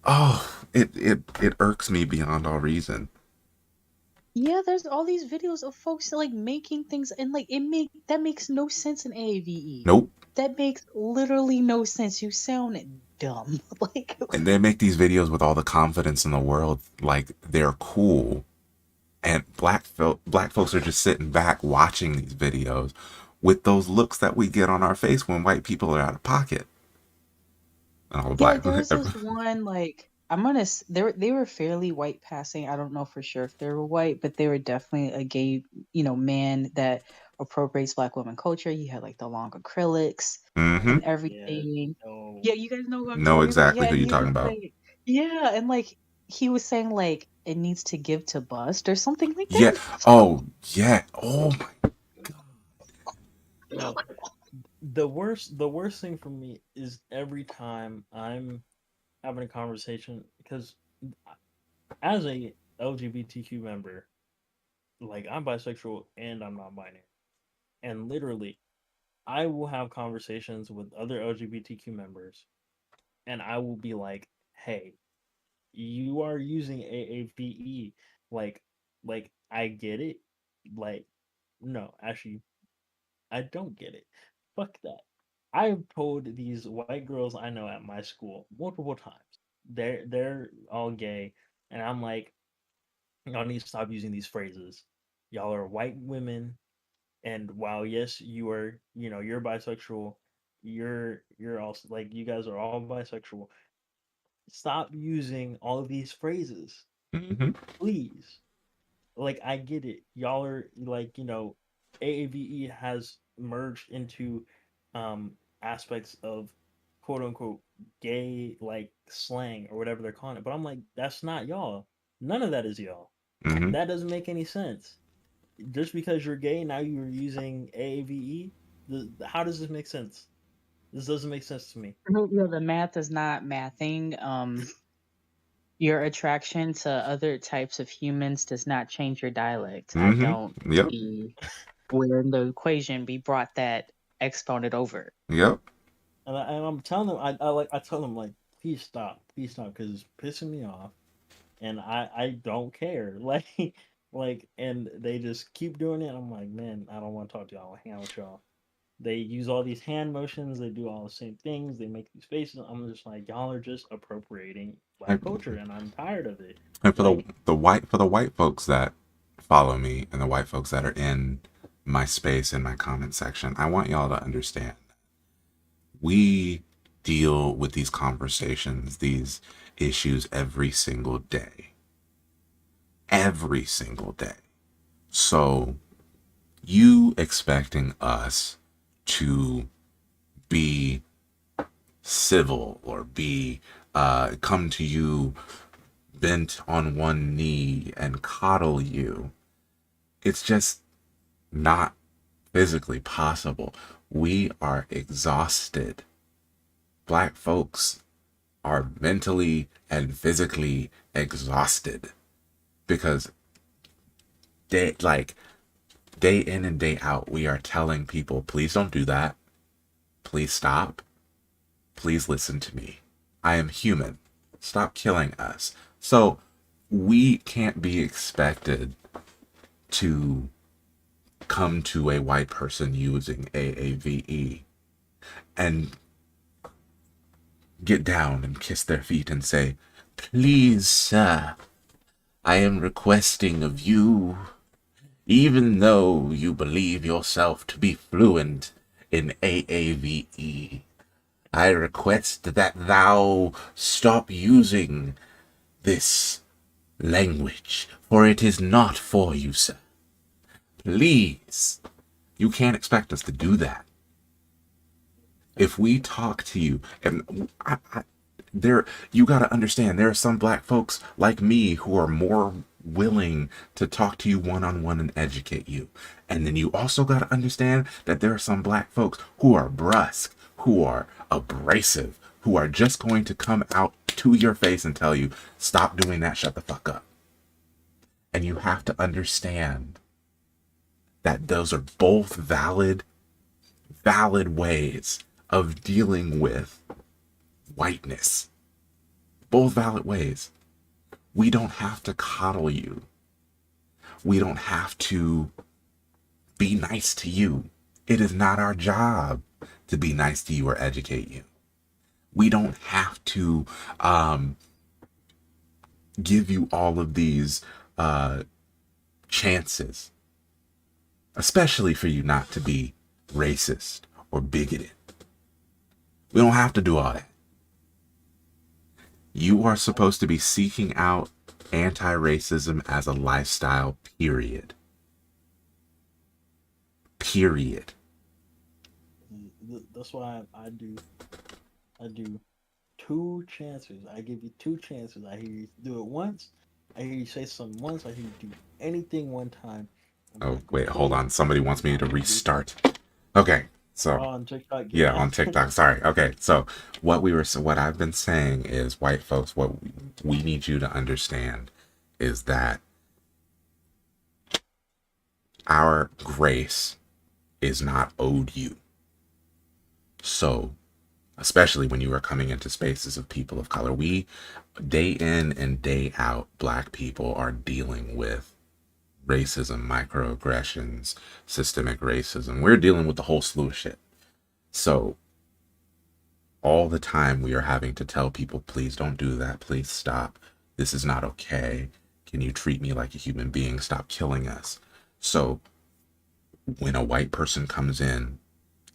Oh, it irks me beyond all reason. Yeah, there's all these videos of folks like making things and like that makes no sense in AAVE. Nope. That makes literally no sense. You sound dumb. Like And they make these videos with all the confidence in the world, like they're cool. And black folks are just sitting back watching these videos with those looks that we get on our face when white people are out of pocket. And all the yeah, black like there was this one like they were fairly white passing. I don't know for sure if they were white, but they were definitely a gay, man that appropriates black women culture. He had like the long acrylics Mm-hmm. and everything. No. Yeah, you guys know what I'm Know talking about. exactly Yeah, who and you're he talking was about. saying, yeah, and like he was saying like it needs to give to bust or something like Yeah. that. Oh, yeah. Oh my. No. The worst thing for me is every time I'm having a conversation because as a LGBTQ member, like I'm bisexual and I'm not binary. And literally, I will have conversations with other LGBTQ members and I will be like, "Hey, you are using AAVE. Like I get it. Like no, actually I don't get it. Fuck that. I've told these white girls I know at my school multiple times. They're all gay and I'm like, y'all need to stop using these phrases. Y'all are white women, and while yes, you are, you're bisexual, you're also like you guys are all bisexual. Stop using all of these phrases, Mm-hmm. please. Like I get it. Y'all are like, AAVE has merged into aspects of quote unquote gay like slang or whatever they're calling it. But I'm like, that's not y'all. None of that is y'all. Mm-hmm. That doesn't make any sense. Just because you're gay, now you're using AAVE. How does this make sense? This doesn't make sense to me. The math is not mathing. your attraction to other types of humans does not change your dialect. I Mm-hmm. don't Yep. see where in the equation be brought that exponent over. Yep. And I'm telling them, I tell them like, please stop, because it's pissing me off, and I don't care, like, and they just keep doing it. I'm like, man, I don't want to talk to y'all. I want to hang out with y'all. They use all these hand motions. They do all the same things. They make these faces. I'm just like, y'all are just appropriating black And, culture, and I'm tired of it. and for Like, the white folks that follow me and the white folks that are in my space in my comment section, I want y'all to understand. We deal with these conversations, these issues every single day. Every single day. So you expecting us to be civil or be come to you bent on one knee and coddle you, it's just not physically possible. We are exhausted. Black folks are mentally and physically exhausted because day in and day out we are telling people, please don't do that, please stop, please listen to me, I am human, stop killing us. So we can't be expected to come to a white person using AAVE and get down and kiss their feet and say, please, sir, I am requesting of you, even though you believe yourself to be fluent in AAVE, I request that thou stop using this language, for it is not for you, sir. Please. You can't expect us to do that. If we talk to you, and you got to understand, there are some black folks like me who are more willing to talk to you one-on-one and educate you. And then you also got to understand that there are some black folks who are brusque, who are abrasive, who are just going to come out to your face and tell you, stop doing that, shut the fuck up. And you have to understand that those are both valid ways of dealing with whiteness. Both valid ways. We don't have to coddle you. We don't have to be nice to you. It is not our job to be nice to you or educate you. We don't have to give you all of these chances, especially for you not to be racist or bigoted. We don't have to do all that. You are supposed to be seeking out anti-racism as a lifestyle, period. Period. That's why I do 2 chances. I give you 2 chances. I hear you do it once. I hear you say something once. I hear you do anything one time. Oh, wait, hold on. Somebody wants me to restart. Okay, so on TikTok. yeah, on TikTok. Sorry. Okay, so what I've been saying is, white folks, what we need you to understand is that our grace is not owed you. So, especially when you are coming into spaces of people of color, we, day in and day out, black people are dealing with racism, microaggressions, systemic racism. We're dealing with the whole slew of shit. So all the time we are having to tell people, please don't do that, please stop, this is not okay, can you treat me like a human being, stop killing us. So when a white person comes in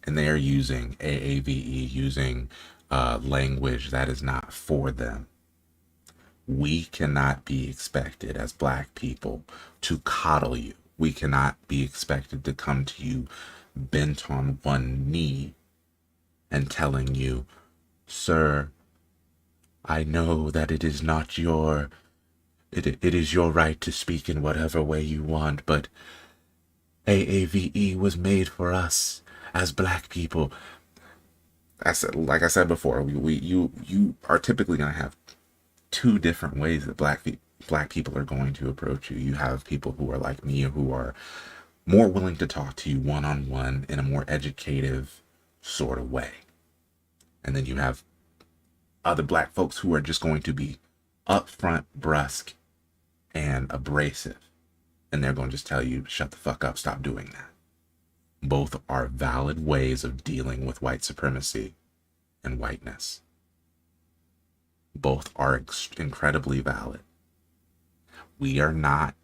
and they are using AAVE, using language that is not for them, we cannot be expected as black people to coddle you. We cannot be expected to come to you bent on one knee and telling you, sir, I know that it is not it is your right to speak in whatever way you want, but AAVE was made for us as black people. Like I said before, you are typically going to have two different ways that black people are going to approach you. You have people who are like me, who are more willing to talk to you one-on-one in a more educative sort of way. And then you have other black folks who are just going to be upfront, brusque, and abrasive. And they're going to just tell you, shut the fuck up, stop doing that. Both are valid ways of dealing with white supremacy and whiteness. Both are incredibly valid. We are not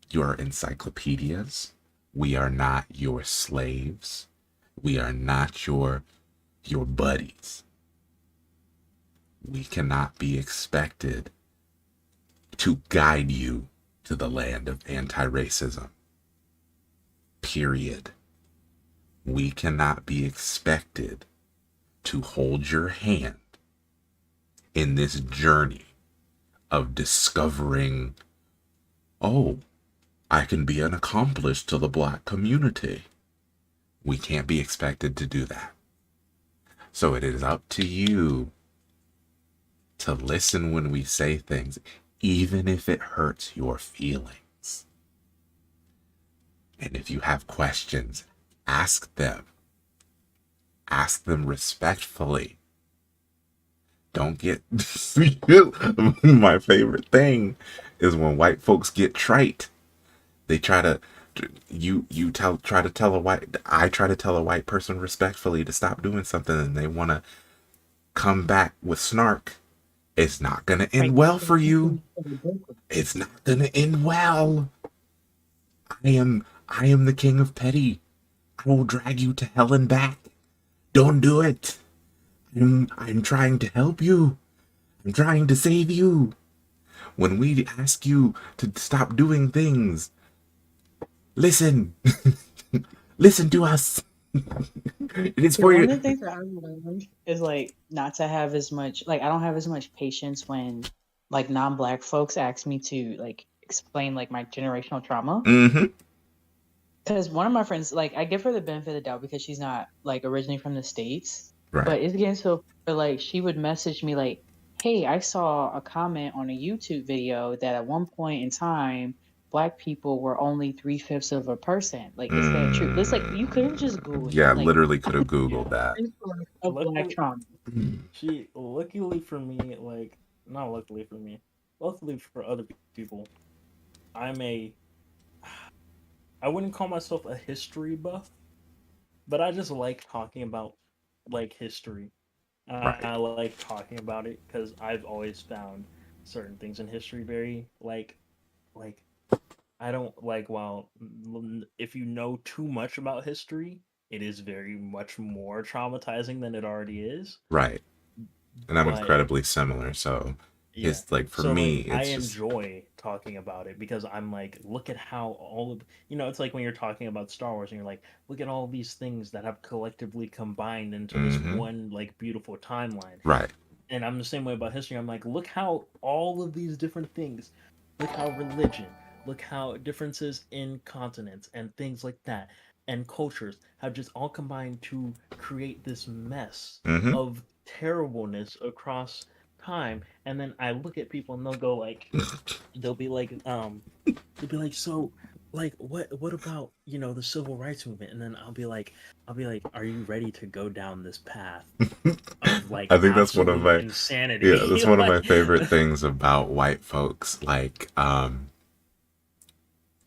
your encyclopedias. We are not your slaves. We are not your buddies. We cannot be expected to guide you to the land of anti-racism. Period. We cannot be expected to hold your hand in this journey of discovering, oh, I can be an accomplice to the black community. We can't be expected to do that. So it is up to you to listen when we say things, even if it hurts your feelings. And if you have questions, ask them. Ask them respectfully. Don't get... My favorite thing is when white folks get trite. They try to... I try to tell a white person respectfully to stop doing something, and they want to come back with snark. It's not going to end well for you. It's not going to end well. I am the king of petty. I will drag you to hell and back. Don't do it. I'm trying to help you. I'm trying to save you. When we ask you to stop doing things, listen. Listen to us. It is for you. One of the things that I've learned is like not to have as much, like I don't have as much patience when like non-black folks ask me to like explain like my generational trauma. Mm-hmm. Because one of my friends, like I give her the benefit of the doubt because she's not like originally from the States. Right. But it's getting so like she would message me like, hey, I saw a comment on a YouTube video that at one point in time black people were only 3/5 of a person. Like, is that true? It's like you could have just Googled. Yeah, like, literally could have Googled that. Of black trauma. She, luckily for me, like, not luckily for me, luckily for other people, I wouldn't call myself a history buff, but I just like talking about, like, history. Right. I like talking about it because I've always found certain things in history very, like, I don't like, while if you know too much about history, it is very much more traumatizing than it already is. Right. And I'm But incredibly similar. So yeah, it's like, for so me, like, I it's just... enjoy talking about it because I'm like, look at how all of, it's like when you're talking about Star Wars and you're like, look at all these things that have collectively combined into this one like beautiful timeline. Right. And I'm the same way about history. I'm like, look how all of these different things, look how religion, look how differences in continents and things like that and cultures have just all combined to create this mess of terribleness across time. And then I look at people and they'll go like, they'll be like, so like what about the civil rights movement? And then I'll be like, are you ready to go down this path of like I think that's one of my insanity? Yeah, that's one of my favorite things about white folks, like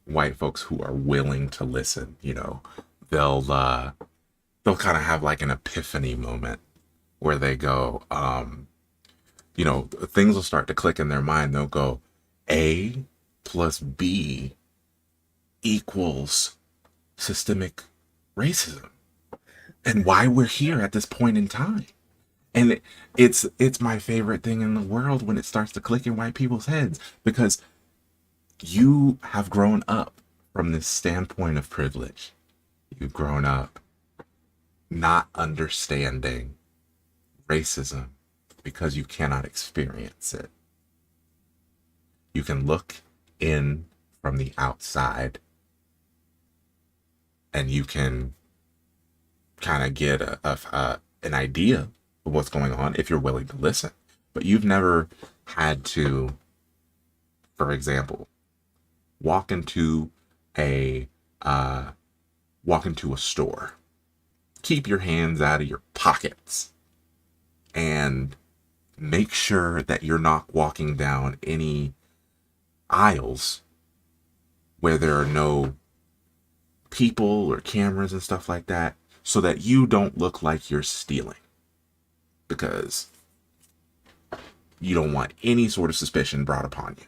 white folks who are willing to listen. They'll kind of have like an epiphany moment where they go, things will start to click in their mind. They'll go, A plus B equals systemic racism, and why we're here at this point in time. And it's my favorite thing in the world when it starts to click in white people's heads, because you have grown up from this standpoint of privilege. You've grown up not understanding racism because you cannot experience it. You can look in from the outside and you can kind of get an idea of what's going on if you're willing to listen. but you've never had to, for example, walk into a store, keep your hands out of your pockets, and make sure that you're not walking down any aisles where there are no people or cameras and stuff like that, so that you don't look like you're stealing, because you don't want any sort of suspicion brought upon you.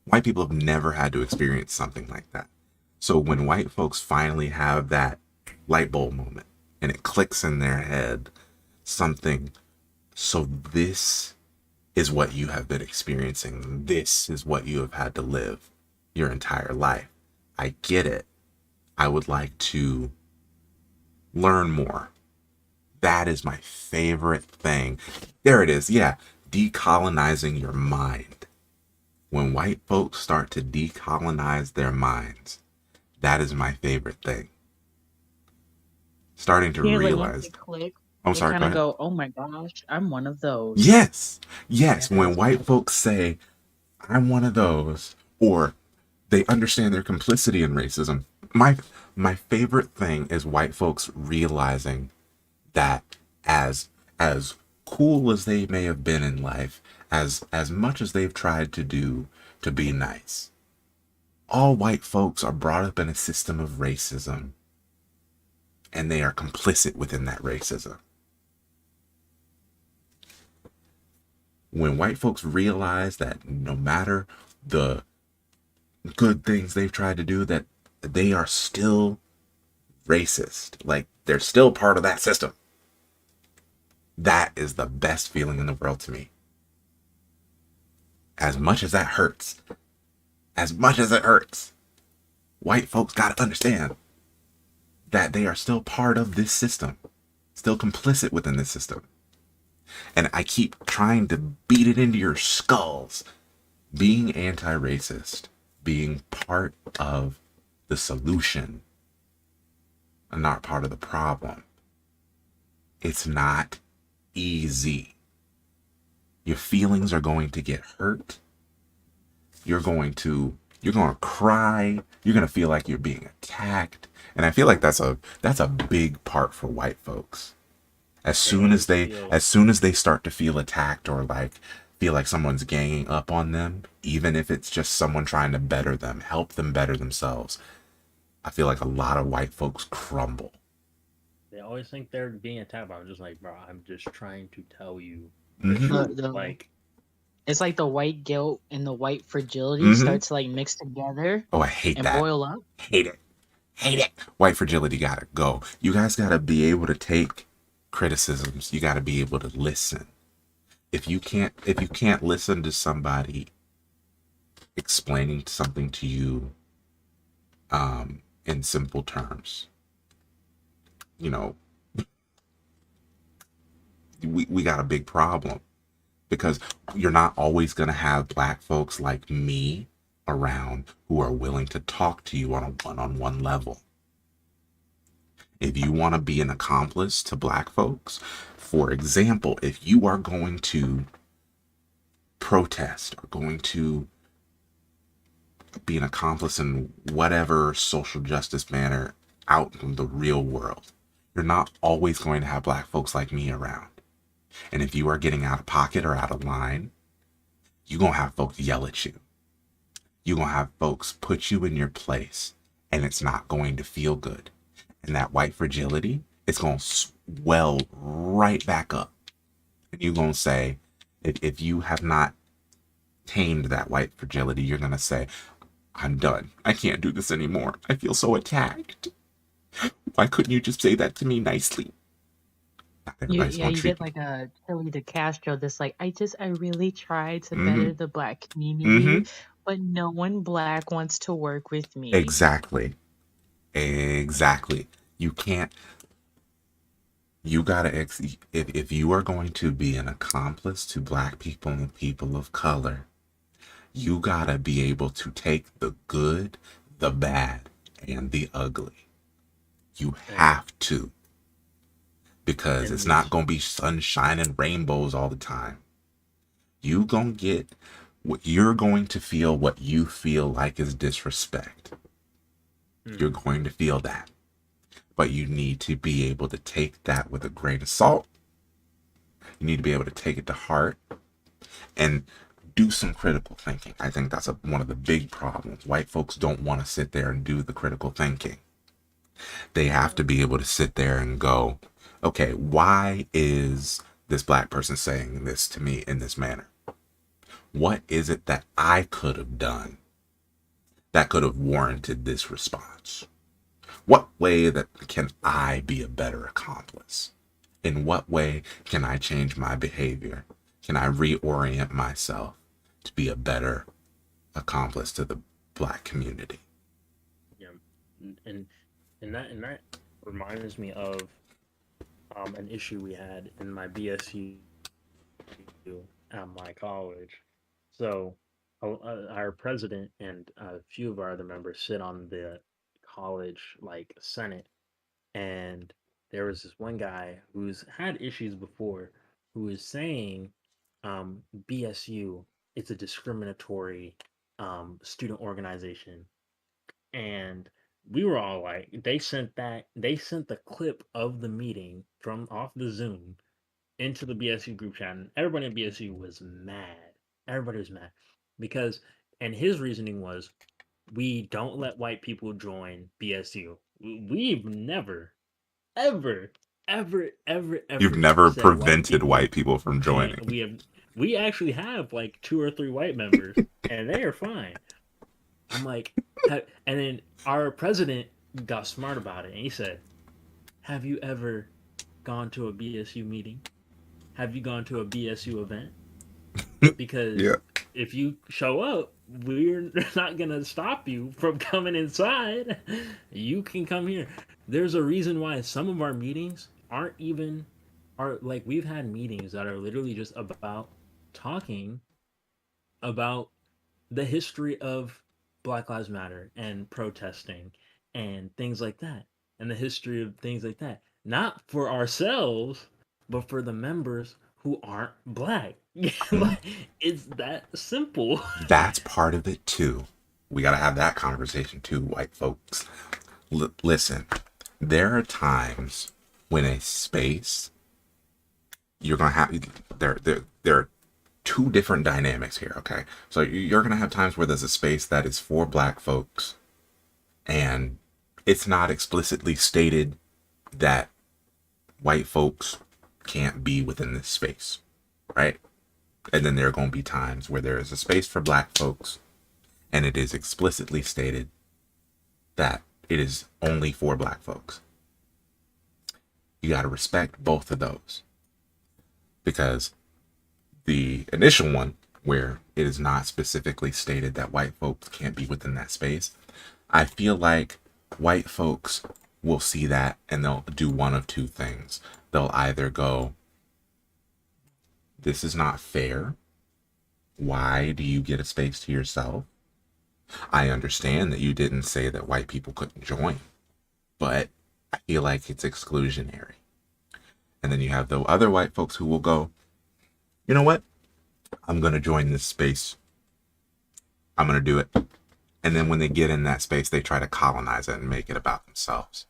White people have never had to experience something like that. So when white folks finally have that light bulb moment and it clicks in their head, something, so this is what you have been experiencing. This is what you have had to live your entire life. I get it. I would like to learn more. That is my favorite thing. There it is. Yeah. Decolonizing your mind. When white folks start to decolonize their minds, that is my favorite thing. Starting to Yeah, like once realize. they click, I'm they sorry, kind go of ahead. go, "Oh my gosh, I'm one of those." Yes. Yes. Yeah, When that's white nice. folks say, I'm one of those, or they understand their complicity in racism. My favorite thing is white folks realizing that as cool as they may have been in life, as much as they've tried to do to be nice, all white folks are brought up in a system of racism, and they are complicit within that racism. When white folks realize that no matter the good things they've tried to do, that they are still racist, like they're still part of that system, that is the best feeling in the world to me. As much as that hurts, white folks got to understand that they are still part of this system, still complicit within this system. And I keep trying to beat it into your skulls. Being anti-racist, being part of the solution, and not part of the problem. It's not easy. Your feelings are going to get hurt. You're going to cry. You're going to feel like you're being attacked. And I feel like that's a big part for white folks. As soon as they start to feel attacked, or like feel like someone's ganging up on them, even if it's just someone trying to better them, help them better themselves, I feel like a lot of white folks crumble. They always think they're being attacked, but I'm just like, bro, I'm just trying to tell you Mhm. the truth. The- Like, It's like the white guilt and the white fragility Mhm. start to like mix together Oh, I hate and that. boil up. Hate it. Hate it. White fragility gotta go. You guys gotta be able to take criticisms. You gotta be able to listen. If you can't listen to somebody explaining something to you in simple terms, you know, we got a big problem, because you're not always going to have black folks like me around who are willing to talk to you on a one-on-one level. If you want to be an accomplice to black folks, for example, if you are going to protest or going to be an accomplice in whatever social justice manner out in the real world, you're not always going to have black folks like me around. And if you are getting out of pocket or out of line, you're going to have folks yell at you. You're going to have folks put you in your place, and it's not going to feel good. And that white fragility, it's going to swell right back up. And you're going to say, if you have not tamed that white fragility, you're going to say, I'm done. I can't do this anymore. I feel so attacked. Why couldn't you just say that to me nicely? Not everybody's going to You treat get like a Chili de Castro that's like, I really tried to Mhm. better the black community, but no one black wants to work with me. Exactly. You can't. You gotta. If you are going to be an accomplice to black people and people of color, you gotta be able to take the good, the bad, and the ugly. You have to. Because And it's not gonna be sunshine and rainbows all the time. You gonna get what you're going to feel, what you feel like is disrespect. You're going to feel that. But you need to be able to take that with a grain of salt. You need to be able to take it to heart and do some critical thinking. I think that's one of the big problems. White folks don't want to sit there and do the critical thinking. They have to be able to sit there and go, okay, why is this black person saying this to me in this manner? What is it that I could have done that could have warranted this response? What way that can I be a better accomplice? In what way can I change my behavior? Can I reorient myself to be a better accomplice to the black community? Yeah, and that reminds me of an issue we had in my BSU at my college. So our president and a few of our other members sit on the college like senate, and there was this one guy who's had issues before who was saying BSU, it's a discriminatory student organization. And we were all like, they sent the clip of the meeting from off the Zoom into the BSU group chat, and everybody in BSU was mad. Everybody was mad because, and his reasoning was, we don't let white people join BSU. We've never, ever, You've ever never said white prevented people white people from can't. joining. We actually have like 2 or 3 white members, and they are fine. I'm like, and then our president got smart about it, and he said, "Have you ever gone to a BSU meeting? Have you gone to a BSU event? Because Yeah. if you show up, we're not gonna stop you from coming inside. You can come here. There's a reason why some of our meetings are like, we've had meetings that are literally just about talking about the history of Black Lives Matter and protesting and things like that, and the history of things like that. Not for ourselves, but for the members who aren't black. Like, it's that simple. That's part of it too. We got to have that conversation too, white folks. Listen, there are times when a space, you're going to have, there are two different dynamics here, okay? So you're going to have times where there's a space that is for black folks, and it's not explicitly stated that white folks can't be within this space, right? And then there are going to be times where there is a space for black folks, and it is explicitly stated that it is only for black folks. You got to respect both of those, because the initial one, where it is not specifically stated that white folks can't be within that space, I feel like white folks will see that and they'll do one of two things. They'll either go, this is not fair. Why do you get a space to yourself? I understand that you didn't say that white people couldn't join, but I feel like it's exclusionary. And then you have the other white folks who will go, you know what? I'm going to join this space. I'm going to do it. And then when they get in that space, they try to colonize it and make it about themselves.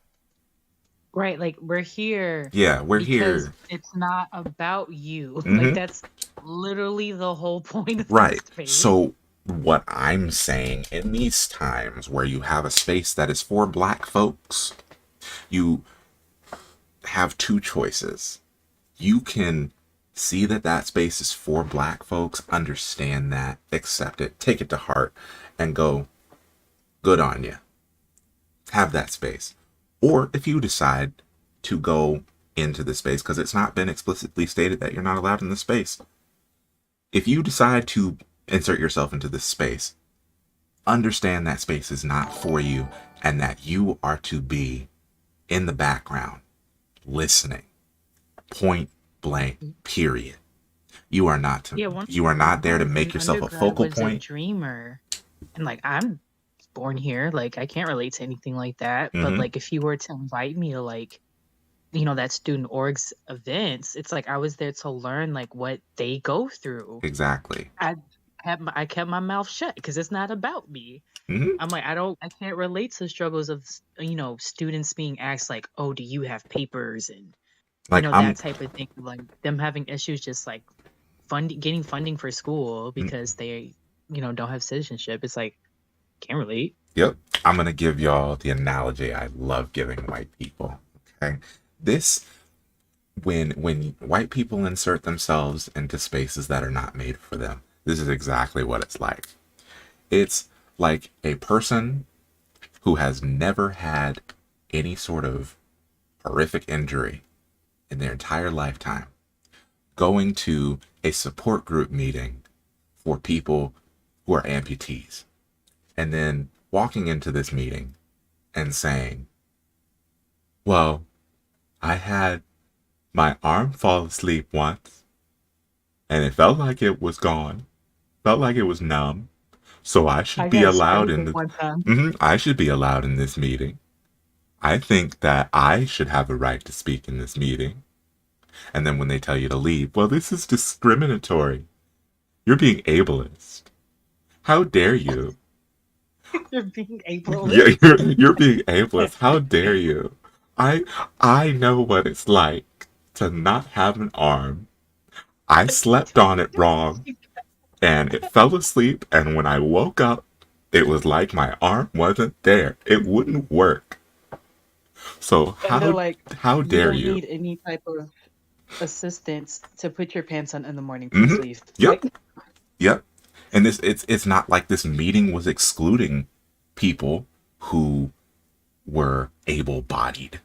Right, like, we're here. Yeah, we're because here. it's not about you. Mhm. Like, that's literally the whole point of Right. this space. So what I'm saying, in these times where you have a space that is for black folks, you have two choices. You can see that that space is for black folks, understand that, accept it, take it to heart, and go, good on you. Have that space. Or if you decide to go into the space, because it's not been explicitly stated that you're not allowed in the space, if you decide to insert yourself into this space, understand that space is not for you, and that you are to be in the background, listening, point blank, period. You are not to, you are not there to make yourself a focal point. A dreamer, and like, I'm born here, like, I can't relate to anything like that. But like, if you were to invite me to like that student orgs events, it's like I was there to learn like what they go through. Exactly. I kept my mouth shut because it's not about me. Hmm. I'm like, I can't relate to struggles of, students being asked like, oh, do you have papers, and Like that type of thing, like them having issues just like getting funding for school mm, because they, don't have citizenship. It's like, can't relate. yep. I'm gonna give y'all the analogy I love giving white people. Okay, this when white people insert themselves into spaces that are not made for them, this is exactly what it's like. It's like a person who has never had any sort of horrific injury in their entire lifetime going to a support group meeting for people who are amputees, and then walking into this meeting and saying, well, I had my arm fall asleep once and it felt like it was gone, felt like it was numb, so I should I be got allowed sprayed in with the one time. I should be allowed in this meeting. I think that I should have a right to speak in this meeting. And then when they tell you to leave, well, this is discriminatory. You're being ableist. How dare you? You're being Yeah, ableist. you're being ableist. How dare you? I know what it's like to not have an arm. I slept on it wrong and it fell asleep, and when I woke up, it was like my arm wasn't there. It wouldn't work. So And they're like, how you dare don't you? need any type of assistance to put your pants on in the morning. Please Hmm. leave. Yep. Yep. And it's not like this meeting was excluding people who were able-bodied.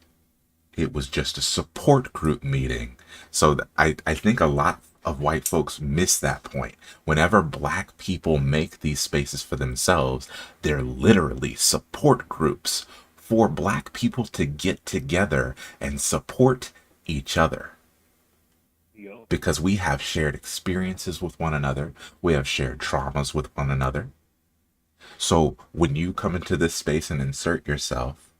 It was just a support group meeting. So I think a lot of white folks miss that point. Whenever black people make these spaces for themselves, they're literally support groups for black people to get together and support each other. Yo. Because we have shared experiences with one another, we have shared traumas with one another. So when you come into this space and insert yourself,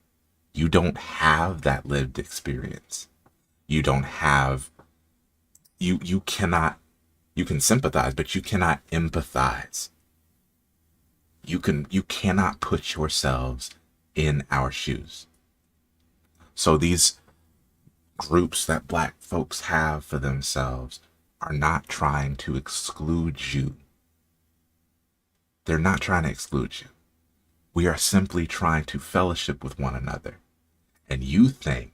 you don't have that lived experience. You don't have, you cannot, you can sympathize, but you cannot empathize. You cannot put yourselves in our shoes. So these groups that black folks have for themselves are not trying to exclude you. They're not trying to exclude you. We are simply trying to fellowship with one another. And you think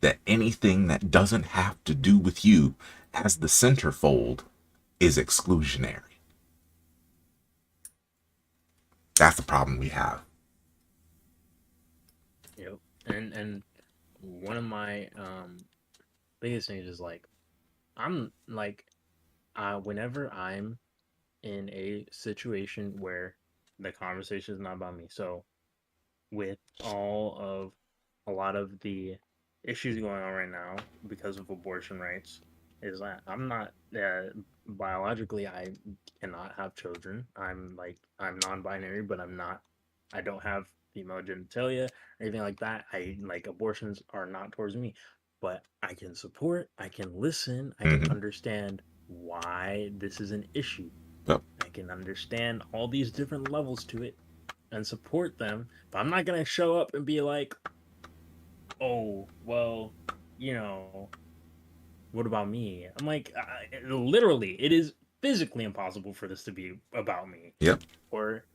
that anything that doesn't have to do with you as the centerfold is exclusionary. That's the problem we have. Yep. And one of my biggest things is like I'm like whenever I'm in a situation where the conversation is not about me. So with all of a lot of the issues going on right now because of abortion rights is that I'm not biologically I cannot have children. I'm non-binary, but I don't have female genitalia or anything like that. I like abortions are not towards me, but I can support, I can listen, I can Mm-hmm. understand why this is an issue. But I can understand all these different levels to it and support them, but I'm not gonna show up and be like, oh, well, you know, what about me? I'm like, literally, it is physically impossible for this to be about me. yep. Or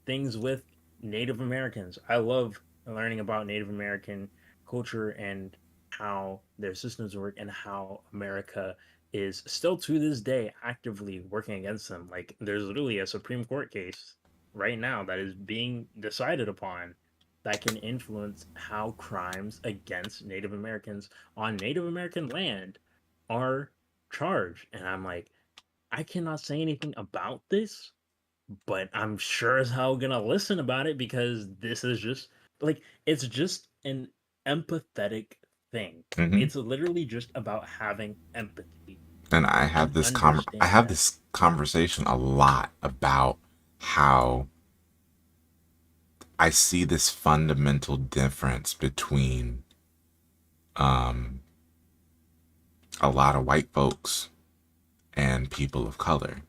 things with Native Americans. I love learning about Native American culture and how their systems work and how America is still to this day actively working against them. Like, there's literally a Supreme Court case right now that is being decided upon that can influence how crimes against Native Americans on Native American land are charged. And I'm like, I cannot say anything about this, but I'm sure as hell gonna listen about it because this is just like it's just an empathetic thing. Mm-hmm. It's literally just about having empathy And and I understand have that. this conversation a lot about how I see this fundamental difference between a lot of white folks and people of color.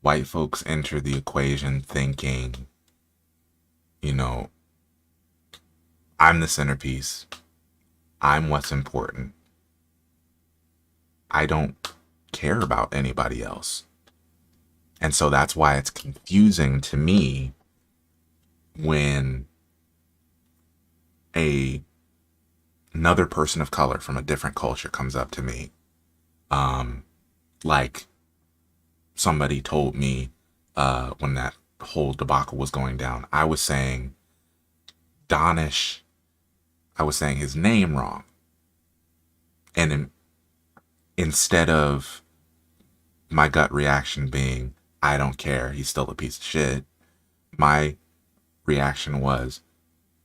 White folks enter the equation thinking, you know, I'm the centerpiece. I'm what's important. I don't care about anybody else. And so that's why it's confusing to me when another person of color from a different culture comes up to me. Like somebody told me when that whole debacle was going down, I was saying Donish, I was saying his name wrong. And instead of my gut reaction being, I don't care, he's still a piece of shit, my reaction was,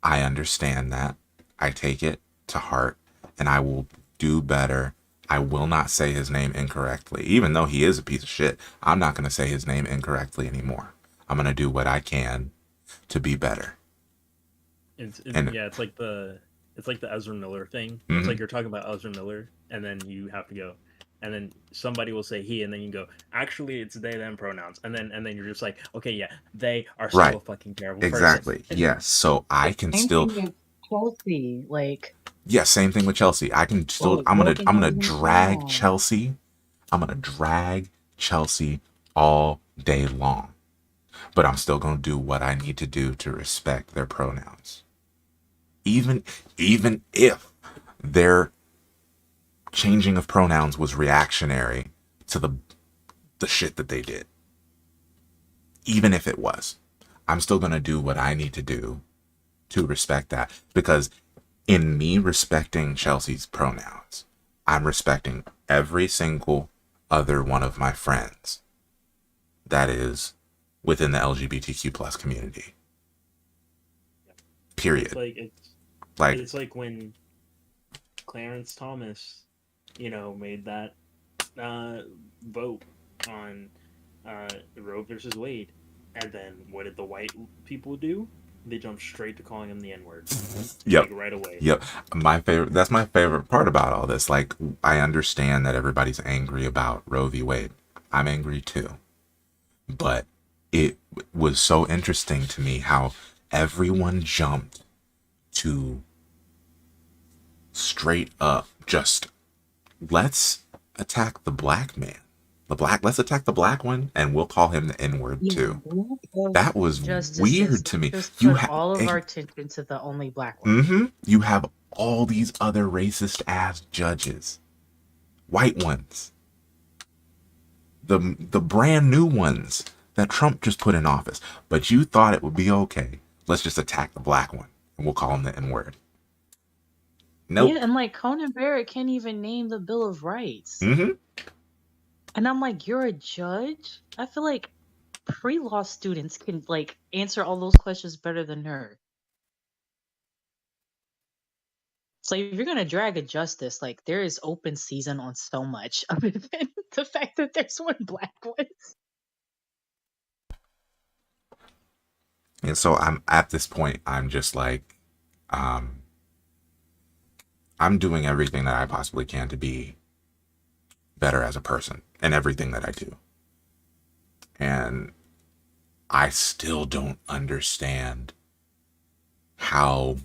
I understand that. I take it to heart and I will do better. I will not say his name incorrectly. Even though he is a piece of shit, I'm not going to say his name incorrectly anymore. I'm going to do what I can to be better. It's like the Ezra Miller thing. It's like you're talking about Ezra Miller, and then you have to go, and then somebody will say he, and then you go, actually, it's they them pronouns, and then you're just like, okay, yeah, they are still a fucking terrible exactly. person. Yes. So I can still. Chelsea, like. Yeah, same thing with Chelsea. I can still. I'm gonna drag Chelsea. I'm gonna drag Chelsea all day long, but I'm still gonna do what I need to do to respect their pronouns. Even if their changing of pronouns was reactionary to the shit that they did. Even if it was, I'm still gonna do what I need to do to respect that, because in me respecting Chelsea's pronouns, I'm respecting every single other one of my friends that is within the LGBTQ plus community. Period. It's like when Clarence Thomas, made that vote on Roe versus Wade, and then what did the white people do? They jumped straight to calling him the N-word. Yep. Like, right away. Yep. That's my favorite part about all this. Like, I understand that everybody's angry about Roe v. Wade. I'm angry too. But it was so interesting to me how everyone jumped to straight up just, let's attack the black man. Let's attack the black one, and we'll call him the N-word too. That was weird to me. You have all of our attention to the only black one. Mm-hmm. You have all these other racist ass judges, white ones, the brand new ones that Trump just put in office. But you thought it would be okay. Let's just attack the black one, and we'll call him the N-word. Nope. Yeah, and like Conan Barrett can't even name the Bill of Rights. Mm-hmm. And I'm like, you're a judge? I feel like pre-law students can like answer all those questions better than her. So if you're gonna drag a justice, like there is open season on so much other than the fact that there's one black one. And so I'm at this point, I'm just like, I'm doing everything that I possibly can to be better as a person in everything that I do. And I still don't understand how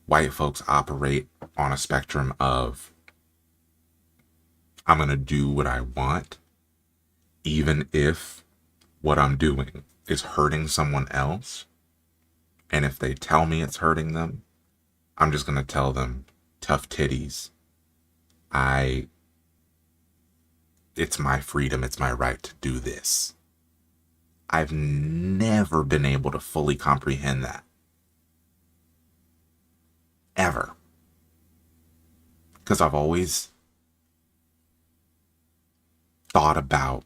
white folks operate on a spectrum of, I'm going to do what I want, even if what I'm doing is hurting someone else. And if they tell me it's hurting them, I'm just going to tell them, tough titties. It's my freedom, it's my right to do this. I've never been able to fully comprehend that. Ever. Because I've always thought about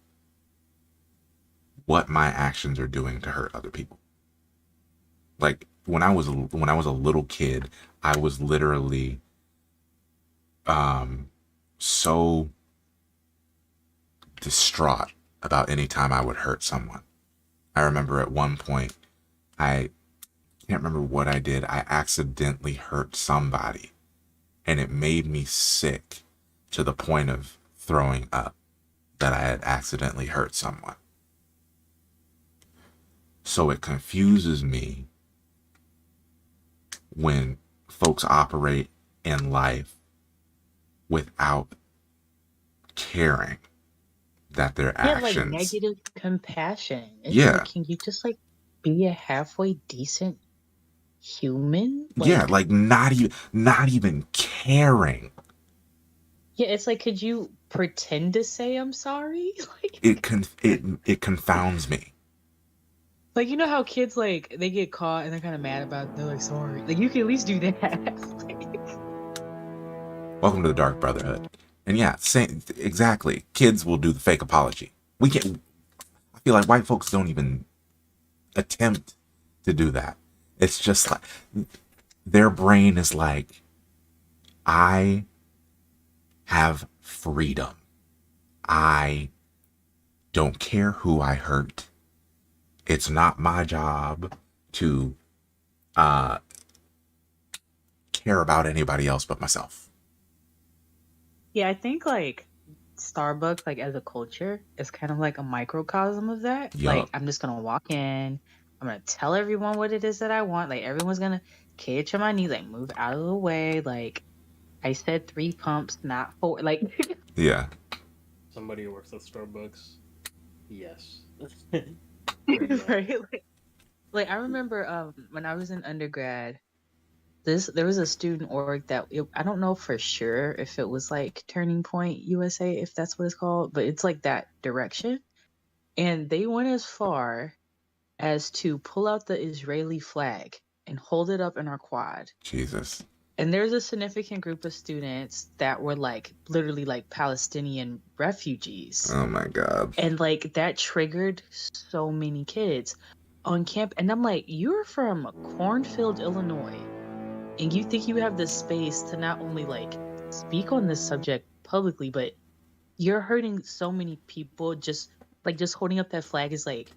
what my actions are doing to hurt other people. Like, when I was a little kid, I was literally so distraught about any time I would hurt someone. I remember at one point, I can't remember what I did. I accidentally hurt somebody, and it made me sick to the point of throwing up that I had accidentally hurt someone. So it confuses me when folks operate in life without caring that their Yeah, like actions, negative compassion. It's yeah, like, can you just like be a halfway decent human? yeah, Like, like not even caring. yeah, it's like, could you pretend to say I'm sorry? It confounds me. Like you know how kids like they get caught and they're kind of mad about it, they're like sorry. Like you can at least do that. Welcome to the Dark Brotherhood. And yeah, same, exactly. Kids will do the fake apology. We can't. I feel like white folks don't even attempt to do that. It's just like their brain is like, I have freedom. I don't care who I hurt. It's not my job to care about anybody else but myself. Yeah, I think like Starbucks, like as a culture, is kind of like a microcosm of that. Like Yup. I'm just gonna walk in, I'm gonna tell everyone what it is that I want. Like everyone's gonna cater to my needs, like move out of the way. Like I said 3 pumps, not 4. Like Yeah. Somebody who works at Starbucks. Yes. right? Like I remember when I was in undergrad, there was a student org that I don't know for sure if it was like Turning Point USA, if that's what it's called, but it's like that direction. And they went as far as to pull out the Israeli flag and hold it up in our quad. Jesus. And there's a significant group of students that were like literally like Palestinian refugees. Oh my God. And like that triggered so many kids on camp. And I'm like, you're from Cornfield, Illinois, and you think you have the space to not only like speak on this subject publicly, but you're hurting so many people. Just holding up that flag is like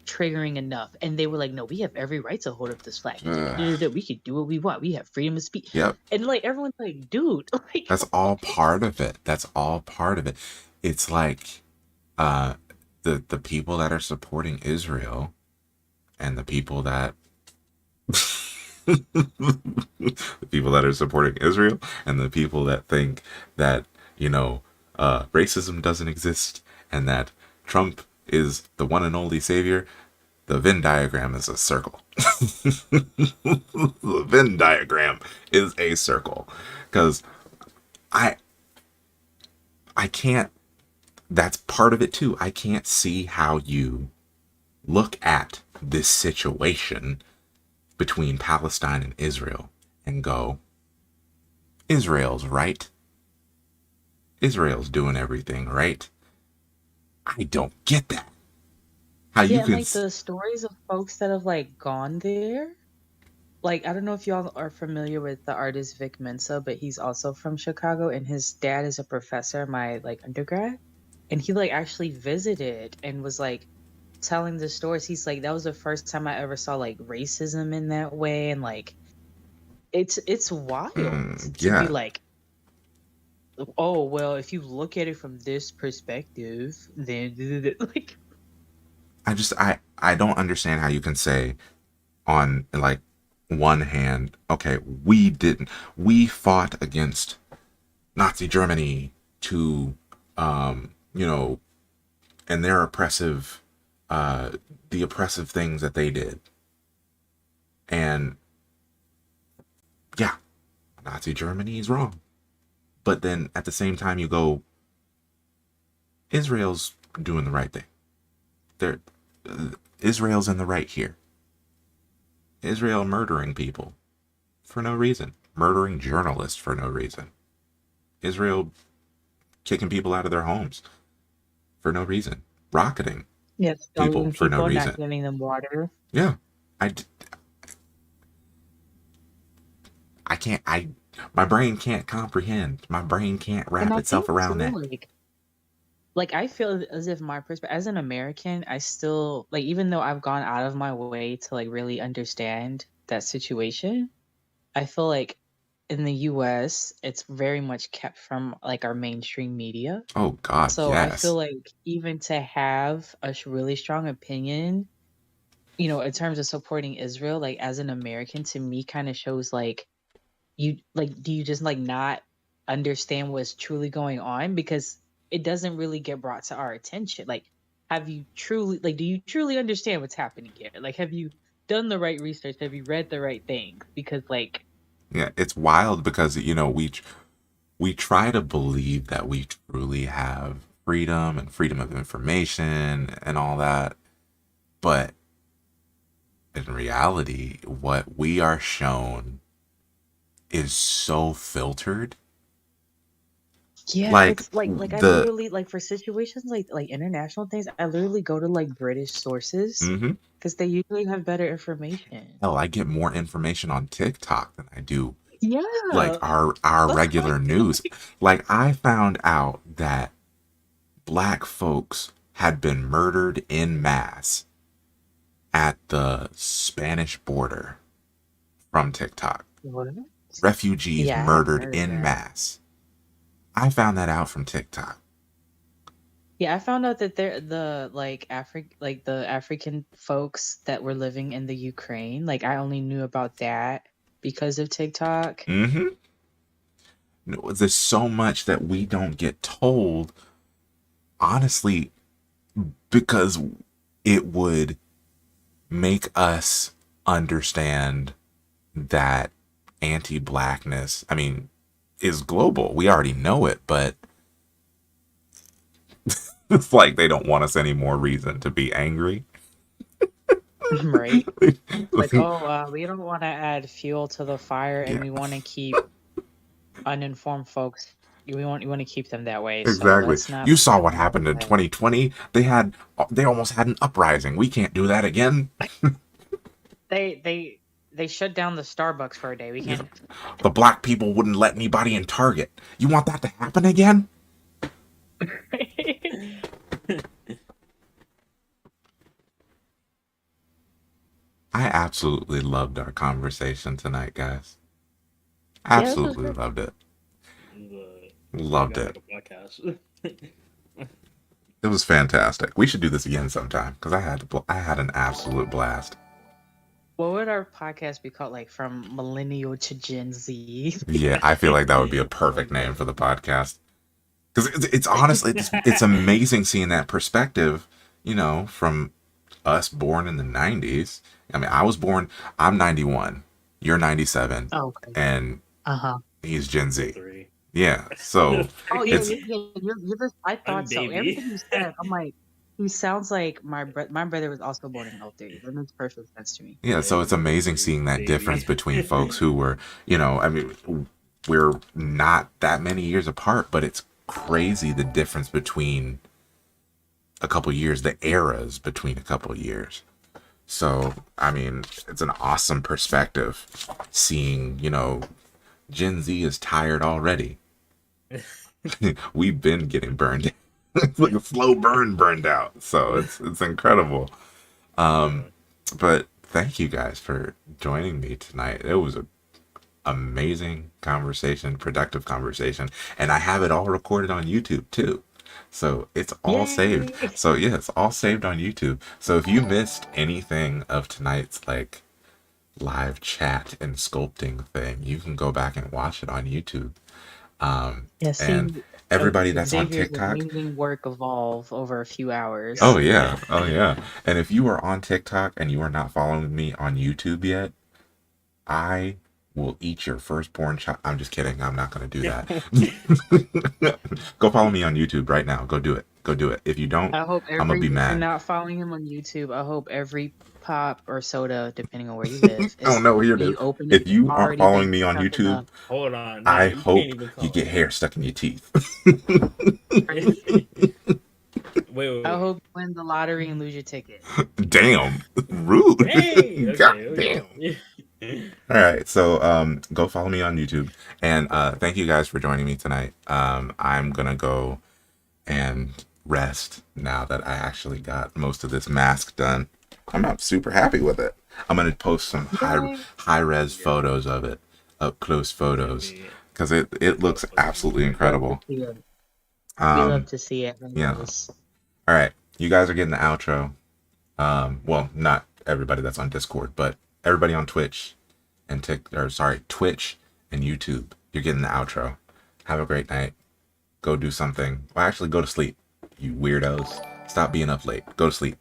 triggering enough. And they were like, no, we have every right to hold up this flag. We can do what we want. We have freedom of speech. Yep. And like everyone's like, dude, like That's all part of it. That's all part of it. It's like the people that are supporting Israel and the people that the people that are supporting Israel and the people that think that, racism doesn't exist and that Trump is the one and only savior. The Venn diagram is a circle. The Venn diagram is a circle. Because I can't, that's part of it too. I can't see how you look at this situation between Palestine and Israel and go, Israel's right. Israel's doing everything right. I don't get that. How you and can like the stories of folks that have like gone there. Like I don't know if y'all are familiar with the artist Vic Mensa, but he's also from Chicago, and his dad is a professor, my like undergrad, and he like actually visited and was like telling the stories. He's like, that was the first time I ever saw like racism in that way, and like it's wild to yeah. be like, oh well, if you look at it from this perspective, then like I don't understand how you can say on like one hand, okay, we fought against Nazi Germany to and their oppressive the oppressive things that they did. And yeah, Nazi Germany is wrong. But then at the same time you go, Israel's doing the right thing. Israel's in the right here. Israel murdering people for no reason. Murdering journalists for no reason. Israel kicking people out of their homes for no reason. Rocketing people for no reason. Not giving them water. Yeah. My brain can't comprehend. My brain can't wrap itself around that. Like I feel as if my perspective as an American, I still like, even though I've gone out of my way to like really understand that situation, I feel like in the US, it's very much kept from like our mainstream media. Oh God, So I feel yes. like even to have a really strong opinion, in terms of supporting Israel, like as an American, to me kind of shows like do you just like not understand what's truly going on? Because it doesn't really get brought to our attention. Like, have you truly do you truly understand what's happening here? Like, have you done the right research? Have you read the right things? Because like, Yeah, it's wild because we try to believe that we truly have freedom and freedom of information and all that, but in reality, what we are shown is so filtered. yeah, Like it's like I the literally like for situations like international things, I literally go to like British sources hmm because they usually have better information. hell, I get more information on TikTok than I do like Yeah, our that's regular news. Like I found out that black folks had been murdered in mass at the Spanish border from TikTok. what? Refugees Yeah, I haven't murdered heard of in that. mass. I found that out from TikTok. Yeah, I found out that they're the the African folks that were living in the Ukraine. Like I only knew about that because of TikTok. Mm-hmm. There's so much that we don't get told, honestly, because it would make us understand that anti-blackness, I mean, is global. We already know it, but it's like they don't want us any more reason to be angry. Right. Like, oh, we don't want to add fuel to the fire, and Yeah, we want to keep uninformed folks. We want to keep them that way. So exactly. let's not You put saw that what into happened in play. 2020. They almost had an uprising. We can't do that again. They shut down the Starbucks for a day. We can't. The black people wouldn't let anybody in Target. You want that to happen again? I absolutely loved our conversation tonight, guys. Yeah, this was Absolutely good. loved it. Got Loved like it. a podcast. It was fantastic. We should do this again sometime because I had an absolute blast. What would our podcast be called? Like from millennial to Gen Z? Yeah, I feel like that would be a perfect name for the podcast because it's honestly it's amazing seeing that perspective. From us born in the 90s. I mean, I'm 91, you're 97, Oh, okay. and Uh-huh. he's Gen Z. 03. Yeah, so Oh yeah, it's you're just, I I'm thought so. baby. Everything you said, I'm like, he sounds like my brother was also born in 03. That makes perfect sense to me. yeah, so it's amazing seeing that difference between folks who were, I mean, we're not that many years apart, but it's crazy the difference between a couple years, the eras between a couple years. So, I mean, it's an awesome perspective seeing, Gen Z is tired already. We've been getting burned. It's like a slow burned out. So it's incredible. But thank you guys for joining me tonight. It was an amazing conversation, productive conversation, and I have it all recorded on YouTube too. So it's all saved. Yay! So yeah, it's all saved on YouTube. So if you missed anything of tonight's live chat and sculpting thing, you can go back and watch it on YouTube. Yeah, And see, everybody that's on Xavier's TikTok, amazing work evolve over a few oh hours. yeah, oh yeah. And if you are on TikTok and you are not following me on YouTube yet, I will eat your firstborn child. I'm just kidding. I'm not going to do that. Go follow me on YouTube right now. Go do it. Go do it. If you don't, I hope I'm going to be if you're mad. not following him on YouTube, I hope every pop or soda, depending on where you live, Oh no, here it when is. you open If it, you aren't already following been me on stuck in YouTube, Hold on. I You hope can't even call you get it. hair stuck in your teeth. Wait. I hope you win the lottery and lose your ticket. Damn. Rude. Hey! God Okay. damn. All right, so go follow me on YouTube, and thank you guys for joining me tonight. I'm gonna go and rest now that I actually got most of this mask done. I'm not super happy with it. I'm gonna post some Yay! high res photos of it up close photos Yeah. because it looks absolutely incredible. We love Um, to see it. yeah. Yes. All right, you guys are getting the outro. Well, not everybody that's on Discord, but everybody on Twitch and Twitch and YouTube. You're getting the outro. Have a great night. Go do something. Well, actually, go to sleep. You weirdos. Stop being up late. Go to sleep.